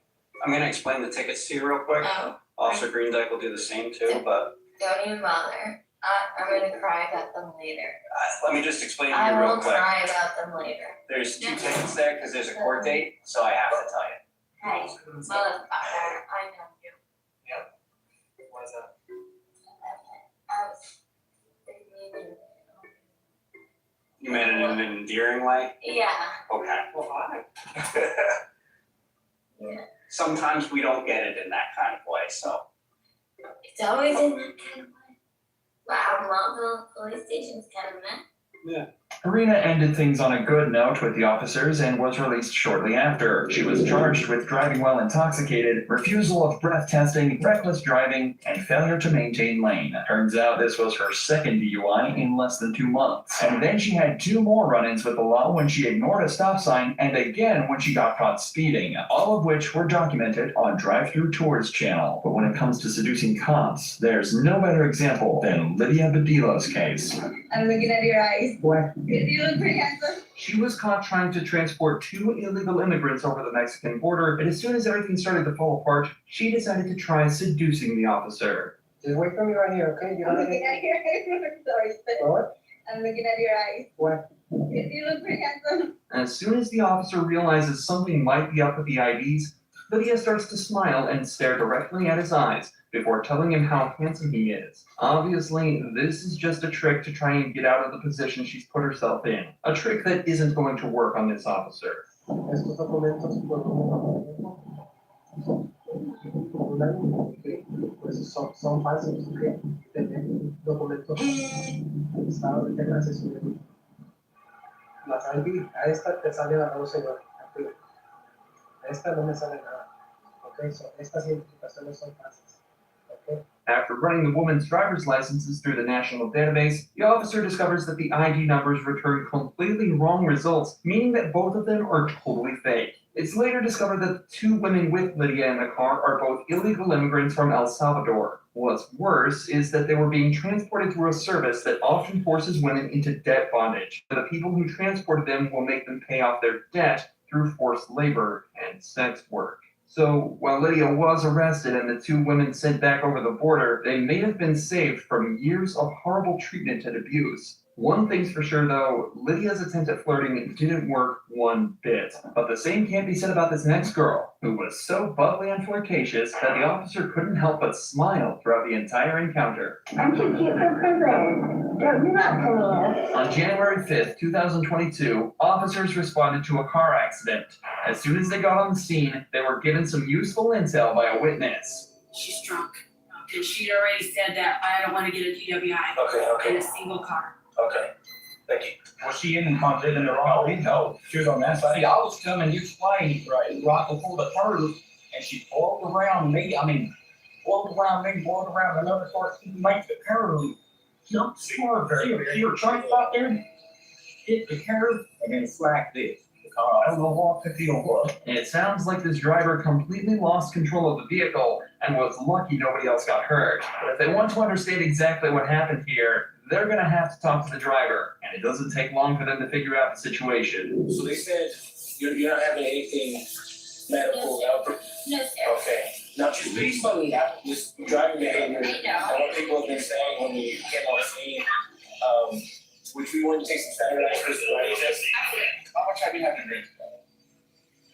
Speaker 5: I'm gonna explain the tickets to you real quick.
Speaker 14: Oh.
Speaker 5: Officer Greendyke will do the same too, but
Speaker 14: Don't even bother. I'm gonna cry about them later.
Speaker 5: let me just explain to
Speaker 14: I
Speaker 5: you real
Speaker 14: will
Speaker 5: quick.
Speaker 14: cry about them later.
Speaker 5: There's 2 tickets there because there's a court date, so I have to tell you.
Speaker 14: Hey, motherfucker, I know you.
Speaker 5: Yep. What is that?
Speaker 14: I was thinking.
Speaker 5: You meant it in an endearing way?
Speaker 14: Yeah.
Speaker 5: Okay. Well, hi.
Speaker 14: Yeah.
Speaker 5: Sometimes we don't get it in that kind of way, so.
Speaker 14: It's always in that kind of way. Wow, Longville police station's kind of meh.
Speaker 5: Yeah.
Speaker 2: Karina ended things on a good note with the officers and was released shortly after. She was charged with driving while intoxicated, refusal of breath testing, reckless driving, and failure to maintain lane. Turns out this was her second DUI in less than 2 months. And then she had 2 more run-ins with the law when she ignored a stop sign and again when she got caught speeding, all of which were documented on Drive Through Tours channel. But when it comes to seducing cops, there's no better example than Lydia Badilo's case.
Speaker 14: I'm looking at your eyes.
Speaker 1: What?
Speaker 14: You look pretty handsome.
Speaker 2: She was caught trying to transport 2 illegal immigrants over the Mexican border, and as soon as everything started to fall apart, she decided to try seducing the officer.
Speaker 3: Just wait for me right here, okay? You
Speaker 14: I'm
Speaker 3: don't
Speaker 14: looking at your eyes. Sorry,
Speaker 3: What?
Speaker 14: I'm looking at your eyes.
Speaker 3: What?
Speaker 14: You look pretty handsome.
Speaker 2: As soon as the officer realizes something might be up with the IDs, Lydia starts to smile and stare directly at his eyes before telling him how handsome he is. Obviously, this is just a trick to try and get out of the position she's put herself in. A trick that isn't going to work on this officer.
Speaker 3: Estos documentos pues son falsos, ¿ok? Tienen documentos estado de tener asesoría. Las ID, a esta te sale la 12 aquí. A esta no me sale nada. Ok, so estas identificaciones son falsas. Ok.
Speaker 2: After running the woman's driver's licenses through the national database, the officer discovers that the ID numbers return completely wrong results, meaning that both of them are totally fake. It's later discovered that the 2 women with Lydia in the car are both illegal immigrants from El Salvador. What's worse is that they were being transported through a service that often forces women into debt bondage. The people who transported them will make them pay off their debt through forced labor and sex work. So while Lydia was arrested and the 2 women sent back over the border, they may have been saved from years of horrible treatment and abuse. One thing's for sure though, Lydia's attempt at flirting didn't work one bit. But the same can't be said about this next girl, who was so bubbly and flirtatious that the officer couldn't help but smile throughout the entire encounter.
Speaker 14: I'm too cute for prison. Don't do that to me.
Speaker 2: On January 5th, 2022, officers responded to a car accident. As soon as they got on the scene, they were given some useful intel by a witness.
Speaker 15: She's drunk, and she already said that I don't want to get a DWI in a single car.
Speaker 20: Okay, thank you.
Speaker 11: Was she in the wrong lane? No, she was on that side. See, I was coming this way, right before the curve, and she pulled around me. Pulled around another car to make the curve. Jumped smarter. She was trying out there, hit the curve, and then slacked this. I don't know what the deal was.
Speaker 2: It sounds like this driver completely lost control of the vehicle and was lucky nobody else got hurt. But if they want to understand exactly what happened here, they're gonna have to talk to the driver, and it doesn't take long for them to figure out the situation.
Speaker 20: So they said you're not having anything medical.
Speaker 14: No, sir.
Speaker 20: Okay. Now just based on this driving behavior and what people have been saying when you came on the scene, would you want to take some standardized personality tests? How much have you had to drink?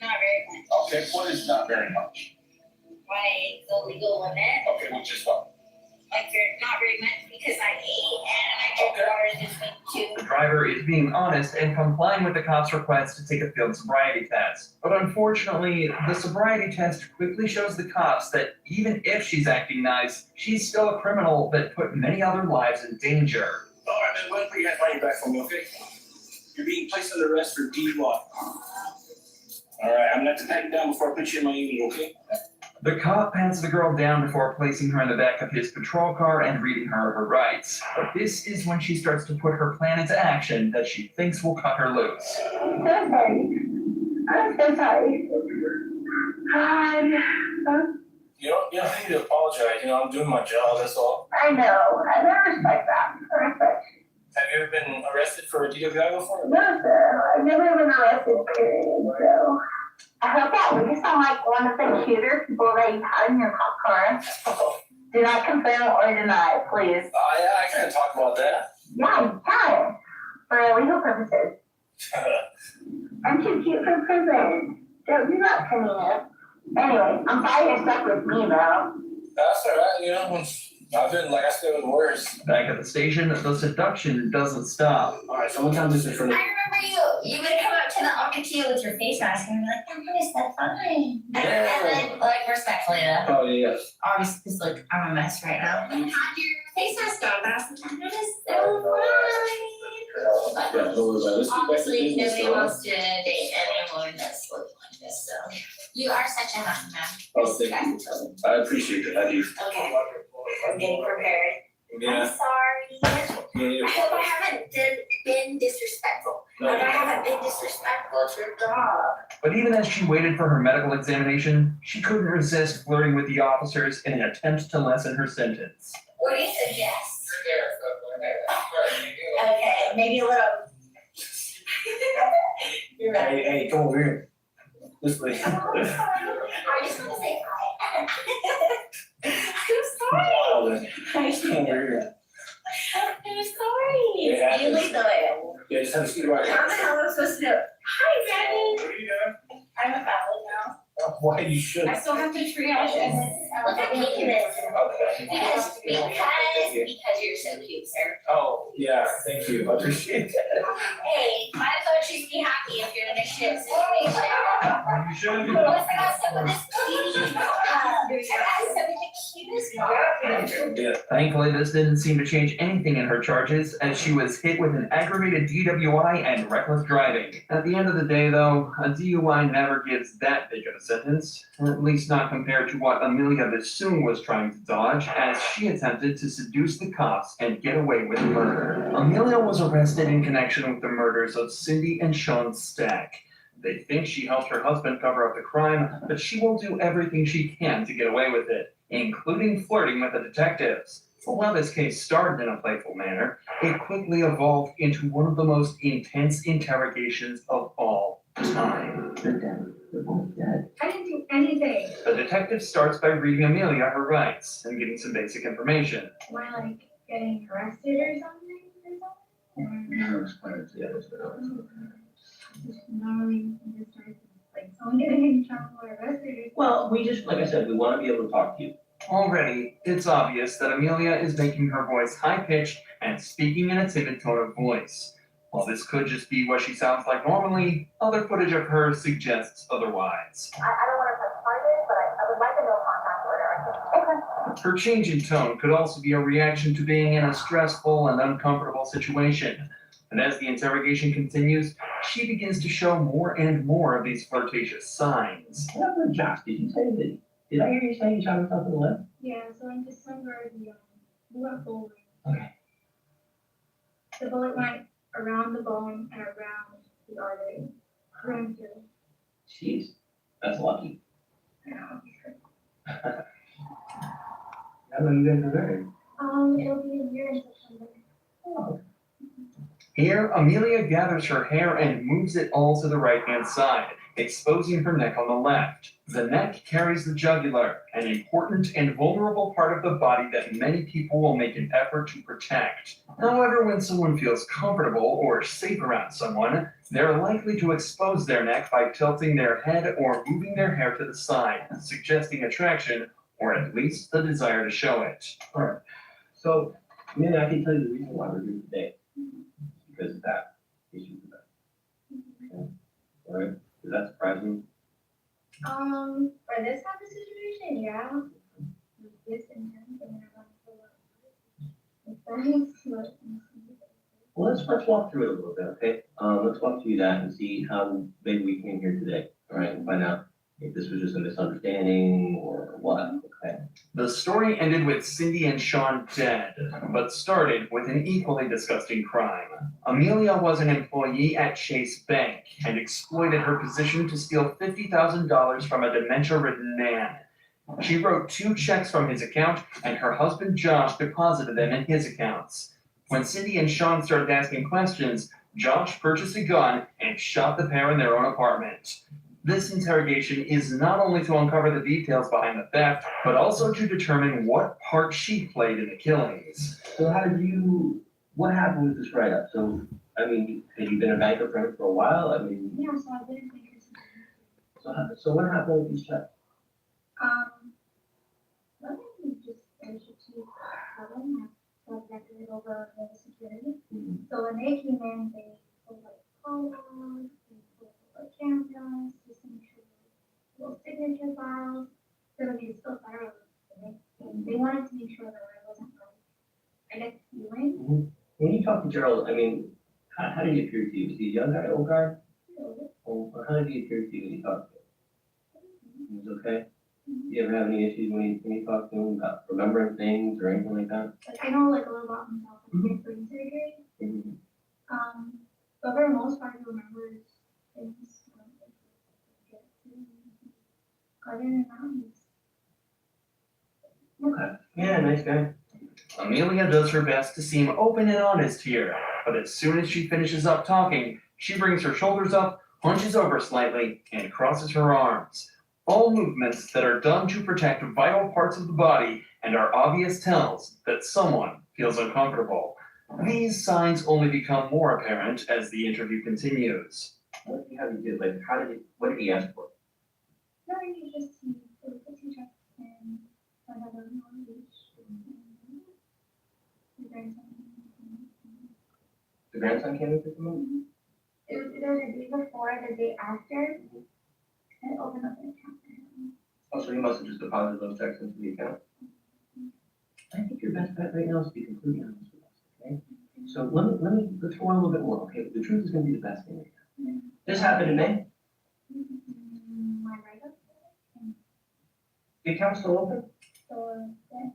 Speaker 14: Not very much.
Speaker 20: Okay, what is not very much?
Speaker 14: Like the legal limit.
Speaker 20: Okay, which is what?
Speaker 14: Like not very much because I ate and I drink water this week too.
Speaker 2: The driver is being honest and complying with the cop's request to take a field sobriety test. But unfortunately, the sobriety test quickly shows the cops that even if she's acting nice, she's still a criminal that put many other lives in danger.
Speaker 20: All right, then wait for you guys money back from me, okay? You're being placed under arrest for DUI. All right, I'm gonna have to pat you down before I put you in my unit, okay?
Speaker 2: The cop pats the girl down before placing her in the back of his patrol car and reading her rights. But this is when she starts to put her plan into action that she thinks will cut her loose.
Speaker 14: I'm so sorry. I'm so sorry.
Speaker 20: You don't need to apologize. I'm doing my job, that's all.
Speaker 14: I know. I respect that. I respect.
Speaker 20: Have you ever been arrested for a DWI before?
Speaker 14: No, sir. I've never been arrested, period. So I hope that we sound like one of the cuter people that you've had in your cop car. Do not confirm or deny, please.
Speaker 20: Yeah, I can talk about that.
Speaker 14: Yeah, you can. For legal purposes. I'm too cute for prison. Don't do that to me. Anyway, I'm sorry you're stuck with me, though.
Speaker 20: That's all right, I've been, like I said, with worse.
Speaker 2: Back at the station, the seduction doesn't stop.
Speaker 20: All right, so what time is it for
Speaker 14: I remember you. You would come up to the Alcatia with your face mask and be like, I'm gonna step fine. And then, respectfully,
Speaker 20: Oh, yeah.
Speaker 14: obviously, because, I'm a mess right now. And have your face mask on, but I was like, I'm gonna so fine.
Speaker 20: Yeah, don't worry about it.
Speaker 14: Obviously, nobody wants to date any woman that's looking like this, so. You are such a happy man.
Speaker 20: Oh, thank you. I appreciate it. I do.
Speaker 14: Okay. I'm getting prepared.
Speaker 20: Yeah.
Speaker 14: I'm sorry.
Speaker 20: Yeah.
Speaker 14: I hope I haven't been disrespectful.
Speaker 20: No.
Speaker 14: I haven't been disrespectful to your job.
Speaker 2: But even as she waited for her medical examination, she couldn't resist flirting with the officers in an attempt to lessen her sentence.
Speaker 14: What do you suggest? Okay, maybe a little
Speaker 20: Hey, come over here. This way.
Speaker 14: I just want to say hi. I'm sorry.
Speaker 20: Come over here.
Speaker 14: I'm sorry.
Speaker 20: It happens.
Speaker 14: You look good.
Speaker 20: Yeah, just have a seat right
Speaker 14: How the
Speaker 20: here.
Speaker 14: hell am I supposed to do it? Hi, Daddy.
Speaker 20: What are you doing?
Speaker 14: I'm a valid now.
Speaker 20: Why you should?
Speaker 14: I still have to triage this. Look at penis.
Speaker 20: Okay.
Speaker 14: Because you're so cute, sir.
Speaker 20: Oh, yeah, thank you. I appreciate it.
Speaker 14: Hey, might as well treat me happy if you're in a shit situation.
Speaker 20: You should.
Speaker 14: What's I got stuck with this cutie? I got stuck with the cutest one.
Speaker 2: Thankfully, this didn't seem to change anything in her charges, as she was hit with an aggravated DWI and reckless driving. At the end of the day, though, a DUI never gives that big of a sentence, at least not compared to what Amelia Bassoon was trying to dodge, as she attempted to seduce the cops and get away with murder. Amelia was arrested in connection with the murders of Cindy and Sean Stack. They think she helped her husband cover up the crime, but she will do everything she can to get away with it, including flirting with the detectives. While this case started in a playful manner, it quickly evolved into one of the most intense interrogations of all time.
Speaker 14: I didn't do anything.
Speaker 2: The detective starts by reading Amelia her rights and getting some basic information.
Speaker 14: Am I like getting arrested or something?
Speaker 17: No, explain it to the others.
Speaker 14: Normally, just like someone getting in trouble or arrested.
Speaker 17: Well, we just, like I said, we want to be able to talk to you.
Speaker 2: Already, it's obvious that Amelia is making her voice high-pitched and speaking in a timid tone of voice. While this could just be what she sounds like normally, other footage of her suggests otherwise.
Speaker 14: I don't want to press charges, but I would like a no contact order. Okay.
Speaker 2: Her change in tone could also be a reaction to being in a stressful and uncomfortable situation. And as the interrogation continues, she begins to show more and more of these flirtatious signs.
Speaker 17: Josh, did you say that? Did I hear you say you shot yourself in the leg?
Speaker 14: Yeah, so in December, we went bowling.
Speaker 17: Okay.
Speaker 14: The bullet went around the bone and around the artery. Through.
Speaker 17: Jeez, that's lucky.
Speaker 14: Yeah.
Speaker 17: How long you guys been married?
Speaker 14: It'll be a year in September.
Speaker 17: Oh.
Speaker 2: Here, Amelia gathers her hair and moves it all to the right-hand side, exposing her neck on the left. The neck carries the jugular, an important and vulnerable part of the body that many people will make an effort to protect. However, when someone feels comfortable or safe around someone, they're likely to expose their neck by tilting their head or moving their hair to the side, suggesting attraction, or at least the desire to show it.
Speaker 17: All right. So, Amelia, I can tell you the reason why we're here today. Because of that issue with that. Okay. All right. Does that surprise you?
Speaker 14: For this type of situation, yeah. This intense, and
Speaker 17: Well, let's walk through it a little bit, okay? Let's walk through that and see how maybe we came here today, all right? And find out if this was just a misunderstanding or what, okay?
Speaker 2: The story ended with Cindy and Sean dead, but started with an equally disgusting crime. Amelia was an employee at Chase Bank and exploited her position to steal $50,000 from a dementia-ridden man. She wrote 2 checks from his account, and her husband Josh deposited them in his accounts. When Cindy and Sean started asking questions, Josh purchased a gun and shot the pair in their own apartment. This interrogation is not only to uncover the details behind the theft, but also to determine what part she played in the killings.
Speaker 17: So what happened with this write-up? So, I mean, had you been a banker for a while? I mean,
Speaker 14: yeah, so I didn't think it was.
Speaker 17: so what happened with these checks?
Speaker 14: Nothing, just there's a chief problem, so I it over the security. So when they came in, they pulled like photos, they pulled like cameras, just to make sure little signature files, so that we could still file it. They wanted to make sure that I wasn't like, I guess, stealing.
Speaker 17: When you talk to Gerald, I mean, how did he appear to you? Was he a young guy, old guy? Or how did he appear to you when you talked to him? He was okay? Do you ever have any issues when you talk to him about remembering things or anything like that?
Speaker 14: Like I know like a little about himself, like he had brain surgery. But for the most part, he remembers things. Other than that,
Speaker 17: Okay. Yeah, nice guy.
Speaker 2: Amelia does her best to seem open and honest here, but as soon as she finishes up talking, she brings her shoulders up, hunches over slightly, and crosses her arms. All movements that are done to protect vital parts of the body and are obvious tells that someone feels uncomfortable. These signs only become more apparent as the interview continues.
Speaker 16: What did you have to do? Like, what did he ask for?
Speaker 18: No, you just see the teacher and another knowledge.
Speaker 16: The grandson came into the movie?
Speaker 18: It was either the day before or the day after, and it opened up an account for him.
Speaker 16: Oh, so he must have just deposited those checks into the account? I think your best bet right now is to be completely honest with us, okay? So let's go on a little bit more, okay? The truth is gonna be the best thing right now. This happened in May?
Speaker 18: My right up.
Speaker 16: The account's still open?
Speaker 18: So, then,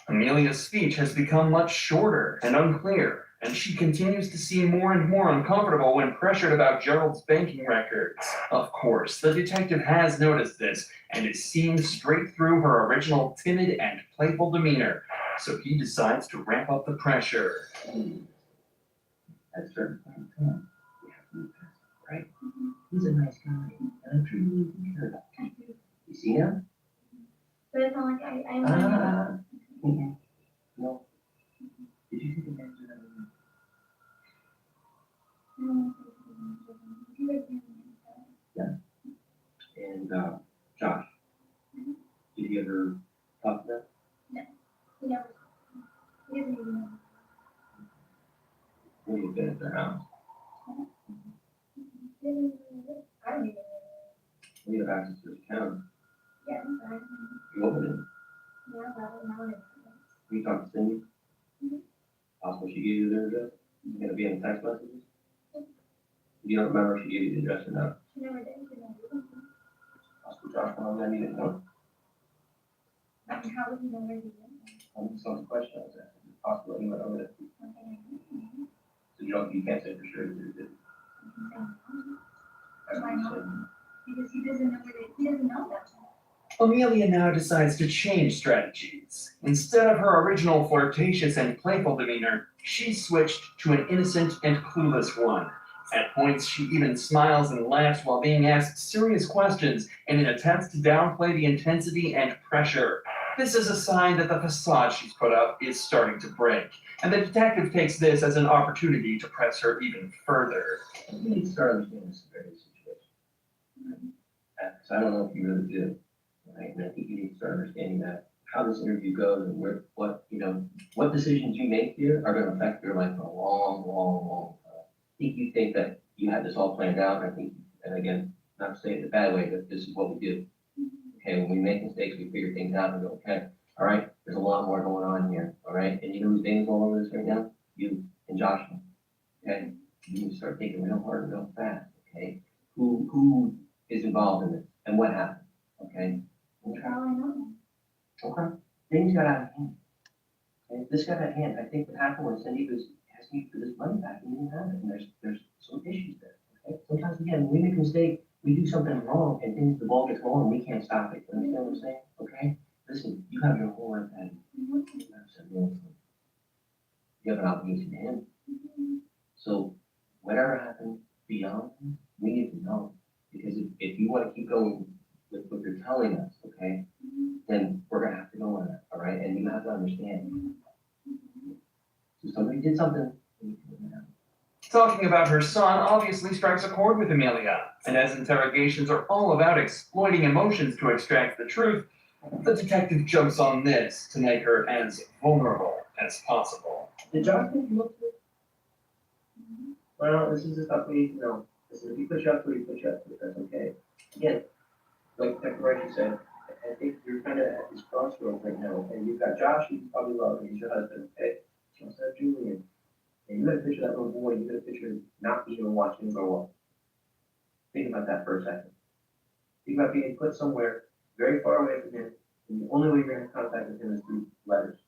Speaker 2: Amelia's speech has become much shorter and unclear, and she continues to seem more and more uncomfortable when pressured about Gerald's banking records. Of course, the detective has noticed this and is seeing straight through her original timid and playful demeanor, so he decides to ramp up the pressure.
Speaker 16: At a certain point in time, we have to move past it, right? He's a nice guy, and I'm sure you really care about him. You see him?
Speaker 18: but it's not like I
Speaker 16: No. Did you take advantage of that? Yeah. And, Josh, did you ever talk to them?
Speaker 18: No, he never. He doesn't even know.
Speaker 16: When you've been at their house?
Speaker 18: I don't even know.
Speaker 16: We have access to his account.
Speaker 18: Yeah, but I don't know.
Speaker 16: You opened it.
Speaker 18: Yeah, but I don't know it.
Speaker 16: We talked to Cindy. Possible she gave you their address? It's gonna be in the text messages? You don't remember if she gave you the address or not?
Speaker 18: She never did. She never did.
Speaker 16: Possible Josh went on there, you didn't know?
Speaker 18: I mean, how would he know where he went?
Speaker 16: That's the question I was asking. It's possible he went over there.
Speaker 18: Okay.
Speaker 16: So you can't say for sure that you did.
Speaker 18: Why not? Because he doesn't know where he doesn't know that.
Speaker 2: Amelia now decides to change strategies. Instead of her original flirtatious and playful demeanor, she switched to an innocent and clueless one. At points, she even smiles and laughs while being asked serious questions in an attempt to downplay the intensity and pressure. This is a sign that the facade she's put up is starting to break, and the detective takes this as an opportunity to press her even further.
Speaker 16: You need to start understanding the severity of the situation. Because I don't know if you really do. Right? And I think you need to start understanding that how this interview goes and what decisions you make here are going to affect your life for a long, long, long time. I think you think that you had this all planned out, and again, not to say it in a bad way, but this is what we do. Okay, when we make mistakes, we figure things out and go, okay, all right, there's a lot more going on here, all right? And you know who's name's all over this right now? You and Joshua. Okay? You need to start thinking real hard and real fast, okay? Who is involved in this and what happened, okay?
Speaker 18: That's all I know.
Speaker 16: Okay. Things got out of hand. Okay? This got out of hand. I think what happened was Cindy was asking you for this money back and you didn't have it, and there's some issues there, okay? Sometimes, again, when we make a mistake, we do something wrong and the ball gets rolling and we can't stop it. You understand what I'm saying? Okay? Listen, you have your whole life ahead. You have an obligation to him. So whatever happened beyond, we need to know. Because if you want to keep going with what you're telling us, okay, then we're gonna have to go on that, all right? And you have to understand. So somebody did something.
Speaker 2: Talking about her son obviously strikes a chord with Amelia, and as interrogations are all about exploiting emotions to extract the truth, the detective jumps on this to make her as vulnerable as possible.
Speaker 16: Did Josh think you looked good? Well, this is the stuff we need to know. Listen, if you push up to it, you push up to it, that's okay. Again, like Detective Reggie said, I think you're kind of at this crossroads right now, and you've got Josh, who you probably love, and he's your husband, okay? You also have Julian. And you got a picture of that little boy, you got a picture of not being able to watch him grow up. Think about that for a second. Think about being put somewhere very far away from him, and the only way you're going to contact with him is through letters.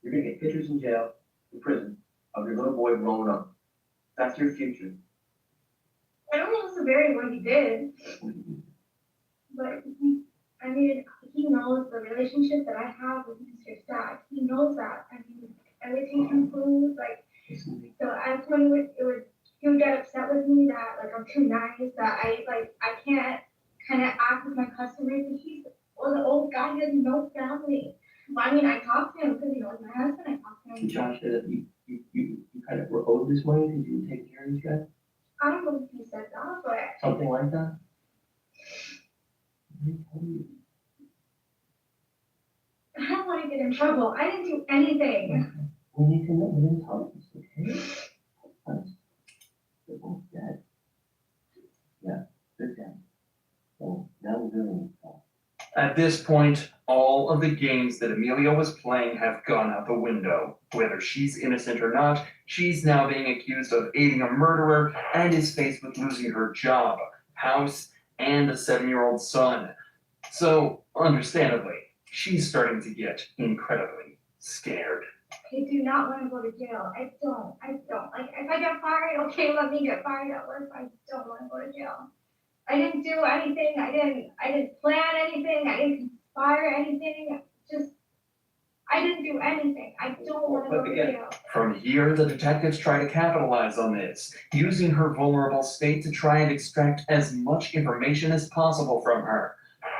Speaker 16: You're going to get pictures in jail, in prison, of your little boy growing up. That's your future.
Speaker 18: I don't know severity what he did, but he knows the relationship that I have with Mr. Dad. He knows that. I mean, everything concludes, like, so I told
Speaker 14: when he would get upset with me that like I'm too nice, that I can't kind of act with my customers, and he's an old guy, he has no family. Well, I mean, I talked to him because he knows my husband, I talked to him.
Speaker 16: And Josh said that you kind of were owed this money because you were taking care of this guy?
Speaker 14: I don't know if he said that, but
Speaker 16: Something like that?
Speaker 14: I don't want to get in trouble. I didn't do anything.
Speaker 16: We need to know within times, okay? They're both dead. Yeah, they're dead. So now we're doing it.
Speaker 2: At this point, all of the games that Amelia was playing have gone out the window. Whether she's innocent or not, she's now being accused of aiding a murderer and is faced with losing her job, house, and a 7-year-old son. So, understandably, she's starting to get incredibly scared.
Speaker 14: I do not want to go to jail. I don't. Like, if I get fired, okay, let me get fired at work. I don't want to go to jail. I didn't do anything. I didn't plan anything. I didn't conspire anything. I didn't do anything. I don't want to go to jail.
Speaker 2: From here, the detectives try to capitalize on this, using her vulnerable state to try and extract as much information as possible from her.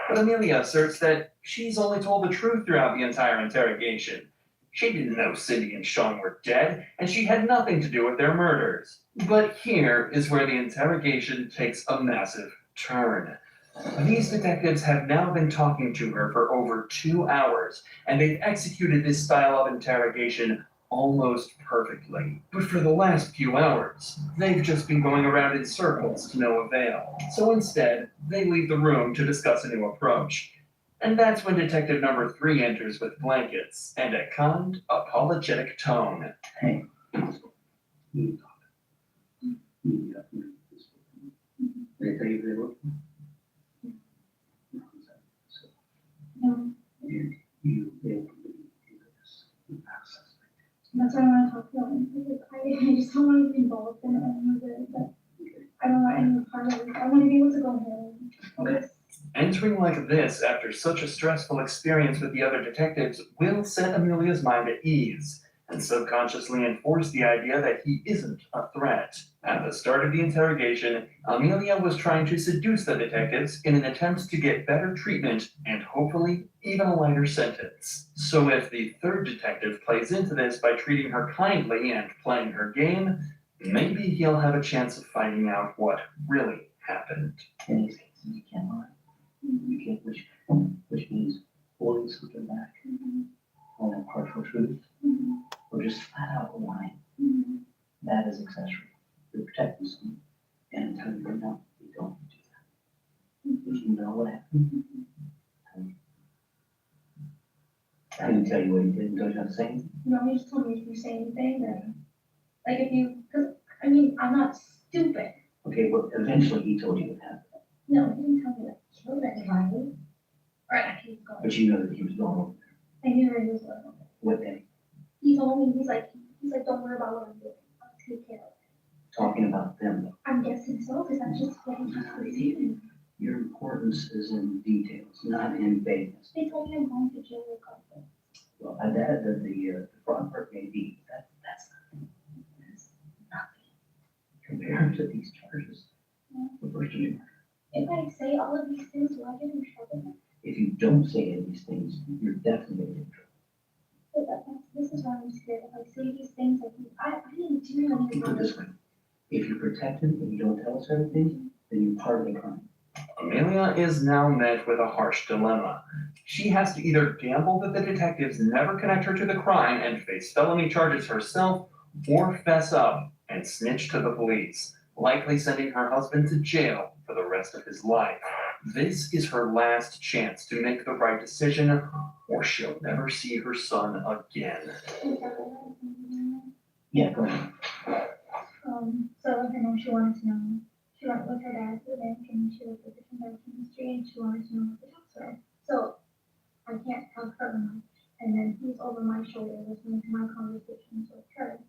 Speaker 2: But Amelia asserts that she's only told the truth throughout the entire interrogation. She didn't know Cindy and Sean were dead, and she had nothing to do with their murders. But here is where the interrogation takes a massive turn. These detectives have now been talking to her for over 2 hours, and they've executed this style of interrogation almost perfectly. But for the last few hours, they've just been going around in circles to no avail. So instead, they leave the room to discuss a new approach. And that's when detective number 3 enters with blankets and a kind, apologetic tone.
Speaker 16: Hey, you talk. They tell you they look?
Speaker 14: No.
Speaker 16: You did this.
Speaker 14: That's why I want to talk to him. I just don't want to be involved in any of it. But I don't want any part of it. I want to be able to go home.
Speaker 16: Okay.
Speaker 2: Entering like this after such a stressful experience with the other detectives will set Amelia's mind at ease and subconsciously enforce the idea that he isn't a threat. At the start of the interrogation, Amelia was trying to seduce the detectives in an attempt to get better treatment and hopefully even a lighter sentence. So if the third detective plays into this by treating her kindly and playing her game, maybe he'll have a chance of finding out what really happened.
Speaker 16: In these cases, you can't lie. You can't, which means holding something back, telling a partial truth, or just flat out lying. That is accessory. You're protecting someone, and until you know, you don't do that. If you know what happened, I didn't tell you what he did. Don't you have to say anything?
Speaker 14: No, he just told me if you say anything, then, like if you, because, I mean, I'm not stupid.
Speaker 16: Okay, well, eventually he told you what happened.
Speaker 14: No, he didn't tell me that he killed anybody. Or that he was going.
Speaker 16: But you know that he was going over there.
Speaker 14: I knew where he was going.
Speaker 16: What day?
Speaker 14: He told me, he's like, don't worry about what I'm doing. I'll take care of it.
Speaker 16: Talking about them, though.
Speaker 14: I'm guessing so, because that's just what he was saying.
Speaker 16: Your importance is in details, not in vagueness.
Speaker 14: They told me I'm going to jail regardless.
Speaker 16: Well, the fraud part may be, that's nothing. That's nothing. Compared to these charges, the first degree murder.
Speaker 14: If I say all of these things, will I get in trouble?
Speaker 16: If you don't say any of these things, you're definitely going to get in trouble.
Speaker 14: But this is why I'm scared. If I say these things, I didn't do anything.
Speaker 16: Put it this way, if you're protected and you don't tell us everything, then you're part of the crime.
Speaker 2: Amelia is now met with a harsh dilemma. She has to either gamble that the detectives never connect her to the crime and face felony charges herself, or fess up and snitch to the police, likely sending her husband to jail for the rest of his life. This is her last chance to make the right decision, or she'll never see her son again.
Speaker 16: Yeah, go ahead.
Speaker 14: So I let her know she wanted to know. She went with her dad to the bank and she looked at the transaction history and she wanted to know what the tax were. So I can't tell her much. And then he's over my shoulder listening to my conversations with her.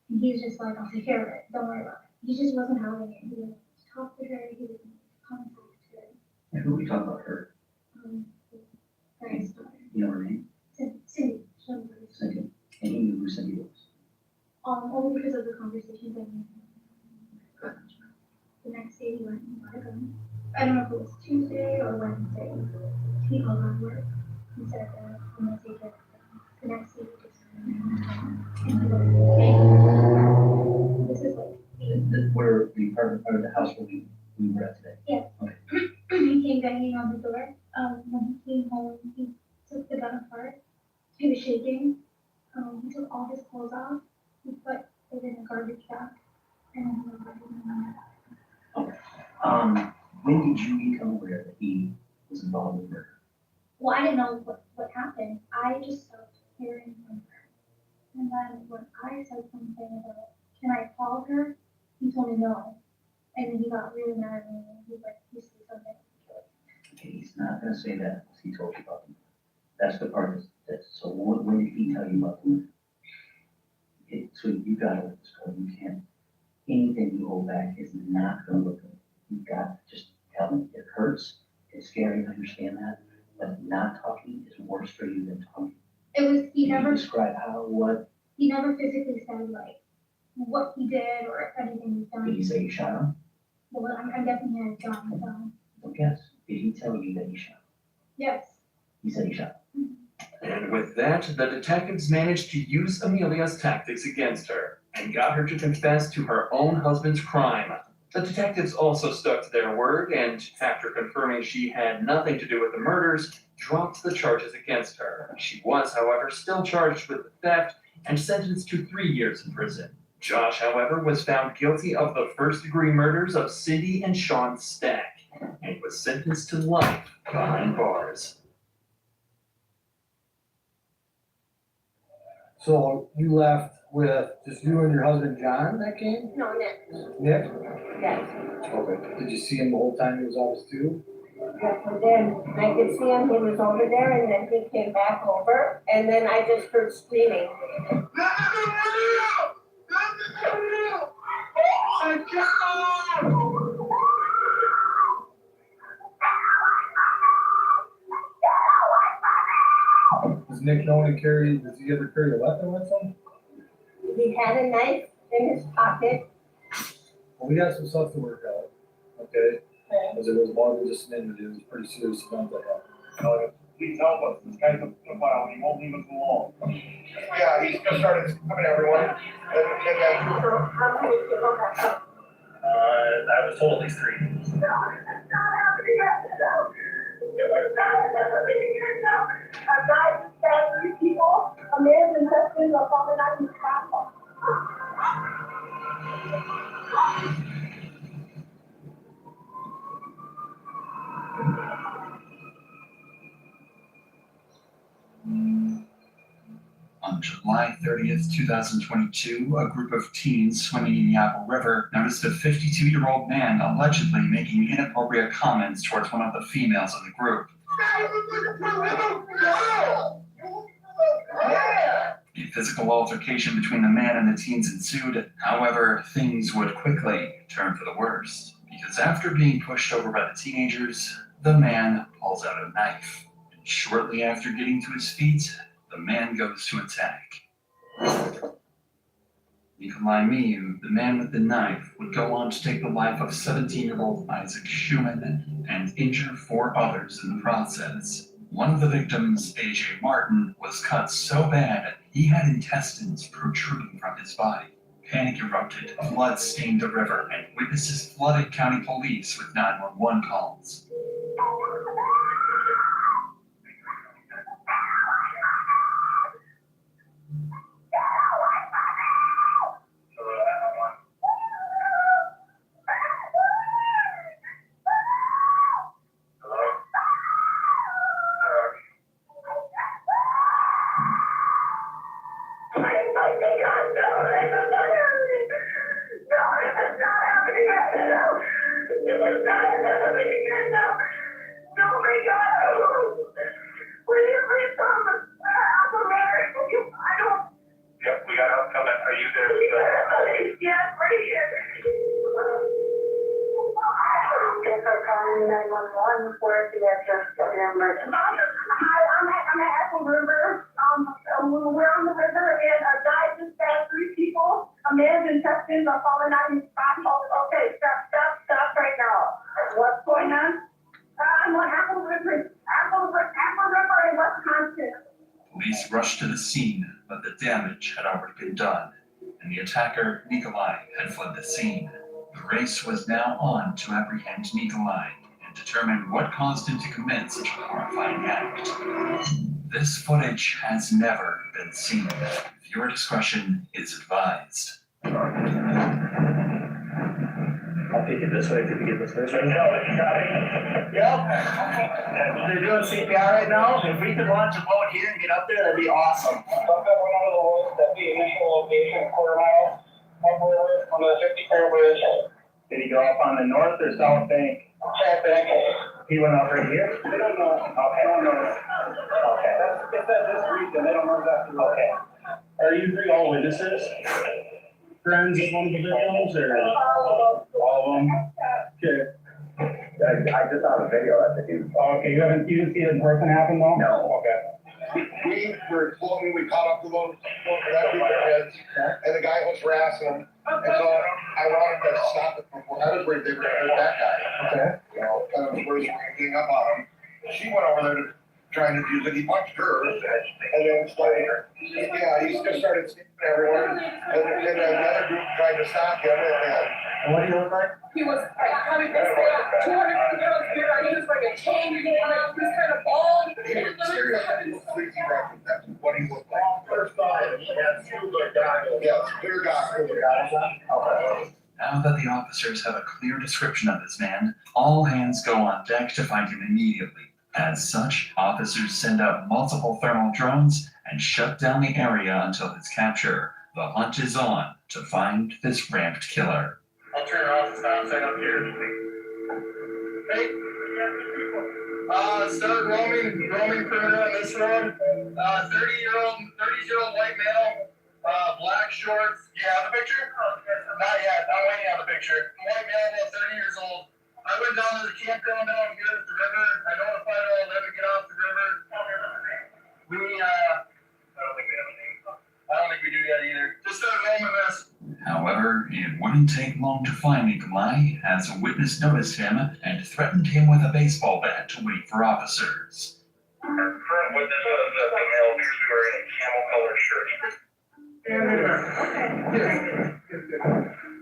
Speaker 14: And he's just like, I'll take care of it. Don't worry about it. He just wasn't having it. He didn't talk to her. He didn't contact her.
Speaker 16: And who are we talking about her?
Speaker 14: Friend's daughter.
Speaker 16: You know her name?
Speaker 14: Cindy.
Speaker 16: Cindy. And he knew who Cindy was.
Speaker 13: Only because of the conversations I had. The next day he went and got a gun. I don't know if it was Tuesday or Wednesday. He called on work. He said that I'm gonna take it. The next day he just and he goes, this is like
Speaker 16: Where the apartment, or the house where we were at today?
Speaker 13: yeah.
Speaker 16: Okay.
Speaker 13: He came banging on the door. When he came home, he took the gun apart. He was shaking. He took all his clothes off. He put it in a garbage bag. And then he was like,
Speaker 16: When did you become aware that he was involved in murder?
Speaker 13: well, I didn't know what happened. I just stopped hearing from her. And then when I said something about, can I call her? He told me no. And then he got really mad at me. He was like, you say something.
Speaker 16: Okay, he's not gonna say that unless he told you about the murder. That's the part that's, so when did he tell you about the murder? Okay, so you gotta let this go. You can't, anything you hold back is not gonna look good. You've got to just tell me. It hurts, it's scary, I understand that, but not talking is worse for you than talking.
Speaker 13: It was, he
Speaker 16: Can
Speaker 13: never.
Speaker 16: you describe how, what?
Speaker 13: He never physically said like what he did or if anything was done.
Speaker 16: Did he say he shot him?
Speaker 13: Well, I'm guessing he had a gun, so.
Speaker 16: Don't guess. Did he tell you that he shot him?
Speaker 13: Yes.
Speaker 16: He said he shot him.
Speaker 2: And with that, the detectives managed to use Amelia's tactics against her and got her to confess to her own husband's crime. The detectives also stuck to their word and, after confirming she had nothing to do with the murders, dropped the charges against her. She was, however, still charged with theft and sentenced to 3 years in prison. Josh, however, was found guilty of the first-degree murders of Cindy and Sean Stack and was sentenced to life behind bars.
Speaker 22: So you left with just you and your husband John that came?
Speaker 14: No, Nick.
Speaker 22: Nick?
Speaker 14: Yes.
Speaker 22: Okay. Did you see him the whole time he was out of too?
Speaker 14: Yes, and then I could see him, he was over there, and then he came back over, and then I just heard screaming.
Speaker 22: Does Nick know does he ever carry a weapon with him?
Speaker 14: He had a knife in his pocket.
Speaker 22: Well, we got some stuff to work out, okay? Because it was more than just an interview, it was a pretty serious event that happened.
Speaker 8: Please help us, this guy's a pedophile, he won't leave us alone. Yeah, he's just started coming everyone, and
Speaker 14: How many people have
Speaker 19: I was told at least 3.
Speaker 14: A guy who stabbed 3 people, a man and husband, a father, not his father.
Speaker 2: On July 30th, 2022, a group of teens swimming in the Apple River noticed a 52-year-old man allegedly making inappropriate comments towards one of the females in the group. A physical altercation between the man and the teens ensued. However, things would quickly turn for the worst, because after being pushed over by the teenagers, the man pulls out a knife. And shortly after getting to his feet, the man goes to attack. Nikolai Miu, the man with the knife, would go on to take the life of 17-year-old Isaac Schumann and injure 4 others in the process. One of the victims, AJ Martin, was cut so bad he had intestines protruding from his body. Panic erupted, blood stained the river, and witnesses flooded county police with 911 calls.
Speaker 21: Yep, we got help coming. Are you there?
Speaker 14: Yes, right here. Yes, I'm calling 911 for the emergency. I'm at Apple River. We're on the river and a guy just stabbed 3 people. man's intestines are falling out of his body. Oh, okay, stop right now. What's going on? I'm on Apple River, in Wisconsin.
Speaker 2: Police rushed to the scene, but the damage had already been done, and the attacker, Nikolai, had fled the scene. The race was now on to apprehend Nikolai and determine what caused him to commit such a horrifying act. This footage has never been seen. Viewer discretion is advised.
Speaker 10: I'll take it this way if you can get this way. Yep. They're doing CPR right now. If we could launch a boat here and get up there, that'd be awesome.
Speaker 9: That's the initial location, quarter mile, upward on the 50-foot bridge.
Speaker 10: Did he go up on the north or south bank?
Speaker 9: South bank.
Speaker 10: He went up right here?
Speaker 9: They don't know.
Speaker 10: Okay.
Speaker 9: They don't know.
Speaker 10: Okay.
Speaker 9: It's at this region, they don't know exactly.
Speaker 10: Okay. Are you three all witnesses? Friends of one of the victims or? All of them? Okay.
Speaker 9: I just saw the video at the dude.
Speaker 10: Okay, you didn't see it in person happen though?
Speaker 9: No.
Speaker 10: Okay.
Speaker 8: We were floating, we caught up to those, that dude their heads, and the guy was harassing them. And so I wanted to stop it before, I was worried they were gonna hurt that guy.
Speaker 10: Okay.
Speaker 8: You know, kind of worried they were gonna gang up on him. She went over there to try and defuse it, he punched her, and then it's like, yeah, he just started stabbing everyone. And then the other group tried to stop him, and
Speaker 10: What do you look like?
Speaker 14: He was having this 250-pound beard. He was like a chain going around. He was kind of bald.
Speaker 8: completely right, that's what he looked like. First off, he had two good goggles. Yes, clear goggles.
Speaker 2: Now that the officers have a clear description of this man, all hands go on deck to find him immediately. As such, officers send out multiple thermal drones and shut down the area until his capture. The hunt is on to find this ramped killer.
Speaker 8: I'll turn it off, stop, set up here. Hey, start roaming perimeter on this road. 30-year-old white male, black shorts. Yeah, the picture? Not yet, I'm waiting on the picture. White male, about 30 years old. I went down to the campground down here at the river. I notified all of them to get off the river. I don't think we do that either. Just start roaming this.
Speaker 2: However, it wouldn't take long to find Nikolai, as a witness noticed him and threatened him with a baseball bat to wait for officers.
Speaker 8: Our current witness was a female appears to be wearing a camel colored shirt.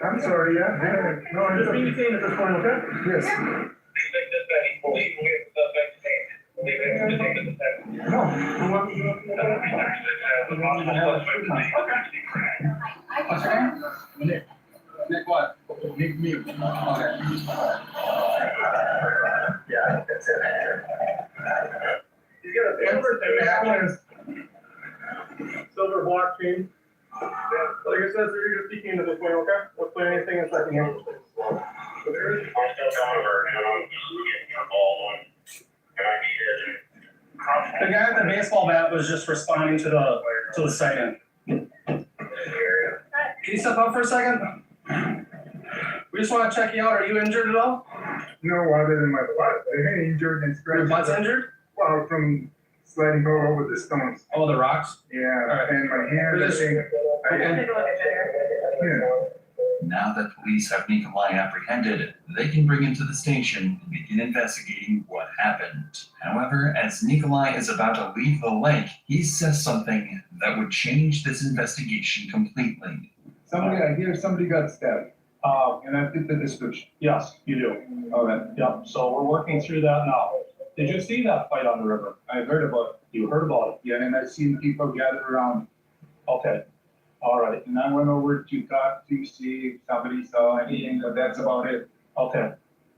Speaker 22: I'm sorry, yeah. No, I'm just being detained at this point, okay? Yes. What's your name? Nick. Nick what? Nick Mew. Okay. Yeah, that's it. You got a silver thing, silver blockchain. Like I said, so you're just speaking into this point, okay? We'll play anything in second here.
Speaker 10: The guy with the baseball bat was just responding to the sighting. Can you step up for a second? We just want to check you out. Are you injured at all?
Speaker 22: No, other than my butt. I ain't injured and scratched.
Speaker 10: Your butt's injured?
Speaker 22: Well, from sliding all over the stones.
Speaker 10: Oh, the rocks?
Speaker 22: Yeah, and my hand, I think. Yeah.
Speaker 2: Now that police have Nikolai apprehended, they can bring him to the station and begin investigating what happened. However, as Nikolai is about to leave the lake, he says something that would change this investigation completely.
Speaker 22: I hear somebody got stabbed. And I fit the description.
Speaker 10: Yes, you do.
Speaker 22: All right.
Speaker 10: Yep, so we're working through that now. Did you see that fight on the river?
Speaker 22: I heard about it.
Speaker 10: You heard about it?
Speaker 22: Yeah, and I've seen people gather around.
Speaker 10: Okay. All right.
Speaker 22: And I went over to talk to see if somebody saw anything, but that's about it.
Speaker 10: Okay.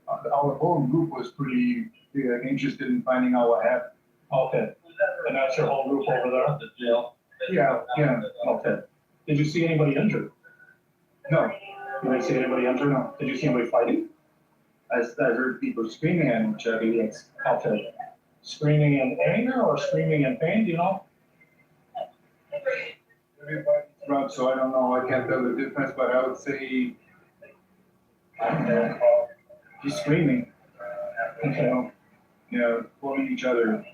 Speaker 22: Our whole group was pretty interested in finding out what happened.
Speaker 10: Okay. And that's your whole group over there? The jail?
Speaker 22: Yeah.
Speaker 10: Okay. Did you see anybody injured?
Speaker 22: No.
Speaker 10: You didn't see anybody injured? No. Did you see anybody fighting?
Speaker 22: I heard people screaming at each other. Yes.
Speaker 10: Okay. Screaming in anger or screaming in pain, do you know?
Speaker 22: Rob, so I don't know, I can't tell the difference, but I would say just screaming. Calling each other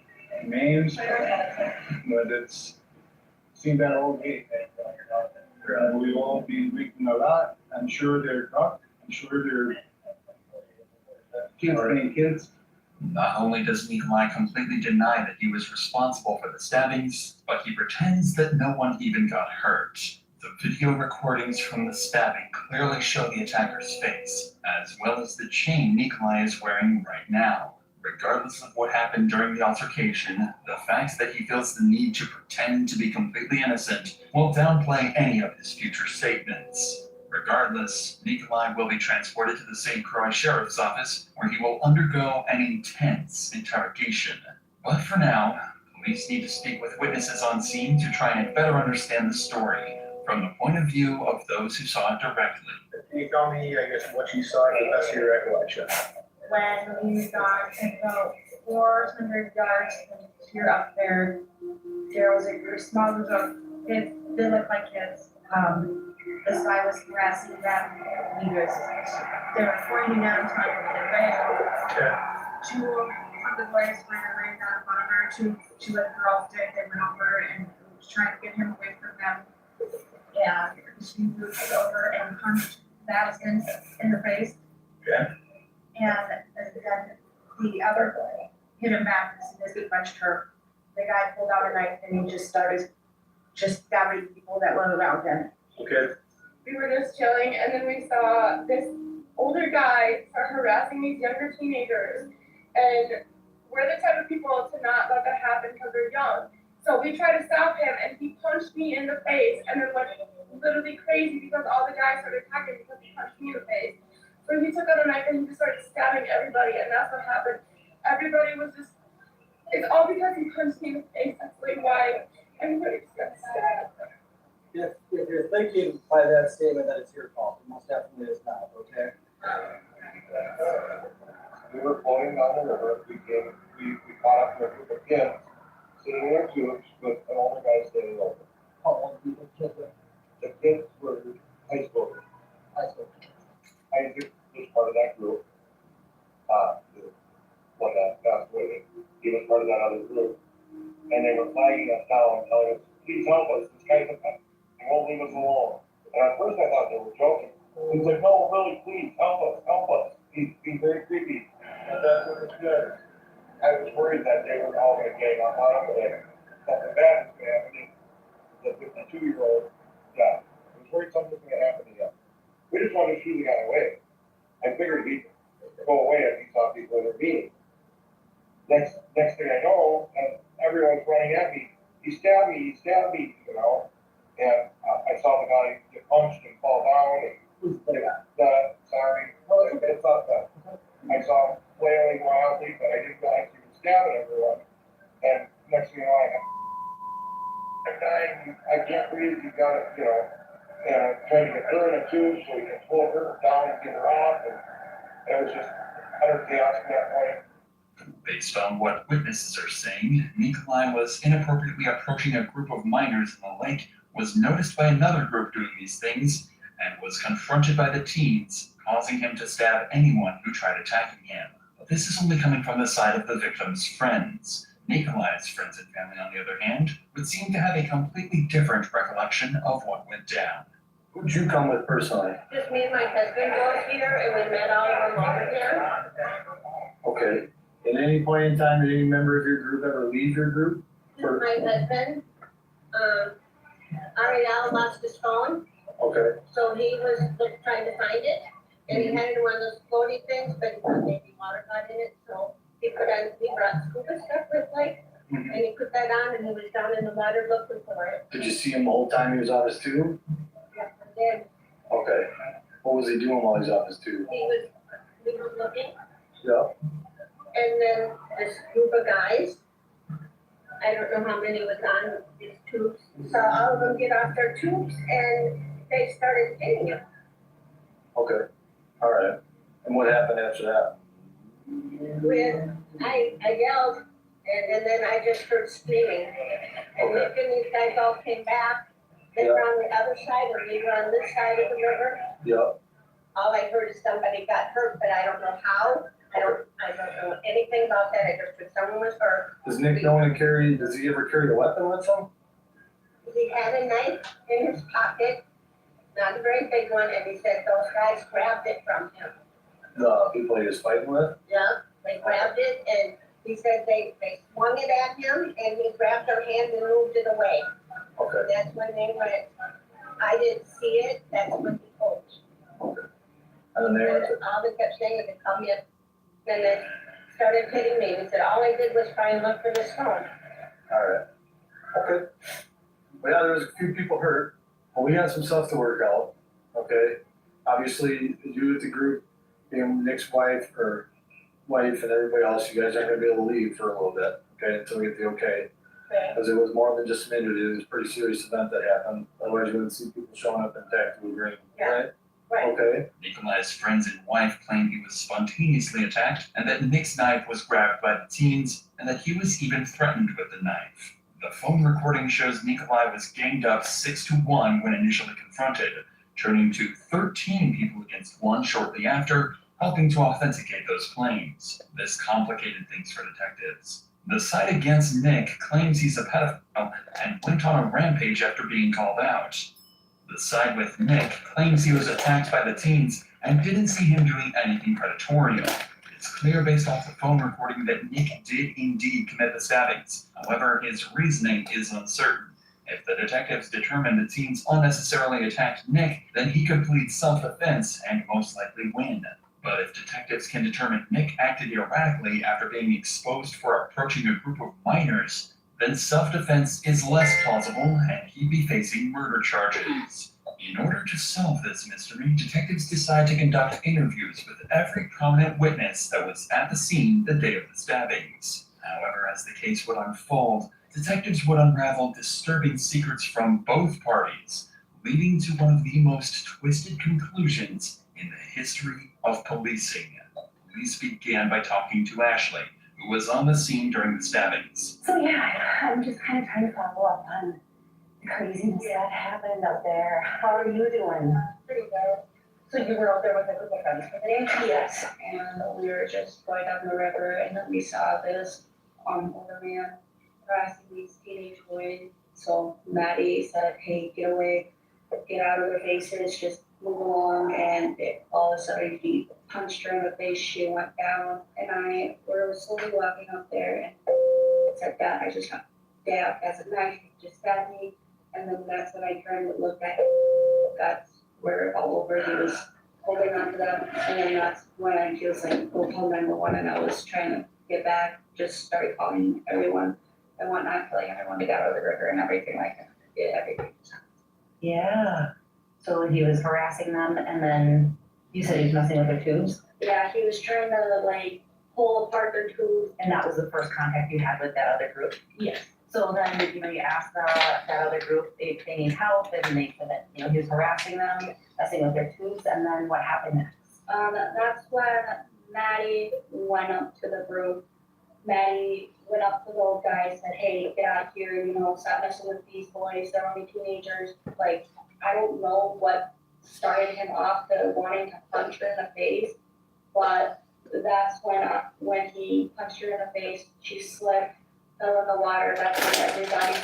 Speaker 22: names, but it's seen that all day.
Speaker 8: We won't be drinking a lot. I'm sure they're drunk. I'm sure they're kids being kids.
Speaker 2: Not only does Nikolai completely deny that he was responsible for the stabbings, but he pretends that no one even got hurt. The video recordings from the stabbing clearly show the attacker's face, as well as the chain Nikolai is wearing right now. Regardless of what happened during the altercation, the fact that he feels the need to pretend to be completely innocent will downplay any of his future statements. Regardless, Nikolai will be transported to the St. Croix Sheriff's Office, where he will undergo an intense interrogation. But for now, police need to speak with witnesses on scene to try and better understand the story from the point of view of those who saw it directly.
Speaker 8: Can you tell me, I guess, what you saw in the best of your recollection?
Speaker 14: When we got about 400 yards from here up there, there was a small group of kids, they looked like kids. This guy was harassing them. They were pointing at him, trying to get away. Two of the boys ran down in front of her. Two of the girls did. They went over and was trying to get him away from them. Yeah, she moved over and punched Madison in the face.
Speaker 8: Okay.
Speaker 14: And then the other boy hit him back as he punched her. The guy pulled out a knife and he just started stabbing people that were around him.
Speaker 8: Okay.
Speaker 18: We were just chilling, and then we saw this older guy start harassing these younger teenagers. And we're the type of people to not let that happen because we're young. So we tried to stop him, and he punched me in the face, and then went literally crazy because all the guys started attacking because he punched me in the face. So he took out a knife and he just started stabbing everybody, and that's what happened. Everybody was just, it's all because he punched me in the face. That's like why everybody just got stabbed.
Speaker 6: If you're thinking by that statement that it's your fault, it most definitely is not, okay?
Speaker 8: We were floating down the river, we caught up with a group of kids, sitting in their tubes with an older guy standing over.
Speaker 6: How old people kids were?
Speaker 8: The kids were high schoolers. Isaac was part of that group. The one that passed away, he was part of that other group. And they were flagging us down, telling us, please help us, this guy's a he won't leave us alone. And at first I thought they were joking. He's like, no, really, please, help us. He's being very creepy. But that's what it's good. I was worried that they were all going to gang up on him, and something bad was going to happen. The 52-year-old, yeah, I was worried something was going to happen to him. We just wanted to see the guy away. I figured he'd go away if he saw people intervening. Next thing I know, everyone's running at me. He stabbed me, you know. And I saw the guy get punched and fall down. And it's not that. I saw him flailing wildly, but I didn't realize he was stabbing everyone. And next thing you know, I'm dying. I can't breathe. You got it, you know. And I'm trying to get her in a tube so we can pull her down and get her off. And it was just utter chaos from that point.
Speaker 2: Based on what witnesses are saying, Nikolai was inappropriately approaching a group of minors in the lake, was noticed by another group doing these things, and was confronted by the teens, causing him to stab anyone who tried attacking him. But this is only coming from the side of the victim's friends. Nikolai's friends and family, on the other hand, would seem to have a completely different recollection of what went down.
Speaker 8: Who'd you come with personally?
Speaker 14: Just me and my husband were here, and we met all of them over here.
Speaker 8: Okay. At any point in time, did any member of your group ever leave your group?
Speaker 14: My husband, Ariel lost his phone,
Speaker 8: Okay.
Speaker 14: so he was trying to find it, and he had it in one of those floaty things, but he thought maybe water got in it, so he brought scuba stuff with like, and he put that on, and he was down in the water looking for it.
Speaker 8: Did you see him the whole time he was on his tube?
Speaker 14: Yes, I did.
Speaker 8: Okay. What was he doing while he was on his tube?
Speaker 14: He was looking,
Speaker 8: Yeah.
Speaker 14: and then this group of guys, I don't know how many was on these tubes, saw all of them get off their tubes, and they started hitting him.
Speaker 8: Okay. All right. And what happened after that?
Speaker 14: I yelled, and then I just heard screaming. And then these guys all came back. They were on the other side, and we were on this side of the river.
Speaker 8: Yeah.
Speaker 14: All I heard is somebody got hurt, but I don't know how. I don't know anything about that. I just heard someone was hurt.
Speaker 8: Does Nick know does he ever carry a weapon with him?
Speaker 14: He had a knife in his pocket, not a very big one, and he said those guys grabbed it from him.
Speaker 8: The people he was fighting with?
Speaker 14: Yeah, they grabbed it, and he said they swung it at him, and he grabbed their hand and moved it away.
Speaker 8: Okay.
Speaker 14: That's when they went, I didn't see it, that's when he told me.
Speaker 8: Okay. And then they went to,
Speaker 14: All they kept saying is to come in, and they started hitting me, and said, all I did was try and look for the stone.
Speaker 8: alright. Okay. Well, yeah, there was a few people hurt, but we had some stuff to work out, okay? Obviously, you as the group, being Nick's wife and everybody else, you guys aren't gonna be able to leave for a little bit, okay, until we get the okay.
Speaker 14: Okay.
Speaker 8: Because it was more than just an injury, it was a pretty serious event that happened, otherwise you wouldn't see people showing up intact to a green,
Speaker 14: Yeah.
Speaker 8: right?
Speaker 14: Right.
Speaker 8: Okay,
Speaker 2: Nikolai's friends and wife claimed he was spontaneously attacked and that Nick's knife was grabbed by the teens and that he was even threatened with the knife. The phone recording shows Nikolai was ganged up 6-1 when initially confronted, turning to 13 people against one shortly after, helping to authenticate those claims. This complicated things for detectives. The side against Nick claims he's a pedophile and went on a rampage after being called out. The side with Nick claims he was attacked by the teens and didn't see him doing anything predatory. It's clear based off the phone recording that Nick did indeed commit the stabbings. However, his reasoning is uncertain. If the detectives determine the teens unnecessarily attacked Nick, then he could plead self-defense and most likely win. But if detectives can determine Nick acted erratically after being exposed for approaching a group of minors, then self-defense is less plausible and he'd be facing murder charges. In order to solve this mystery, detectives decide to conduct interviews with every prominent witness that was at the scene the day of the stabbings. However, as the case would unfold, detectives would unravel disturbing secrets from both parties, leading to one of the most twisted conclusions in the history of policing. Police began by talking to Ashley, who was on the scene during the stabbings.
Speaker 7: So yeah, I'm just kind of trying to follow up on the craziness that happened out there. How are you doing?
Speaker 18: Pretty good.
Speaker 7: So you were out there with a group of friends for the day?
Speaker 18: Yes, and we were just going down the river, and then we saw this older man harassing these teenage boys. So Maddie said, "Hey, get away, get out of their faces, just move along." And all of a sudden, he punched her in the face. She went down, and we were slowly walking up there, and it said that I just got stabbed as a knife, just stabbed me. And then that's when I turned and looked at him. That's where all over he was holding on to them. And then that's when he was like, "Go call 911." And I was trying to get back, just started calling everyone and whatnot, telling everyone to get out of the river and everything like that. Did everything.
Speaker 7: Yeah. So he was harassing them, and then you said he was messing with their tubes?
Speaker 18: Yeah, he was trying to like pull apart their tubes.
Speaker 7: And that was the first contact you had with that other group?
Speaker 18: Yes.
Speaker 7: So then, you asked that other group if they need help, and they said that, he was harassing them, messing with their tubes, and then what happened next?
Speaker 18: That's when Maddie went up to the group. Maddie went up to those guys, said, "Hey, get out here, stop messing with these boys, they're only teenagers." Like, I don't know what started him off to wanting to punch her in the face, but that's when he punched her in the face, she slipped, fell in the water. That's when everybody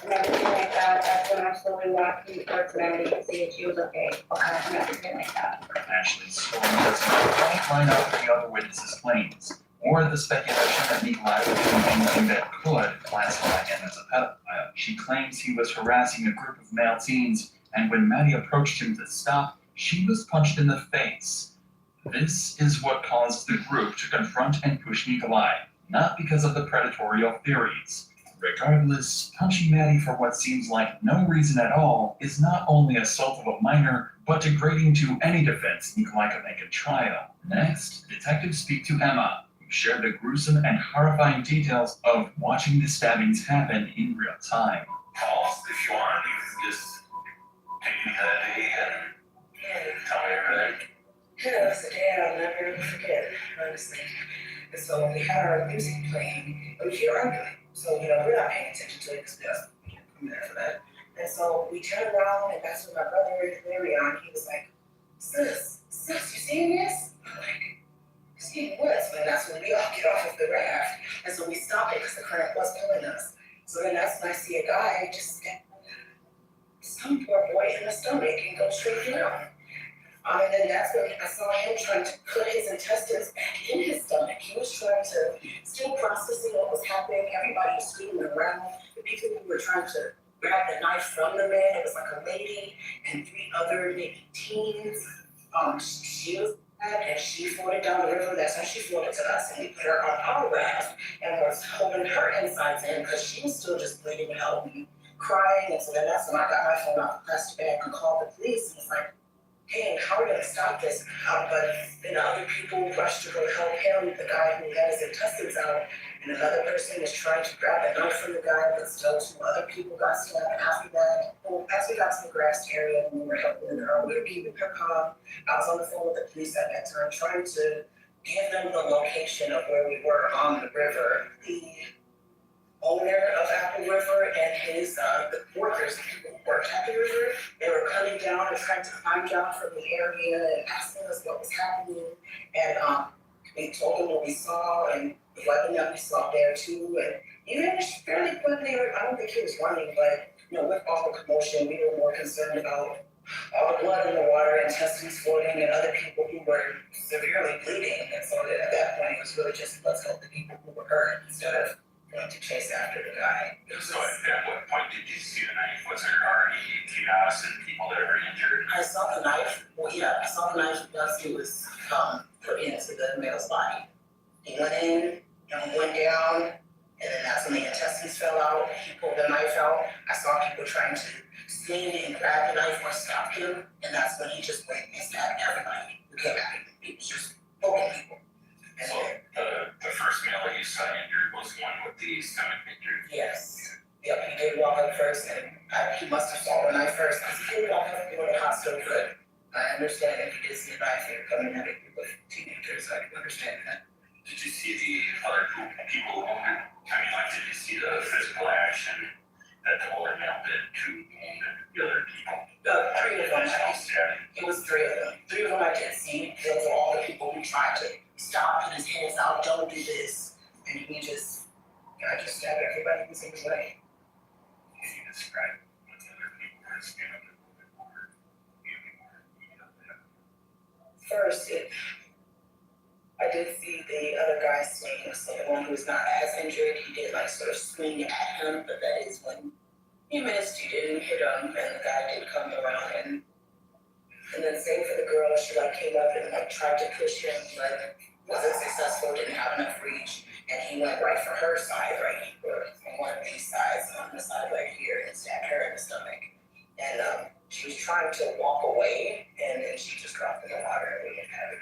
Speaker 18: and everything like that. That's when I slowly walked towards Maddie to see if she was okay, and everything like that.
Speaker 2: Ashley's story does not quite line up with the other witnesses' claims, or the speculation that Nikolai was doing anything that could classify him as a pedophile. She claims he was harassing a group of male teens, and when Maddie approached him to stop, she was punched in the face. This is what caused the group to confront and push Nikolai, not because of the predatory theories. Regardless, punching Maddie for what seems like no reason at all is not only assault of a minor, but degrading to any defense Nikolai could make at trial. Next, detectives speak to Emma, who shared the gruesome and horrifying details of watching the stabbings happen in real time.
Speaker 12: Calls if you want, you can just take me that day and tell me everything.
Speaker 23: It was a day I'll never forget, honestly. And so we had our music playing, and we hear arguing. So, we're not paying attention to it because I'm there for that. And so we turn around, and that's when my brother, Marion, he was like, sis, you seeing this? I'm like, seeing what? And that's when we all get off of the raft. And so we stop it because the current was pulling us. So then that's when I see a guy just some poor boy in the stomach and go straight down. And then that's when I saw him trying to put his intestines back in his stomach. He was trying to, still processing what was happening. Everybody was screaming around. The people who were trying to grab the knife from the man, it was like a lady and 3 other maybe teens. She was bad and she floated down the river. That's when she floated to us, and we put her on our raft and was holding her insides in because she was still just bleeding out and crying. And so then that's when I got my phone out, pressed it back, and called the police. And it's like, hey, how are we gonna stop this? But then other people rushed to go help him, the guy who had his intestines out, and another person was trying to grab the knife from the guy, but still 2 other people got stabbed after that. Well, as we got to the grass area, and we were helping the girl, we were keeping her calm. I was on the phone with the police at that time, trying to give them the location of where we were on the river. The owner of Apple River and his the workers, the people who worked at the river, they were coming down and trying to find out from the area and asking us what was happening. And we told them what we saw and the weapon that we saw there too. And he managed fairly quickly. I don't think he was running, but with all the commotion, we were more concerned about all the blood in the water, intestines floating, and other people who were severely bleeding. And so at that point, it was really just let's help the people who were hurt instead of going to chase after the guy.
Speaker 12: So at what point did you see the knife? Was there already chaos and people that were injured?
Speaker 23: I saw the knife. Well, yeah, I saw the knife once it was put into the male's body. He went in and went down, and then that's when the intestines fell out. He pulled the knife out. I saw people trying to swing and grab the knife or stop him, and that's when he just went and stabbed everybody who came at him. He was just poking people.
Speaker 12: So the first male that you saw injured was the one with the stomach injury?
Speaker 23: Yes. Yep, he did walk up first, and he must have saw the knife first, because he didn't walk up and go to the hospital good. I understand if he did see a knife here coming at it with teenagers, I can understand that.
Speaker 12: Did you see the other people wounded? I mean, like, did you see the physical action that the older male did to wound the other people?
Speaker 23: 3 of them. It was 3 of them. 3 of them I did see. Those were all the people who tried to stop, put his hands out, don't do this. And he just, I just stabbed everybody who was in his way.
Speaker 12: Can you describe what the other people were standing up a little bit more?
Speaker 23: First, I did see the other guy swing. So the one who was not as injured, he did sort of swing at him, but that is when he missed, he didn't hit him, and the guy did come around and then same for the girl, she came up and tried to push him, but wasn't successful, didn't have enough reach, and he went right for her side right here, on one of these sides, on the side right here, and stabbed her in the stomach. And she was trying to walk away, and then she just dropped in the water, and we didn't have it.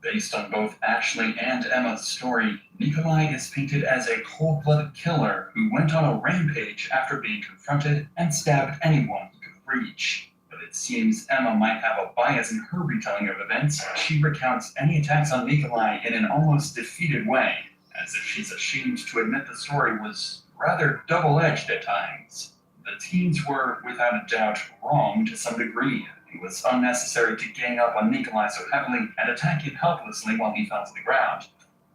Speaker 2: Based on both Ashley and Emma's story, Nikolai is painted as a cold-blooded killer who went on a rampage after being confronted and stabbed anyone he could reach. But it seems Emma might have a bias in her retelling of events. She recounts any attacks on Nikolai in an almost defeated way, as if she's ashamed to admit the story was rather double-edged at times. The teens were, without a doubt, wrong to some degree. It was unnecessary to gang up on Nikolai so heavily and attack him helplessly while he fell to the ground.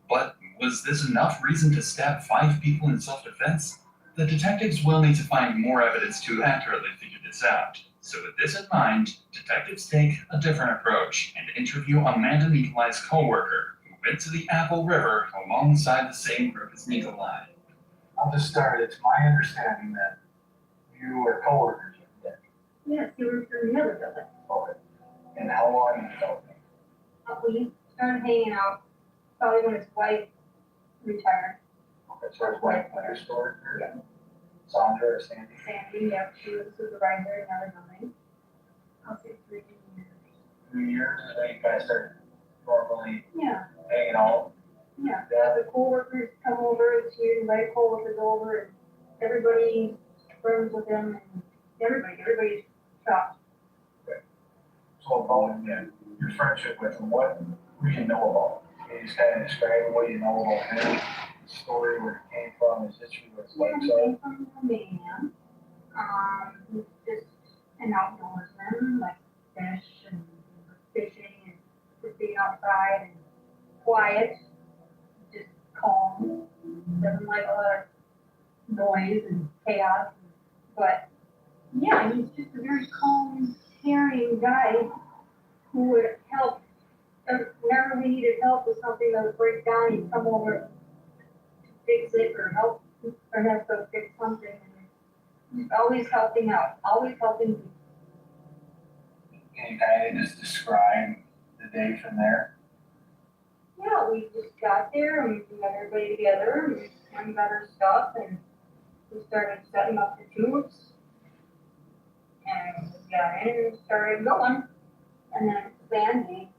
Speaker 2: But was this enough reason to stab 5 people in self-defense? The detectives will need to find more evidence to accurately figure this out. So with this in mind, detectives take a different approach and interview Amanda Nikolai's co-worker, who went to the Apple River alongside the same group as Nikolai.
Speaker 1: I'll just start. It's my understanding that you were co-workers with Dick.
Speaker 4: Yes, he was in the other building.
Speaker 1: Okay. And how long have you known him?
Speaker 4: We started hanging out probably when his wife retired.
Speaker 1: Okay, so his wife went to your store? Yeah. Sandra or Sandy?
Speaker 4: Sandy, yeah, she was a supervisor in our building. I'll say 3 years.
Speaker 1: 3 years, and then you guys started normally
Speaker 4: Yeah.
Speaker 1: hanging out?
Speaker 4: Yeah, the co-workers come over, she invite co-workers over, and everybody friends with them, and everybody's shocked.
Speaker 1: Okay. So about your friendship with him, what do you know about him? Can you just kind of describe what you know about him, the story, where it came from, his history, what his life
Speaker 4: He came from Romania. He's just an outdoorsman, like fish and fishing and just being outside and quiet, just calm. Doesn't like a lot of noise and chaos, but Yeah, he's just a very calm, caring guy who would help. Whenever we needed help with something that would break down, he'd come over to fix it or help, or have to fix something. He's always helping out, always helping people.
Speaker 1: Can you kind of just describe the day from there?
Speaker 4: Yeah, we just got there and we got everybody together and we got our stuff and we started setting up the tubes. And we got in and started going. And then Sandy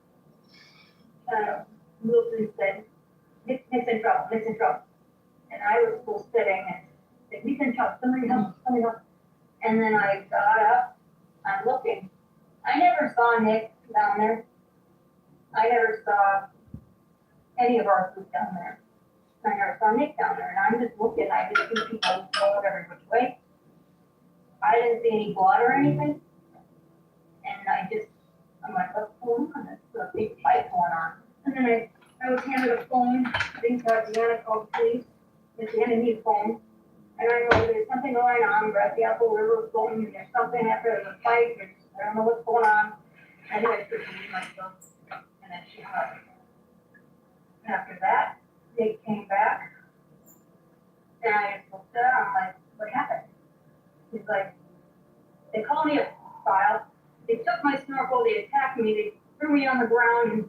Speaker 4: moved and said, Nick's in trouble, Nick's in trouble. And I was still sitting and said, Nick's in trouble, somebody help, somebody help. And then I got up, I'm looking. I never saw Nick down there. I never saw any of our group down there. I never saw Nick down there, and I'm just looking, I just see people going every which way. I didn't see any blood or anything. And I'm like, what's going on? There's a big fight going on. And then I was handed a phone. I think Deanna called the police. And she handed me a phone. And I know there's something going on. We're at the Apple River going, and there's something after there's a fight. I don't know what's going on. Anyway, so she leave myself. And then she hung up. And after that, they came back. And I just looked at her. I'm like, what happened? He's like, they called me a file. They took my snorkel, they attacked me, they threw me on the ground and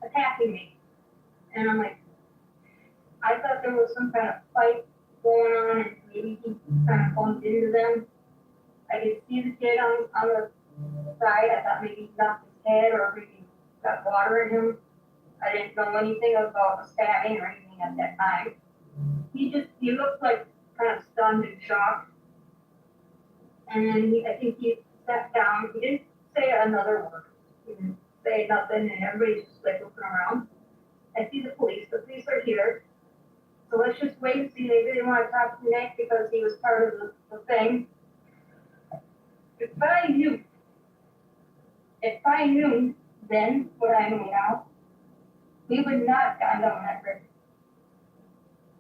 Speaker 4: attacking me. And I'm like, I thought there was some kind of fight going on and maybe he kind of bumped into them. I could see the kid on the side. I thought maybe he knocked his head or maybe got water in him. I didn't know anything about stabbing or anything at that time. He looked like kind of stunned and shocked. And then I think he sat down. He didn't say another word. He didn't say nothing, and everybody's just like looking around. I see the police. The police are here. So let's just wait and see. Maybe they want to talk to Nick because he was part of the thing. If I knew then what I know now, we would not have gone down that river.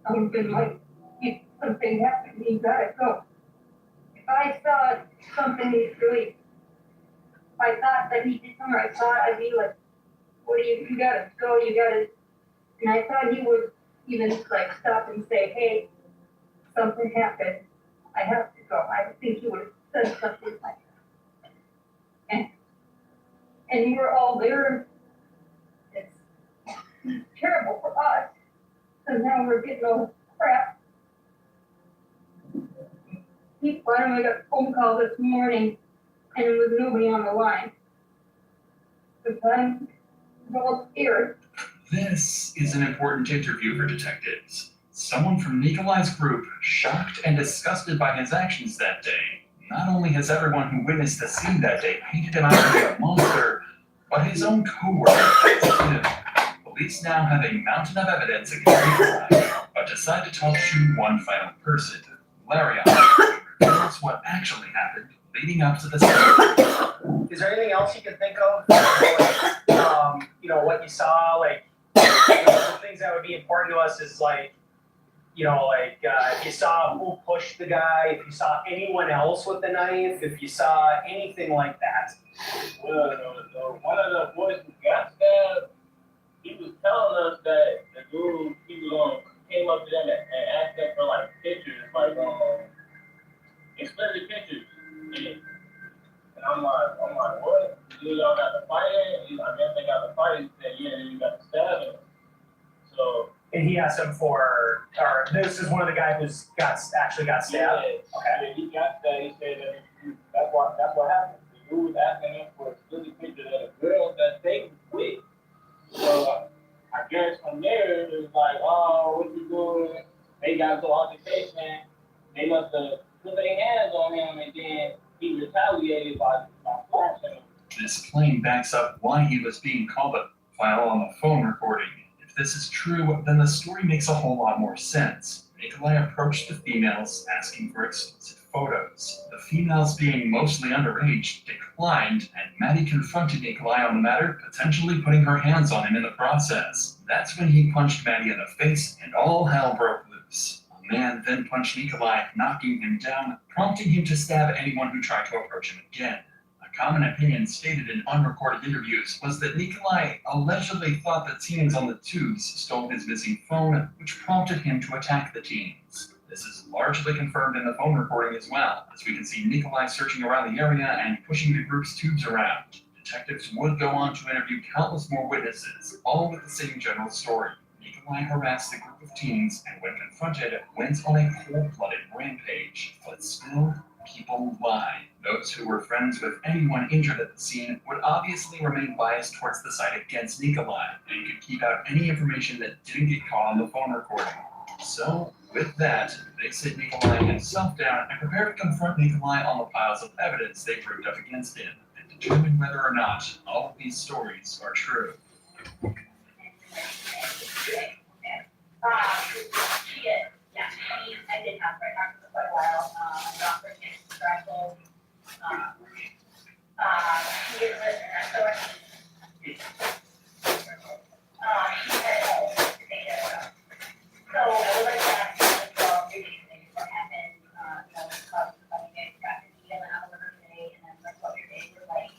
Speaker 4: I would have been like, if something happened, you gotta go. If I saw something really, if I thought that he did something, I thought I'd be like, what do you gotta go, you gotta, and I thought he would even like stop and say, hey, something happened, I have to go. I think he would have said something like that. And we're all there. It's terrible for us, because now we're getting all crap. He finally got a phone call this morning, and there was nobody on the line. Because I'm all scared.
Speaker 2: This is an important interview for detectives. Someone from Nikolai's group, shocked and disgusted by his actions that day. Not only has everyone who witnessed the scene that day painted him out to be a monster, but his own co-workers. Police now have a mountain of evidence against Nikolai, but decide to talk to one final person, Larion. That's what actually happened leading up to the scene.
Speaker 6: Is there anything else you can think of? What you saw, the things that would be important to us is if you saw who pushed the guy, if you saw anyone else with the knife, if you saw anything like that.
Speaker 8: Well, one of the boys who got stabbed, he was telling us that the dude, came up to them and asked them for pictures, explicit pictures. And I'm like, what? Y'all got the fighting? I guess they got the fighting. He said, yeah, then you got the stabbing. So.
Speaker 6: And he asked him or this is one of the guys who's actually got stabbed.
Speaker 8: Yeah, okay. Yeah, he got stabbed. He said that's what happened. The dude was asking him for a explicit picture of the girl that they with. So I guess from there, it was like, oh, what you doing? They got to altercation. They must have put their hands on him, and then he retaliated by flashing him.
Speaker 2: This claim backs up why he was being called a file on the phone recording. If this is true, then the story makes a whole lot more sense. Nikolai approached the females asking for explicit photos. The females, being mostly underage, declined, and Maddie confronted Nikolai on the matter, potentially putting her hands on him in the process. That's when he punched Maddie in the face, and all hell broke loose. On The man then punched Nikolai, knocking him down, prompting him to stab anyone who tried to approach him again. A common opinion stated in unrecorded interviews was that Nikolai allegedly thought that teens on the tubes stole his missing phone, which prompted him to attack the teens. This is largely confirmed in the phone recording as well, as we can see Nikolai searching around the area and pushing the group's tubes around. Detectives would go on to interview countless more witnesses, all with the same general story. Nikolai harassed the group of teens and when confronted, went on a cold-blooded rampage. But still, people lie. Those who were friends with anyone injured at the scene would obviously remain biased towards the side against Nikolai and could keep out any information that didn't get caught on the phone recording. So, with that, they sit Nikolai himself down and prepare to confront Nikolai on the piles of evidence they proved up against him and determine whether or not all of these stories are true.
Speaker 7: I did have her talk for quite a while, about her kids, correctly. He is with an authority. He had home to take care of. So I would like to ask you as well, what happened, with clubs, when you guys got to be in the hour today, and then like what your day was like.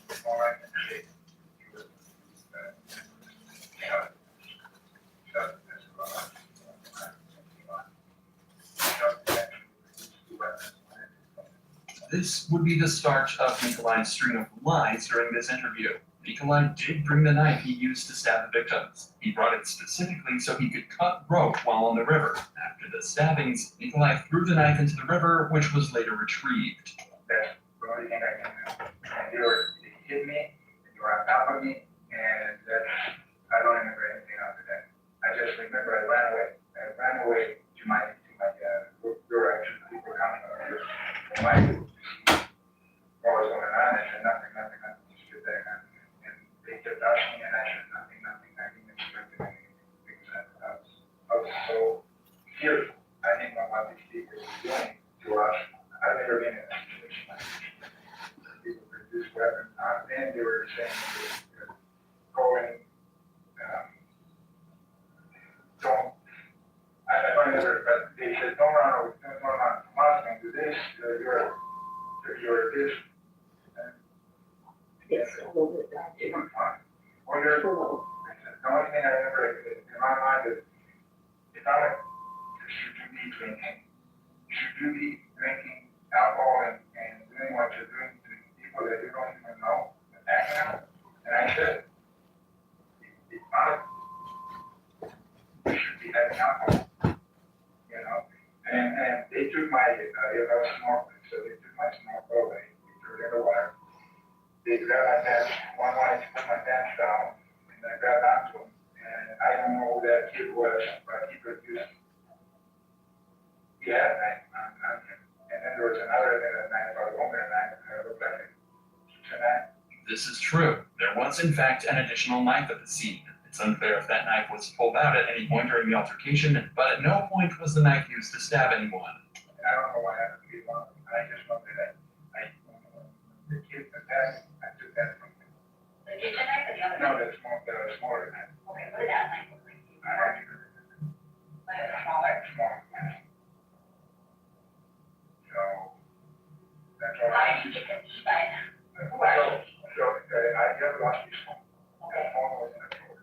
Speaker 2: This would be the start of Nikolai's string of lies during this interview. Nikolai did bring the knife he used to stab the victims. He brought it specifically so he could cut rope while on the river. After the stabbings, Nikolai threw the knife into the river, which was later retrieved.
Speaker 1: That's the only thing I can do. And they hit me, they were on top of me, and I don't remember anything after that. I just remember I ran away. I ran away to my direction. People were coming over here. What was going on? I said nothing, just sit there. And they kept asking me, and I said nothing. I didn't expect anything because I was so fearful. I didn't know what these people were doing to us. I've never been in that situation. People produce weapons on them. They were saying they were calling, don't. I don't remember, but they said don't run from us and do this. You're this.
Speaker 7: Yes, a little bit that.
Speaker 1: Or you're, the only thing I remember in my mind is if I went to should you be drinking alcohol and doing what you're doing to people that you don't even know, attacking them? And I said, it's not, you should be having alcohol, you know? And they took my, smoking, so they took my smoke away, they threw it in the water. They grabbed my pants, one wanted to put my pants down, and I grabbed onto him, and I don't know who that kid was, but he produced, he had a knife on him. And then there was another knife, a longer knife, and it looked like a knife.
Speaker 2: This is true. There was, in fact, an additional knife at the scene. It's unclear if that knife was pulled out at any point during the altercation, but at no point was the knife used to stab anyone.
Speaker 1: And I don't know what happened to me, I just know that the kid attacked, I took that from him.
Speaker 7: The kitchen knife or the other?
Speaker 1: No, the smaller knife.
Speaker 7: Okay, what did that knife look like?
Speaker 1: I don't remember.
Speaker 7: Like a smaller?
Speaker 1: Smaller knife. So, that's all.
Speaker 7: How did you get the key by them?
Speaker 1: I never lost his phone. That phone was in the floor.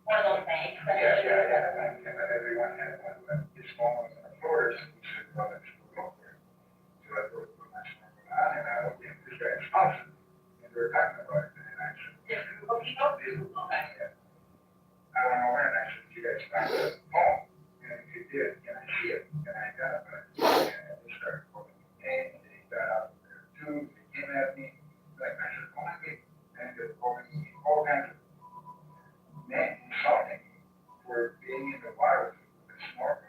Speaker 7: One of those bags?
Speaker 1: Yeah, everyone had one, but his phone was in the floor, so we said, well, let's go for it. So I put my phone on, and I looked at this guy's house, and they were talking about it, and I said,
Speaker 7: This group of people? Okay.
Speaker 1: I don't know when, I said, you guys found the phone, and if you did, can I see it? And I got it, and they started calling me names, and they got out there too, they came at me, like, I said, oh my God, and they're calling me all kinds of men insulting me for being in the water with a snorkel.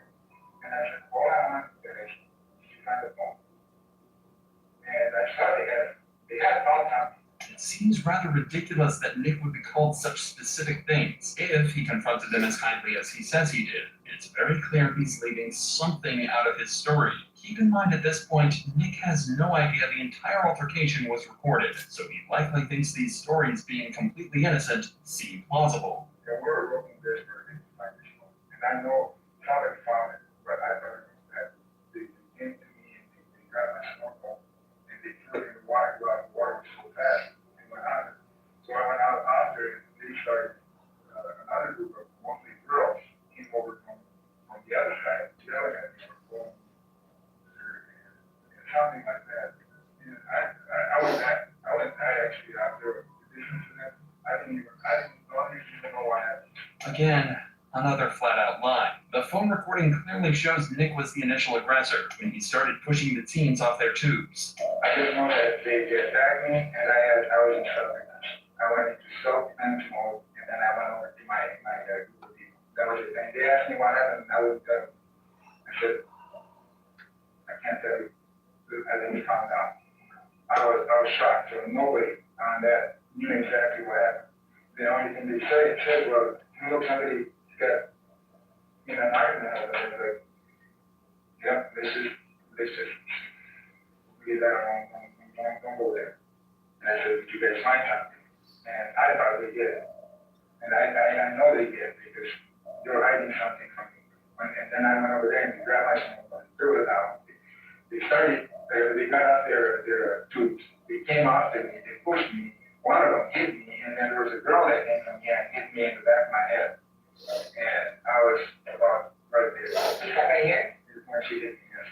Speaker 1: And I said, hold on, guys, did you find the phone? And I saw they had thoughts on me.
Speaker 2: It seems rather ridiculous that Nick would be called such specific things if he confronted them as kindly as he says he did. It's very clear he's leaving something out of his story. Keep in mind at this point, Nick has no idea the entire altercation was recorded, so he likely thinks these stories being completely innocent seem plausible.
Speaker 1: And we were looking desperately to find this phone. And I know somebody found it, but I thought it was that And I actually, after the incident, I don't even know what happened.
Speaker 2: Again, another flat-out lie. The phone recording clearly shows Nick was the initial aggressor when he started pushing the teens off their tubes.
Speaker 1: I just know that they attacked me, and I was in shock. I went into self-defense mode, and then I went over to my group of people. That was it. And they asked me what happened, and I was I said, I can't tell you. I didn't found out. I was shocked. So nobody on that knew exactly what happened. The only thing they said was, you know, somebody got in an argument, and I was like, yeah, this is, leave that alone, don't go there. And I said, did you guys find something? And I thought they did. And I know they did because they were hiding something from me. And then I went over there and grabbed my phone and threw it out. They got out their tubes. They came after me, they pushed me. One of them hit me, and then there was a girl that came from here and hit me in the back of my head. And I was about right there.
Speaker 7: You got right here?
Speaker 1: When she hit me, yes.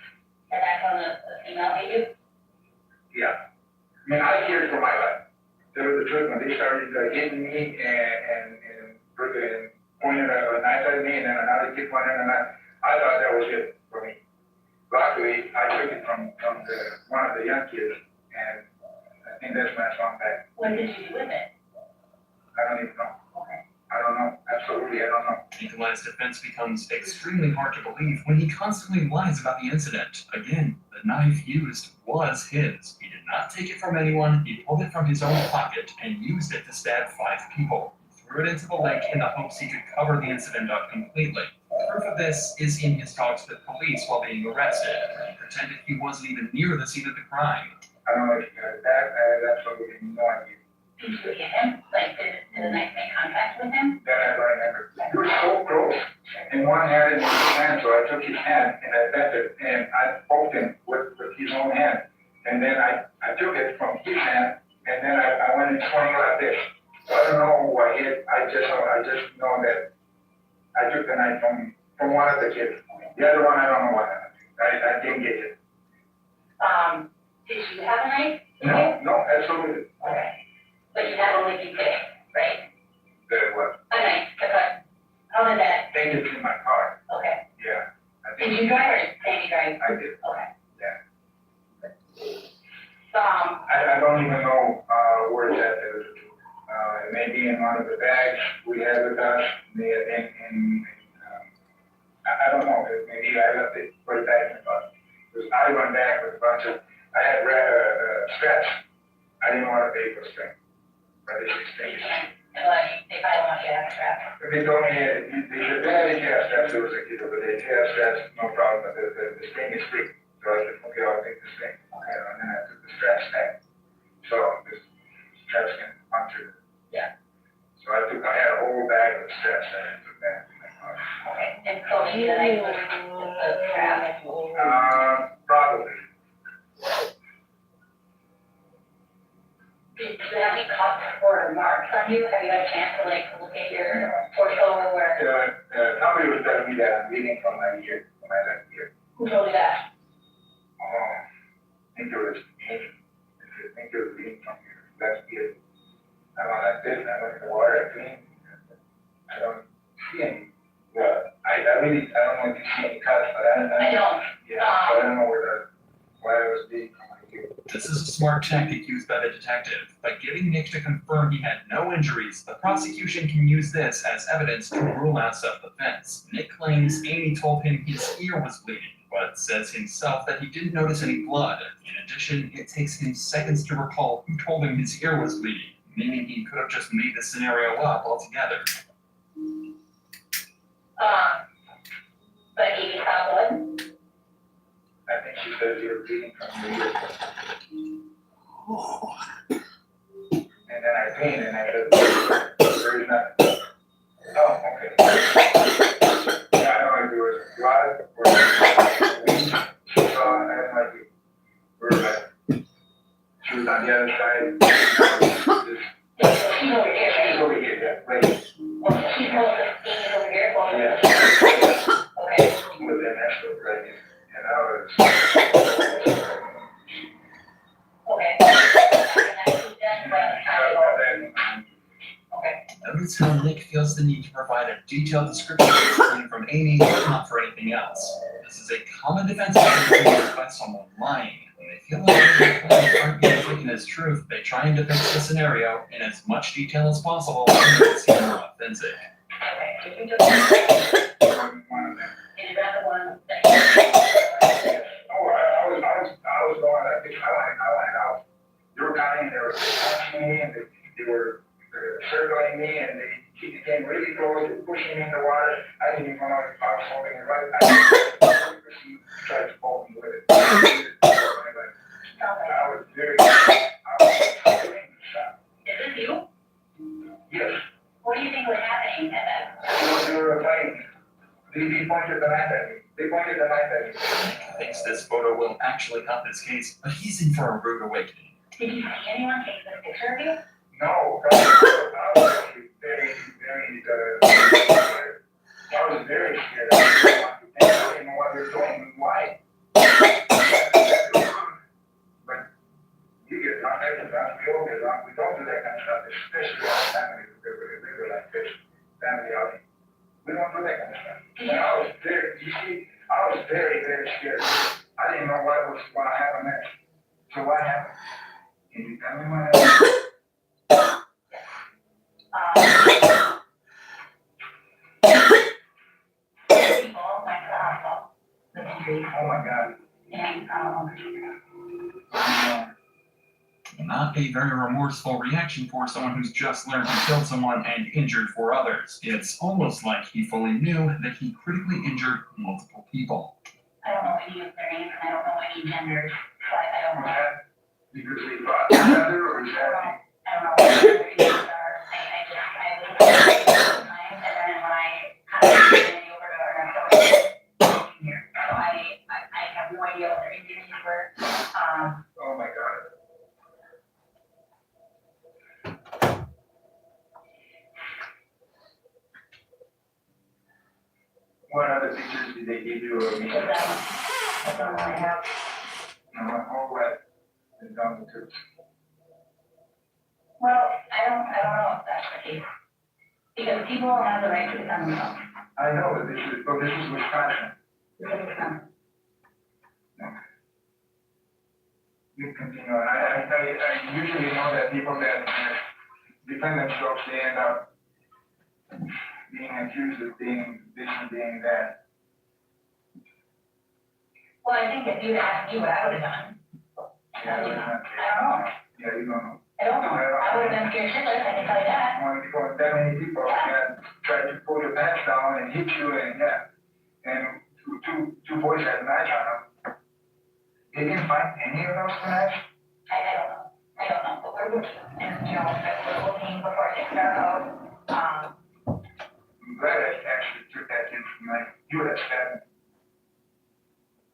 Speaker 7: And that's when the female hit you?
Speaker 1: Yeah. I mean, I feared for my life. That was the truth. When they started hitting me and pointing a knife at me, and then another kid pointing a knife, I thought that was it for me. Luckily, I took it from one of the young kids, and I think that's when I found back.
Speaker 7: What did you do with it?
Speaker 1: I don't even know.
Speaker 7: Okay.
Speaker 1: I don't know. Absolutely, I don't know.
Speaker 2: Nikolai's defense becomes extremely hard to believe when he constantly lies about the incident. Again, the knife used was his. He did not take it from anyone. He pulled it from his own pocket and used it to stab 5 people. He threw it into the lake in the hopes he could cover the incident up completely. Proof of this is in his talks with police while being arrested, where he pretended he wasn't even near the scene of the crime.
Speaker 1: I don't know if you got it back. I have absolutely no idea.
Speaker 7: Did you hit him? Like, did the knife make contact with him?
Speaker 1: Then I don't remember. He was so close. And one had it in his hand, so I took his hand and I bent it and I poked him with his own hand. And then I took it from his hand and then I went and swung like this. So I don't know who I hit. I just know that I took the knife from one of the kids. The other one, I don't know what happened. I didn't get it.
Speaker 7: Did you have a knife?
Speaker 1: No, absolutely.
Speaker 7: Okay. But you had only been kidding, right?
Speaker 1: That was.
Speaker 7: A knife, okay. How did that?
Speaker 1: I think it's in my car.
Speaker 7: Okay.
Speaker 1: Yeah.
Speaker 7: Did you drive or did Sandy drive?
Speaker 1: I did.
Speaker 7: Okay.
Speaker 1: Yeah.
Speaker 7: I
Speaker 1: don't even know where it's at. It may be in one of the bags we had with us. I don't know. Maybe I left it, put it back in the bus. Because I went back with a bunch of, I had straps. I didn't want to pay for strength. But they should stay.
Speaker 7: they probably want you to have a strap.
Speaker 1: They told me, they said, yeah, they have straps. There was a kid over there. They have straps, no problem. But the string is free. So I said, okay, I'll take the string. Okay, and then I took the straps back. So the straps can puncture.
Speaker 7: Yeah.
Speaker 1: So I had a whole bag of straps that I took back in my car.
Speaker 7: Okay. And so maybe the knife was the strap?
Speaker 1: Probably.
Speaker 7: Did you have any cuts or marks on you? Have you had a chance to like look at your torso or?
Speaker 1: Somebody was telling me that I'm bleeding from my ear, from my left ear.
Speaker 7: Who told you that?
Speaker 1: I think it was bleeding from your left ear. I went like this, I went in the water, I cleaned. I don't see any. I don't know if you see any cuts, but I don't. Yeah, I don't know why I was bleeding from my ear.
Speaker 2: This is a smart tactic used by the detective. By getting Nick to confirm he had no injuries, the prosecution can use this as evidence to rule out self-defense. Nick claims Amy told him his ear was bleeding, but says himself that he didn't notice any blood. In addition, it takes him seconds to recall who told him his ear was bleeding, meaning he could have just made the scenario up altogether.
Speaker 7: But Amy saw blood?
Speaker 1: I think she says you're bleeding from your ear. And then I cleaned and I said, there's nothing. Oh, okay. Yeah, I don't know if it was blood or bleed. She saw it, I don't know if we were like, she was on the other side.
Speaker 7: She's over here, right?
Speaker 1: She's over here, yeah, right.
Speaker 7: Oh, she's over here?
Speaker 1: Yeah.
Speaker 7: Okay.
Speaker 1: With an extra right here. And I was.
Speaker 2: notice how Nick feels the need to provide a detailed description of his claim from Amy, if not for anything else. This is a common defense mechanism used by someone lying. When they feel like their claims aren't being taken as truth, they try and depict the scenario in as much detail as possible to make it seem more authentic.
Speaker 7: Okay, if you just. Is that the one that?
Speaker 1: Oh, I was going like this. I went out. They were coming, they were touching me, and they were circling me, and she came really close, pushing me in the water. I didn't even know if I was holding it right. She tried to hold me with it. I was very,
Speaker 7: Is this you?
Speaker 1: yes.
Speaker 7: What do you think was happening at that?
Speaker 1: They were playing. They pointed the knife at me. They pointed the knife at me.
Speaker 2: Nick thinks this photo will actually help his case, but he's in for a rude awakening.
Speaker 7: Did you see anyone take this picture of you?
Speaker 1: No, I was actually very, scared. I was very scared. I didn't know what they were doing and why. But you get not everything, we all get wrong. We don't do that kind of stuff, especially our family, if they were like this, family outing. We don't do that kind of stuff. And I was very, you see, I was very, scared. I didn't know what was going to happen next. So what happened? Can you tell me what happened?
Speaker 7: People went to the hospital with injuries.
Speaker 1: Oh my God.
Speaker 7: And,
Speaker 2: Not a very remorseful reaction for someone who's just learned to kill someone and injured four others. It's almost like he fully knew that he critically injured multiple people.
Speaker 7: I don't know any of their names, and I don't know any genders, so I don't know.
Speaker 1: Because they fought together or is that?
Speaker 7: I don't know what their names are. I was time, and then when I kind of ran over to her, and I was here. So I have no idea what their injuries were.
Speaker 1: Oh my God. What other pictures did they give you of me?
Speaker 7: That's all I have.
Speaker 1: No, all that is done too.
Speaker 7: Well, I don't know if that's the case. Because people have the right to defend themselves.
Speaker 1: I know, but this is Wisconsin.
Speaker 7: This is Wisconsin.
Speaker 1: You continue on. I usually know that people that defend themselves, they end up being accused of being this and being that.
Speaker 7: Well, I think if you'd asked me what I would have done.
Speaker 1: Yeah,
Speaker 7: I don't know.
Speaker 1: Yeah, you don't know.
Speaker 7: I don't know. I would have been scared shitless, I can tell you that.
Speaker 1: Because that many people that tried to pull your pants down and hit you and two boys had a match on them. They didn't find any of those tonight?
Speaker 7: I don't know, but we're looking, and, we're looking before things start out.
Speaker 1: I'm glad I actually took that in from like, you would have stabbed me.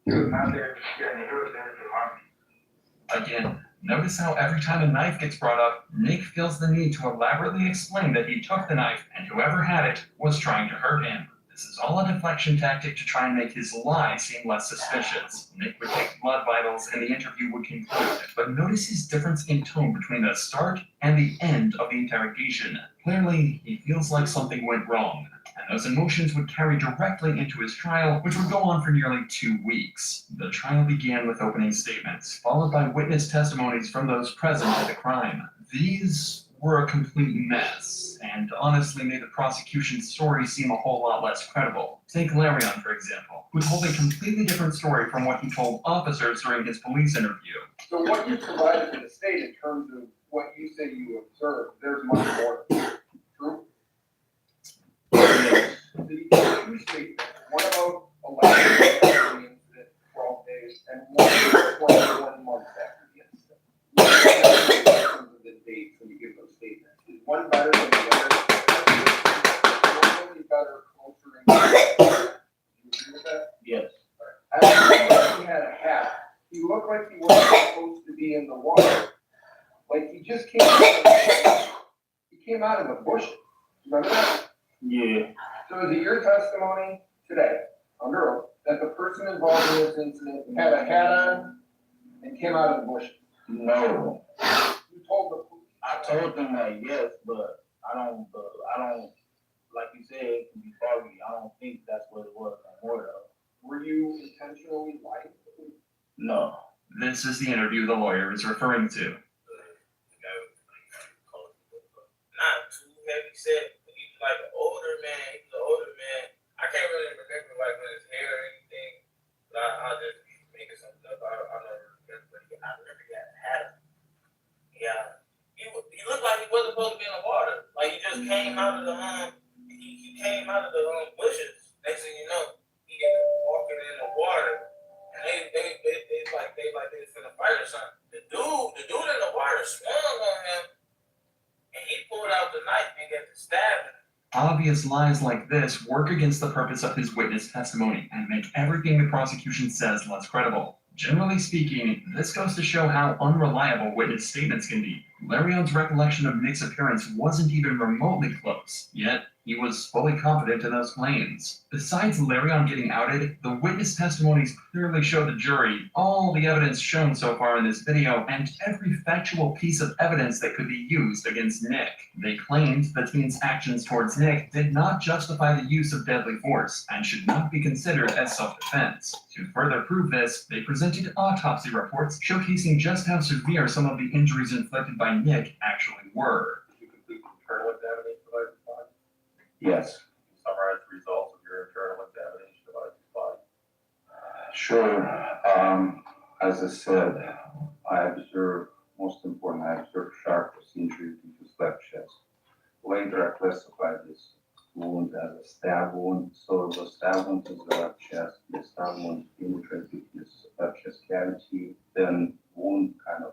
Speaker 1: He was not there to scare me, he was there to harm me.
Speaker 2: Again, notice how every time a knife gets brought up, Nick feels the need to elaborately explain that he took the knife and whoever had it was trying to hurt him. This is all a deflection tactic to try and make his lie seem less suspicious. Nick would take blood vitals and the interview would conclude. But notice his difference in tone between the start and the end of the interrogation. Clearly, he feels like something went wrong. And those emotions would carry directly into his trial, which would go on for nearly 2 weeks. The trial began with opening statements, followed by witness testimonies from those present at the crime. These were a complete mess, and honestly made the prosecution's story seem a whole lot less credible. Take Larion, for example, who told a completely different story from what he told officers during his police interview.
Speaker 8: So what you provided to the state in terms of what you say you observed, there's much more. True?
Speaker 16: Yes.
Speaker 8: Did he give two statements? One about 11 incident, 12 days, and one 21 months after the incident. In terms of the dates when you give those statements, is one better than the other? One really better, closer in. Do you agree with that?
Speaker 16: Yes.
Speaker 8: Right. As he had a hat, he looked like he wasn't supposed to be in the water. Like he just came out of the bushes. Remember that?
Speaker 16: Yeah.
Speaker 8: So is it your testimony today, under oath, that the person involved in this incident had a hat on and came out of the bushes?
Speaker 16: No.
Speaker 8: You told the police.
Speaker 16: I told them that yes, but
Speaker 9: I don't, like you said, it can be foggy. I don't think that's what it was I'm worried of.
Speaker 10: Were you intentionally lying?
Speaker 9: No.
Speaker 2: This is the interview the lawyer is referring to.
Speaker 3: Not too heavy set, but he's like an older man. He's an older man. I can't really remember like with his hair or anything. But I'll just be making something up. I don't remember, but I remember he had a hat. Yeah. He looked like he wasn't supposed to be in the water. Like he just came out of the he came out of the bushes. Next thing you know, he ended up walking in the water. And they was finna fight or something. The dude in the water swung on him. And he pulled out the knife and got to stabbing.
Speaker 2: Obvious lies like this work against the purpose of his witness testimony and make everything the prosecution says less credible. Generally speaking, this goes to show how unreliable witness statements can be. Larion's recollection of Nick's appearance wasn't even remotely close, yet he was fully confident in those claims. Besides Larion getting outed, the witness testimonies clearly show the jury all the evidence shown so far in this video and every factual piece of evidence that could be used against Nick. They claimed the teen's actions towards Nick did not justify the use of deadly force and should not be considered as self-defense. To further prove this, they presented autopsy reports showcasing just how severe some of the injuries inflicted by Nick actually were.
Speaker 10: Did you complete the internal examination of Isaac's body?
Speaker 17: Yes.
Speaker 10: Can you summarize the results of your internal examination of Isaac's body?
Speaker 17: Sure. As I said, I observed, most important, I observed sharpness injury to his left chest. Later, I classified this wound as a stab wound. So the stab wound to the left chest, the stab wound penetrated his left chest cavity, then wound kind of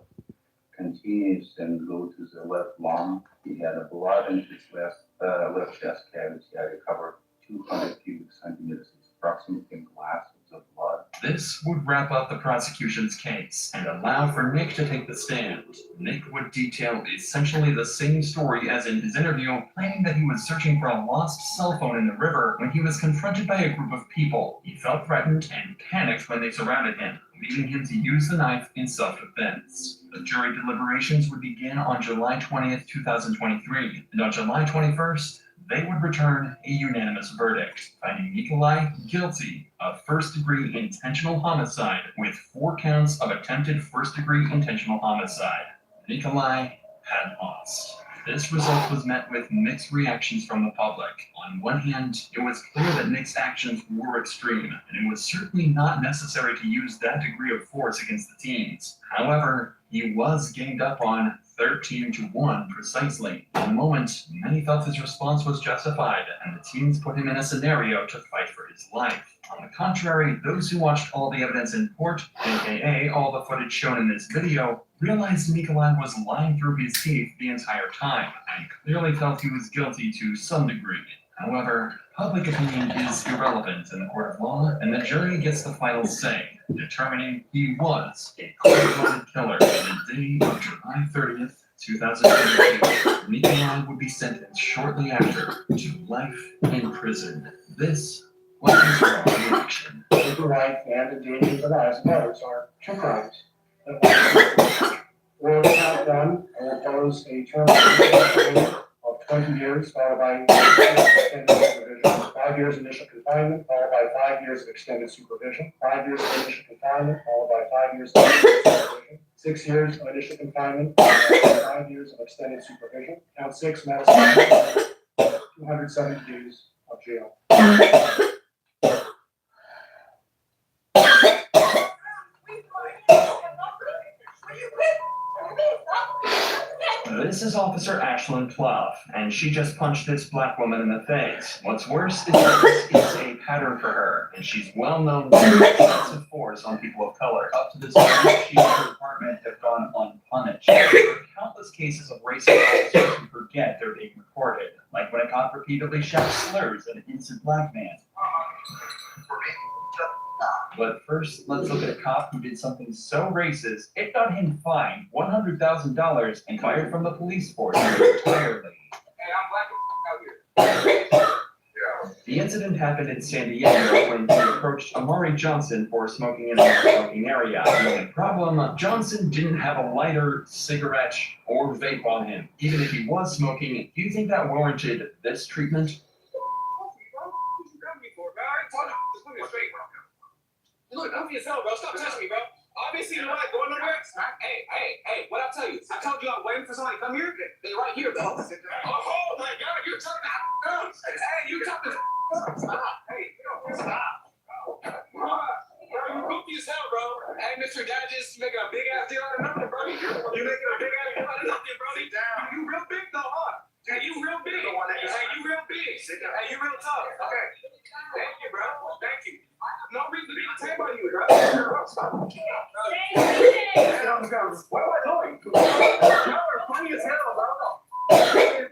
Speaker 17: continues and go to the left lung. He had a blood in his left chest cavity. I recovered 200 cubic centimeters, approximately glasses of blood.
Speaker 2: This would wrap up the prosecution's case and allow for Nick to take the stand. Nick would detail essentially the same story as in his interview, claiming that he was searching for a lost cell phone in the river when he was confronted by a group of people. He felt threatened and panicked when they surrounded him, leading him to use the knife in self-defense. The jury deliberations would begin on July 20th, 2023, and on July 21st, they would return a unanimous verdict, finding Nikolai guilty of first-degree intentional homicide with 4 counts of attempted first-degree intentional homicide. Nikolai had lost. This result was met with mixed reactions from the public. On one hand, it was clear that Nick's actions were extreme, and it was certainly not necessary to use that degree of force against the teens. However, he was ganged up on 13-1 precisely. In the moment, many felt his response was justified, and the teens put him in a scenario to fight for his life. On the contrary, those who watched all the evidence in court, aka all the footage shown in this video, realized Nikolai was lying through his teeth the entire time, and clearly felt he was guilty to some degree. However, public opinion is irrelevant in the court of law, and the jury gets the final say, determining he was a cold-blooded killer on the day of July 30th, 2022. Nikolai would be sentenced shortly after to life in prison. This was his raw reaction.
Speaker 10: Taking life and endangering the lives of others are 2 crimes. When it's not done, I will impose a term of 20 years, followed by extended supervision. 5 years initial confinement, followed by 5 years of extended supervision. 5 years of initial confinement, followed by 5 years of extended supervision. 6 years of initial confinement, followed by 5 years of extended supervision. Count 6, medicine, 270 days of jail.
Speaker 2: This is Officer Ashlyn Plough, and she just punched this black woman in the face. What's worse is that this is a pattern for her, and she's well known for excessive force on people of color. Up to this point, she and her department have gone unpunished. There are countless cases of racist officers who forget they're being recorded, like when a cop repeatedly shouts slurs at an innocent black man. But first, let's look at a cop who did something so racist, it got him fined $100,000 and fired from the police force entirely.
Speaker 1: Hey, I'm black out here. Yeah.
Speaker 2: The incident happened in San Diego when he approached Amari Johnson for smoking in a smoking area. The only problem, Johnson didn't have a lighter, cigarette, or vape on him. Even if he was smoking, do you think that warranted this treatment?
Speaker 20: Look, I'm being hell, bro. Stop touching me, bro. Obviously, you're not going nowhere. Hey, what I tell you? I told you I'm waiting for somebody to come here. They right here, bro. Oh my God, you're talking to hey, you talking to stop. Hey, stop. Bro, you goofy as hell, bro. Hey, Mr. Dad just making a big ass deal out of nothing, bro. You making a big ass deal out of nothing, bro. You real big though, huh? Hey, you real big. Hey, you real big. Hey, you real tough. Okay. Thank you, bro. Thank you. No reason to be detained by you, bro. Stop. What am I doing? Y'all are funny as hell, bro. Hey.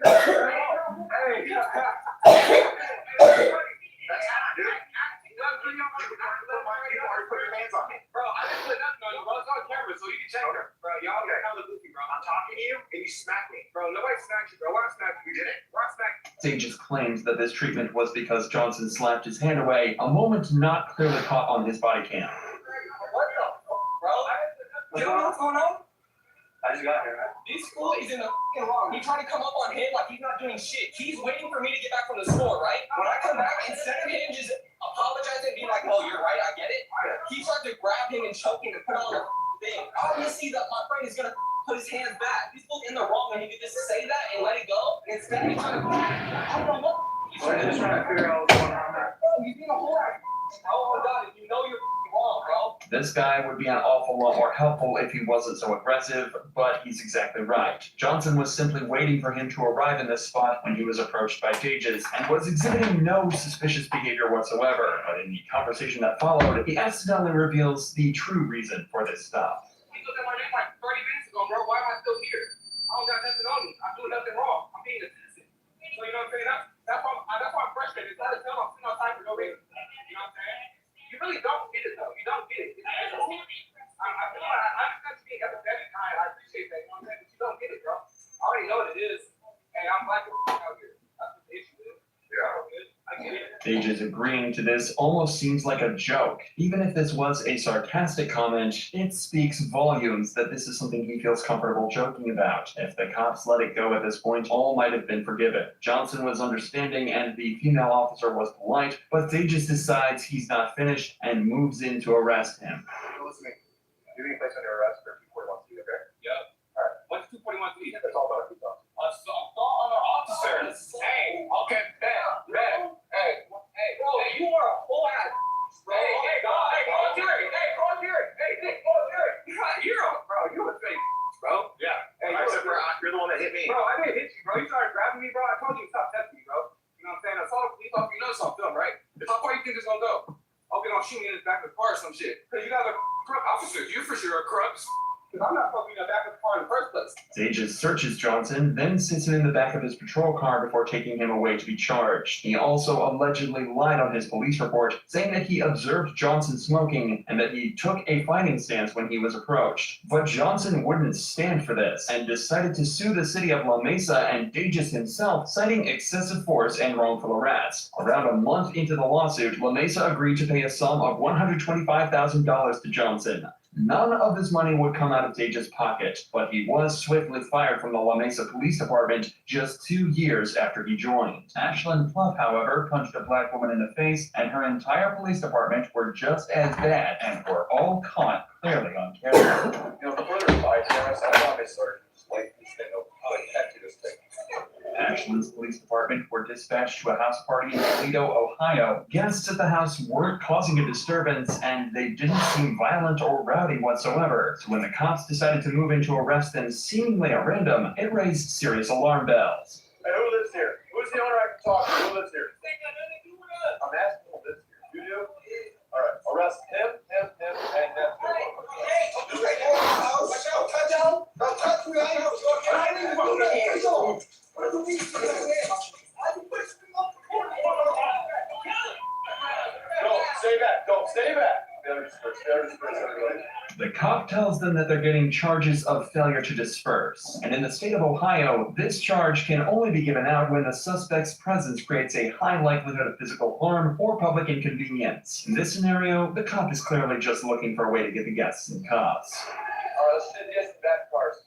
Speaker 20: Bro, I didn't put nothing on you, bro. It's on camera, so you can check it. Bro, y'all are kind of goofy, bro. I'm talking to you, and you smack me. Bro, nobody smacked you, bro. Why smack you? You did it? Why smack you?
Speaker 2: Sages claims that this treatment was because Johnson slapped his hand away, a moment not clearly caught on his body cam.
Speaker 20: What the fuck, bro? You don't know what's going on? I just got here, man. This fool is in the fucking wrong. He tried to come up on him like he's not doing shit. He's waiting for me to get back from the store, right? When I come back, instead of him just apologizing and being like, oh, you're right, I get it, he tried to grab him and choke him and put on the thing. Obviously, my friend is gonna put his hands back. He's still in the wrong when he could just say that and let it go. And instead, he's trying to, I don't know what.
Speaker 22: I'm just trying to figure out what's going on there.
Speaker 20: Bro, he's being a whole ass. Oh my God, if you know you're wrong, bro.
Speaker 2: This guy would be an awful lot more helpful if he wasn't so aggressive, but he's exactly right. Johnson was simply waiting for him to arrive in this spot when he was approached by Cages, and was exhibiting no suspicious behavior whatsoever. But in the conversation that followed, he accidentally reveals the true reason for this stop.
Speaker 20: He looked at my name like 30 minutes ago, bro. Why am I still here? I don't got nothing on me. I'm doing nothing wrong. I'm being a citizen. So you know what I'm saying? That's why I'm frustrated. It's not a tell I'm sitting outside for no reason. You know what I'm saying? You really don't get it though. You don't get it. I feel like I understand you being empathetic. I appreciate that. You know what I'm saying? But you don't get it, bro. I already know what it is. Hey, I'm black out here. That's what the issue is. I get it.
Speaker 2: Cages agreeing to this almost seems like a joke. Even if this was a sarcastic comment, it speaks volumes that this is something he feels comfortable joking about. If the cops let it go at this point, all might have been forgiven. Johnson was understanding and the female officer was polite, but Cages decides he's not finished and moves in to arrest him.
Speaker 22: Listen to me. You're being placed under arrest for 241C, okay?
Speaker 20: Yep.
Speaker 22: Alright.
Speaker 20: What's 241C?
Speaker 22: That's all about a assault.
Speaker 20: Assault on our officers. Hey, okay, bet. Hey, bro, you are a whole ass. Hey, call Jerry. You're not a hero, bro. You're a fake, bro. Yeah. Hey, except for you're the one that hit me. Bro, I didn't hit you, bro. You started grabbing me, bro. I told you to stop touching me, bro. You know what I'm saying? I saw the police officer. You know it's on film, right? How far you think it's gonna go? Hope you don't shoot me in the back of the car or some shit. Cause you guys are crook officers. You for sure are crooks. Cause I'm not supposed to be in the back of the car in the first place.
Speaker 2: Cages searches Johnson, then sits him in the back of his patrol car before taking him away to be charged. He also allegedly lied on his police report, saying that he observed Johnson smoking and that he took a fighting stance when he was approached. But Johnson wouldn't stand for this and decided to sue the city of La Mesa and Cages himself, citing excessive force and wrongful arrest. Around a month into the lawsuit, La Mesa agreed to pay a sum of $125,000 to Johnson. None of this money would come out of Cages' pocket, but he was swiftly fired from the La Mesa Police Department just 2 years after he joined. Ashlyn Pluff, however, punched a black woman in the face, and her entire police department were just as bad and were all caught clearly on camera.
Speaker 22: You know, before there's 5 cameras, I thought they started just like this thing of how they captured this thing.
Speaker 2: Ashlyn's police department were dispatched to a house party in Toledo, Ohio. Guests at the house weren't causing a disturbance, and they didn't seem violent or rowdy whatsoever. So when the cops decided to move in to arrest them seemingly at random, it raised serious alarm bells.
Speaker 22: Hey, who lives here? Who's the owner I can talk to? Who lives here? I'm asking who lives here. You do? Alright, arrest him, and that.
Speaker 8: Don't touch me. I didn't want to hear you.
Speaker 22: Don't stay back.
Speaker 2: The cop cop tells them that they're getting charges of failure to disperse. And in the state of Ohio, this charge can only be given out when the suspect's presence creates a high likelihood of physical harm or public inconvenience. In this scenario, the cop is clearly just looking for a way to get the guests in cuffs.
Speaker 8: All right, let's do this and that first.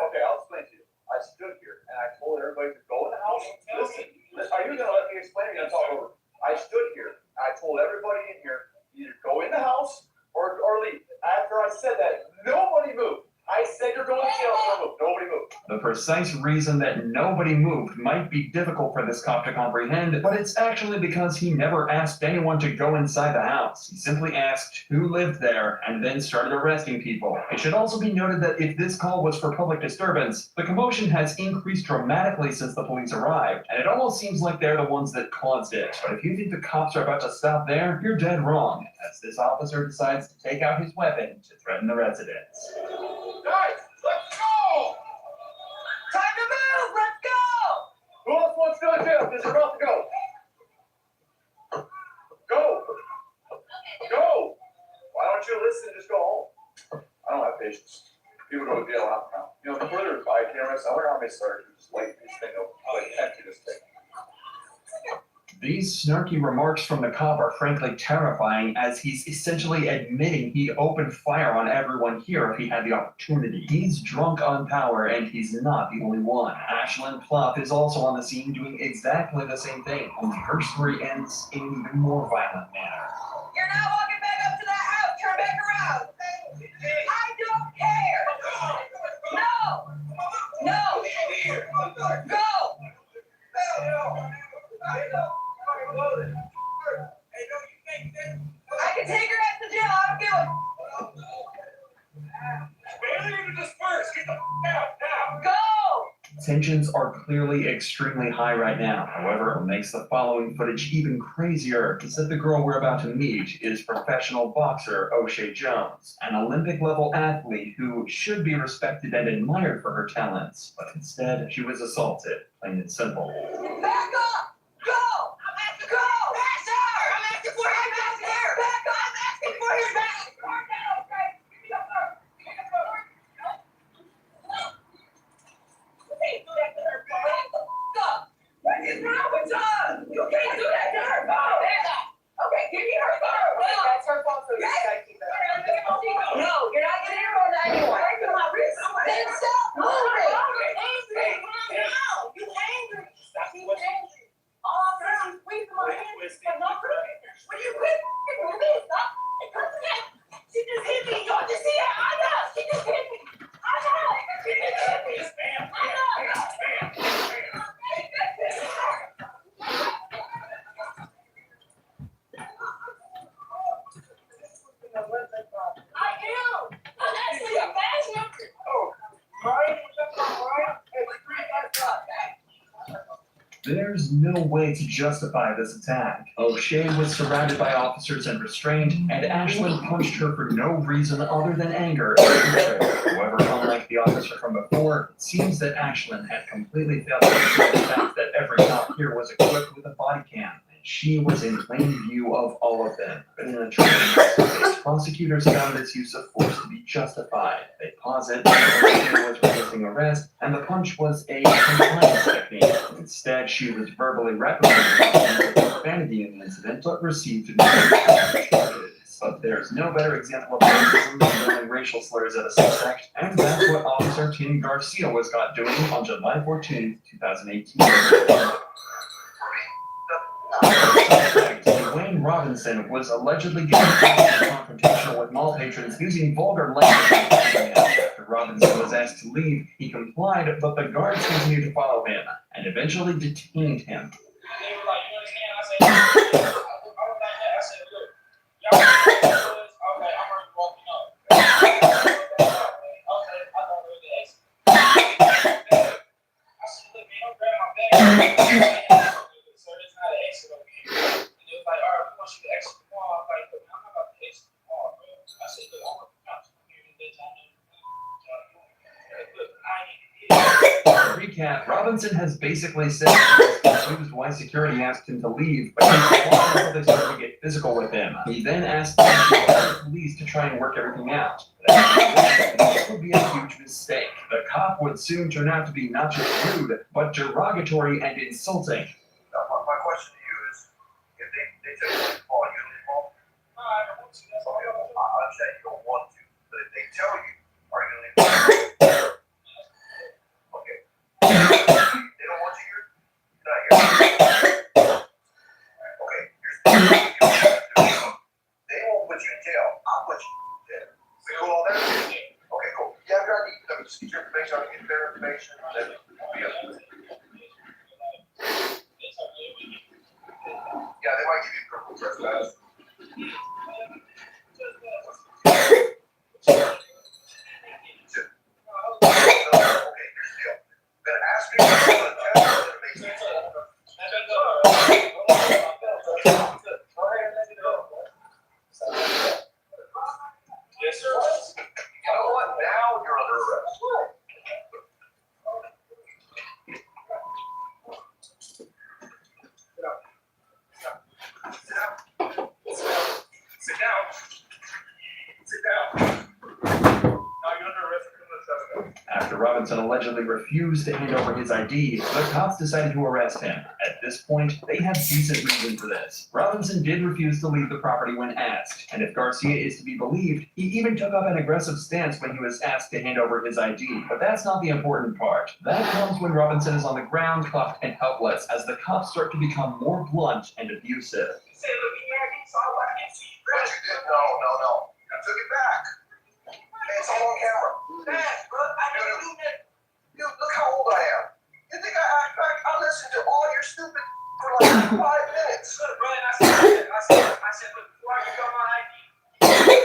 Speaker 8: Okay, I'll explain to you. I stood here and I told everybody to go in the house. Listen, are you gonna let me explain or are you gonna talk over? I stood here. I told everybody in here, either go in the house or leave. After I said that, nobody moved. I said you're going to jail, don't move. Nobody moved.
Speaker 2: The precise reason that nobody moved might be difficult for this cop to comprehend, but it's actually because he never asked anyone to go inside the house. He simply asked who lived there and then started arresting people. It should also be noted that if this call was for public disturbance, the commotion has increased dramatically since the police arrived, and it almost seems like they're the ones that caused it. But if you think the cops are about to stop there, you're dead wrong, as this officer decides to take out his weapon to threaten the residents.
Speaker 8: Guys, let's go! Time to move! Let's go! Who else wants to go to jail? Because we're about to go. Go! Go! Why don't you listen and just go home? I don't have patience. People go to jail out now. You know, the further body cameras, I wonder how many stars who just light this thing up, like empty this thing.
Speaker 2: These snarky remarks from the cop are frankly terrifying, as he's essentially admitting he'd open fire on everyone here if he had the opportunity. He's drunk on power, and he's not the only one. Ashlyn Plopp is also on the scene doing exactly the same thing, only her story ends in an even more violent manner.
Speaker 14: You're not walking back up to that house. Turn back around. I don't care. No. No. Go. I can take her ass to jail. I don't give a. Go.
Speaker 2: Tensions are clearly extremely high right now. However, what makes the following footage even crazier is that the girl we're about to meet is professional boxer O'Shea Jones, an Olympic-level athlete who should be respected and admired for her talents, but instead she was assaulted, plain and simple.
Speaker 14: Back up. Go. I'm asking. Go. Sir, I'm asking for your back there. Back up. I'm asking for your back. What is wrong with you? You can't do that to her phone. Okay, give me her phone. That's her phone, so you gotta keep it. No, you're not getting her phone to anyone. Then stop moving. You're angry. You angry. You angry. Oh, she's squeezing my hand. What are you with? Stop. She just hit me. Don't you see it? I know. She just hit me. I know. She just hit me. I know.
Speaker 2: There's no way to justify this attack. O'Shea was surrounded by officers and restrained, and Ashlyn punched her for no reason other than anger. However, unlike the officer from before, it seems that Ashlyn had completely failed to consider the fact that every cop here was equipped with a body cam. She was in plain view of all of them. But in a trial, prosecutors found this use of force to be justified. They posit that O'Shea was resisting arrest, and the punch was a compliance technique. Instead, she was verbally reprimanded for profanity in the incident, but received no charges. But there's no better example of racism than yelling racial slurs at a suspect, and that's what Officer Tim Garcia was caught doing on July 14, 2018. Wayne Robinson was allegedly getting into a confrontation with mall patrons using vulgar language. After Robinson was asked to leave, he complied, but the guards continued to follow him and eventually detained him. recap, Robinson has basically said that he was confused why security asked him to leave, but he fought until they started to get physical with him. He then asked the police to try and work everything out. This would be a huge mistake. The cop would soon turn out to be not just rude, but derogatory and insulting.
Speaker 8: My question to you is, if they tell you to call uniform, I'm saying you don't want to, but if they tell you, are you going to okay. They don't want you here? You're not here. Okay, here's the thing. They won't put you in jail. I'll put you in jail. We cool all that? Okay, cool. Yeah, I need to just get your information, I'll get their information, then we'll be up to it. Yeah, they might give you criminal trespass. Okay, here's the deal. I'm gonna ask you to yes, sir. You know what? Now you're under arrest. Sit down. Sit down. Now you're under arrest for criminal trespass.
Speaker 2: After Robinson allegedly refused to hand over his ID, the cops decided to arrest him. At this point, they had decent reason for this. Robinson did refuse to leave the property when asked, and if Garcia is to be believed, he even took up an aggressive stance when he was asked to hand over his ID. But that's not the important part. That comes when Robinson is on the ground, cuffed and helpless, as the cops start to become more blunt and abusive.
Speaker 8: He said, look, he had me, so I want to get to you. But you did? No. I took it back. Hey, it's all on camera. Dad, bro, I didn't do that. Dude, look how old I am. You think I act back? I listened to all your stupid for like 5 minutes. Look, bro, and I said, look, before I give you my ID,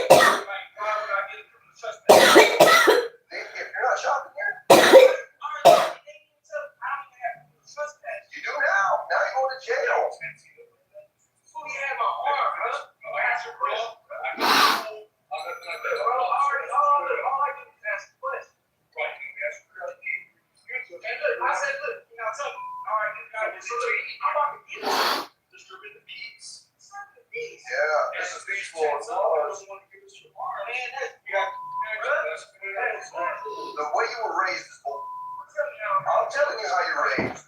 Speaker 8: like, why would I get it from the suspect? If you're not shopping here, you do now. Now you're going to jail. Who you had my arm, bro? Answer, bro. All I do is ask a question. Right, you ask a question. And look, I said, look, you know, tell me. All right, so look, I'm about to get it. Distribute the peace. Yeah, this is peaceful. It's ours. Man, the way you were raised is bull. I'm telling you how you're raised.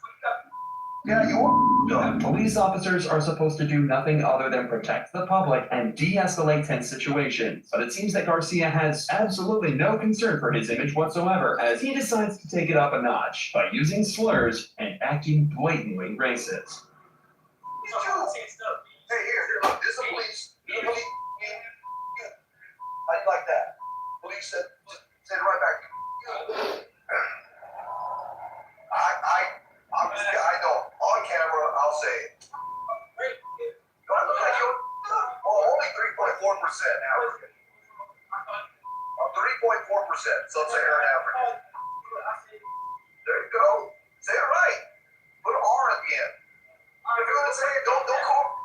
Speaker 8: Yeah, you are.
Speaker 2: Police officers are supposed to do nothing other than protect the public and de-escalate tense situations. But it seems that Garcia has absolutely no concern for his image whatsoever, as he decides to take it up a notch by using slurs and acting blatantly racist.
Speaker 8: Hey, here, look, this is the police. I like that. Police said it right back. I know. On camera, I'll say it. Do I look like you? Oh, only 3.4% African. 3.4% Sub-Saharan African. There you go. Say it right. Put an R at the end. If you're gonna say it, don't call.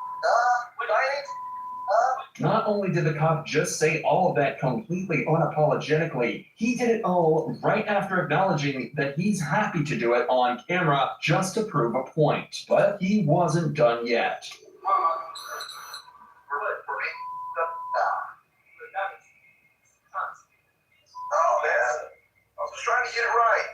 Speaker 2: Not only did the cop just say all of that completely unapologetically, he did it all right after acknowledging that he's happy to do it on camera just to prove a point. But he wasn't done yet.
Speaker 8: Oh man, I'm just trying to get it right.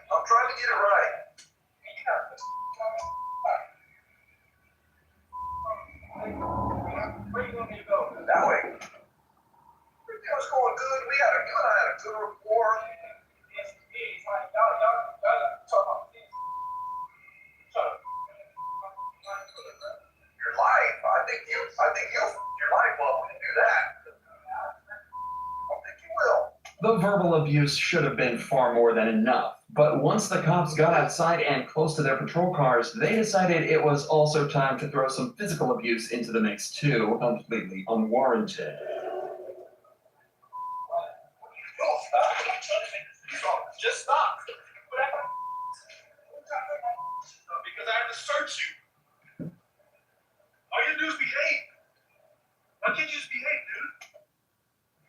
Speaker 8: Where you want me to go? That way. Everything was going good. You and I had a good rapport. Your life. I think your life will do that. I don't think you will.
Speaker 2: The verbal abuse should have been far more than enough. But once the cops got outside and close to their patrol cars, they decided it was also time to throw some physical abuse into the mix too, completely unwarranted.
Speaker 8: Just stop. Because I have to search you. All you do is behave. Why can't you just behave, dude?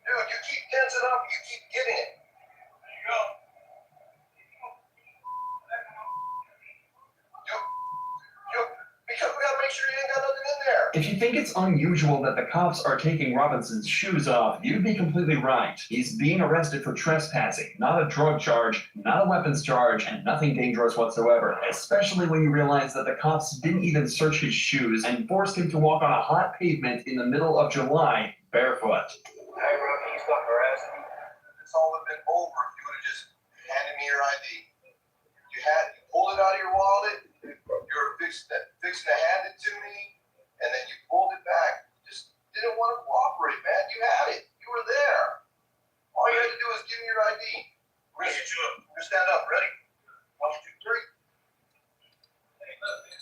Speaker 8: Dude, you keep tensing up, you keep getting it. There you go.
Speaker 2: If you think it's unusual that the cops are taking Robinson's shoes off, you'd be completely right. He's being arrested for trespassing, not a drug charge, not a weapons charge, and nothing dangerous whatsoever, especially when you realize that the cops didn't even search his shoes and forced him to walk on a hot pavement in the middle of July, barefoot.
Speaker 8: Hey, Rookie, you stop harassing me. This all would have been over if you would have just handed me your ID. You pulled it out of your wallet, you were fixing to hand it to me, and then you pulled it back. You just didn't want to cooperate, man. You had it. You were there. All you had to do was give me your ID. We're gonna get you up. We're gonna stand up. Ready? 1, 2, 3. Hey, look, man.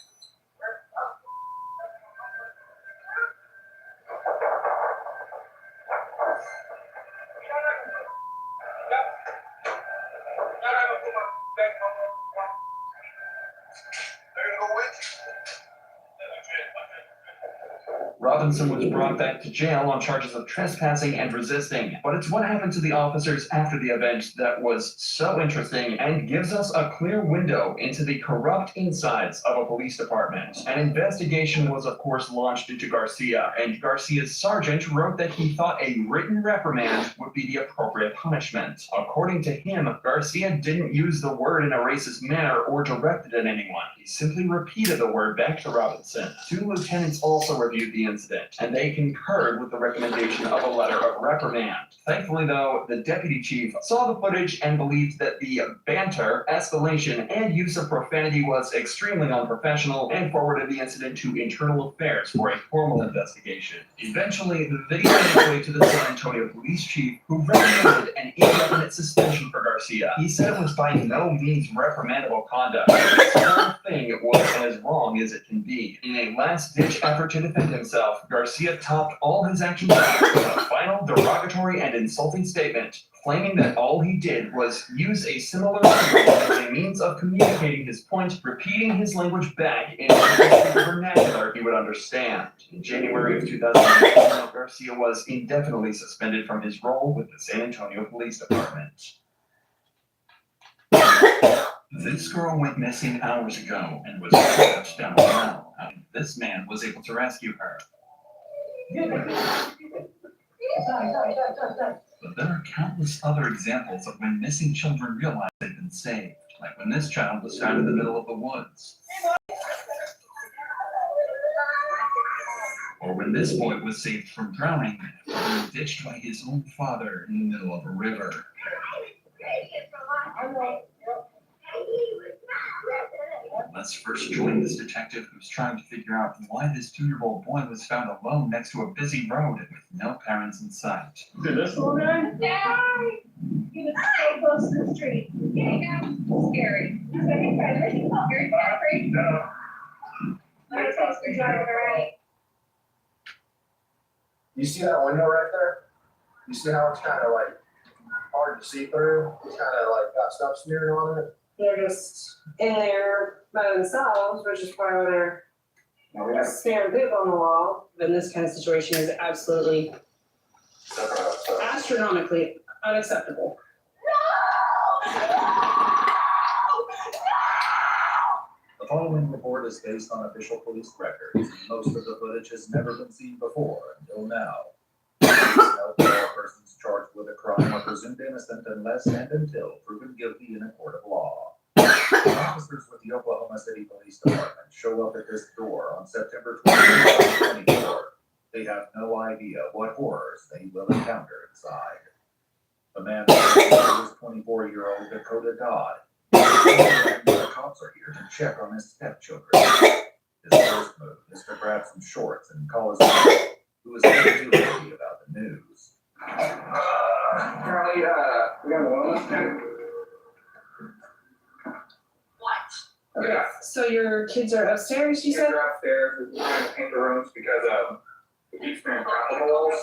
Speaker 2: Robinson was brought back to jail on charges of trespassing and resisting. But it's what happened to the officers after the event that was so interesting and gives us a clear window into the corrupt insides of a police department. An investigation was, of course, launched into Garcia, and Garcia's sergeant wrote that he thought a written reprimand would be the appropriate punishment. According to him, Garcia didn't use the word in a racist manner or direct it at anyone. He simply repeated the word back to Robinson. 2 lieutenants also reviewed the incident, and they concurred with the recommendation of a letter of reprimand. Thankfully, though, the deputy chief saw the footage and believed that the banter, escalation, and use of profanity was extremely unprofessional and forwarded the incident to internal affairs for a formal investigation. Eventually, the video made its way to the San Antonio police chief, who recommended an indefinite suspension for Garcia. He said it was by no means reprimandable conduct. This whole thing was as wrong as it can be. In a last-ditch effort to defend himself, Garcia topped all his actions off with a final derogatory and insulting statement, claiming that all he did was use a similar language as a means of communicating his point, repeating his language back in a vernacular he would understand. In January of 2019, Garcia was indefinitely suspended from his role with the San Antonio Police Department. This girl went missing hours ago and was trapped down a well. This man was able to rescue her. But there are countless other examples of when missing children realize they've been saved, like when this child was found in the middle of the woods. Or when this boy was saved from drowning after being ditched by his own father in the middle of a river. Let's first join this detective who's trying to figure out why this 2-year-old boy was found alone next to a busy road with no parents in sight.
Speaker 22: Did this little guy?
Speaker 14: Yeah. He was so close to the street. Yeah, scary. He's like, hey, Tyler, you felt very scary.
Speaker 22: No.
Speaker 14: I'm gonna take the driver, right?
Speaker 8: You see that window right there? You see how it's kind of like hard to see through? It's kind of like got stuff smeared on it.
Speaker 5: They're just in there by themselves, which is why they're smearing poop on the wall. But in this kind of situation is absolutely astronomically unacceptable.
Speaker 11: The following report is based on official police records. Most of the footage has never been seen before until now. Police note that all persons charged with a crime are presumed innocent unless and until proven guilty in a court of law. Officers with the Oklahoma City Police Department show up at this door on September 2024. They have no idea what horrors they will encounter inside. The man was 24-year-old Dakota Dodd. The cops are here to check on his stepchildren. His first move is to grab some shorts and call his mom, who is never too happy about the news.
Speaker 8: Charlie, we got a wellness check.
Speaker 5: Okay, so your kids are upstairs, you said?
Speaker 8: They're upstairs. We're trying to paint the rooms because we keep spraying crap on the walls.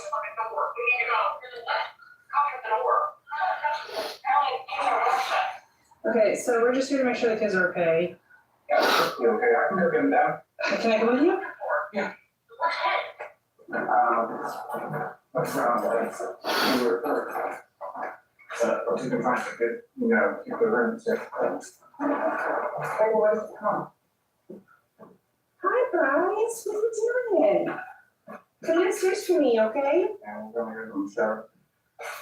Speaker 5: Okay, so we're just here to make sure the kids are okay.
Speaker 8: Yeah, you okay? I can go get them down.
Speaker 5: Can I come with you?
Speaker 8: Yeah. What's wrong with it? You were if you can find a good, keep the room safe. Hey boys, come on.
Speaker 5: Hi, guys. What are you doing? Come downstairs for me, okay?
Speaker 1: And we're gonna go to the shower.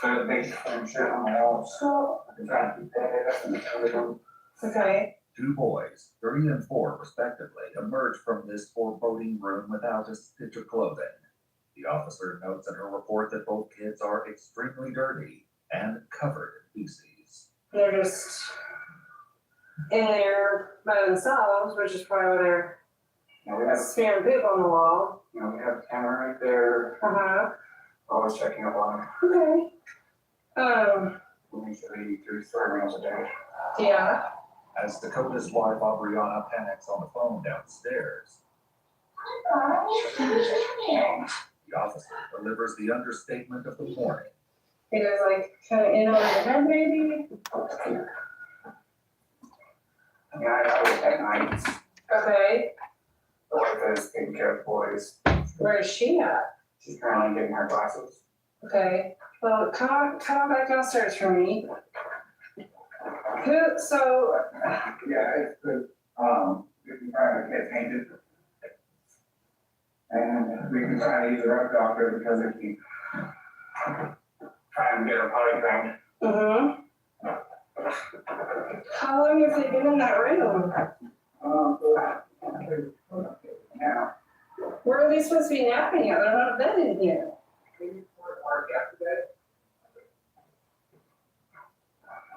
Speaker 1: So it makes the shit on my own.
Speaker 5: So,
Speaker 1: I'm trying to keep that in the room.
Speaker 5: okay.
Speaker 11: Two boys, 3 and 4 respectively, emerged from this foreboding room without a stitch of clothing. The officer notes in her report that both kids are extremely dirty and covered in feces.
Speaker 5: They're just in there by themselves, which is probably why they're
Speaker 1: Now we have,
Speaker 5: smearing poop on the wall.
Speaker 1: we have a camera right there,
Speaker 5: Uh-huh.
Speaker 1: always checking up on them.
Speaker 5: Okay.
Speaker 1: We make sure they eat 3 square meals a day.
Speaker 5: Yeah.
Speaker 11: As Dakota's wife Aubriana panics on the phone downstairs, the officer delivers the understatement of the morning.
Speaker 5: It is like kind of in over the head, maybe.
Speaker 1: Yeah, I was at night.
Speaker 5: Okay.
Speaker 1: The wife is taking care of the boys.
Speaker 5: Where is she at?
Speaker 1: She's currently getting her glasses.
Speaker 5: Okay. Well, come on back downstairs for me. So,
Speaker 1: Yeah, it's good. We can try to get painted. And we can try to use a rug doctor because if you try and get her potty trained.
Speaker 5: mm-hmm. How long have they been in that room?
Speaker 1: Yeah.
Speaker 5: Where are they supposed to be napping at? They're not a bed in here.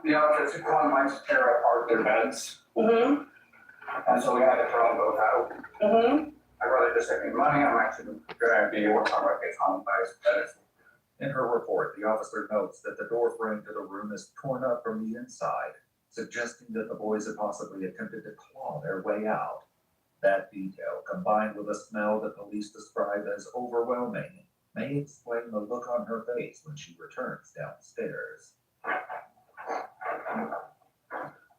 Speaker 1: The officers one likes to tear apart their beds.
Speaker 5: Mm-hmm.
Speaker 1: And so we had to throw them both out.
Speaker 5: Mm-hmm.
Speaker 1: I'd rather just save me money. I'm actually gonna be able to talk about this home place.
Speaker 11: In her report, the officer notes that the door frame to the room is torn up from the inside, suggesting that the boys had possibly attempted to claw their way out. That detail, combined with a smell that police describe as overwhelming, may explain the look on her face when she returns downstairs.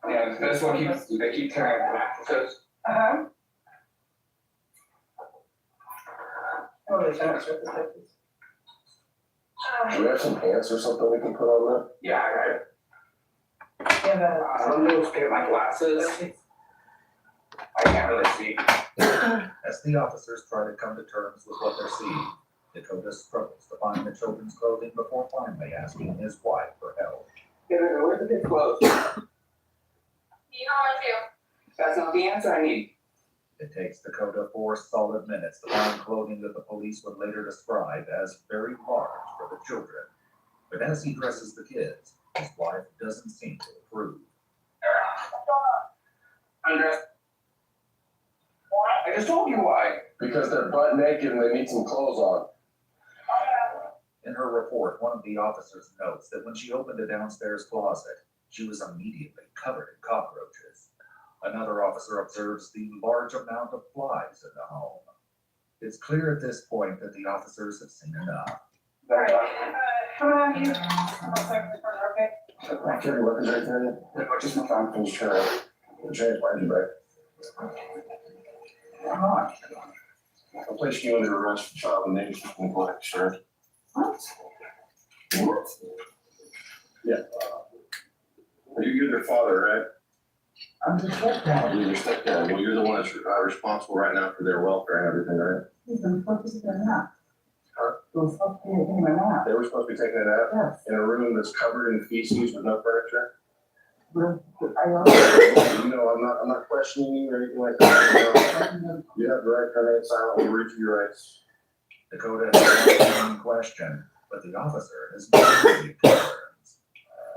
Speaker 1: Yeah, this one they keep tearing mattresses.
Speaker 5: Uh-huh.
Speaker 8: Do we have some pants or something we can put on there?
Speaker 1: Yeah, I got it. I'm going to get my glasses. I can't really see.
Speaker 11: As the officers try to come to terms with what they're seeing, Dakota struggles to find the children's clothing before finally asking his wife for help.
Speaker 1: Where's the good clothes?
Speaker 18: You know what to
Speaker 1: That's not the answer I need.
Speaker 11: It takes Dakota 4 solid minutes to find clothing that the police would later describe as very large for the children. But as he dresses the kids, his wife doesn't seem to approve.
Speaker 1: Undress. I just told you why.
Speaker 8: Because they're butt naked and they need some clothes on.
Speaker 11: In her report, one of the officers notes that when she opened a downstairs closet, she was immediately covered in cockroaches. Another officer observes the large amount of flies in the home. It's clear at this point that the officers have seen enough.
Speaker 5: All right. How about you? Okay.
Speaker 8: My carry weapons right there. Just my phone, finish her. Change my back.
Speaker 1: Come on.
Speaker 8: I'll place you under arrest for child endangerment and neglect, sir.
Speaker 1: What? What?
Speaker 8: Yeah. You're their father, right?
Speaker 1: I'm the stepdad.
Speaker 8: You're your stepdad. Well, you're the one that's responsible right now for their welfare and everything, right?
Speaker 1: He's been supposed to take a nap. He was supposed to be taking a nap.
Speaker 8: They were supposed to be taking it out
Speaker 1: Yes.
Speaker 8: in a room that's covered in feces with no furniture.
Speaker 1: I
Speaker 8: You know, I'm not questioning you or anything like that. You have the right to remain silent. We'll read you your rights.
Speaker 11: Dakota has one question, but the officer has many concerns.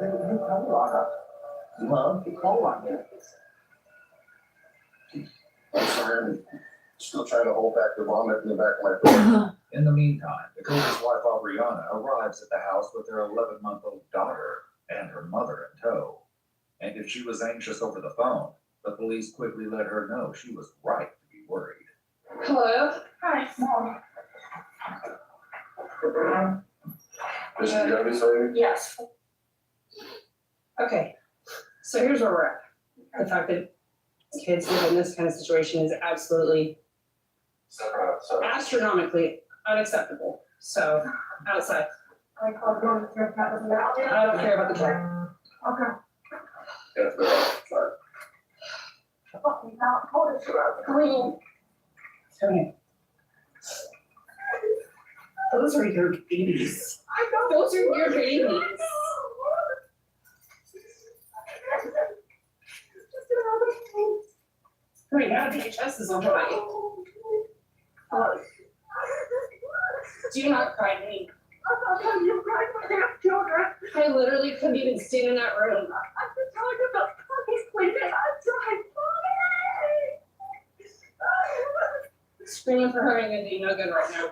Speaker 1: He called on us.
Speaker 8: Huh?
Speaker 1: He called on you.
Speaker 8: I'm sorry, I'm still trying to hold back the vomit in the back of my throat.
Speaker 11: In the meantime, Dakota's wife Aubriana arrives at the house with their 11-month-old daughter and her mother in tow. And if she was anxious over the phone, the police quickly let her know she was right to be worried.
Speaker 5: Hello?
Speaker 18: Hi, Mom.
Speaker 8: This is the obvious lady?
Speaker 18: Yes.
Speaker 5: Okay. So here's where we're at. The fact that kids live in this kind of situation is absolutely astronomically unacceptable. So, outside.
Speaker 18: I called Mom to check that was allowed.
Speaker 5: I don't care about the check.
Speaker 18: Okay.
Speaker 8: Yeah, sorry.
Speaker 18: Fucking not told us you were clean.
Speaker 23: Tony. Those are your babies. Those are your babies. Right now, DHS is on my. Do not cry me.
Speaker 14: You cried for half children.
Speaker 23: I literally couldn't even stand in that room.
Speaker 14: I've been talking about puppies cleaning. I'm trying.
Speaker 23: Screaming for her ain't gonna do no good right now.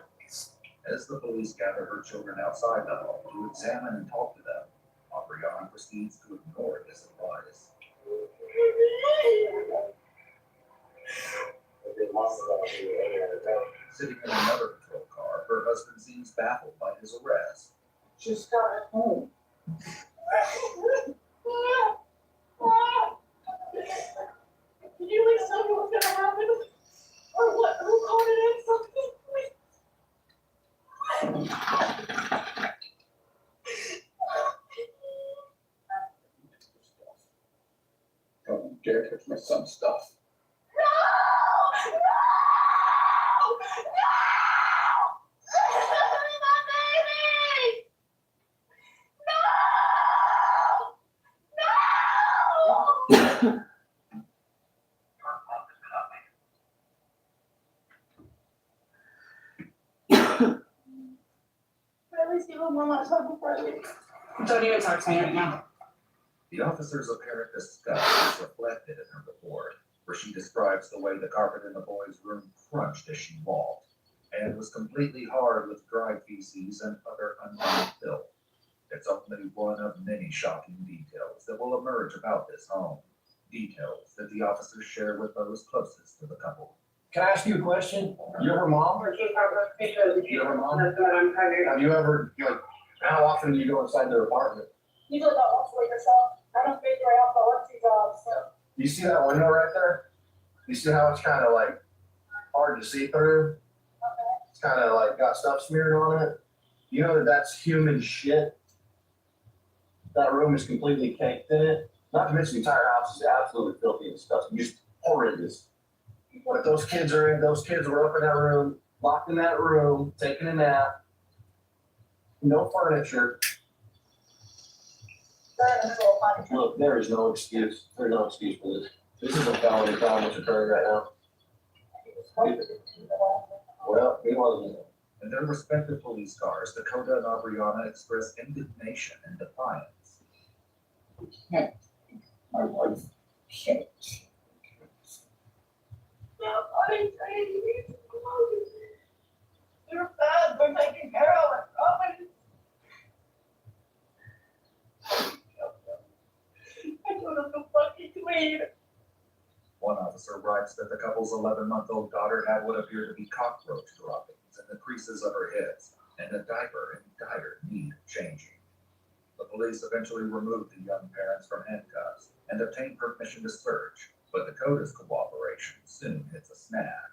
Speaker 11: As the police gather her children outside the home to examine and talk to them, Aubriana proceeds to ignore this advice. Sitting in another patrol car, her husband seems baffled by his arrest.
Speaker 23: Just got it home.
Speaker 14: Can you at least tell me what's gonna happen? Or what? Who called it in? Something,
Speaker 8: Don't you dare touch my son's stuff.
Speaker 14: No! No! At least give him one last hug before I leave.
Speaker 23: Don't even talk to me right now.
Speaker 11: The officer's apparent disgust is reflected in her report, where she describes the way the carpet in the boys' room crunched as she walked, and was completely hard with dry feces and other unwanted filth. It's only one of many shocking details that will emerge about this home. Details that the officers share with those closest to the couple.
Speaker 8: Can I ask you a question? You're her mom? You're her mom? Have you ever, how often do you go inside their apartment?
Speaker 14: Usually about once a week or so. I don't figure out the work 2 jobs, so.
Speaker 8: You see that window right there? You see how it's kind of like hard to see through?
Speaker 14: Okay.
Speaker 8: It's kind of like got stuff smeared on it. You know that that's human shit? That room is completely caked in it. Not to mention the entire house is absolutely filthy and disgusting, just horrendous. But those kids were up in that room, locked in that room, taking a nap. No furniture. Look, there is no excuse. There's no excuse for this. This is a felony crime that's occurring right now. Well, it wasn't.
Speaker 11: In their respective police cars, Dakota and Aubriana express indignation and defiance.
Speaker 8: My wife.
Speaker 14: Shit. You're bad, we're taking care of it. I don't know the fucking clean.
Speaker 11: One officer writes that the couple's 11-month-old daughter had what appear to be cockroach droppings in the creases of her hips and a diaper in dire need of changing. The police eventually removed the young parents from handcuffs and obtained permission to search, but Dakota's cooperation soon hits a snag.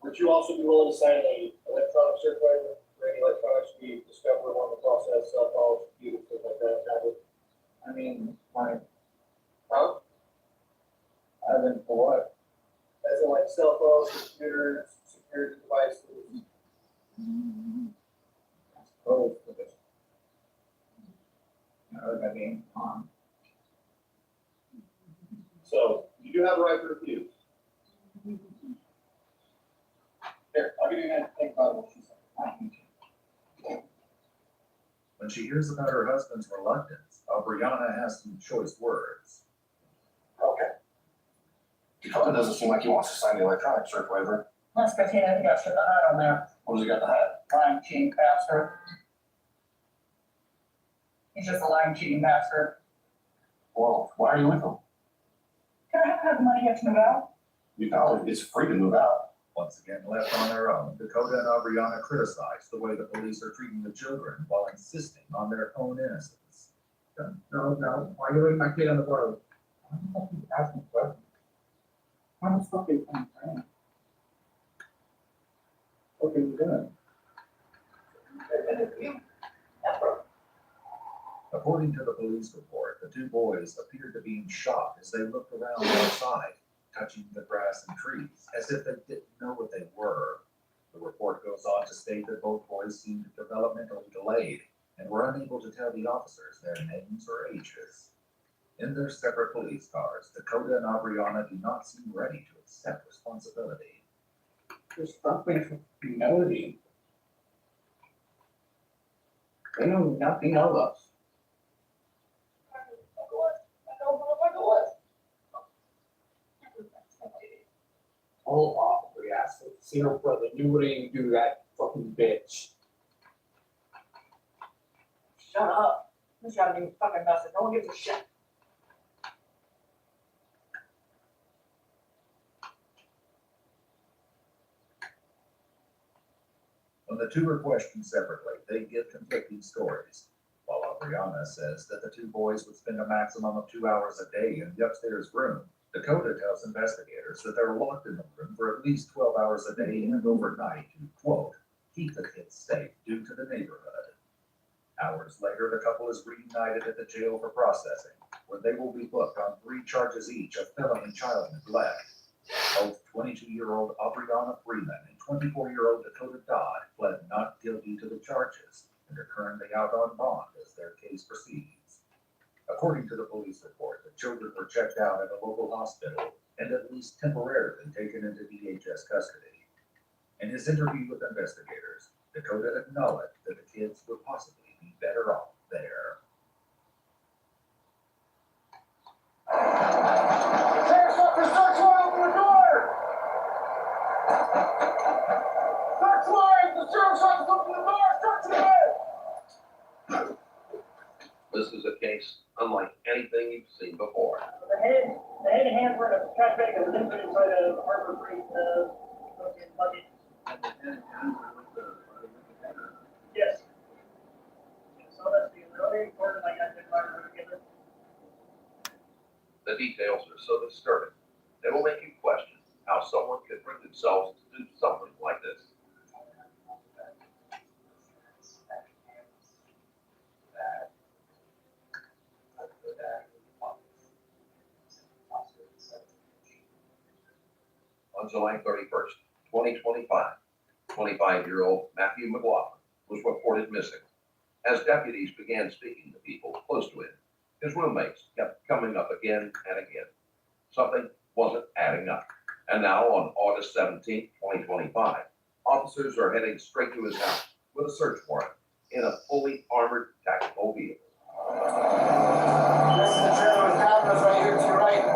Speaker 10: Would you also be willing to sign an electronic search waiver for any electronics we discover along the process, cell phones, computers, things like that, tablet?
Speaker 8: I mean, huh? I've been for what?
Speaker 10: As in like cell phones, computers, security devices.
Speaker 8: I suppose, but I mean,
Speaker 10: So you do have a right to refuse. Here, I'll give you a minute to think about what she said.
Speaker 11: When she hears about her husband's reluctance, Aubriana has some choice words.
Speaker 8: Okay. Dakota doesn't seem like he wants to sign the electronic search waiver.
Speaker 14: Let's go see if he got shit to hide on there.
Speaker 8: What does he got to hide?
Speaker 14: Lying, cheating bastard. He's just a lying, cheating bastard.
Speaker 8: Well, why are you with him?
Speaker 14: Can I have the money yet to move out?
Speaker 8: You know, it's free to move out.
Speaker 11: Once again left on their own, Dakota and Aubriana criticize the way the police are treating the children while insisting on their own innocence.
Speaker 8: No, why are you leaving my kid on the road? I'm fucking asking questions. I'm fucking friend. What are you doing?
Speaker 11: According to the police report, the 2 boys appeared to be in shock as they looked around outside, touching the grass and trees, as if they didn't know what they were. The report goes on to state that both boys seemed developmentally delayed and were unable to tell the officers their names or ages. In their separate police cars, Dakota and Aubriana do not seem ready to accept responsibility.
Speaker 8: Just something for humility. They know nothing of us. Oh, awfully asshole. See her brother knew what he didn't do that fucking bitch.
Speaker 14: Shut up. This gotta be fucking message. No one gives a shit.
Speaker 11: When the two are questioned separately, they give conflicting stories. While Aubriana says that the two boys would spend a maximum of 2 hours a day in the upstairs room, Dakota tells investigators that they're locked in the room for at least 12 hours a day and overnight to, quote, keep the kids safe due to the neighborhood. Hours later, the couple is reunited at the jail for processing, where they will be booked on 3 charges each of felony child neglect. Both 22-year-old Aubriana Freeman and 24-year-old Dakota Dodd pled not guilty to the charges and are currently out on bond as their case proceeds. According to the police report, the children were checked out at a local hospital and at least temporarily taken into DHS custody. In his interview with investigators, Dakota acknowledged that the kids would possibly be better off there.
Speaker 13: This is a case unlike anything you've seen before.
Speaker 10: The head and hands were in a trash bag that was inside the Harbor Freight luggage. Yes. So that's the really important, like I did together.
Speaker 13: The details are so disturbing, they will make you question how someone could bring themselves to do something like this. On July 31st, 2025, 25-year-old Matthew McLaughlin was reported missing. As deputies began speaking to people close to him, his roommates kept coming up again and again. Something wasn't adding up. And now on August 17th, 2025, officers are heading straight to his house with a search warrant in a fully armored tactical vehicle.
Speaker 8: This is the trailer with cameras right here to your right.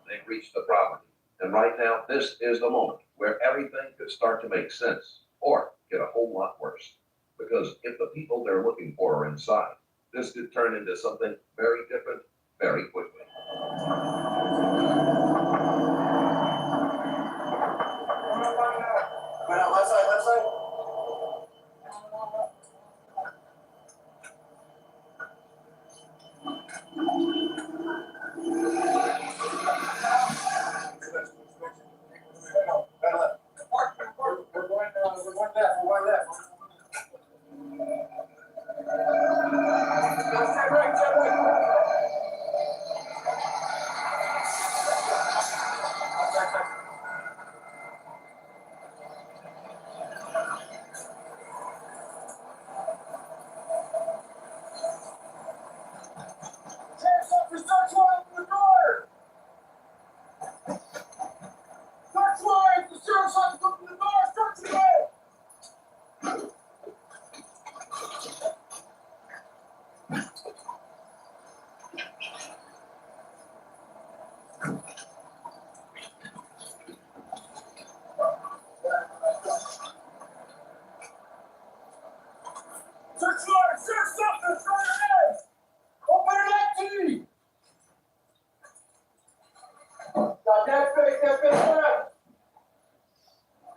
Speaker 13: They've reached the property, and right now, this is the moment where everything could start to make sense or get a whole lot worse. Because if the people they're looking for are inside, this could turn into something very different very quickly.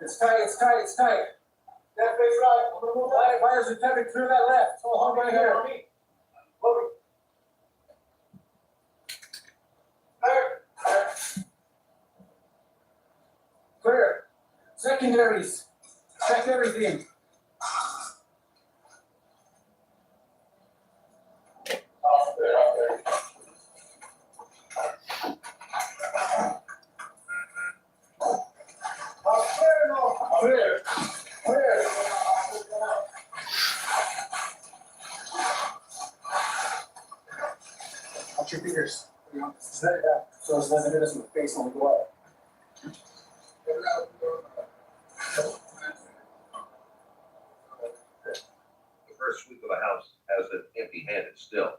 Speaker 8: It's tight, it's tight, it's tight. That face right. Why is it tapping through that left? So hard right here. Look. Clear. Clear. Secondaries. Check everything. Clear. Clear. Watch your fingers. Set it down so it doesn't hit us in the face when we go up.
Speaker 13: The first sweep of the house has it empty-handed still.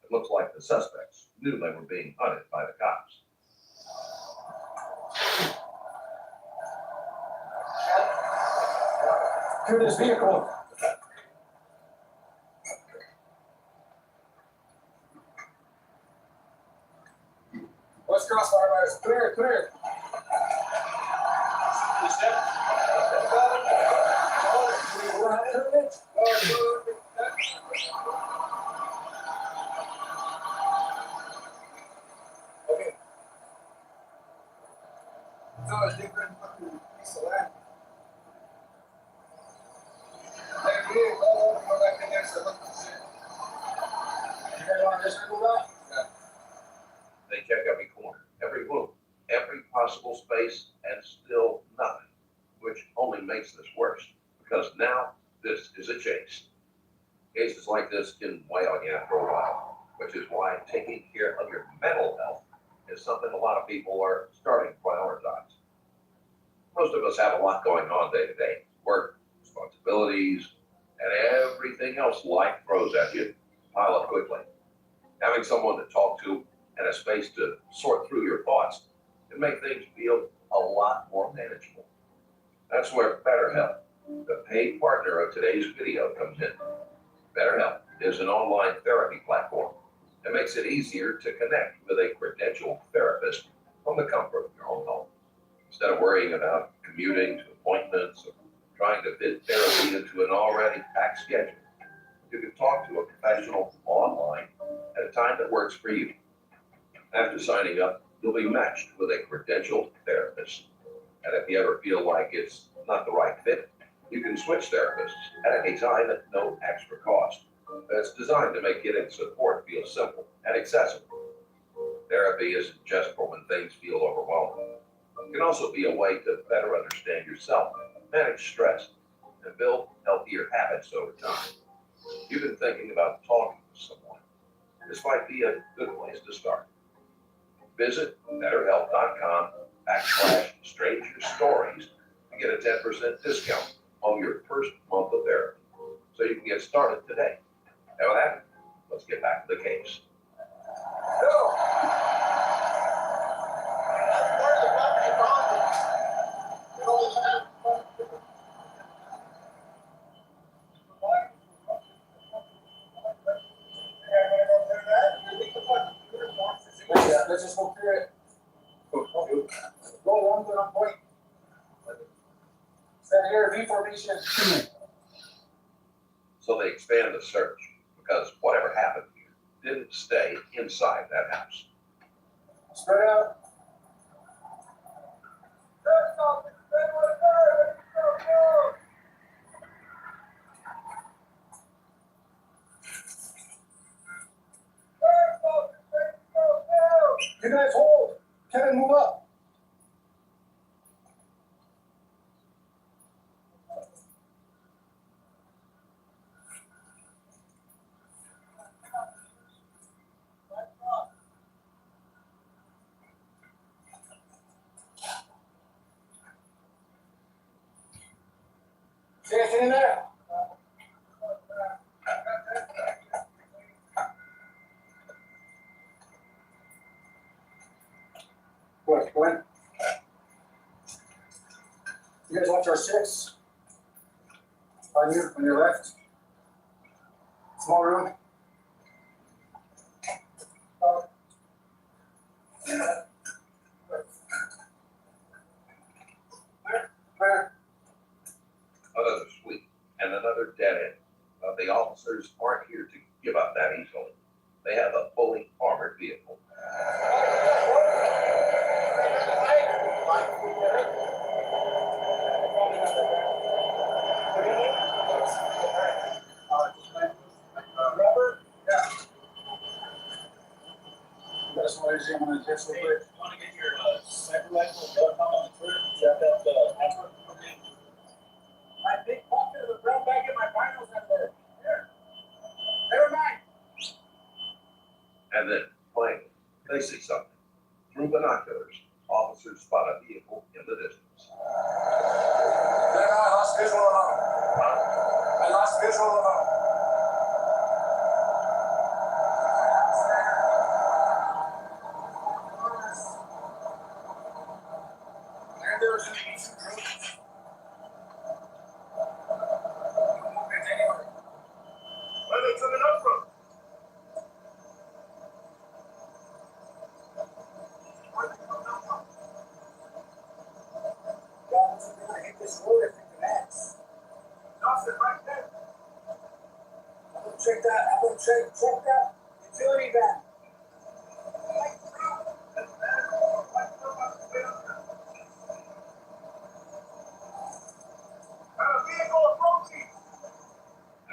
Speaker 13: It looks like the suspects knew they were being hunted by the cops.
Speaker 8: Clear this vehicle. Let's cross firefighters. Clear, clear. Okay. It's always different fucking piece of land. Hey, we go back in there to look at shit. You guys want to just circle that? Yeah.
Speaker 13: They check every corner, every room, every possible space, and still nothing, which only makes this worse, because now this is a chase. Cases like this can weigh on you after a while, which is why taking care of your mental health is something a lot of people are starting to prioritize. Most of us have a lot going on day to day, work, responsibilities, and everything else life throws at you pile up quickly. Having someone to talk to and a space to sort through your thoughts can make things feel a lot more manageable. That's where BetterHelp, the paid partner of today's video, comes in. BetterHelp is an online therapy platform that makes it easier to connect with a credentialed therapist from the comfort of your own home. Instead of worrying about commuting to appointments or trying to fit therapy into an already packed schedule, you can talk to a professional online at a time that works for you. After signing up, you'll be matched with a credentialed therapist. And if you ever feel like it's not the right fit, you can switch therapists at any time at no extra cost. It's designed to make getting support feel simple and accessible. Therapy isn't just for when things feel overwhelming. It can also be a way to better understand yourself, manage stress, and build healthier habits over time. You've been thinking about talking to someone. This might be a good place to start. Visit betterhelp.com/stranger-stories to get a 10% discount on your first month of therapy, so you can get started today. And with that, let's get back to the case.
Speaker 8: Go! Let's just go through it. Go along to the point. Stand here, V formation.
Speaker 13: So they expand the search because whatever happened here didn't stay inside that house.
Speaker 8: Spread out. You guys hold. Kevin, move up. See anything in there? What, go in. You guys watch our 6. On your left. Small room. Where?
Speaker 13: here to give up that easily. They have a fully armored vehicle.
Speaker 8: Robert? Yeah. That's what I was in just real quick.
Speaker 20: Want to get your sniper rifle gun on the Twitter? Check out the password.
Speaker 8: My big pocket of the brown bag in my finals at work. Here. Never mind.
Speaker 13: And then, finally, they see something. Through binoculars, officers spot a vehicle in the distance.
Speaker 8: I lost visual alone. I lost visual alone. And there was an easy group. Where they coming up from? Where they coming up from? Guys, we're gonna hit this road if it connects. Nothing right there. I'm gonna check that. I'm gonna check that utility van.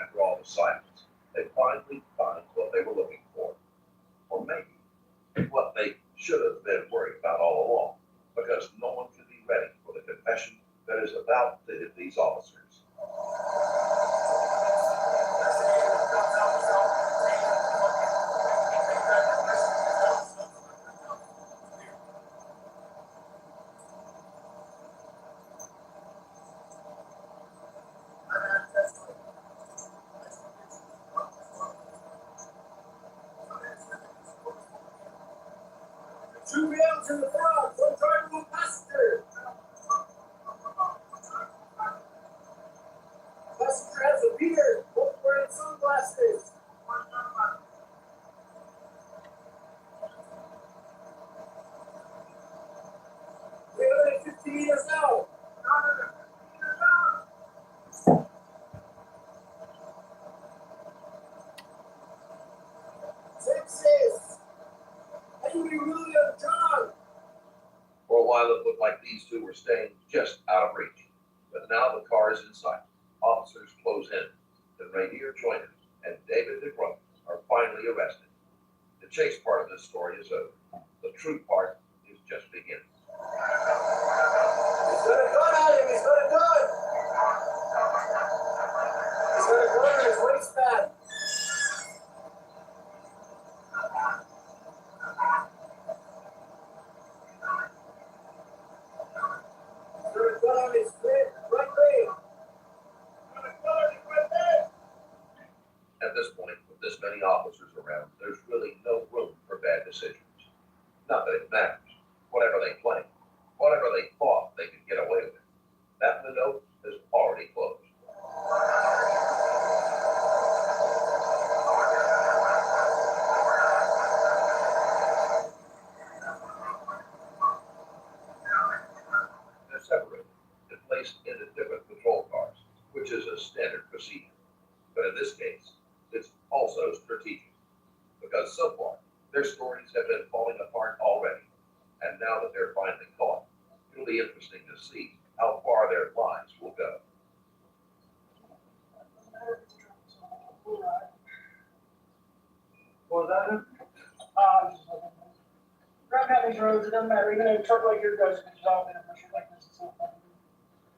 Speaker 13: After all the silence, they finally find what they were looking for. Or maybe what they should have been worried about all along, because no one can be ready for the confession that is about to hit these officers.
Speaker 8: Two males in the front, one driver, one passenger. Passenger has a beard, both wearing sunglasses. We're 50 meters out. Texas. Henry William John.
Speaker 13: For a while, it looked like these two were staying just out of reach. But now the car is in sight. Officers close in. Then Rainier Joyner and David DeGrunt are finally arrested. The chase part of this story is over. The true part is just beginning.
Speaker 8: He's got a gun at him. He's got a gun. He's got a gun in his waistband. He's got a gun on his right leg.
Speaker 13: At this point, with this many officers around, there's really no room for bad decisions. Not that it matters. Whatever they planned, whatever they thought they could get away with, that window is already closed. They're separated and placed into different patrol cars, which is a standard procedure. But in this case, it's also strategic, because so far, their stories have been falling apart already. And now that they're finally caught, it'll be interesting to see how far their lives will go.
Speaker 6: What was that? Grab out these roads, it doesn't matter, even a truck like yours goes, it's all in a machine like this, it's so fucking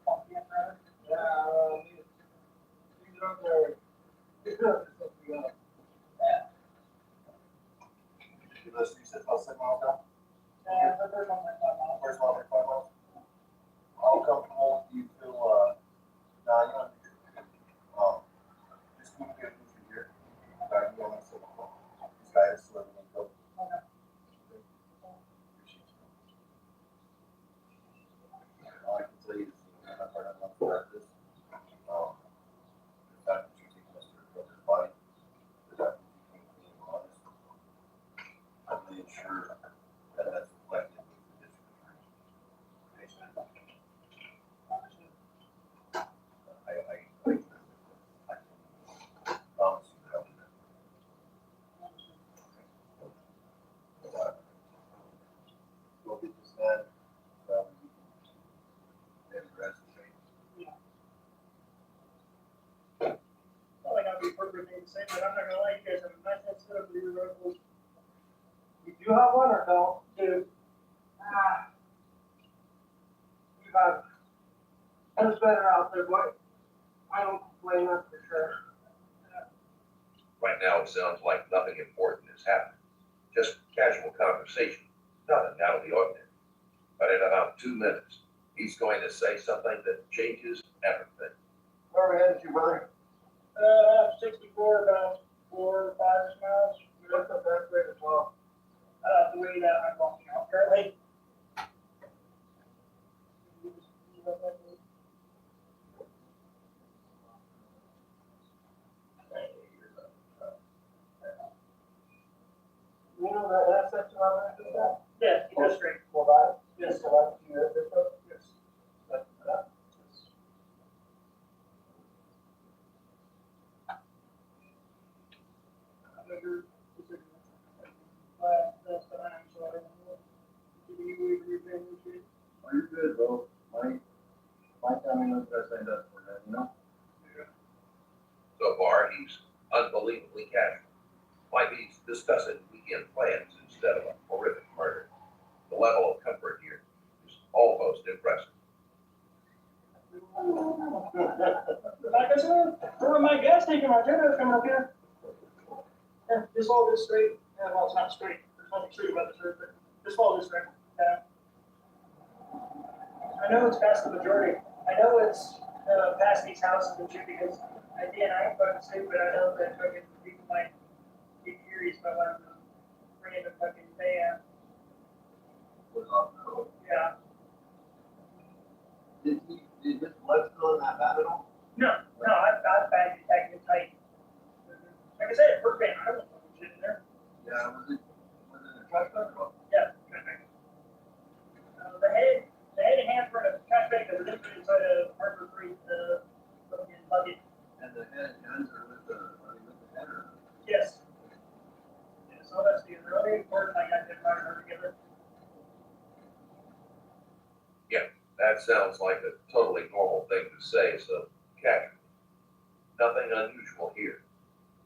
Speaker 6: funky and rather. Yeah, these roads are, yeah.
Speaker 8: You said about 7 miles down?
Speaker 6: Yeah, the first one's like 5 miles.
Speaker 8: First mile, like 5 miles? How comfortable do you feel, nah, you don't need to, just move your here. You don't have to, these guys, so let me go.
Speaker 6: Okay.
Speaker 8: All I can tell you is, I'm not part of this. The fact that you're taking us to a brother's body, the fact that you came clean and honest, I'm really sure that that's reflected with the district attorney. I promise you that I'll do that.
Speaker 6: to say, but I'm not gonna lie, you guys have a nice head set up for your resolution. You do have one or don't? Do. You have. It's better out there, boy. I don't complain, that's for sure.
Speaker 13: Right now, it sounds like nothing important is happening. Just casual conversation, nothing out of the ordinary. But in about 2 minutes, he's going to say something that changes everything.
Speaker 8: Where are we headed to, brother?
Speaker 6: 64, about 4 or 5 miles.
Speaker 8: What's the best way to talk?
Speaker 6: The way that I'm walking out currently.
Speaker 8: You know that section on that, is that?
Speaker 6: Yes, you go straight.
Speaker 8: Well, that,
Speaker 6: Yes.
Speaker 8: so that's you, this one?
Speaker 6: Yes.
Speaker 8: That. Are you good, bro? My family knows what I signed up for that, you know?
Speaker 13: So far, he's unbelievably casual. Like he's discussing weekend plans instead of a horrific murder. The level of comfort here is almost impressive.
Speaker 6: Like I said, where my gas taking my dinner coming up here. Yeah, just follow this straight. Yeah, well, it's not straight. There's nothing straight about this road, but just follow this straight. Yeah. I know it's past the majority. I know it's past these houses and shit because I ain't fucking stupid. I know that fucking people might get curious about why I'm bringing the fucking van. Yeah.
Speaker 8: Did this blood still in that bad at all?
Speaker 6: No, I've bagged it tight. Like I said, first van, I don't know shit in there.
Speaker 8: Yeah, was it a trash bag or what?
Speaker 6: Yeah, trash bag. The head and hand for a trash bag that was inside a Harbor Freight fucking bucket.
Speaker 8: And the head and hands are with the head or?
Speaker 6: Yes. Yeah, so that's the really important. I got to try her together.
Speaker 13: Yeah, that sounds like a totally normal thing to say, so casual. Nothing unusual here.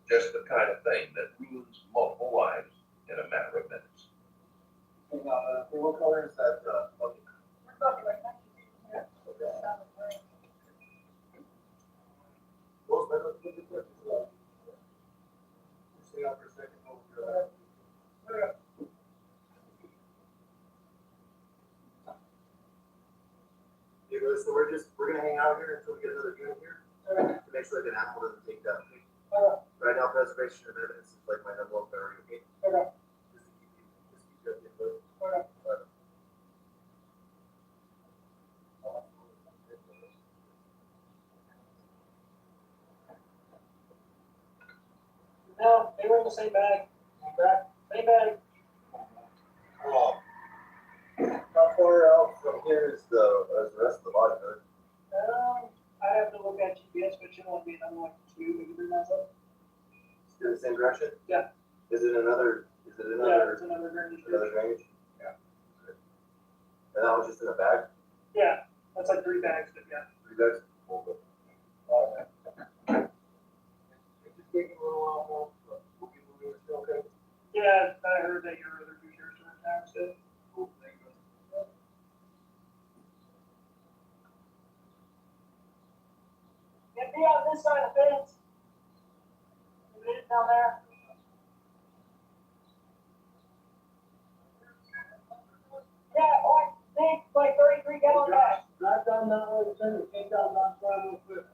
Speaker 13: Just the kind of thing that ruins multiple lives in a matter of minutes.
Speaker 8: What color is that, bucket?
Speaker 6: Bucket right now.
Speaker 8: Yeah. Well, let's look at this. Stay out for a second. So we're gonna hang out here until we get another unit here, to make sure that an animal doesn't take down. Right now, preservation of evidence is like my number one priority, okay?
Speaker 6: Okay.
Speaker 8: Just to keep you updated.
Speaker 6: Okay. No, they were in the same bag. Same bag.
Speaker 8: How far out from here is the rest of the body, right?
Speaker 6: I have to look at GPS, but should only be another like 2. We can bring that up.
Speaker 8: In the same direction?
Speaker 6: Yeah.
Speaker 8: Is it another?
Speaker 6: Yeah, it's another drainage.
Speaker 8: Another drainage?
Speaker 6: Yeah.
Speaker 8: And that was just in a bag?
Speaker 6: Yeah, that's like 3 bags, but yeah.
Speaker 8: 3 bags? Alright. It's just taking a little while more, but we'll be moving, it's still okay.
Speaker 6: Yeah, I heard that your other 2 shirts are in town still.
Speaker 8: Cool, thank you.
Speaker 6: Get me on this side of the fence. You get it down there. Yeah, like 33 gallon bag.
Speaker 8: Drive down that way, send it, take down that side real quick.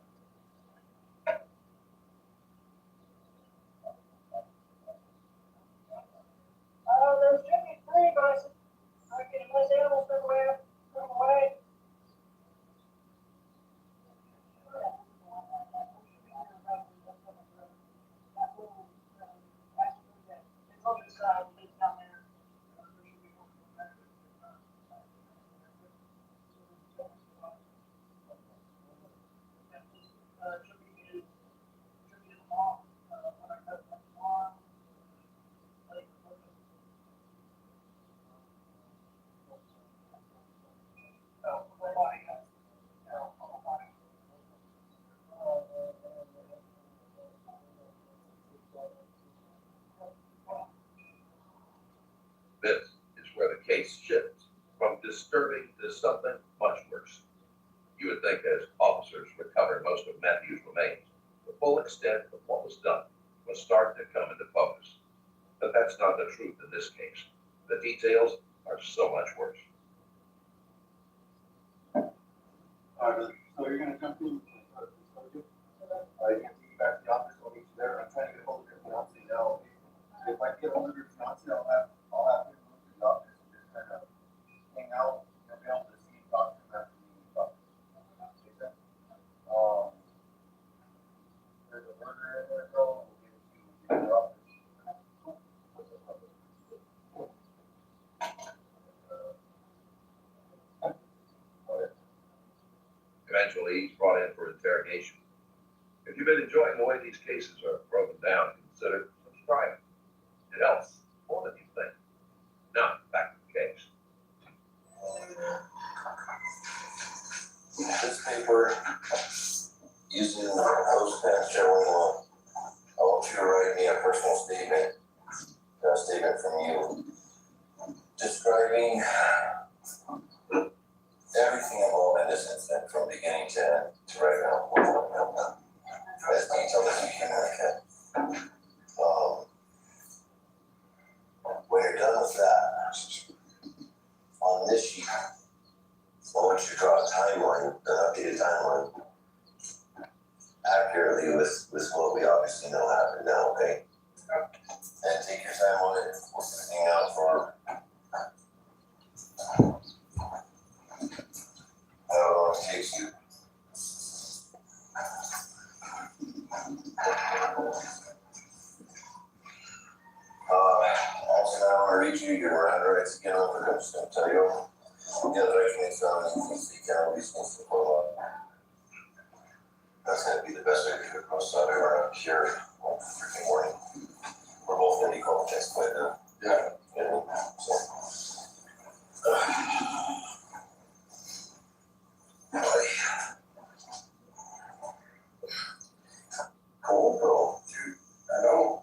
Speaker 6: There's should be 3, but I can unless animals took them away. It's on this side, it's down there.
Speaker 13: disturbing to something much worse. You would think as officers recovered most of Matthew's remains, the full extent of what was done was starting to come into focus. But that's not the truth in this case. The details are so much worse.
Speaker 8: So you're gonna come through, you can take you back to the office, I'll meet you there, I'm trying to get hold of your fiance now. If I get hold of your fiance, I'll have him move to the office and just kind of hang out, and be able to see and talk to him after the meeting. There's a burger in there, so we'll get to the office.
Speaker 13: Eventually, he's brought in for interrogation. If you've been enjoying the way these cases are broken down, consider subscribing. It helps more than you think. Now, back to the case.
Speaker 15: This paper, using post-pen showing law. I want you to write me a personal statement, a statement from you, describing everything involved in this incident from beginning to end, to right now, as detailed as you can. When you're done with that, on this sheet, I want you to draw a timeline, an updated timeline, accurately with what we obviously know happened now, okay? And take your time on it, work this thing out for however long it takes you. Also, now I want to read you your handwrites again. I'm just going to tell you. The other recommendation on you see kind of reasons to pull up. That's going to be the best way to do it. Most of everyone here one freaking morning. We're both going to be called text by the cool, bro. Dude, I know.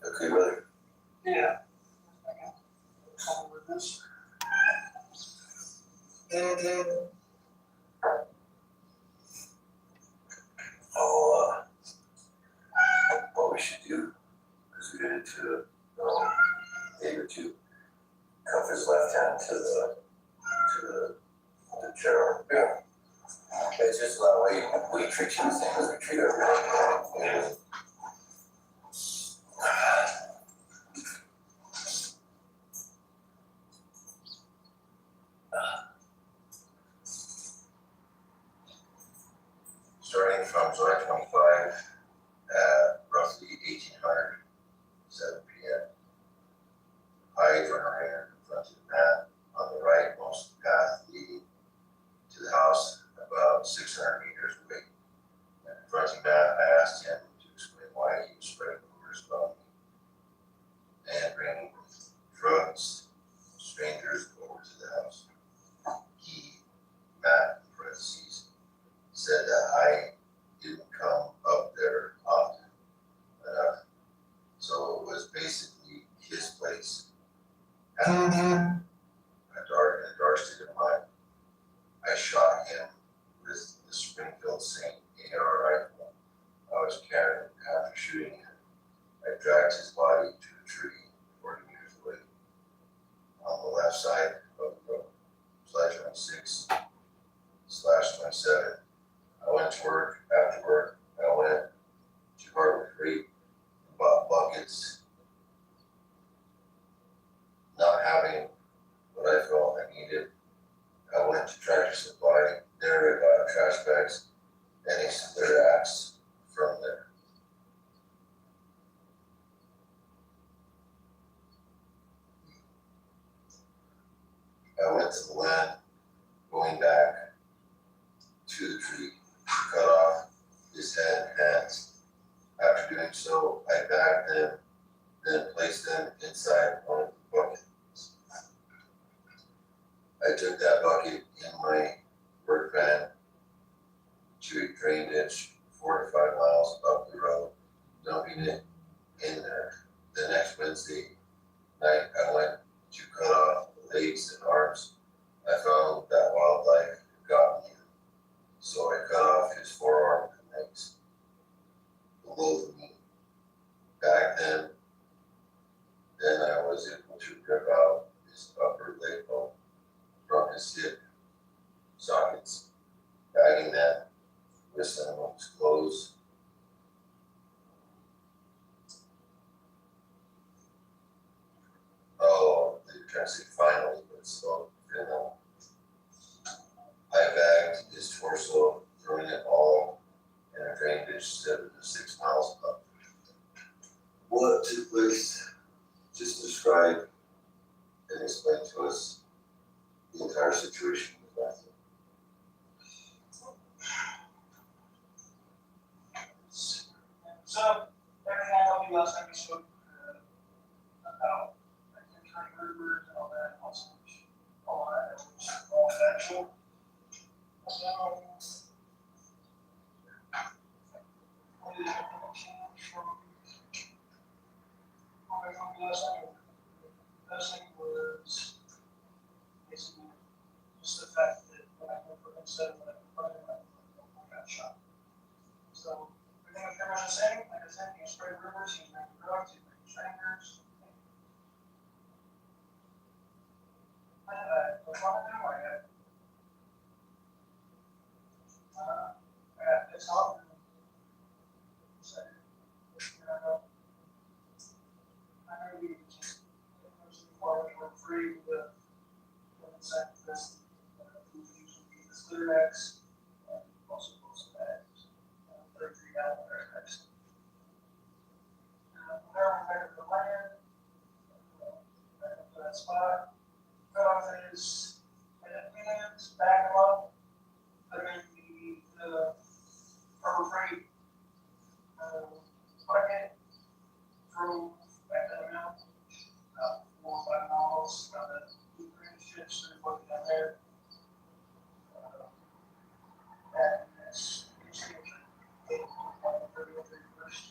Speaker 15: Okay, brother. Yeah. With this. What we should do is we get into David to cuff his left hand to the chair. Yeah. It's just that way we treat you the same as we treat everyone. Starting from July 25 at roughly 1800, 7 p.m. I joined our hand in front of Matt on the right, most path leading to the house about 600 meters away. And confronting Matt, I asked him to explain why he was spreading rumors about me and bringing drugs, strangers over to the house. He, Matt, in parentheses, said that I didn't come up there often enough. So it was basically his place. At a dark state of mind, I shot him with the Springfield St. AR rifle I was carrying. After shooting him, I dragged his body to a tree 40 meters away on the left side of the road. Slide 26/27. I went to work. After work, I went to Harbor Creek and bought buckets. Not having what I felt I needed, I went to Tractor Supply. There I bought trash bags and a spare axe from there. I went to the land, going back to the tree, cut off his head. Settlement was closed. Oh, the transit finally, but it's still, you know. I bagged his torso, throwing it all in a drain ditch 7 to 6 miles up. What took place? Just describe and explain to us the entire situation with Matthew.
Speaker 6: So, everything I told you last time we spoke about attorney rumors and all that, also all that, it was all factual. What is anything changed from what I told you last time? Last thing was basically just the fact that when I went for instead of when I got shot. So, everything was pretty much the same. Like I said, you spread rumors, you bring drugs, you bring strangers. I got pissed off and said, you know, I know we just, before we were free with inside this, we usually use this Lyrics, and also post bags, 33-gallon Lyrics. Whenever we got to the land, back up to that spot, cut off his hands, back him up, put him in the Harbor Freight bucket, drove back to the mountain, about 4 or 5 miles, around the blue green ships, and working down there. And it's usually on the 30th, 31st.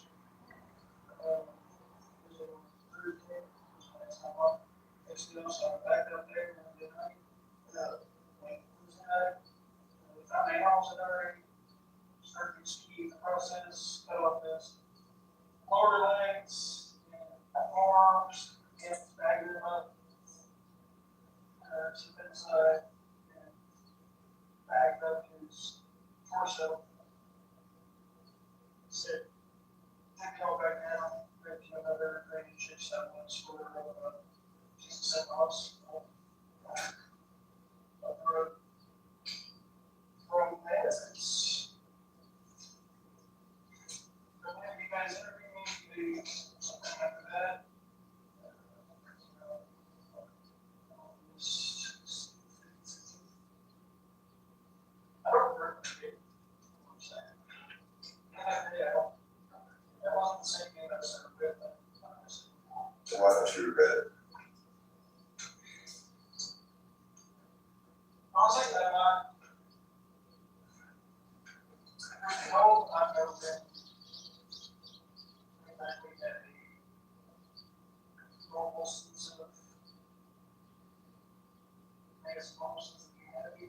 Speaker 6: It was a Thursday, it was my next time off. Next deal, so I backed up there Monday night, late Tuesday night. We found the animals that already started to ski in the process, cut off this lower legs and arms, and bagged them up. To the inside and bagged up his torso. Said, take it all back down, ready to another drainage ditch that was for 6 to 7 miles up the road. From there, it's. Have you guys interviewed me? Something after that. I don't remember it. That wasn't the same game I was with.
Speaker 15: So why don't you regret it?
Speaker 6: Honestly, I'm not. No, I've never been. I think that the normal sense of. I guess normal sense of humanity.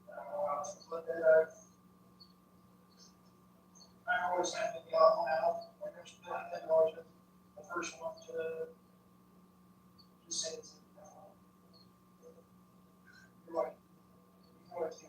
Speaker 6: I don't know how to put that. I always have to be off now. When there's the first one to just say it's. You're right. You always do.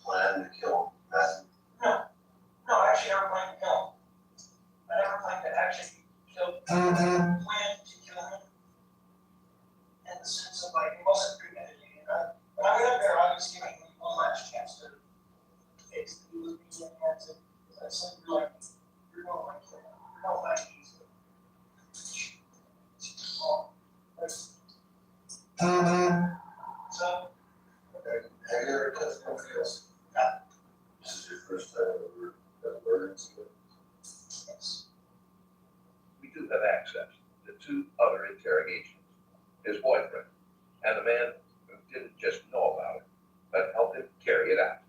Speaker 15: Plan to kill Matthew?
Speaker 6: No, actually, I never planned to kill him. I never planned to actually kill him. Planned to kill him. In the sense of like, it wasn't premeditated. When I went up there, I was giving him one last chance to fix the deal with me and had to, I said, you're like, you're going to kill him. You're not like he's So.
Speaker 15: Okay, have you ever touched somebody else?
Speaker 6: No.
Speaker 15: This is your first time ever that murder incident?
Speaker 6: Yes.
Speaker 13: We do have access to 2 other interrogations. His boyfriend and the man who didn't just know about it, but helped him carry it out.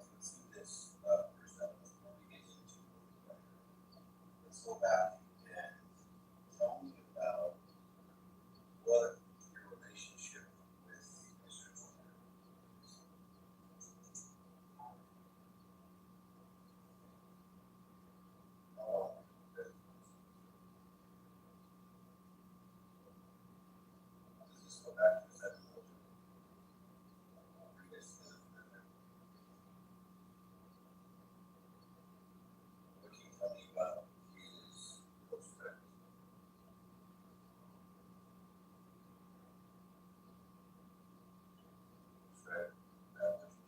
Speaker 15: let's do this, first up, before we get into it. Let's go back and tell me about what your relationship with Mr. Jordan is. Does this go back to the second one? What can you tell me about his close friends? Fred, that relationship.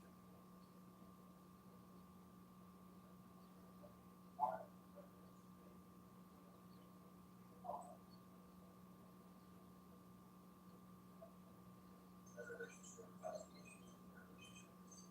Speaker 15: That relationship causing issues in your relationships.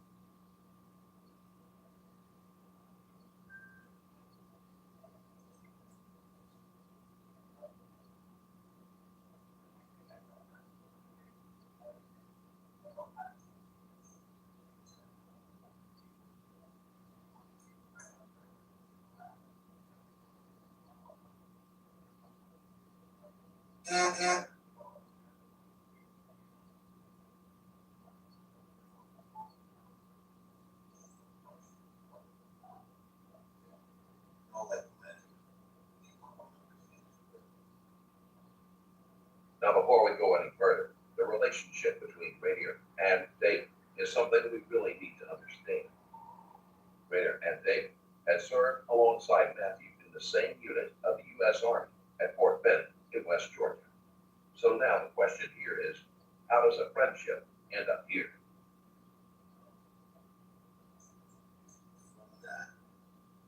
Speaker 13: Now, before we go any further, the relationship between Rainier and David is something we really need to understand. Rainier and David had served alongside Matthew in the same unit of the U.S. Army at Fort Benning in West Georgia. So now the question here is, how does a friendship end up here?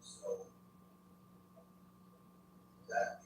Speaker 15: So that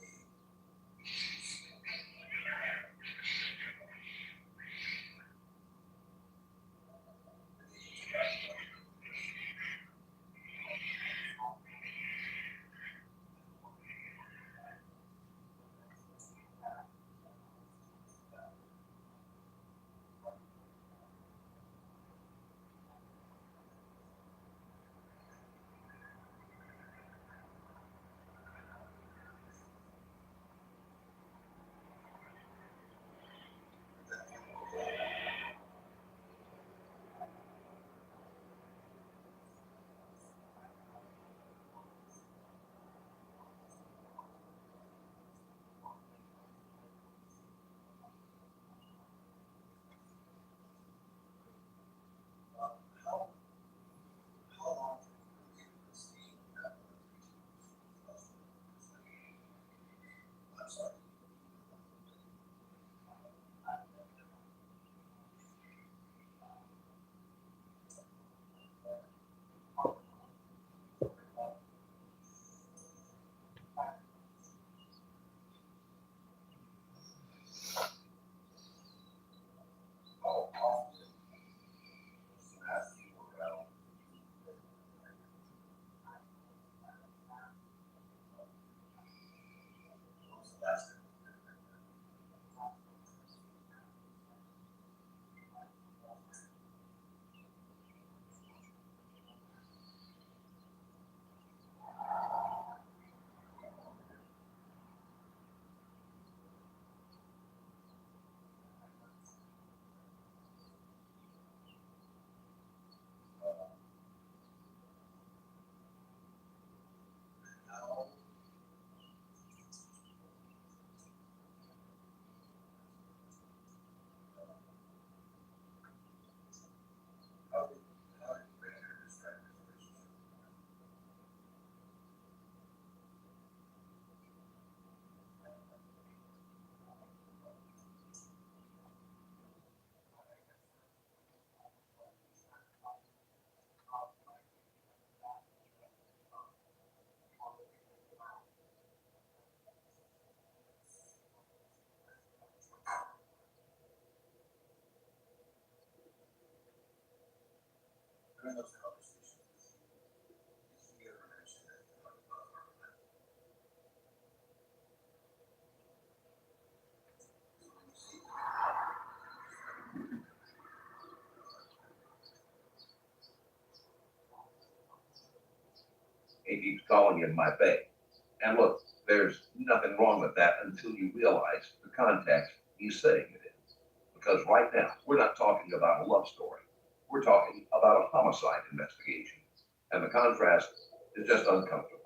Speaker 15: during those conversations, did he ever mention that you talked about our friend? So when you see
Speaker 13: He keeps calling him my bae. And look, there's nothing wrong with that until you realize the context he's saying it in. Because right now, we're not talking about a love story. We're talking about a homicide investigation. And the contrast is just uncomfortable.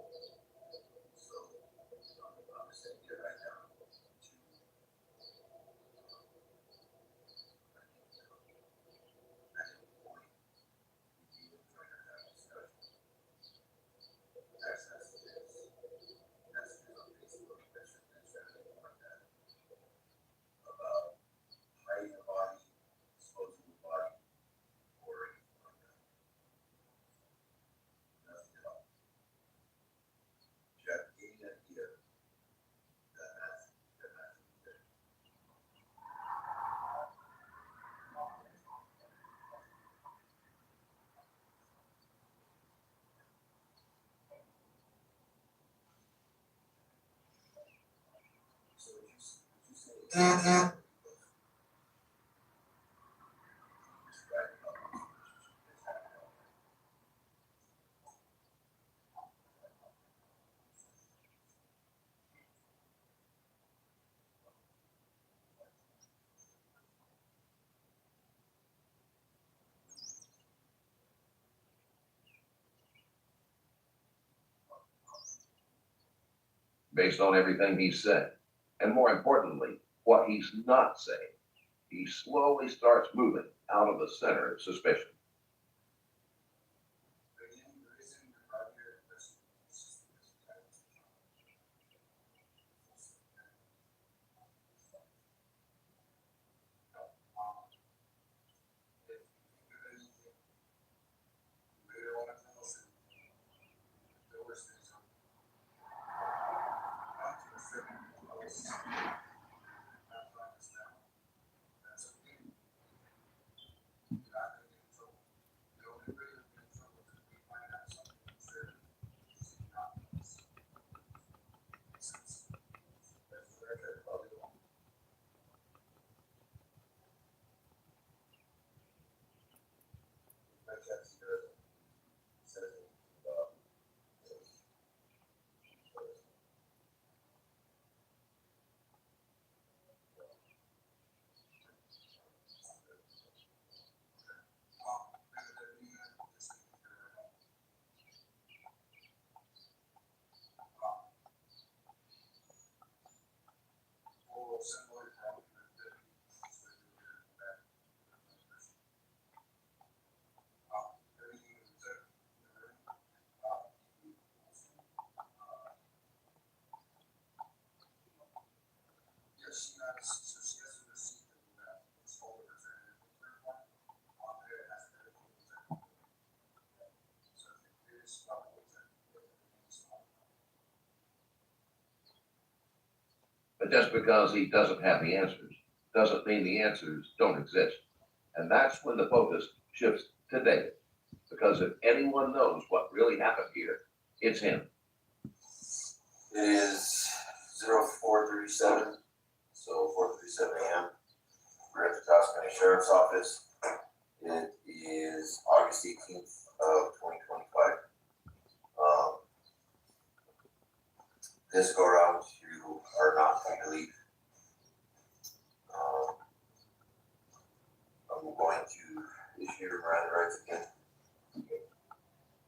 Speaker 13: Based on everything he said, and more importantly, what he's not saying, he slowly starts moving out of the center of suspicion. But just because he doesn't have the answers doesn't mean the answers don't exist. And that's when the focus shifts to David. Because if anyone knows what really happened here, it's him.
Speaker 12: It is 04:37, so 4:37 a.m. We're at the Taos County Sheriff's Office. It is August 18th of 2025. This go around, you are not going to leave. I'm going to issue your Miranda rights again.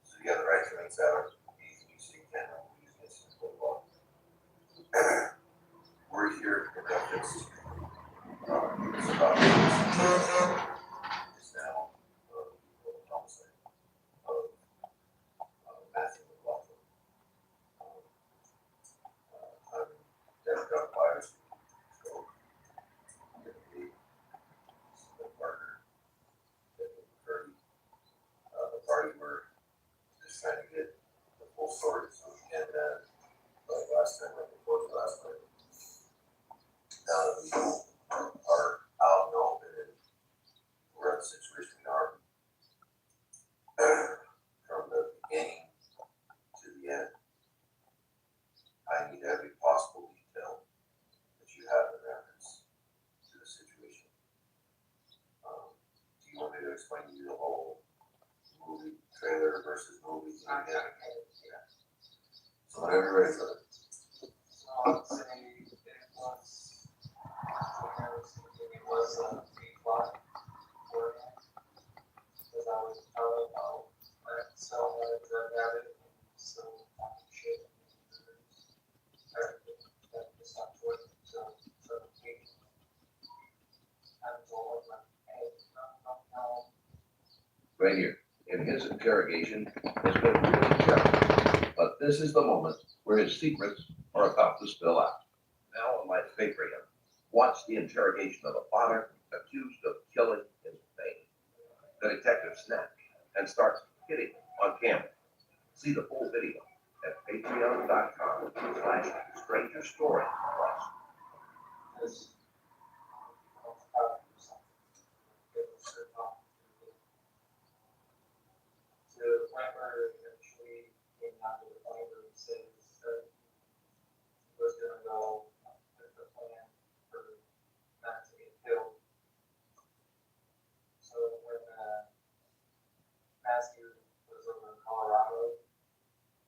Speaker 12: So you have the right to remain silent. You see, you can use this in the law. We're here in reference to this about is now homicide of Matthew McLaughlin. I'm Derek John Myers. So I'm going to be the partner that the party we're just trying to get the full story so we can like last time, like we told you last time. Now that we are out in the open and we're in the situation we are, from the beginning to the end, I need every possible detail that you have in reference to the situation. Do you want me to explain to you the whole movie trailer versus movie? Yeah.
Speaker 15: Whenever you're ready for it.
Speaker 3: So I'd say it was a big plot for me. Because I was telling about so drug addict and so shit everything that just stopped working. So I'm told like, hey, no.
Speaker 13: Rainier, in his interrogation, has been really careful, but this is the moment where his secrets are about to spill out. Now, on my favorite, watch the interrogation of a father accused of killing his baby. The detective snaps and starts hitting on camera. See the full video at patreon.com/strangerstory.
Speaker 3: To the point where eventually came down to the point where he says that he was gonna go with the plan for not to get killed. So when Matthew was over in Colorado,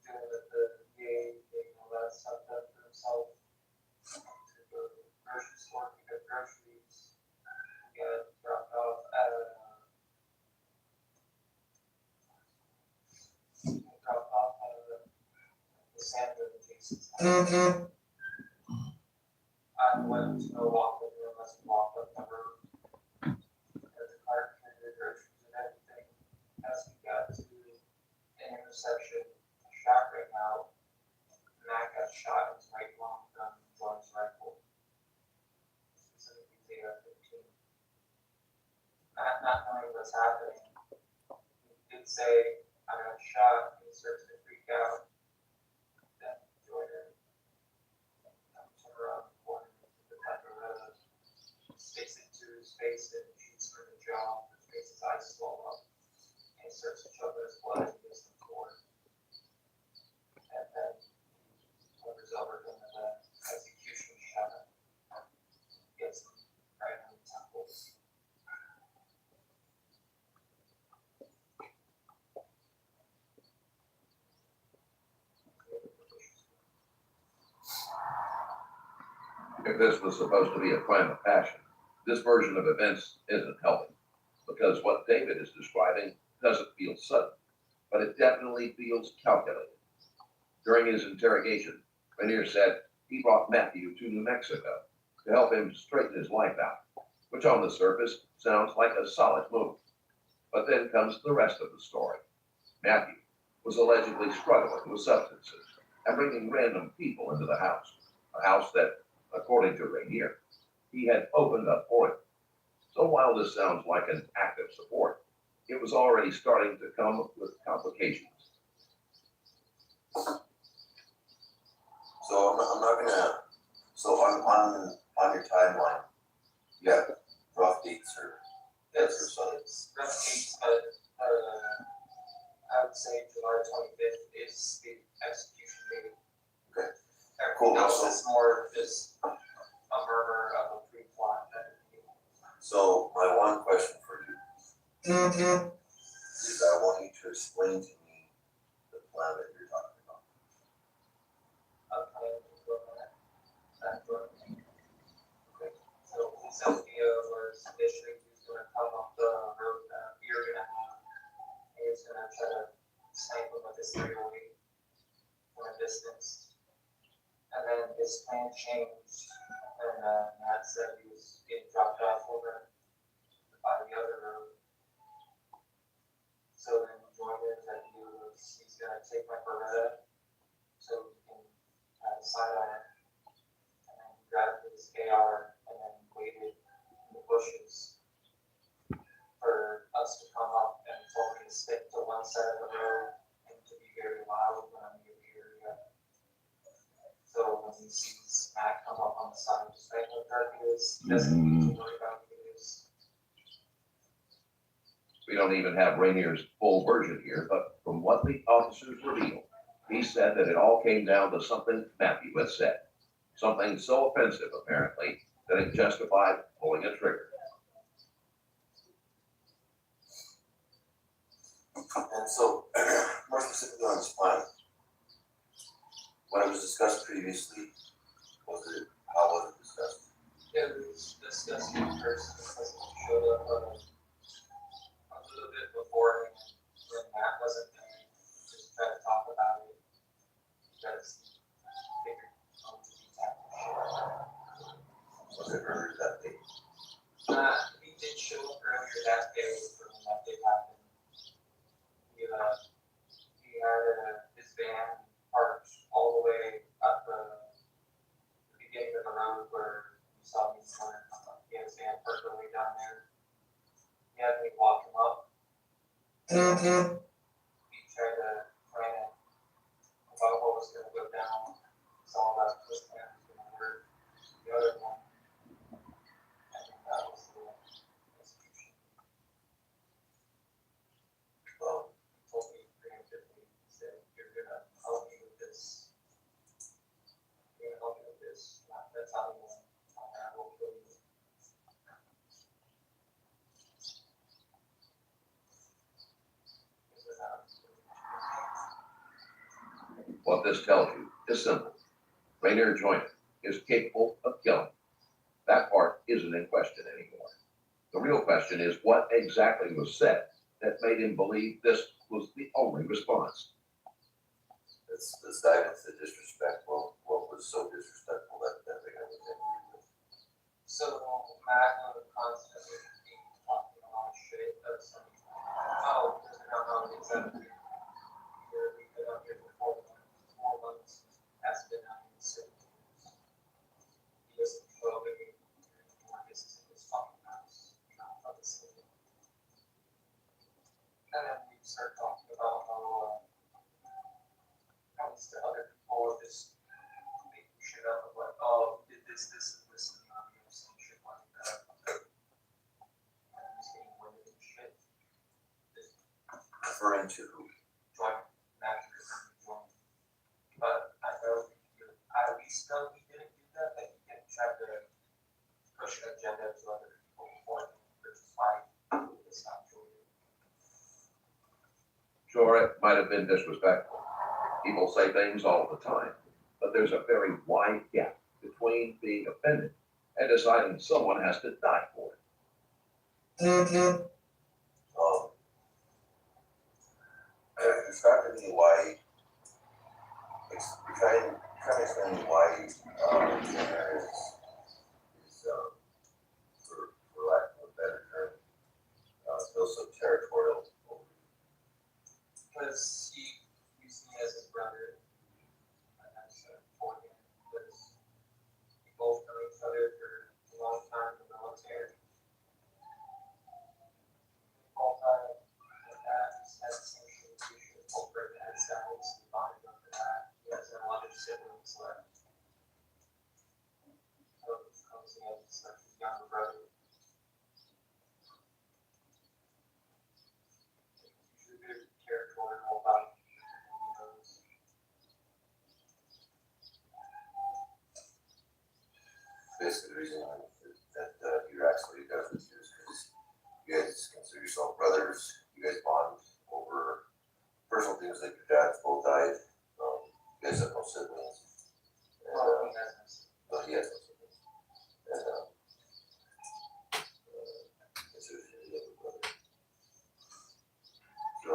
Speaker 3: doing the VA, getting all that stuff done for himself, to go to the grocery store, pick up groceries, he got dropped off at a the Sandra and Jason's house. I went to go walk with him, let's walk up the road. At the car carried the groceries and everything. As we got to an intersection, a shot rang out. Matt got shot in his right long gun, John's rifle. Specifically AR-15. Matt, not knowing what's happening, he did say, I got shot, he starts to freak out. Then Jordan comes around the corner to the back of the sticks into his face and shoots for the jaw. His face, his eyes swell up. And he starts to choke his blood and gets the floor. And then he hovers over him and the execution shot gets him right in the temples.
Speaker 13: If this was supposed to be a crime of passion, this version of events isn't helping, because what David is describing doesn't feel sudden, but it definitely feels calculated. During his interrogation, Rainier said he brought Matthew to New Mexico to help him straighten his life out, which on the surface sounds like a solid move. But then comes the rest of the story. Matthew was allegedly struggling with substances and bringing random people into the house, a house that, according to Rainier, he had opened up for him. So while this sounds like an act of support, it was already starting to come with complications.
Speaker 15: So I'm not gonna, so on your timeline, you have rough dates or dates or something.
Speaker 3: It's rough dates, but I would say July 25th is the execution date.
Speaker 15: Okay.
Speaker 3: Everything else is more just a murmur of a pre-plot.
Speaker 15: So my one question for you is I want you to explain to me the plan that you're talking about.
Speaker 3: Okay, so his idea was initially he was gonna come off the road that you're gonna have. He was gonna try to snipe him with his 308 from a distance. And then his plan changed, and Matt said he was getting dropped off over by the other road. So then Jordan's idea was he's gonna take my Beretta so he can have a sidearm, and then grab his AR and then waited in the bushes for us to come up and told me to stick to one side of the road and to be very loud when I'm near the area. So when he sees Matt come up on the side, just like how dark it is, he doesn't need to worry about who it is.
Speaker 13: We don't even have Rainier's full version here, but from what the officers revealed, he said that it all came down to something Matthew had said. Something so offensive, apparently, that it justified pulling a trigger.
Speaker 15: And so, more specifically on this plan, when it was discussed previously, how was it discussed?
Speaker 3: Yeah, we discussed it first because it showed up a little bit beforehand when Matt wasn't there. Just try to talk about it because he figured
Speaker 15: Was it earlier that day?
Speaker 3: he did show up earlier that day for when that did happen. He had his van parked all the way up the beginning of the road where you saw me somewhere. He had his van parked all the way down there. He had me walk him up. He tried to plan it about what was going to go down. Saw that this plan was going to work. The other one, I think that was the execution. Well, he told me preemptively, he said, you're going to help me with this. You're going to help me with this. That's how he went. I will kill you.
Speaker 13: What this tells you is simple. Rainier Joyner is capable of killing. That part isn't in question anymore. The real question is what exactly was said that made him believe this was the only response.
Speaker 15: Let's dive into the disrespect. What was so disrespectful that Rainier was angry with?
Speaker 3: So Matt was constantly talking a lot of shit. That's how it's up here. We've been up here for 4 months. Has been out here 6 years. He doesn't show up any more business in his talking about the city. And then we start talking about how these other people are just making shit up of like, oh, we did this, and this, and saying shit like that. And he's getting women and shit.
Speaker 15: Referring to who?
Speaker 3: Join Join. But I know I at least know he didn't do that, but he didn't try to push an agenda to other people for him, which is why it's not true.
Speaker 13: Sure, it might have been disrespectful. People say things all the time, but there's a very wide gap between being offended and deciding someone has to die for it.
Speaker 15: Describe to me why, try and explain why Junior is for lack of a better term, still so territorial.
Speaker 3: Because he used me as his brother, and that's for him, because we both know each other for a long time in the military. Both had the same communication, both were dads, that was the bonding over that. He has a lot of siblings left. So it comes in as like his younger brother. He's very territorial about those.
Speaker 15: Basically, the reason that you're actually does this is because you guys consider yourself brothers. You guys bond over personal things like your dads both died. You guys have no siblings. And, he has no siblings. And considers you the younger brother. So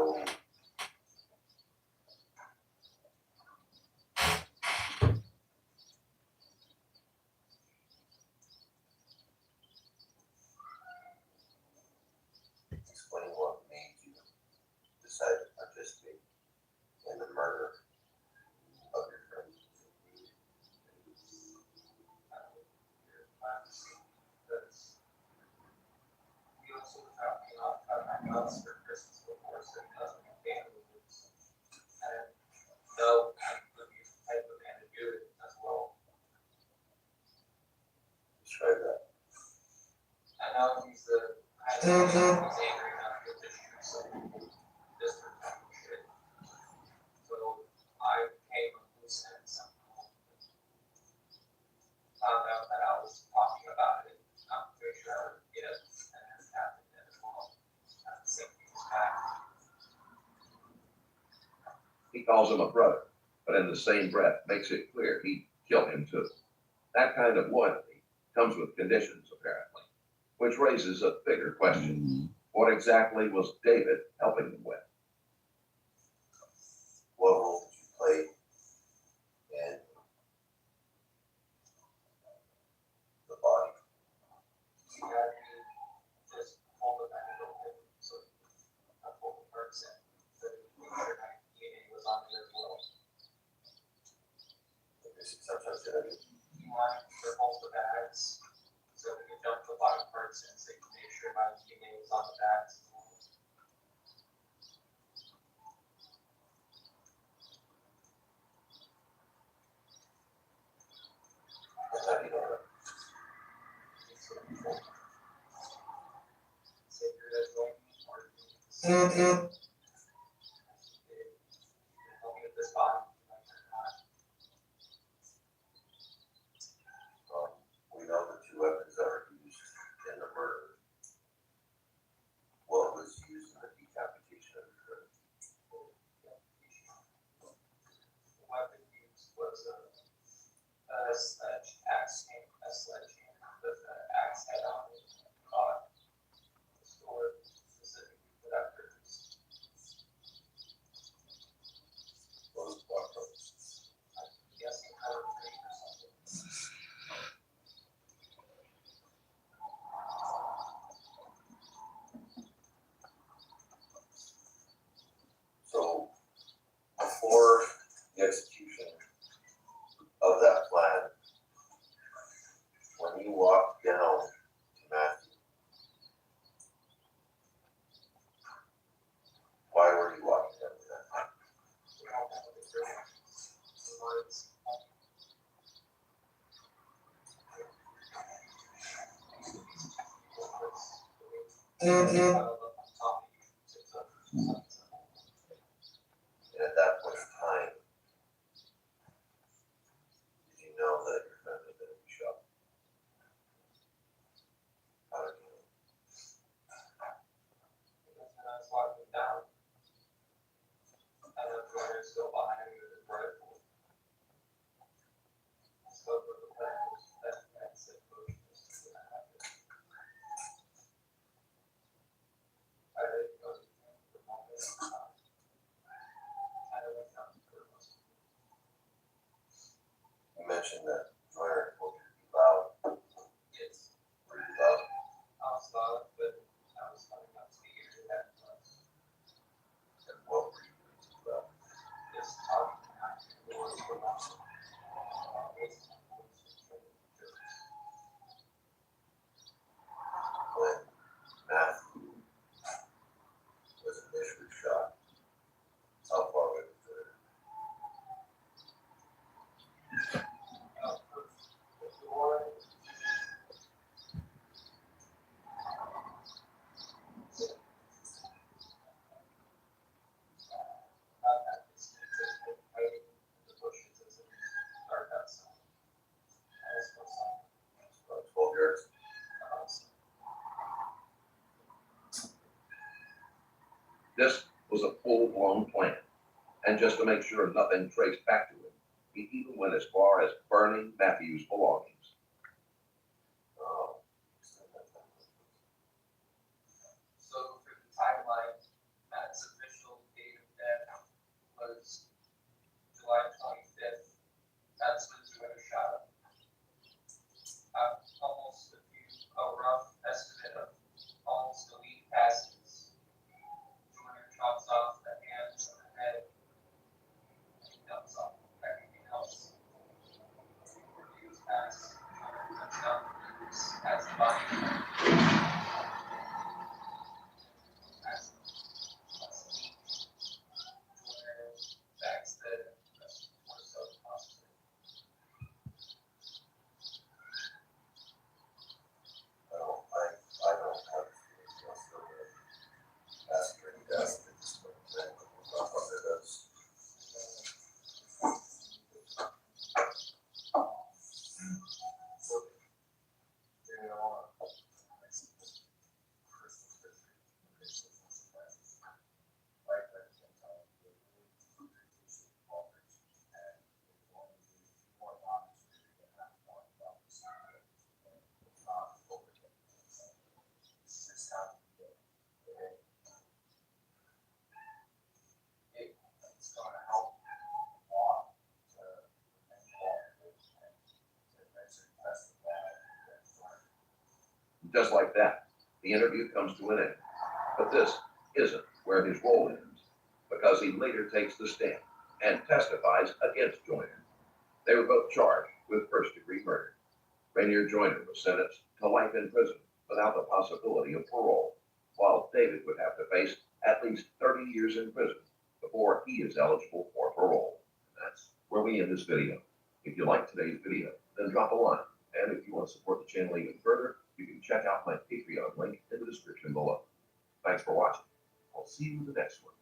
Speaker 15: explain what made you decide to participate in the murder of your friend.
Speaker 3: He also dropped me off at my house for Christmas before, so he doesn't have family members. And no, I would be the type of man to do it as well.
Speaker 15: Describe that.
Speaker 3: I know he's angry enough to just shoot someone, just for talking shit. So I came on loose ends somehow. Found out that I was talking about it. I'm pretty sure I would get it, and it happened as well. At the same time.
Speaker 13: He calls him a brother, but but in the same breath makes it clear he'd kill him too. That kind of loyalty comes with conditions, apparently, which raises a bigger question. What exactly was David helping them with?
Speaker 15: What role did you play in the body?
Speaker 1: You had me just hold the back of the so I pulled the parts in, so make sure my DNA was on there as well.
Speaker 15: Sometimes
Speaker 1: You want to hold the bags, so we can dump the body parts in, so you can make sure my DNA was on the bags.
Speaker 15: We know the two weapons that were used in the murder. What was used in the decapitation of the criminal?
Speaker 1: The weapon used was a sledgehammer with an axe head on it, stored specifically for that purpose.
Speaker 15: What was blood purpose?
Speaker 1: I'm guessing power trade or something.
Speaker 15: So, before the execution of that plan, when you walked down to Matthew, why were you walking down to that? And at that point in time, did you know that your friend had been shot? How did you know?
Speaker 1: Because when I was walking down, I know the runner still behind me with his rifle. So the plan was that that's it, motion was gonna happen. I didn't know the thing for a moment in time. I went down for a moment.
Speaker 15: You mentioned that Joyner told you to be loud.
Speaker 1: Yes,
Speaker 15: Were you loud?
Speaker 1: I was loud, but I was trying not to hear that much.
Speaker 15: And what were you doing too loud?
Speaker 1: Just talking, not the words were not.
Speaker 15: When Matthew was initially shot, how far away was it? About 12 yards.
Speaker 13: This was a full-blown plan, and just to make sure nothing traced back to him, he even went as far as burning Matthew's belongings.
Speaker 1: So for the timeline, Matt's official date of death was July 25th. That's when Joanna shot him. Almost a rough estimate of almost a week passes. Joanna chops off the hands and the head. And he dumps off everything else. Reviews pass.
Speaker 13: Just like that, the interview comes to an end. But this isn't where his role ends, because he later takes the stand and testifies against Joyner. They were both charged with first-degree murder. Rainier Joyner was sentenced to life in prison without the possibility of parole, while David would have to face at least 30 years in prison before he is eligible for parole. That's where we end this video. If you like today's video, then drop a line. And if you want to support the channel even further, you can check out my Patreon link in the description below. Thanks for watching. I'll see you in the next one.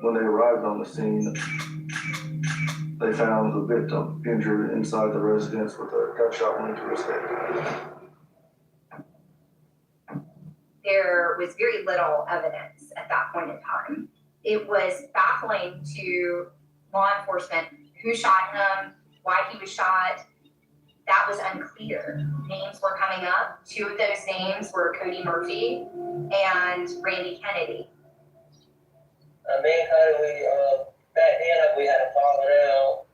Speaker 8: When they arrived on the scene, they found the victim injured inside the residence with a gunshot wound to his head.
Speaker 7: There was very little evidence at that point in time. It was baffling to law enforcement who shot him, why he was shot. That was unclear. Names were coming up. Two of those names were Cody Murphy and Randy Kennedy.
Speaker 3: Me and Cody, back then we had a falling out.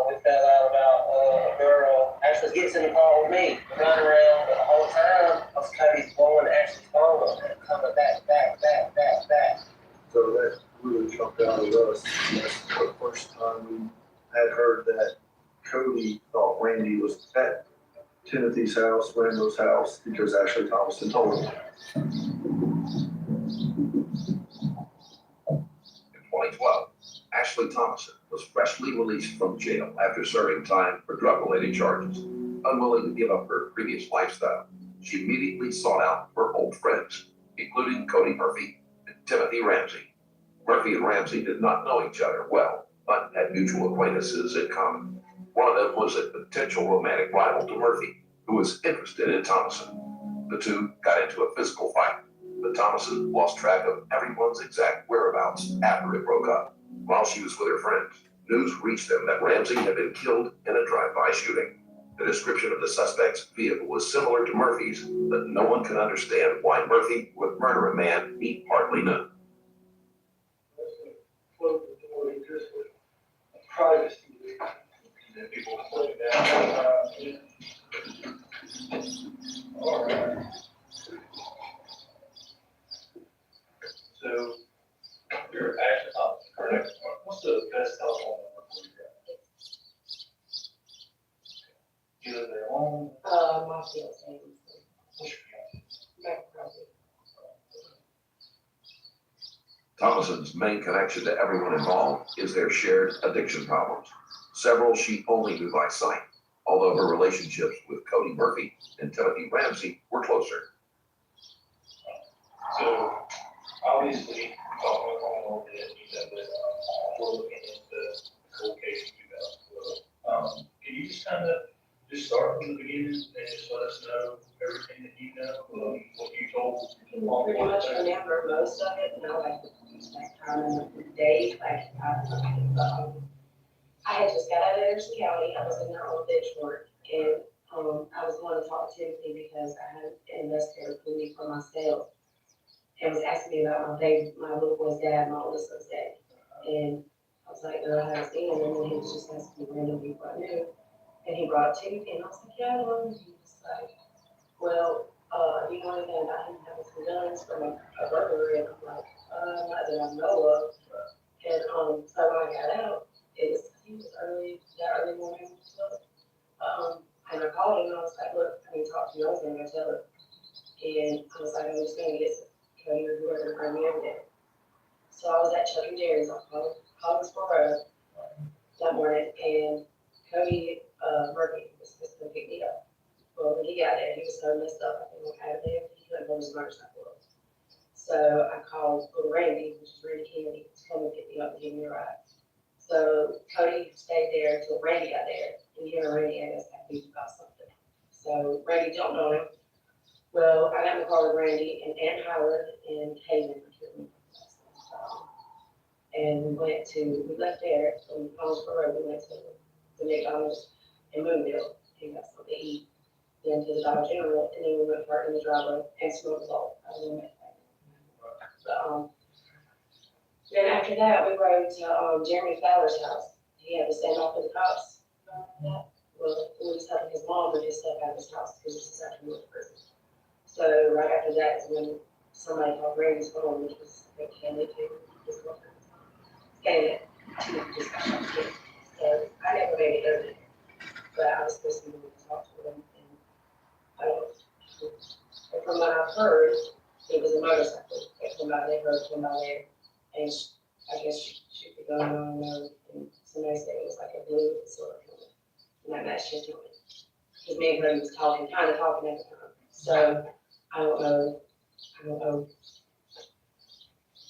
Speaker 3: We fell out about a girl actually gets in the car with me, running around, but the whole time Cody's blowing Ashley's phone and coming back.
Speaker 8: So that really jumped out at us. That's the first time we had heard that Cody thought Randy was at Timothy's house, Randall's house, because Ashley Thomason told him.
Speaker 13: In 2012, Ashley Thomason was freshly released from jail after serving time for drug-related charges. Unwilling to give up her previous lifestyle, she immediately sought out her old friends, including Cody Murphy and Timothy Ramsey. Murphy and Ramsey did not know each other well, but had mutual acquaintances in common. One of them was a potential romantic rival to Murphy, who was interested in Thomason. The two got into a physical fight, but Thomason lost track of everyone's exact whereabouts after it broke up. While she was with her friends, news reached them that Ramsey had been killed in a drive-by shooting. The description of the suspect's vehicle was similar to Murphy's, but no one could understand why Murphy would murder a man he hardly knew.
Speaker 8: Privacy.
Speaker 20: People putting down. All right. So, you're actually up, correct? What's the best telephone number for you guys? You live there alone?
Speaker 5: My fiance.
Speaker 20: What's your fiance?
Speaker 13: Thomason's main connection to everyone involved is their shared addiction problems. Several she only knew by sight, although her relationships with Cody Murphy and Timothy Ramsey were closer.
Speaker 20: So, obviously, talking about a little bit, you said that we're looking into the cold case in 2012. Can you just kind of just start from the beginning and just let us know everything that you know, what you told?
Speaker 5: Pretty much remember most of it, you know, like the time and the date, like I had just got out of Anderson County. I was in their old ditch work, and I was going to talk to Timothy because I had an investigator pull me for my sale and was asking me about my little boy's dad, my oldest son's dad. And I was like, no, I haven't seen him. And then he was just asking me random people I knew. And he brought up Timothy, and I was like, yeah, I know him. He was like, well, you know anything about him having some guns from a burglary? And I'm like, not that I know of. And so when I got out, he was early morning. And I called him and I was like, look, I need to talk to you. I was going to go tell her. And I was like, I'm just going to get Cody or whoever to bring me over there. So I was at Chuck and Jerry's on Hollingsville Road that morning, and Cody Murphy was supposed to pick me up. Well, when he got there, he was so messed up. I think out of there, he couldn't hold his motorcycle up. So I called little Randy, which is Randy Kennedy, to come and pick me up and give me a ride. So Cody stayed there until Randy got there, and he and Randy, I guess, had beef about something. So Randy jumped on him. Well, I got in the car with Randy and Aunt Howard and Hayden. And we left there from Hollingsville Road. We went to the McDonald's in Moonville and got something to eat. Then to the Dollar General, and then we went park in the driveway and smoked all. But then after that, we rode to Jeremy Fowler's house. he had to stand off with the cops. Well, we was helping his mom with his stuff out of his house because this is after he went to prison. So right after that is when somebody called Randy's phone, which was, I think, Candy too. Candy, she just got shot too. So I never made it over there, but I was supposed to talk to them, and I don't know. And from what I've heard, it was a motorcycle that came out, they heard came out there, and I guess she could go on, and somebody said it was like a blue silver helmet, and that matched his helmet. Because me and her was talking, kind of talking at the time, so I don't know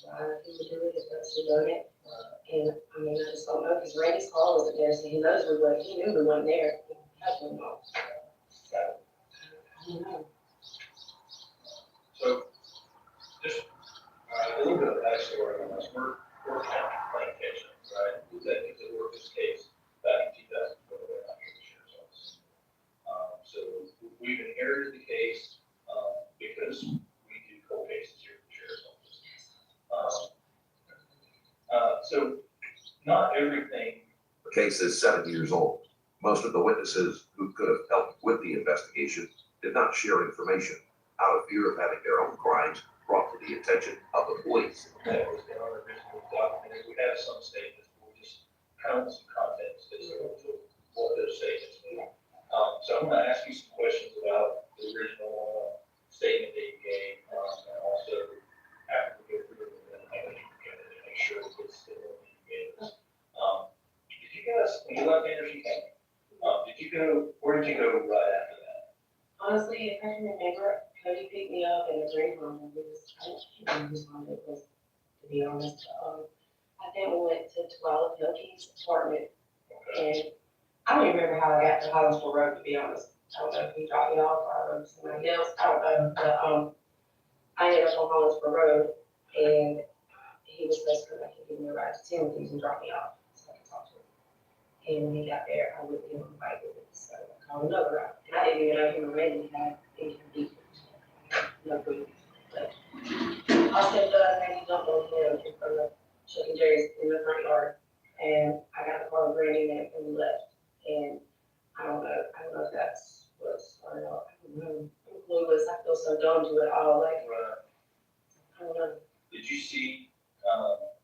Speaker 5: why he would do it, if that's who done it. And I mean, I just don't know, because Randy's car wasn't there, so he knows we wasn't, he knew we wasn't there. I don't know. So, I don't know.
Speaker 11: So, just a little bit of backstory on this. We're playing catch up, right? Detectives that worked this case back in 2004 out here at the sheriff's office. So we've inherited the case because we do cold cases here at the sheriff's office. So not everything.
Speaker 13: The case is 7 years old. Most of the witnesses who could have helped with the investigation did not share information out of fear of having their own crimes brought to the attention of the police.
Speaker 11: That was in our original document. We have some statements, but we'll just count some context as to what those statements mean. So I'm going to ask you some questions about the original statement that you gave, and also after we go through it, then I think to make sure that it's still what you gave us. Did you guys, when you left Anderson County, where did you go right after that?
Speaker 5: Honestly, if I can remember, Cody picked me up in a dream home, and I don't remember whose home it was, to be honest. I think we went to 12 Hilke's apartment, and I don't even remember how I got to Hollinsville Road, to be honest. I don't know if he dropped me off or I rode somebody else, I don't know, but, I ended up on Hollinsville Road, and he was supposed to come back and give me a ride to Timothy's and drop me off, so I could talk to him. And when he got there, I wouldn't give him a bike with it, so I called another route. And I didn't even know him and Randy had any kind of beef. No clue. But I stepped up, Randy jumped on him in front of Chuck and Jerry's in the front yard. And I got the car with Randy and we left. And I don't know if that's what's started off. I don't know. I'm clueless. I feel so dumb to it all. Like, I don't know.
Speaker 11: Did you see,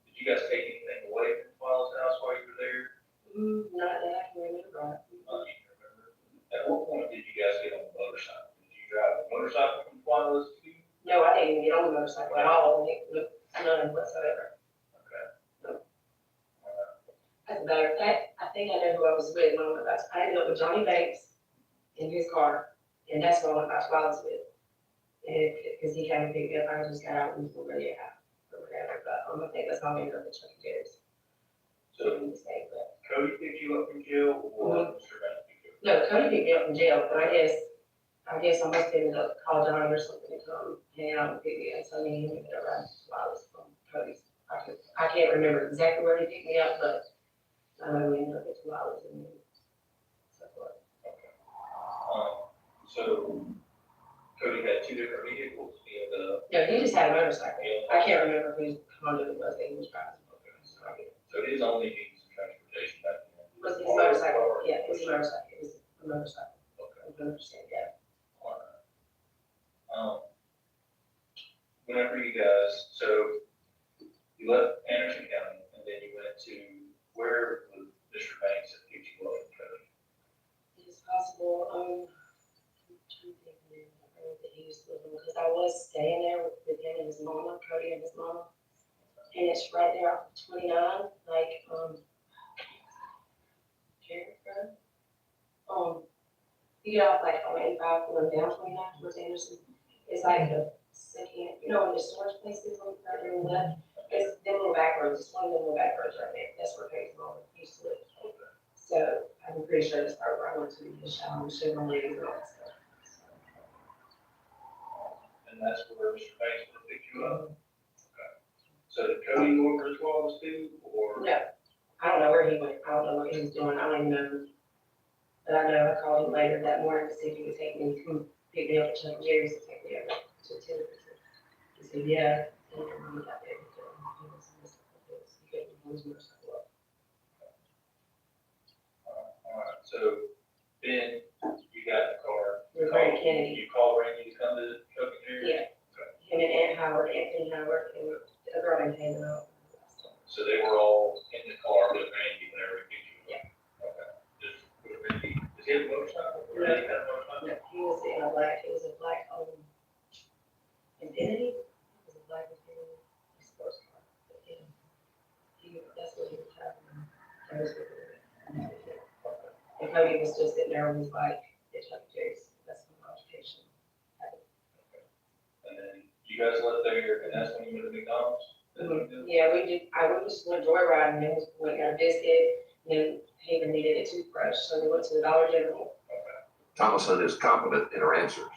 Speaker 11: did you guys take anything away from Twyla's house while you were there?
Speaker 5: Not that I can remember.
Speaker 11: You can remember. At what point did you guys get on the motorcycle? Did you drive the motorcycle from Twyla's to?
Speaker 5: No, I didn't even get on the motorcycle at all. None whatsoever.
Speaker 11: Okay.
Speaker 5: No. As a matter of fact, I think I know who I was with when I went back. I ended up with Johnny Banks in his car, and that's what I went back to Wallace with. And because he came and picked me up, I just got out and was ready to have or whatever. But I think that's how I ended up with Chuck and Jerry's.
Speaker 11: So Cody picked you up from jail, or Mr. Banks picked you up?
Speaker 5: No, Cody picked me up from jail, but I guess I must have ended up calling Johnny or something to come hang out and pick me up. So I mean, he ended up riding while I was from Cody's. I can't remember exactly where he picked me up, but I know we ended up at 2 hours and so forth.
Speaker 11: Okay. So Cody had 2 different vehicles,
Speaker 5: No, he just had a motorcycle. I can't remember whose Honda it was that he was driving.
Speaker 11: So his only means of transportation back then
Speaker 5: Was his motorcycle? Yeah, it was a motorcycle. It was a motorcycle.
Speaker 11: Okay.
Speaker 5: 100%, yeah.
Speaker 11: All right. Whenever you guys, so you left Anderson County and then you went to where was Mr. Banks that picked you up in Cody?
Speaker 5: It is possible, I'm trying to think of the road that he used to live on, because I was staying there with him and his mama, Cody and his mama. And it's right there off 29, like, Carrot Road. You get off like on 85 going down 29 towards Anderson. It's like the second, you know, when the storage place is on right there on the left. It's them little back roads, it's one of them little back roads right there. That's where Peggy's mom used to live. So I'm pretty sure that's probably where I went to the shower and shave my legs and all that stuff.
Speaker 11: And that's where Mr. Banks would pick you up? Okay. So did Cody go over as well as too, or?
Speaker 5: No, I don't know where he went. I don't know what he was doing. I don't even know. But I know I called him later that morning to see if he would take me, come pick me up at Chuck and Jerry's to take me over to Timothy. He said, yeah. And when we got there, he couldn't hold his motorcycle up.
Speaker 4: So then you got in the car.
Speaker 5: With Randy Kennedy.
Speaker 4: You called Randy to come to Chuck and Jerry?
Speaker 5: Yeah. Him and Aunt Howard, Anthony Howard, and a girl named Hannah.
Speaker 4: So they were all in the car with Randy whenever he picked you up?
Speaker 5: Yeah.
Speaker 4: Okay. Just with Randy, does he have a motorcycle? Randy had a motorcycle?
Speaker 5: No, he was in a black, Infinity. It was a black Infinity sports car. But yeah, that's what he was driving. That was what he was doing. And Cody was just sitting there on his bike at Chuck E. Cheese. That's my altercation.
Speaker 4: And then you guys left there, and that's when you went to McDonald's?
Speaker 5: Yeah, we did. I just went joyriding, and went got a biscuit, and then Haven needed a toothbrush, so we went to the Dollar General.
Speaker 13: Thomason is confident in her answers,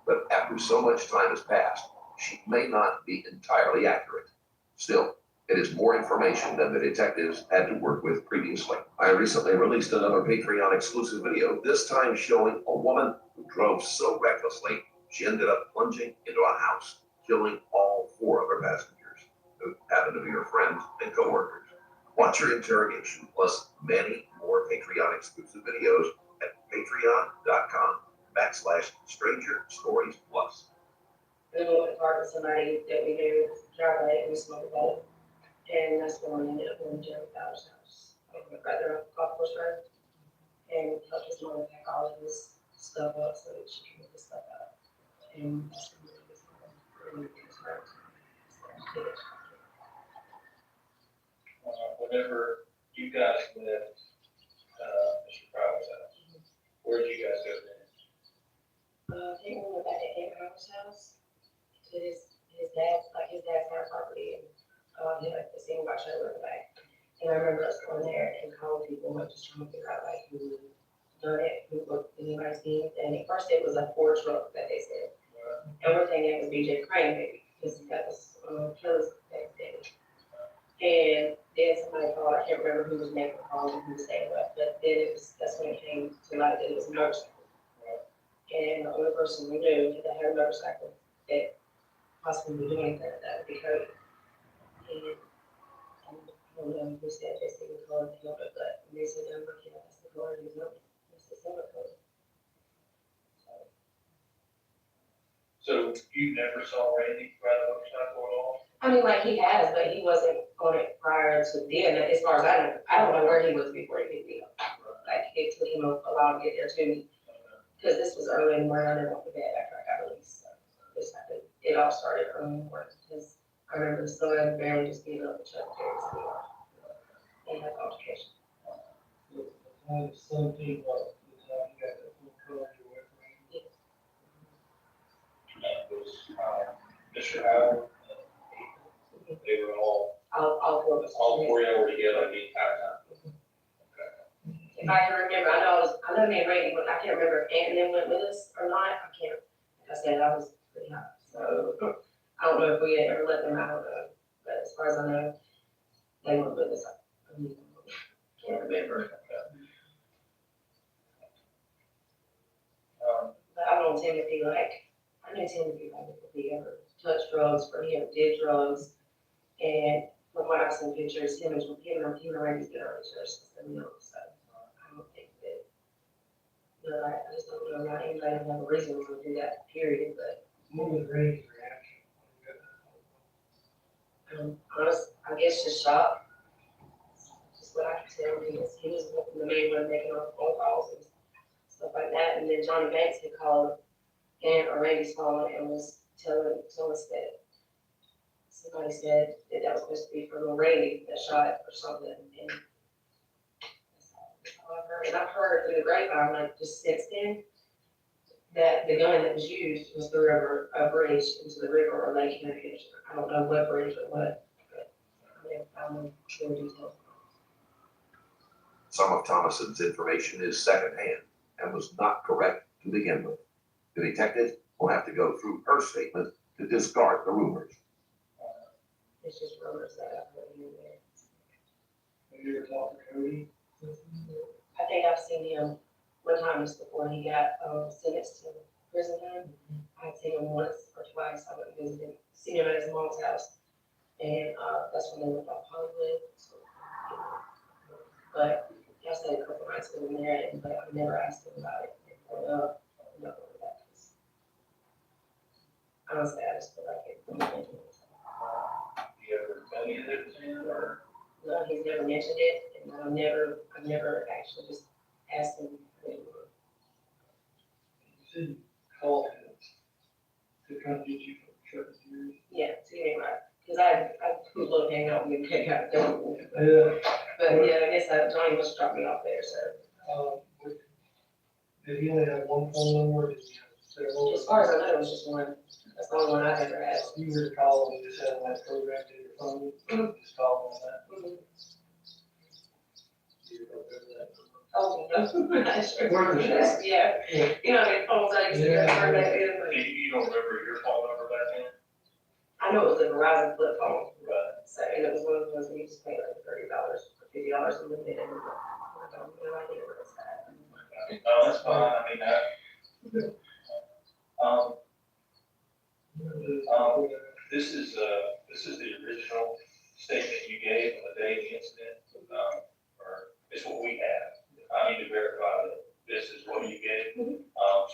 Speaker 13: but after so much time has passed, she may not be entirely accurate. Still, it is more information than the detectives had to work with previously. I recently released another Patreon exclusive video, this time showing a woman who drove so recklessly, she ended up plunging into a house, killing all 4 of her passengers, who happened to be her friends and coworkers. Watch her interrogation, plus many more Patreon exclusive videos at patreon.com/Stranger Stories Plus.
Speaker 5: Then we went to park with somebody that we knew, driveway, and we smoked a bowl. And that's when we ended up going to Jerry Fowler's house, right there on Golf Course Road. And helped his mom pack all of his stuff up so that she could get his stuff out. And that's when we was really concerned.
Speaker 4: Whenever you guys left, Mr. Fowler's house, where did you guys go then?
Speaker 5: I think we went back to Aunt Howard's house, to his dad's house property, and, he had the same white trailer in the back. And I remember us going there and calling people, like, just trying to figure out, like, who done it, who looked, anybody seen it, and at first it was a Ford truck that they said. And we're thinking it was BJ Crane, maybe, because that was, Kelly's baby. And then somebody called, I can't remember who was making the call and who was saying what, but then that's when it came to light that it was a motorcycle. And the only person we knew that had a motorcycle that possibly would do anything like that would be Cody. And I don't know who said they see the color of the helmet, but when they said, I'm looking at that's the color of his helmet. That's the silver color.
Speaker 4: So you never saw Randy ride a motorcycle at all?
Speaker 5: I mean, like he has, but he wasn't on it prior to then, as far as I know. I don't know where he was before he picked me up. Like, it took him a while to get there to me. Because this was early in the morning, I never went to bed after I got released. So this happened, it all started early in the morning. Because I remember the sun barely just being up and Chuck Perry's and had altercation.
Speaker 6: The sun came up, you got that full color you went from.
Speaker 5: Yes.
Speaker 4: Was Mr. Howard, they were all 4 of y'all were together the entire time?
Speaker 5: If I can remember, I know me and Randy, but I can't remember if Aunt and them went with us or not. I can't. Like I said, I was pretty high. So I don't know if we had ever let them out, but as far as I know, they went with us. I can't remember. But I know Timothy, I knew Timothy, if he ever touched drugs or he ever did drugs. And from what I've seen pictures, him and Randy's been on each other since they were young. So I don't think that, I just don't know why anybody would have a reason to do that, period, but.
Speaker 6: What was Randy's reaction?
Speaker 5: Honest, I guess just shock. Just what I could tell, he was the main one making all the phone calls and stuff like that. And then Johnny Banks had called Aunt or Randy's phone and was telling us that somebody said that was supposed to be from Randy that shot or something. And that's all I've heard. And I've heard through the grapevine, like just since then, that the gun that was used was through a bridge into the river or lake in the future. I don't know what bridge or what, but I haven't found more details.
Speaker 13: Some of Thomason's information is secondhand and was not correct to begin with. The detective will have to go through her statement to discard the rumors.
Speaker 5: It's just rumors that I've heard here and there.
Speaker 6: Have you ever talked to Cody?
Speaker 5: I think I've seen him one time just before he got sentenced to prison time. I'd seen him once or twice. I went and visited, seen him at his mom's house. And that's when they went off Hollywood. So, but I stayed a couple nights with him there, but I never asked him about it. Honestly, I just feel like it.
Speaker 4: Do you ever mention it to him, or?
Speaker 5: No, he's never mentioned it, and I've never actually just asked him anymore.
Speaker 6: You said you called him to come get you from Chuck E. Cheese.
Speaker 5: Yeah, to get him right, because I love hanging out with him, pick up them.
Speaker 6: Yeah.
Speaker 5: But yeah, I guess Johnny must drop me off there, so.
Speaker 6: Did he only have one phone number, or did he have several?
Speaker 5: As far as I know, it was just one. That's the only one I've ever had.
Speaker 6: You were to call and just have that programmed in your phone, just call on that. You remember that?
Speaker 5: Oh, no, I sure.
Speaker 6: Worth a shot.
Speaker 5: Yeah, you know, the phones I used to turn back in, but
Speaker 4: You don't remember your phone number back then?
Speaker 5: I know it was a Verizon flip phone.
Speaker 4: Right.
Speaker 5: So, and it was one of the ones we used to pay like $30 or $50 a minute, and I don't know idea what it's at.
Speaker 4: No, that's fine, I mean, this is the original statement you gave on the day of the incident, or it's what we have. I need to verify that this is what you gave.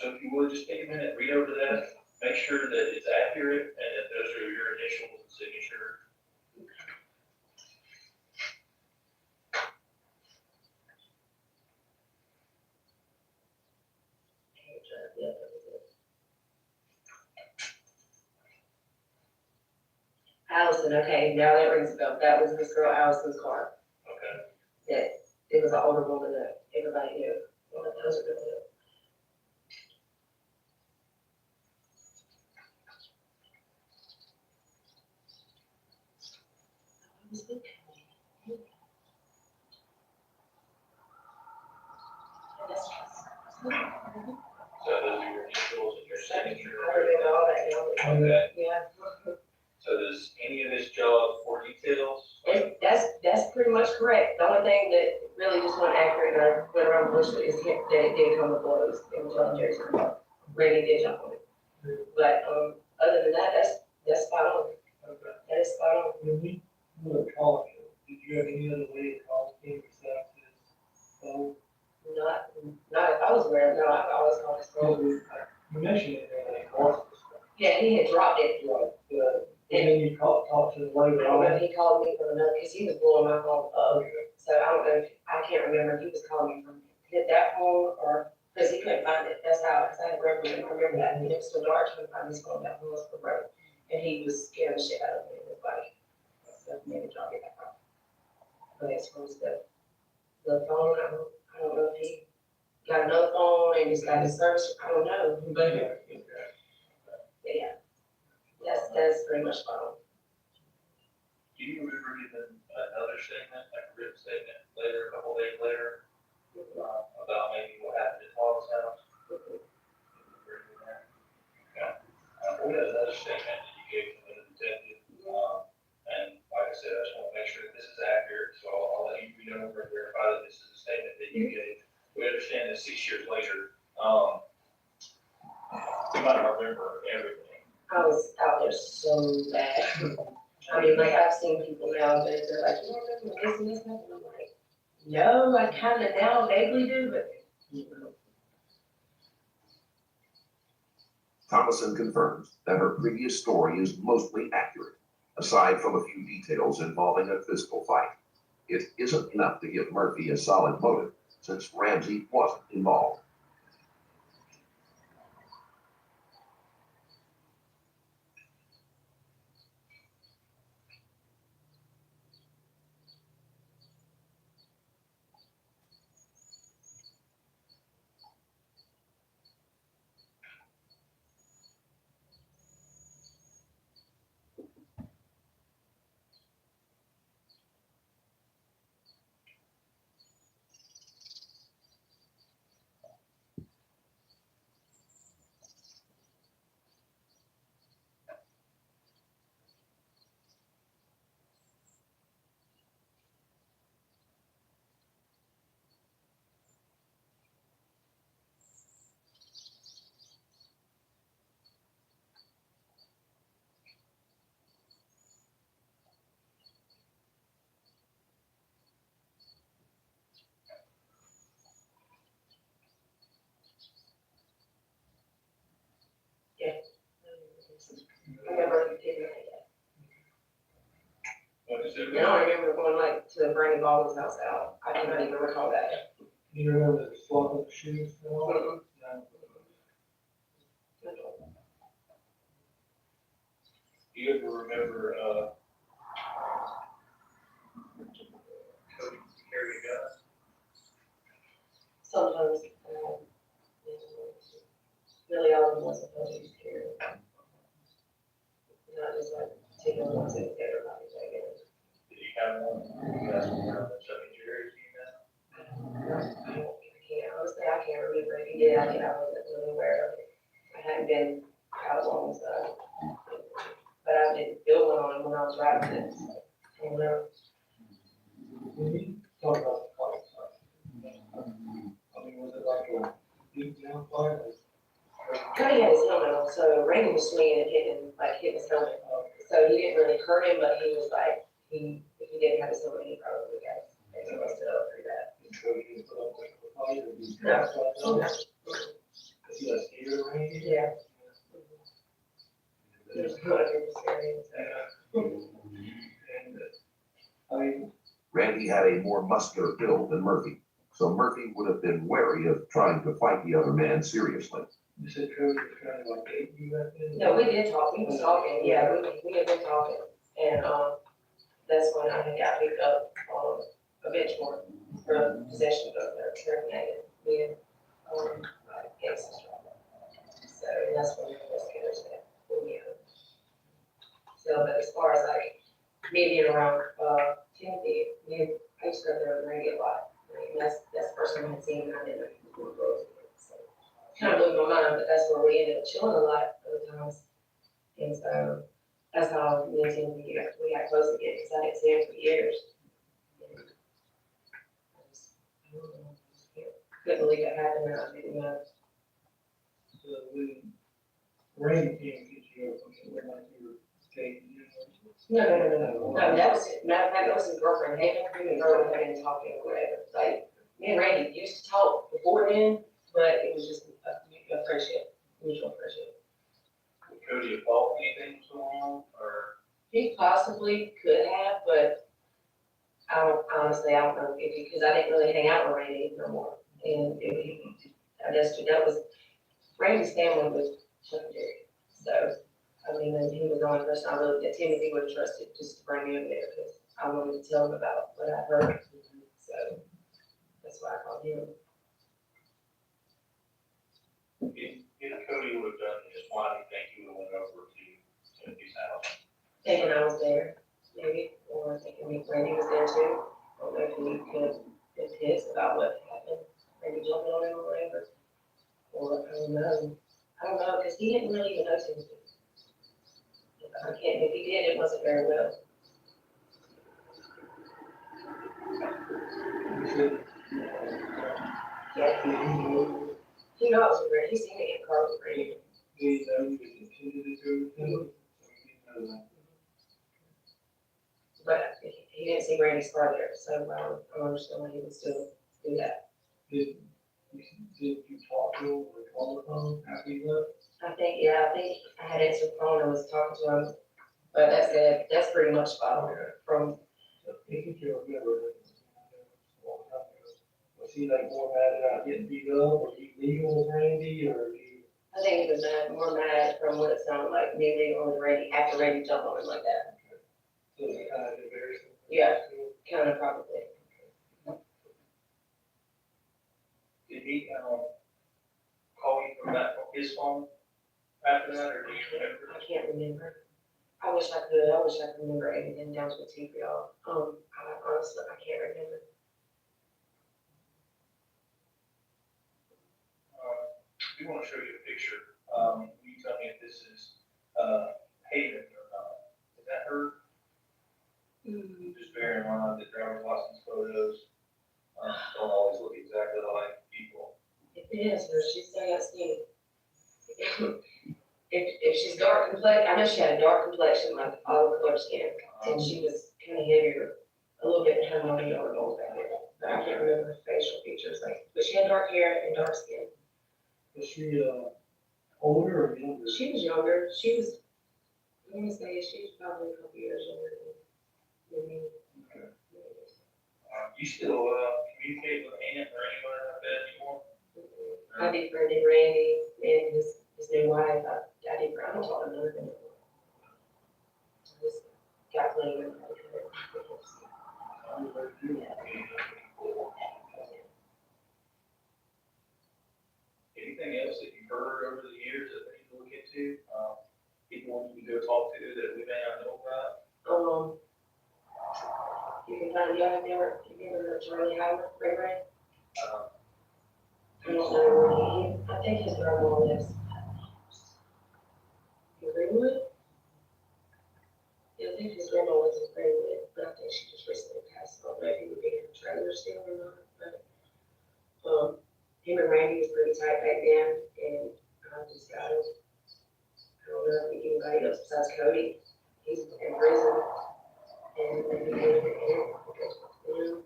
Speaker 4: So if you would, just take a minute, read over that, make sure that it's accurate, and that those are your initials and signature.
Speaker 5: Allison, okay, now that rings a bell. That was this girl Allison's car.
Speaker 4: Okay.
Speaker 5: That it was an older woman that everybody knew. Well, that was a good deal.
Speaker 4: So those are your initials and your signature.
Speaker 5: I remember all that now.
Speaker 4: Okay.
Speaker 5: Yeah.
Speaker 4: So does any of this jog for details?
Speaker 5: That's pretty much correct. The only thing that really just wasn't accurate, and I went around the bush, is that it did come with blows. It was on Jerry's car. Randy did jump on it. But, other than that, that's spot on.
Speaker 6: Okay.
Speaker 5: That is spot on.
Speaker 6: When we were calling him, did you have any other way to call him besides his phone?
Speaker 5: Not if I was aware of, no, I always called his phone.
Speaker 6: You mentioned it there, like, lost his phone.
Speaker 5: Yeah, he had dropped it.
Speaker 6: And then you talked to him
Speaker 5: I
Speaker 6: later
Speaker 5: don't know
Speaker 6: on.
Speaker 5: if he called me from another, because he was blowing my phone up. So I don't know, I can't remember if he was calling me from that phone or, because he couldn't find it. That's how, because I had remember that. And it was so dark, he couldn't find his phone down the road. And he was scaring the shit out of me. It was like, so maybe drop it back off. But as far as the phone, I don't know if he got another phone and he's got his service, I don't know. But yeah, that's pretty much fine.
Speaker 4: Do you remember even another statement, like a written statement later, a couple days later, about maybe what happened at Todd's house? Yeah. We had another statement that you gave to the detective, and like I said, I just want to make sure that this is accurate, so I'll let you read over and verify that this is a statement that you gave. We understand that 6 years later, you might not remember everything.
Speaker 5: I was out there so bad. I mean, like, I've seen people now, but they're like, you don't remember this and this happened. I'm like, no, I kind of now vaguely do, but.
Speaker 13: Thomason confirms that her previous story is mostly accurate, aside from a few details involving a physical fight. It isn't enough to give Murphy a solid motive, since Ramsey wasn't involved.
Speaker 5: I never did that yet.
Speaker 4: What is it?
Speaker 5: And I remember going like to Brandy Baldwin's house out. I cannot even recall that.
Speaker 22: You remember the swap of shoes and all?
Speaker 5: Mm-mm.
Speaker 4: Do you ever remember, Cody carry a gun?
Speaker 5: Sometimes, really all of them was supposed to carry. Not just like taking one to everybody, I guess.
Speaker 4: Did you have one? You guys were the Chuck E. Cheery team now?
Speaker 5: Honestly, I can't remember if he did, I wasn't really aware of it. I hadn't been out long, so. But I didn't build one on him when I was riding it, so, I don't know.
Speaker 22: When you talk about the fight, I mean, was it like a beat down fight?
Speaker 5: Cody had his helmet on, so Randy was swinging and hitting his helmet. So he didn't really hurt him, but he was like, if he didn't have his helmet, he probably would have. And he must have up pretty bad. No.
Speaker 22: Is he like scared of Randy?
Speaker 5: Yeah. There's a lot of people scared.
Speaker 22: I mean,
Speaker 13: Randy had a more muscular build than Murphy, so Murphy would have been wary of trying to fight the other man seriously.
Speaker 22: you said Cody was kind of like dating you back then?
Speaker 5: No, we did talk, we was talking, yeah, we had been talking, and, that's when I had got picked up on a bench warrant for possession of a terminated with, gangsters. So, and that's when the investigators had pulled me out. So, but as far as like, me being around, Timothy, I used to go there with Randy a lot. I mean, that's the first time I had seen him, I didn't know he was going to so. Kind of blew my mind, but that's where we ended up chilling a lot of the times. And so, that's how me and Timothy got close again, because I didn't see him for years. And I don't know, couldn't believe it happened, and I didn't know.
Speaker 22: So when Randy came to get you, when like you were dating you?
Speaker 5: No, that was, matter of fact, that was his girlfriend, him and girl had been talking or whatever. Like, me and Randy used to talk before then, but it was just a friendship, mutual friendship.
Speaker 4: Would Cody have fought anything so long, or?
Speaker 5: He possibly could have, but I don't know if he, because I didn't really hang out with Randy no more. And I guess that was, Randy's family was secondary, so. I mean, and he was the only person I really, that Timothy would have trusted just to bring me in there, because I wanted to tell him about what I heard. So that's why I called him.
Speaker 4: If Cody would have done this, why do you think he would have went over to Timothy's house?
Speaker 5: Thinking I was there, maybe, or thinking Randy was there too, or maybe he could have been pissed about what happened, maybe jumping on him or whatever. Or, I don't know, because he didn't really even know Timothy. I can't, if he did, it wasn't very well. Yeah. He knows we're ready, he's seen me in car with Randy.
Speaker 22: Do you know you could continue to do everything?
Speaker 5: But he didn't see Randy's car there, so I don't understand why he would still do that.
Speaker 22: Did you talk to him or call the phone after you left?
Speaker 5: I think I had answered the phone and was talking to him, but that's pretty much about it from.
Speaker 22: If you remember, was he like more mad about getting beat up, or he legal with Randy, or he?
Speaker 5: I think he was more mad from what it sounded like, me being on Randy, after Randy jumped on him like that.
Speaker 22: So it's kind of embarrassing.
Speaker 5: Yeah, kind of probably.
Speaker 4: Did he, call you from his phone after that, or do you remember?
Speaker 5: I can't remember. I wish I could remember everything down to a T for y'all. Honestly, I can't remember.
Speaker 4: We want to show you a picture. You tell me if this is, Haven or not. Is that her? Just bear in mind that driver's license photos, don't always look exactly like people.
Speaker 5: If it is her, she's still got skin. If she's dark complexion, I know she had a dark complexion, like olive color skin, and she was kind of heavier, a little bit heavier on the bones back there. But I can't remember her facial features, but she had dark hair and dark skin.
Speaker 22: Was she older or younger?
Speaker 5: She was younger. She was I'm gonna say she's probably a couple years older than me.
Speaker 4: You still, communicate with Aunt or anyone like that anymore?
Speaker 5: I befriended Randy and his new wife. I befriended all of them. I just got playing with them.
Speaker 4: Anything else that you've heard over the years that we need to look into? People you can go talk to that we may not know about?
Speaker 5: You can find the other newer, you remember Charlie Howard, Ray? I don't know where he, I think his grandma lives in Greenwood. Yeah, I think his grandma lives in Greenwood, but I think she just recently passed, so maybe he would be in a trailer still or not, but, him and Randy was pretty tight back then, and I just got it. I don't know if anybody else besides Cody, he's in prison, and maybe he would be in, you know.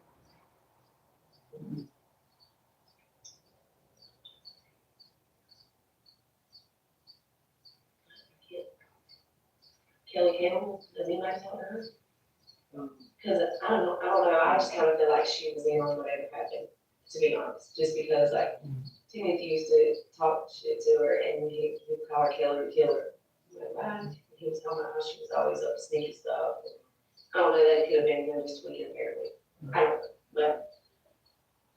Speaker 5: Kelly Campbell, does anybody tell her? Cause I don't know, I just kind of feel like she was in on whatever happened, to be honest, just because like, Timothy used to talk shit to her and he would call her killer, killer. Like, why? He was talking about how she was always up to sneaky stuff. I don't know, that could have been them just tweaking apparently. I don't know, but.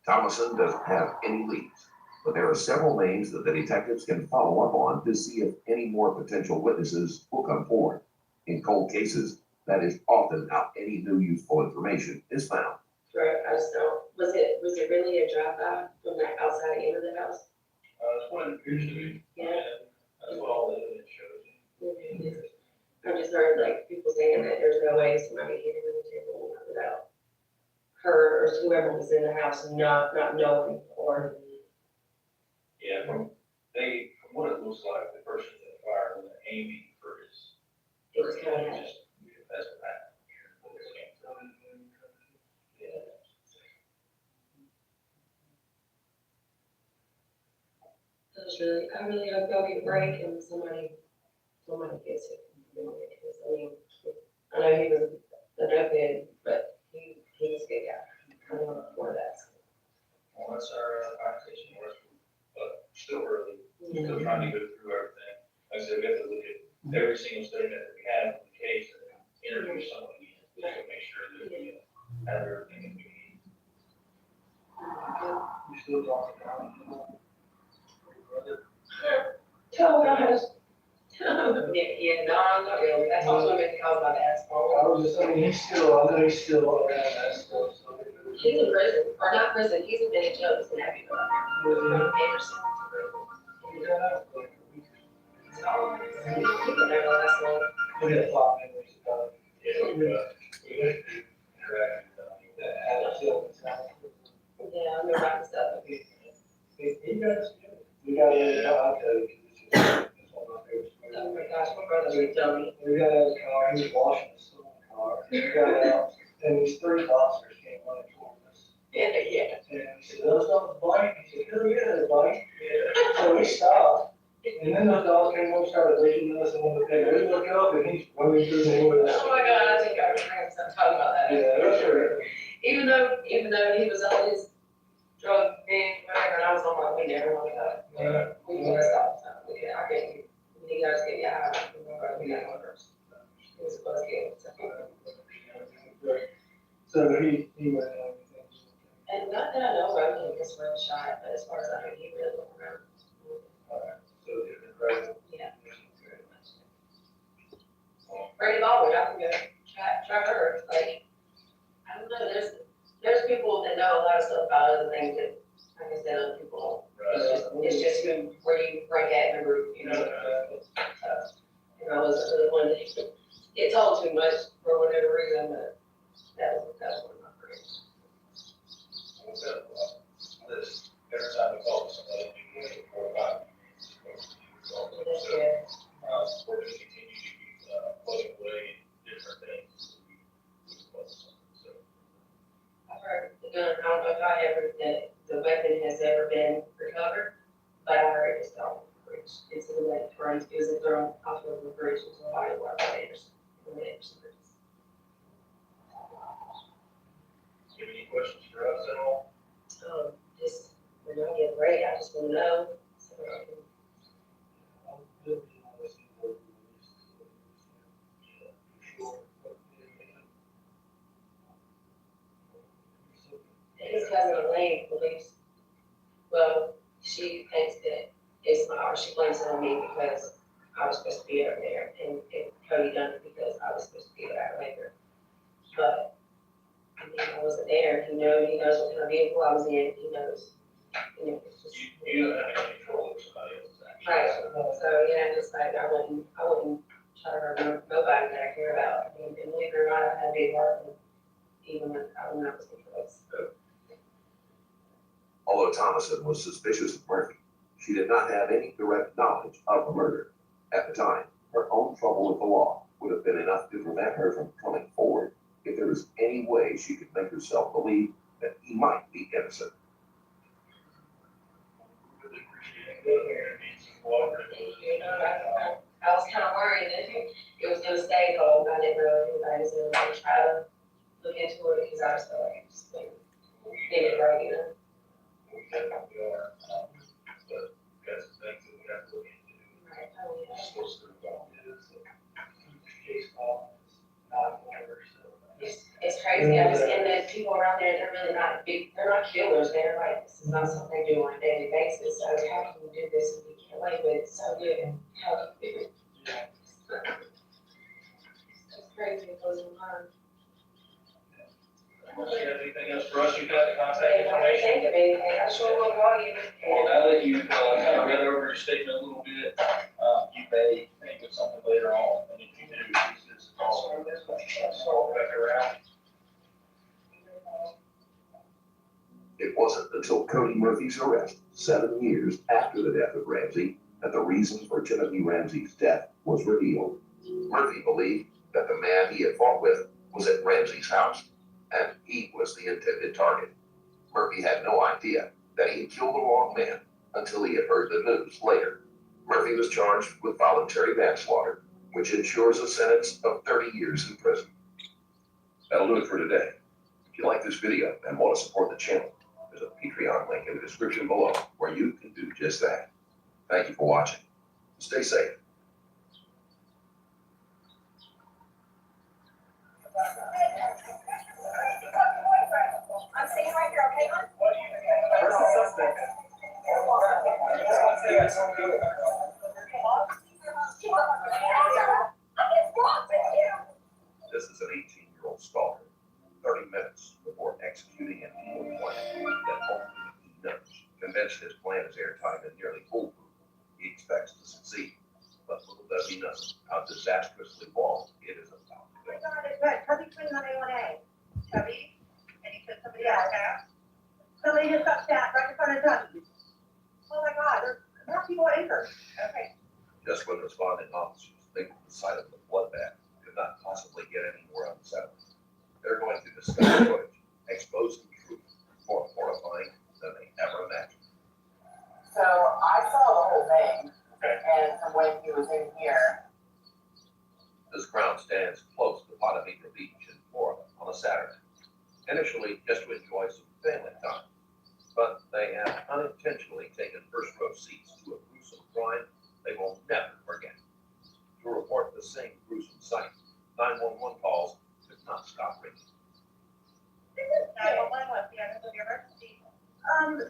Speaker 13: Thomason doesn't have any leads, but there are several names that the detectives can follow up on to see if any more potential witnesses will come forward. In cold cases, that is often how any new useful information is found.
Speaker 5: Right, I just don't, was it really a drive-by from the outside into the house?
Speaker 4: That's what it appears to be.
Speaker 5: Yeah.
Speaker 4: That's what all the evidence shows.
Speaker 5: I just heard like people saying that there's no way somebody hit him in the table without her or whoever was in the house not knowing or.
Speaker 4: Yeah, from what it looks like, the person that fired was aiming for his.
Speaker 5: It was kind of.
Speaker 4: That's what happened. Yeah.
Speaker 5: I really hope y'all get a break and somebody gets it. Because, I mean, I know he was a nuthead, but he was a good guy. I know for that.
Speaker 4: Well, that's our application, but still early, still trying to go through everything. Like I said, we have to look at every single statement that we have in the case and then interview someone again, just to make sure that we have everything that we need. You still talking about your brother?
Speaker 5: Oh, gosh. Yeah, no, not really. I told him to call my dad's phone.
Speaker 8: I was just, I mean, I know he's still around that stuff, so.
Speaker 5: He's in prison, or not prison, he's in jail, he's in Abbeville. Anderson.
Speaker 8: He got out like a week.
Speaker 5: He's been there the last long.
Speaker 8: We had a lot of memories about it.
Speaker 4: Yeah, we interacted
Speaker 5: Yeah, I'm gonna wrap this up.
Speaker 8: We got a car,
Speaker 5: Oh my gosh, my brother's a dummy.
Speaker 8: we got out of the car, he was washing the stolen car, we got out, and these three officers came running toward us.
Speaker 5: Yeah.
Speaker 8: And he said, those dogs bite, he said, hell yeah, they bite. So we stopped, and then those dogs came over, started licking us, and we look up, and he's running through the woods.
Speaker 5: Oh my God, I think I remember talking about that.
Speaker 8: Yeah, that's right.
Speaker 5: Even though he was on his drug bin, whatever, and I was on my way there, oh my God. We just stopped, so, yeah, I can't, you guys get, yeah, we got one first. It was a buzz game, so.
Speaker 8: So he went on.
Speaker 5: And not that I know, I think it's real shot, but as far as I know, he really went around.
Speaker 4: So different, right?
Speaker 5: Yeah. Brady Baldwin, I can go try her, like, I don't know, there's people that know a lot of stuff about other things that, like I said, other people don't. It's just where you rank at in the group, you know? I wasn't really one to get told too much for whatever reason, but that was one of my friends.
Speaker 4: This, every time we talk to somebody, we wait 4 or 5 minutes. We're just continue to keep plugging away different things.
Speaker 5: I've heard the gun, I don't know if the weapon has ever been recovered, but I heard it's gone. It's in the lake, right? It was thrown off of the bridge into the body water. neighbors.
Speaker 4: Do you have any questions for us at all?
Speaker 5: Just, when I get ready, I just want to know. So I can his cousin Elaine believes, well, she thinks that it's my, or she blames it on me because I was supposed to be over there, and Cody done it because I was supposed to be there later. But, I mean, I wasn't there, he knows what kind of vehicle I was in, he knows. You know, it's just.
Speaker 4: You don't have any control over somebody else's actions.
Speaker 5: Right, so, yeah, just like, I wouldn't try to hurt nobody that I care about, and believe it or not, I had a big heart, even when I was in place.
Speaker 13: Although Thomason was suspicious of Murphy, she did not have any direct knowledge of the murder. At the time, her own trouble with the law would have been enough to prevent her from coming forward if there was any way she could make herself believe that he might be innocent.
Speaker 4: Really appreciate it being here and being so cooperative.
Speaker 5: You know, I was kind of worried that it was gonna stay cold. I didn't know if anybody was gonna try to look into it because I was felt like just like, did it right, you know.
Speaker 4: We definitely are, but got some things that we have to look into.
Speaker 5: Right, oh, yeah.
Speaker 4: Supposed to involve is case law, not whatever, so.
Speaker 5: It's crazy, and then people around there, they're really not they're not killers, they're like, this is not something they do on a daily basis, so how can you do this if you get away with it so good? How do you do it? It's crazy, it blows my mind.
Speaker 4: Unless you have anything else for us, you've got the contact information.
Speaker 5: Think of anything, I sure will call you.
Speaker 4: Well, now that you've kind of read over your statement a little bit, you may think of something later on, and if you do, please just call. So back around.
Speaker 13: It wasn't until Cody Murphy's arrest, 7 years after the death of Ramsey, that the reason for Timothy Ramsey's death was revealed. Murphy believed that the man he had fought with was at Ramsey's house, and he was the intended target. Murphy had no idea that he had killed the wrong man until he had heard the news later. Murphy was charged with voluntary manslaughter, which ensures a sentence of 30 years in prison. That'll do it for today. If you like this video and want to support the channel, there's a Patreon link in the description below where you can do just that. Thank you for watching. Stay safe.
Speaker 14: I'm staying right here, okay, hon?
Speaker 22: Where's the suspect?
Speaker 13: This is an 18-year-old stalker, 30 minutes before executing an evil plan that only he knows. Convinced his plan is airtight and nearly foolproof, he expects to succeed. But little does he know how disastrously wrong it is about to go.
Speaker 14: Cubby putting on A1A. Cubby, and you put somebody else out. Somebody just got stabbed right in front of Cubby. Oh my God, there's more people injured. Okay.
Speaker 13: Just when responding officers think the sight of the bloodbath could not possibly get any more unsettling, they're going to discuss footage, exposing truth more horrifying than they ever imagined.
Speaker 16: So I saw the whole thing, and from when he was in here.
Speaker 13: This crowd stands close to Ponte Vedra Beach in Florida on a Saturday, initially just to enjoy some family time. But they have unintentionally taken first row seats to a gruesome crime they will never forget. To report the same gruesome sight, 911 calls could not stop ringing.
Speaker 14: 911, what's the address of the emergency?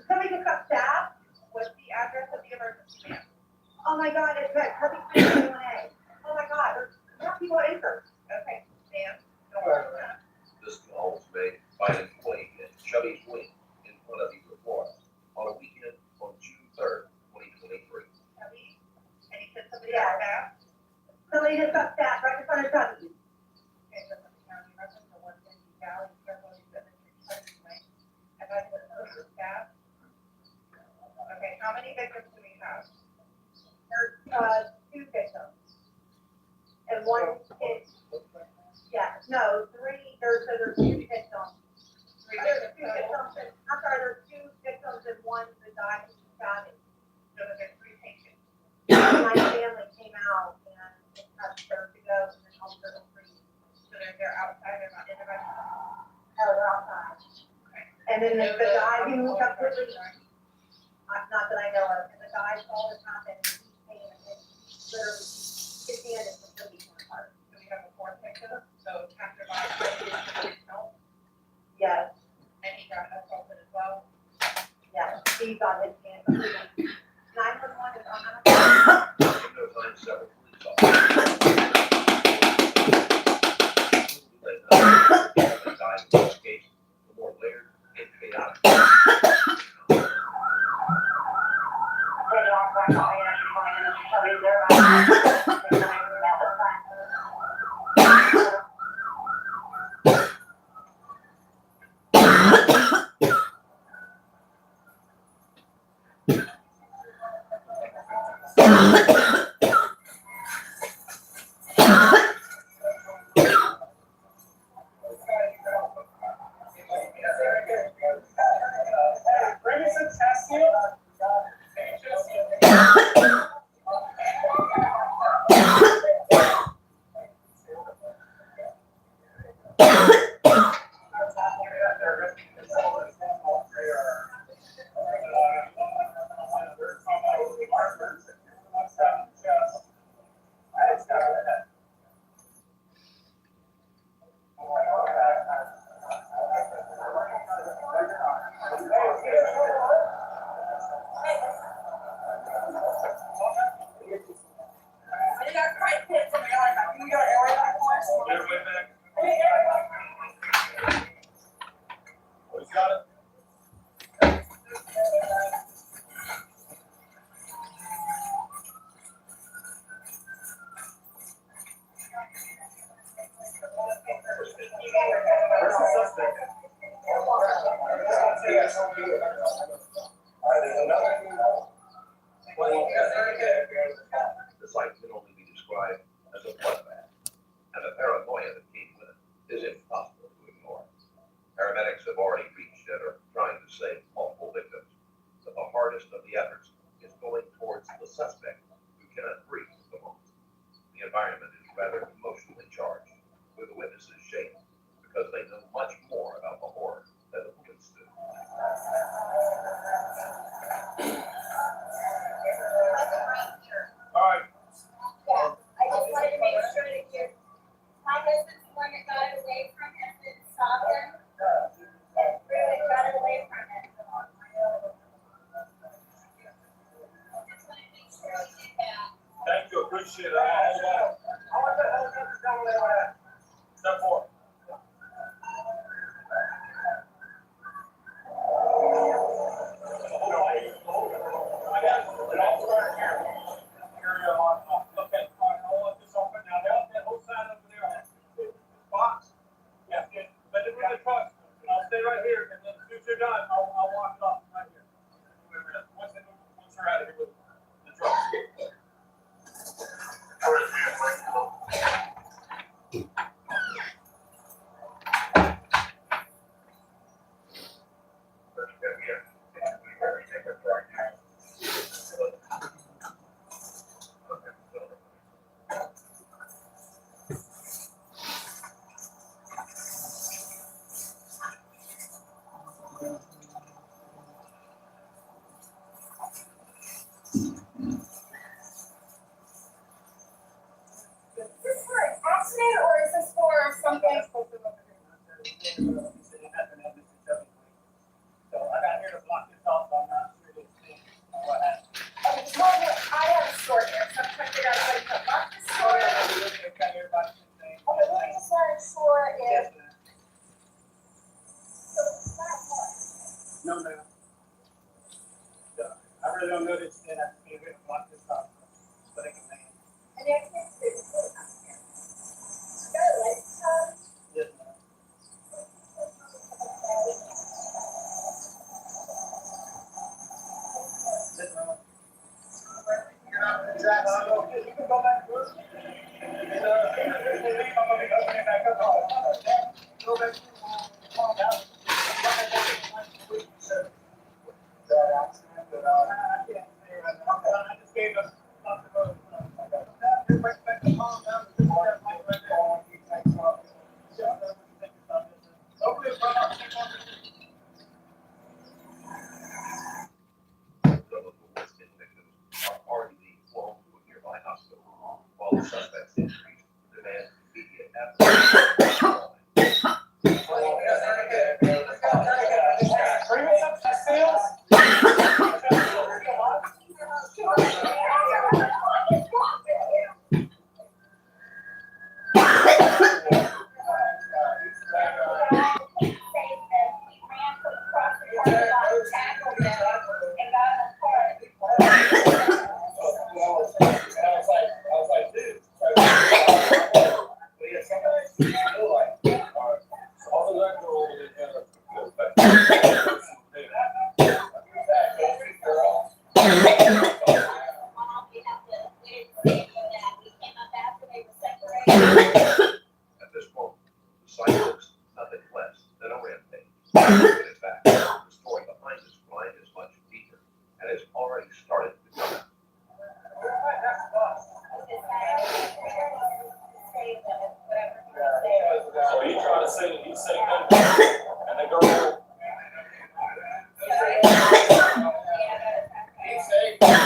Speaker 14: Somebody just got stabbed. What's the address of the emergency, ma'am? Oh my God, it's good. Cubby putting on A1A. Oh my God, there's more people injured. Okay, ma'am. Don't worry about it.
Speaker 13: This call was made by an employee at Chubby's Wing in Ponte Vedra, Florida, on a weekend on June 3rd, 2023.
Speaker 14: Cubby, and you said somebody else now? Somebody just got stabbed right in front of Cubby. Okay, so the county reference for 150 Valley, Circle, 736 Lane. Have I put those stabbed? Okay, how many victims do we have? There's, 2 victims. And 1 kid. Yeah, no, 3, there's 2 victims. There's 2 victims, I'm sorry, there's 2 victims and 1 that died who shot it. So there's 3 patients. My family came out and touched her to go, and they're outside, they're not in the residence?
Speaker 7: No, they're outside.
Speaker 14: And then the guy who completely,
Speaker 7: Not that I know of, and the guy saw this happen, he's paying, and literally, his hand is completely torn apart.
Speaker 14: do we have a fourth victim? So Captain Bob,
Speaker 7: Yes,
Speaker 14: and he got assaulted as well.
Speaker 7: yes, he got his hand completely. 911 is on.
Speaker 13: Notified several police officers. The guy in this case, the more layered and chaotic.
Speaker 7: They don't want to call in, she's calling in, she's telling me they're about.
Speaker 13: At this moment, the site looks nothing less than a rampage. And in fact, the story behind this crime is much deeper and has already started to come out.
Speaker 4: So you trying to say that he saved them and the girl? He saved them.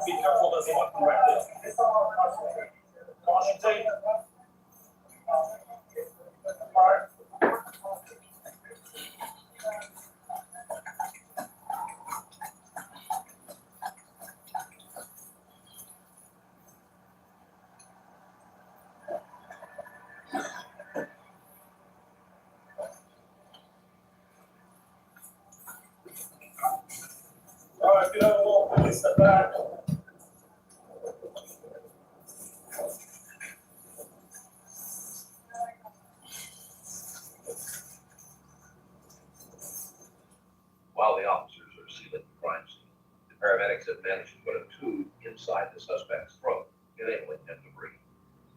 Speaker 4: Be careful, there's a weapon right there. Caution tape. All right, get out of the wall, please step back.
Speaker 13: While the officers are sealing the crime scene, the paramedics have managed to put a tube inside the suspect's throat, enabling him to breathe.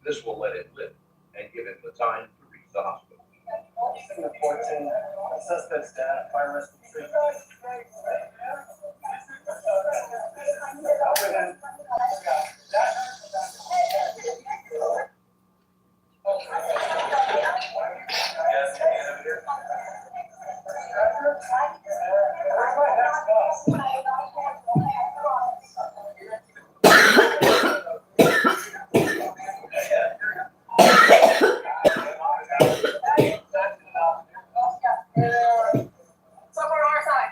Speaker 13: This will let him live and give him the time to reach the hospital.
Speaker 6: Reporting suspect's death by respiratory.
Speaker 14: Somewhere on our side.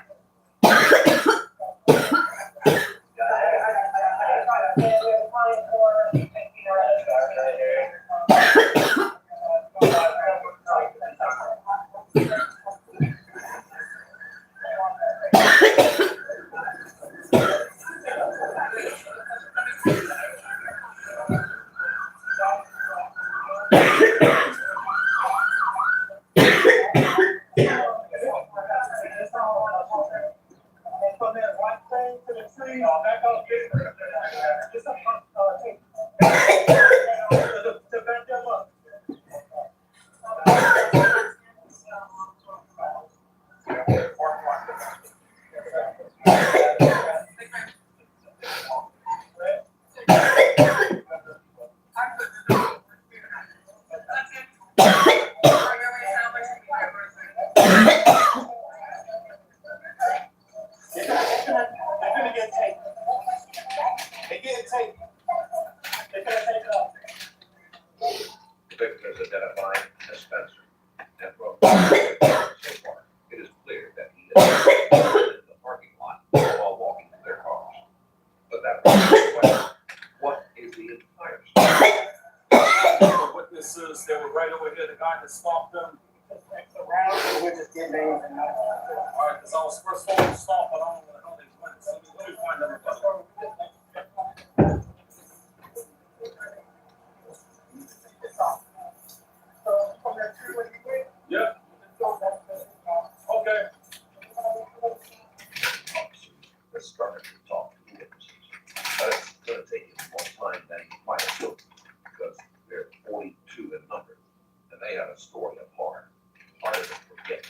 Speaker 13: The victim is identified as Spencer, and from so far, it is clear that he is in the parking lot while walking to their cars. But that raises the question, what is the entire story?
Speaker 4: The witnesses, they were right over here, the guy that stopped them.
Speaker 6: Around, we're just getting names and not.
Speaker 4: All right, because I was first told to stop, but I don't know how they went, so let me find everybody. Yeah. Okay.
Speaker 13: Let's start to talk to the witnesses. But it's gonna take you more time than you might assume, because they're 42 in number, and they have a story of horror. Harder to forget.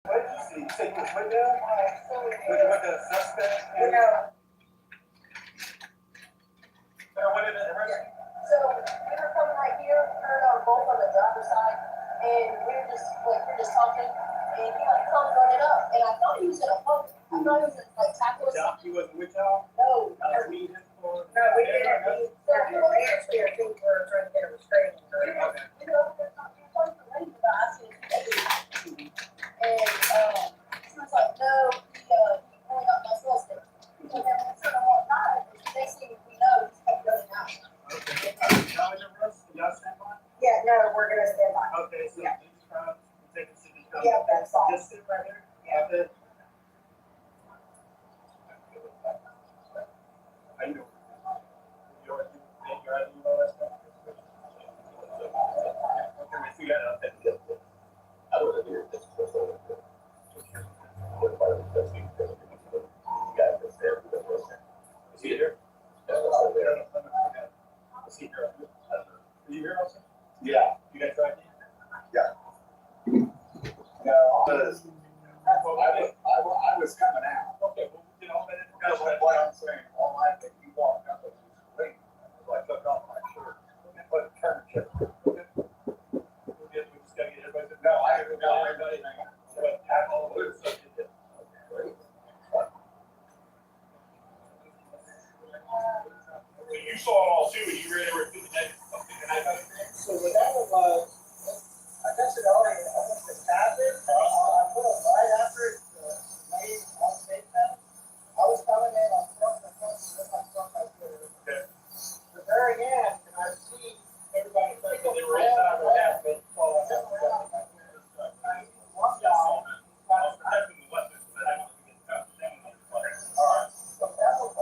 Speaker 6: What did you see? You said you was with them? With the suspect?
Speaker 14: Yeah.
Speaker 6: What did it?
Speaker 14: So we were coming right here, heard were both on the driver's side, and we were just talking, and he like comes running up, and I thought he was gonna poke. I thought he was gonna like tackle us.
Speaker 22: He wasn't with y'all?
Speaker 14: No.
Speaker 6: No, we didn't. So he was actually, I think we're trying to get a restraining order.
Speaker 14: You know, I talked to the lady about asking if he and she was like, no, he only got my soul stick. So then we sort of walked by, and the next thing we know, he kept running out.
Speaker 22: Okay. Y'all stand by?
Speaker 14: Yeah, no, we're gonna stand by.
Speaker 22: Okay, so
Speaker 14: Yeah.
Speaker 22: these crowds, take it to these crowds.
Speaker 14: Yeah, that's all.
Speaker 22: Just sit right there. Yeah. How you doing? Your ID, all that stuff? Okay, we see that out there.
Speaker 12: I wasn't here this before. What part of the thing? You guys was there for the first time.
Speaker 22: Is he here?
Speaker 12: Yeah, I was there.
Speaker 22: Is he here? Are you here also?
Speaker 12: Yeah.
Speaker 22: You got your ID?
Speaker 12: Yeah. No, I was coming out.
Speaker 22: Okay, well, you know,
Speaker 12: That's what I'm saying. All I think you walked up and was waiting. So I took off my shirt and put a turn check.
Speaker 22: we just gotta get everybody.
Speaker 12: No, I haven't got everybody. But I all the stuff you did.
Speaker 22: So you saw it all too, and you really were thinking that something that I
Speaker 6: So what that was, I guess it already almost happened. I put it right after it, made on stage now. I was coming in on front,
Speaker 22: Okay.
Speaker 6: the very end, and I see everybody thinking
Speaker 22: They were inside the half, but fall out.
Speaker 6: one guy.
Speaker 22: I was protecting the weapons, but I wanted to get down on the fire.
Speaker 6: Alright, so that was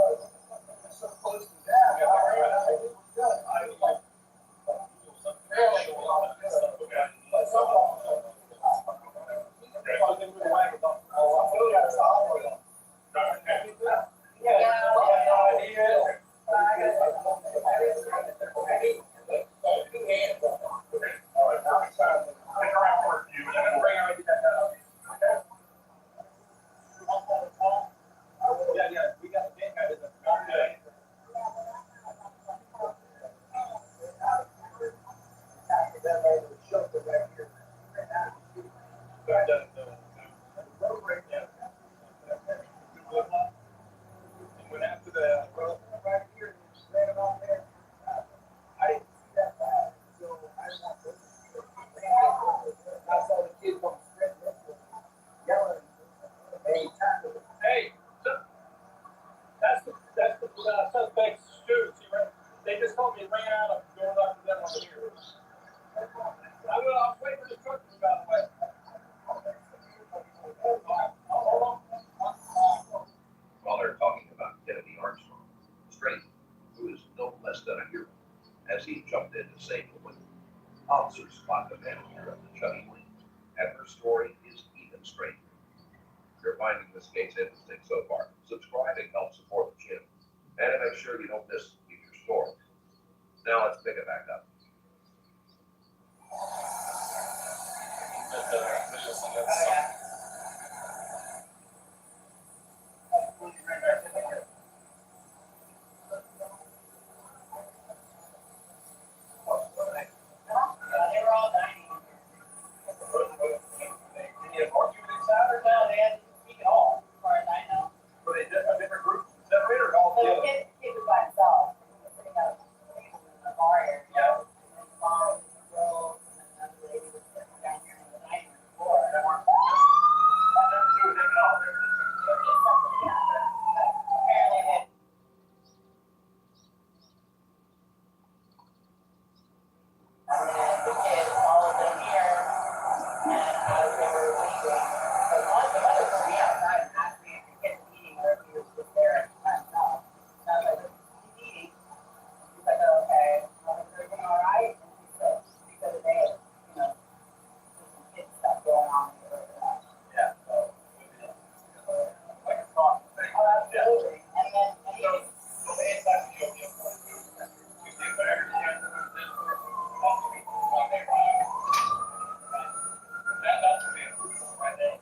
Speaker 6: so close to that. I was good. I was like, barely a lot of good. But someone.
Speaker 22: Went after the
Speaker 6: Right here, just laying on there. I didn't see that bad, so I want to. I saw the kid on the street yelling, hey, tackle it.
Speaker 22: Hey, that's the suspect's shoes. They just told me he ran out of going after them on the here. I was waiting for the truck to go away.
Speaker 13: While they're talking about Kennedy Armstrong, Straight, who is no less than a hero, as he jumped in to save the women. Officers spot the manager of the Chubby Wing, and her story is even stranger. If you're finding this case interesting so far, subscribe and help support the channel, and to make sure you don't miss future stories. Now let's pick it back up.
Speaker 16: They were all dining.
Speaker 22: Any argument inside or
Speaker 16: No, they hadn't speak at all, as far as I know.
Speaker 22: were they a different group, separated or all
Speaker 16: So the
Speaker 22: together?
Speaker 16: kid was by himself. He was sitting out in the bar area.
Speaker 22: Yeah.
Speaker 16: And his mom, the girl, and another lady was sitting down here on the dining room floor.
Speaker 22: That weren't. Nothing to do with them at all.
Speaker 16: There was something, yeah. But apparently they and then the kids followed them here, and as they were leaving, but one of the mothers told me outside and asked me if the kid was eating or if he was just there at the time. No. And I was like, he's eating. She's like, oh, okay. I was like, everything all right? And she said, because they had, you know, some kid stuff going on.
Speaker 22: Yeah. Like a thought thing.
Speaker 16: Oh, absolutely. And then, and he was,
Speaker 22: So they had that joke, you get back and that's the man right there.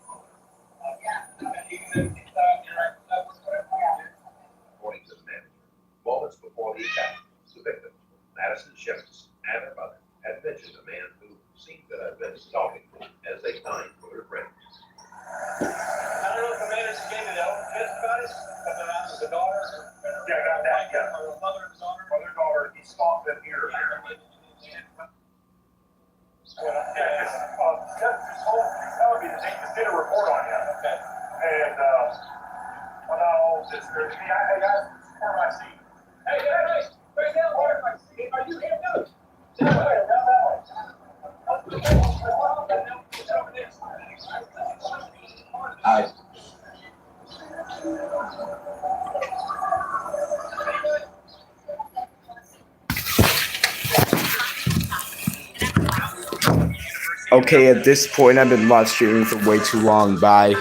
Speaker 13: According to the manager, moments before the attack, the victims, Madison Shepard and her mother, had mentioned a man witness talking as they signed for their friends.
Speaker 22: I don't know if the manager gave you the old gist about it, about the daughter. Yeah, I got that, yeah. Or the mother and daughter. Mother and daughter, he stopped them here. Just told me that they just did a report on you. Okay. And, well, now all this, hey guys, where am I seeing? Hey, right now, where am I seeing? Are you here now? That way, around that way.
Speaker 17: Aye.
Speaker 9: Okay, at this point, I've been live streaming for way too long. Bye.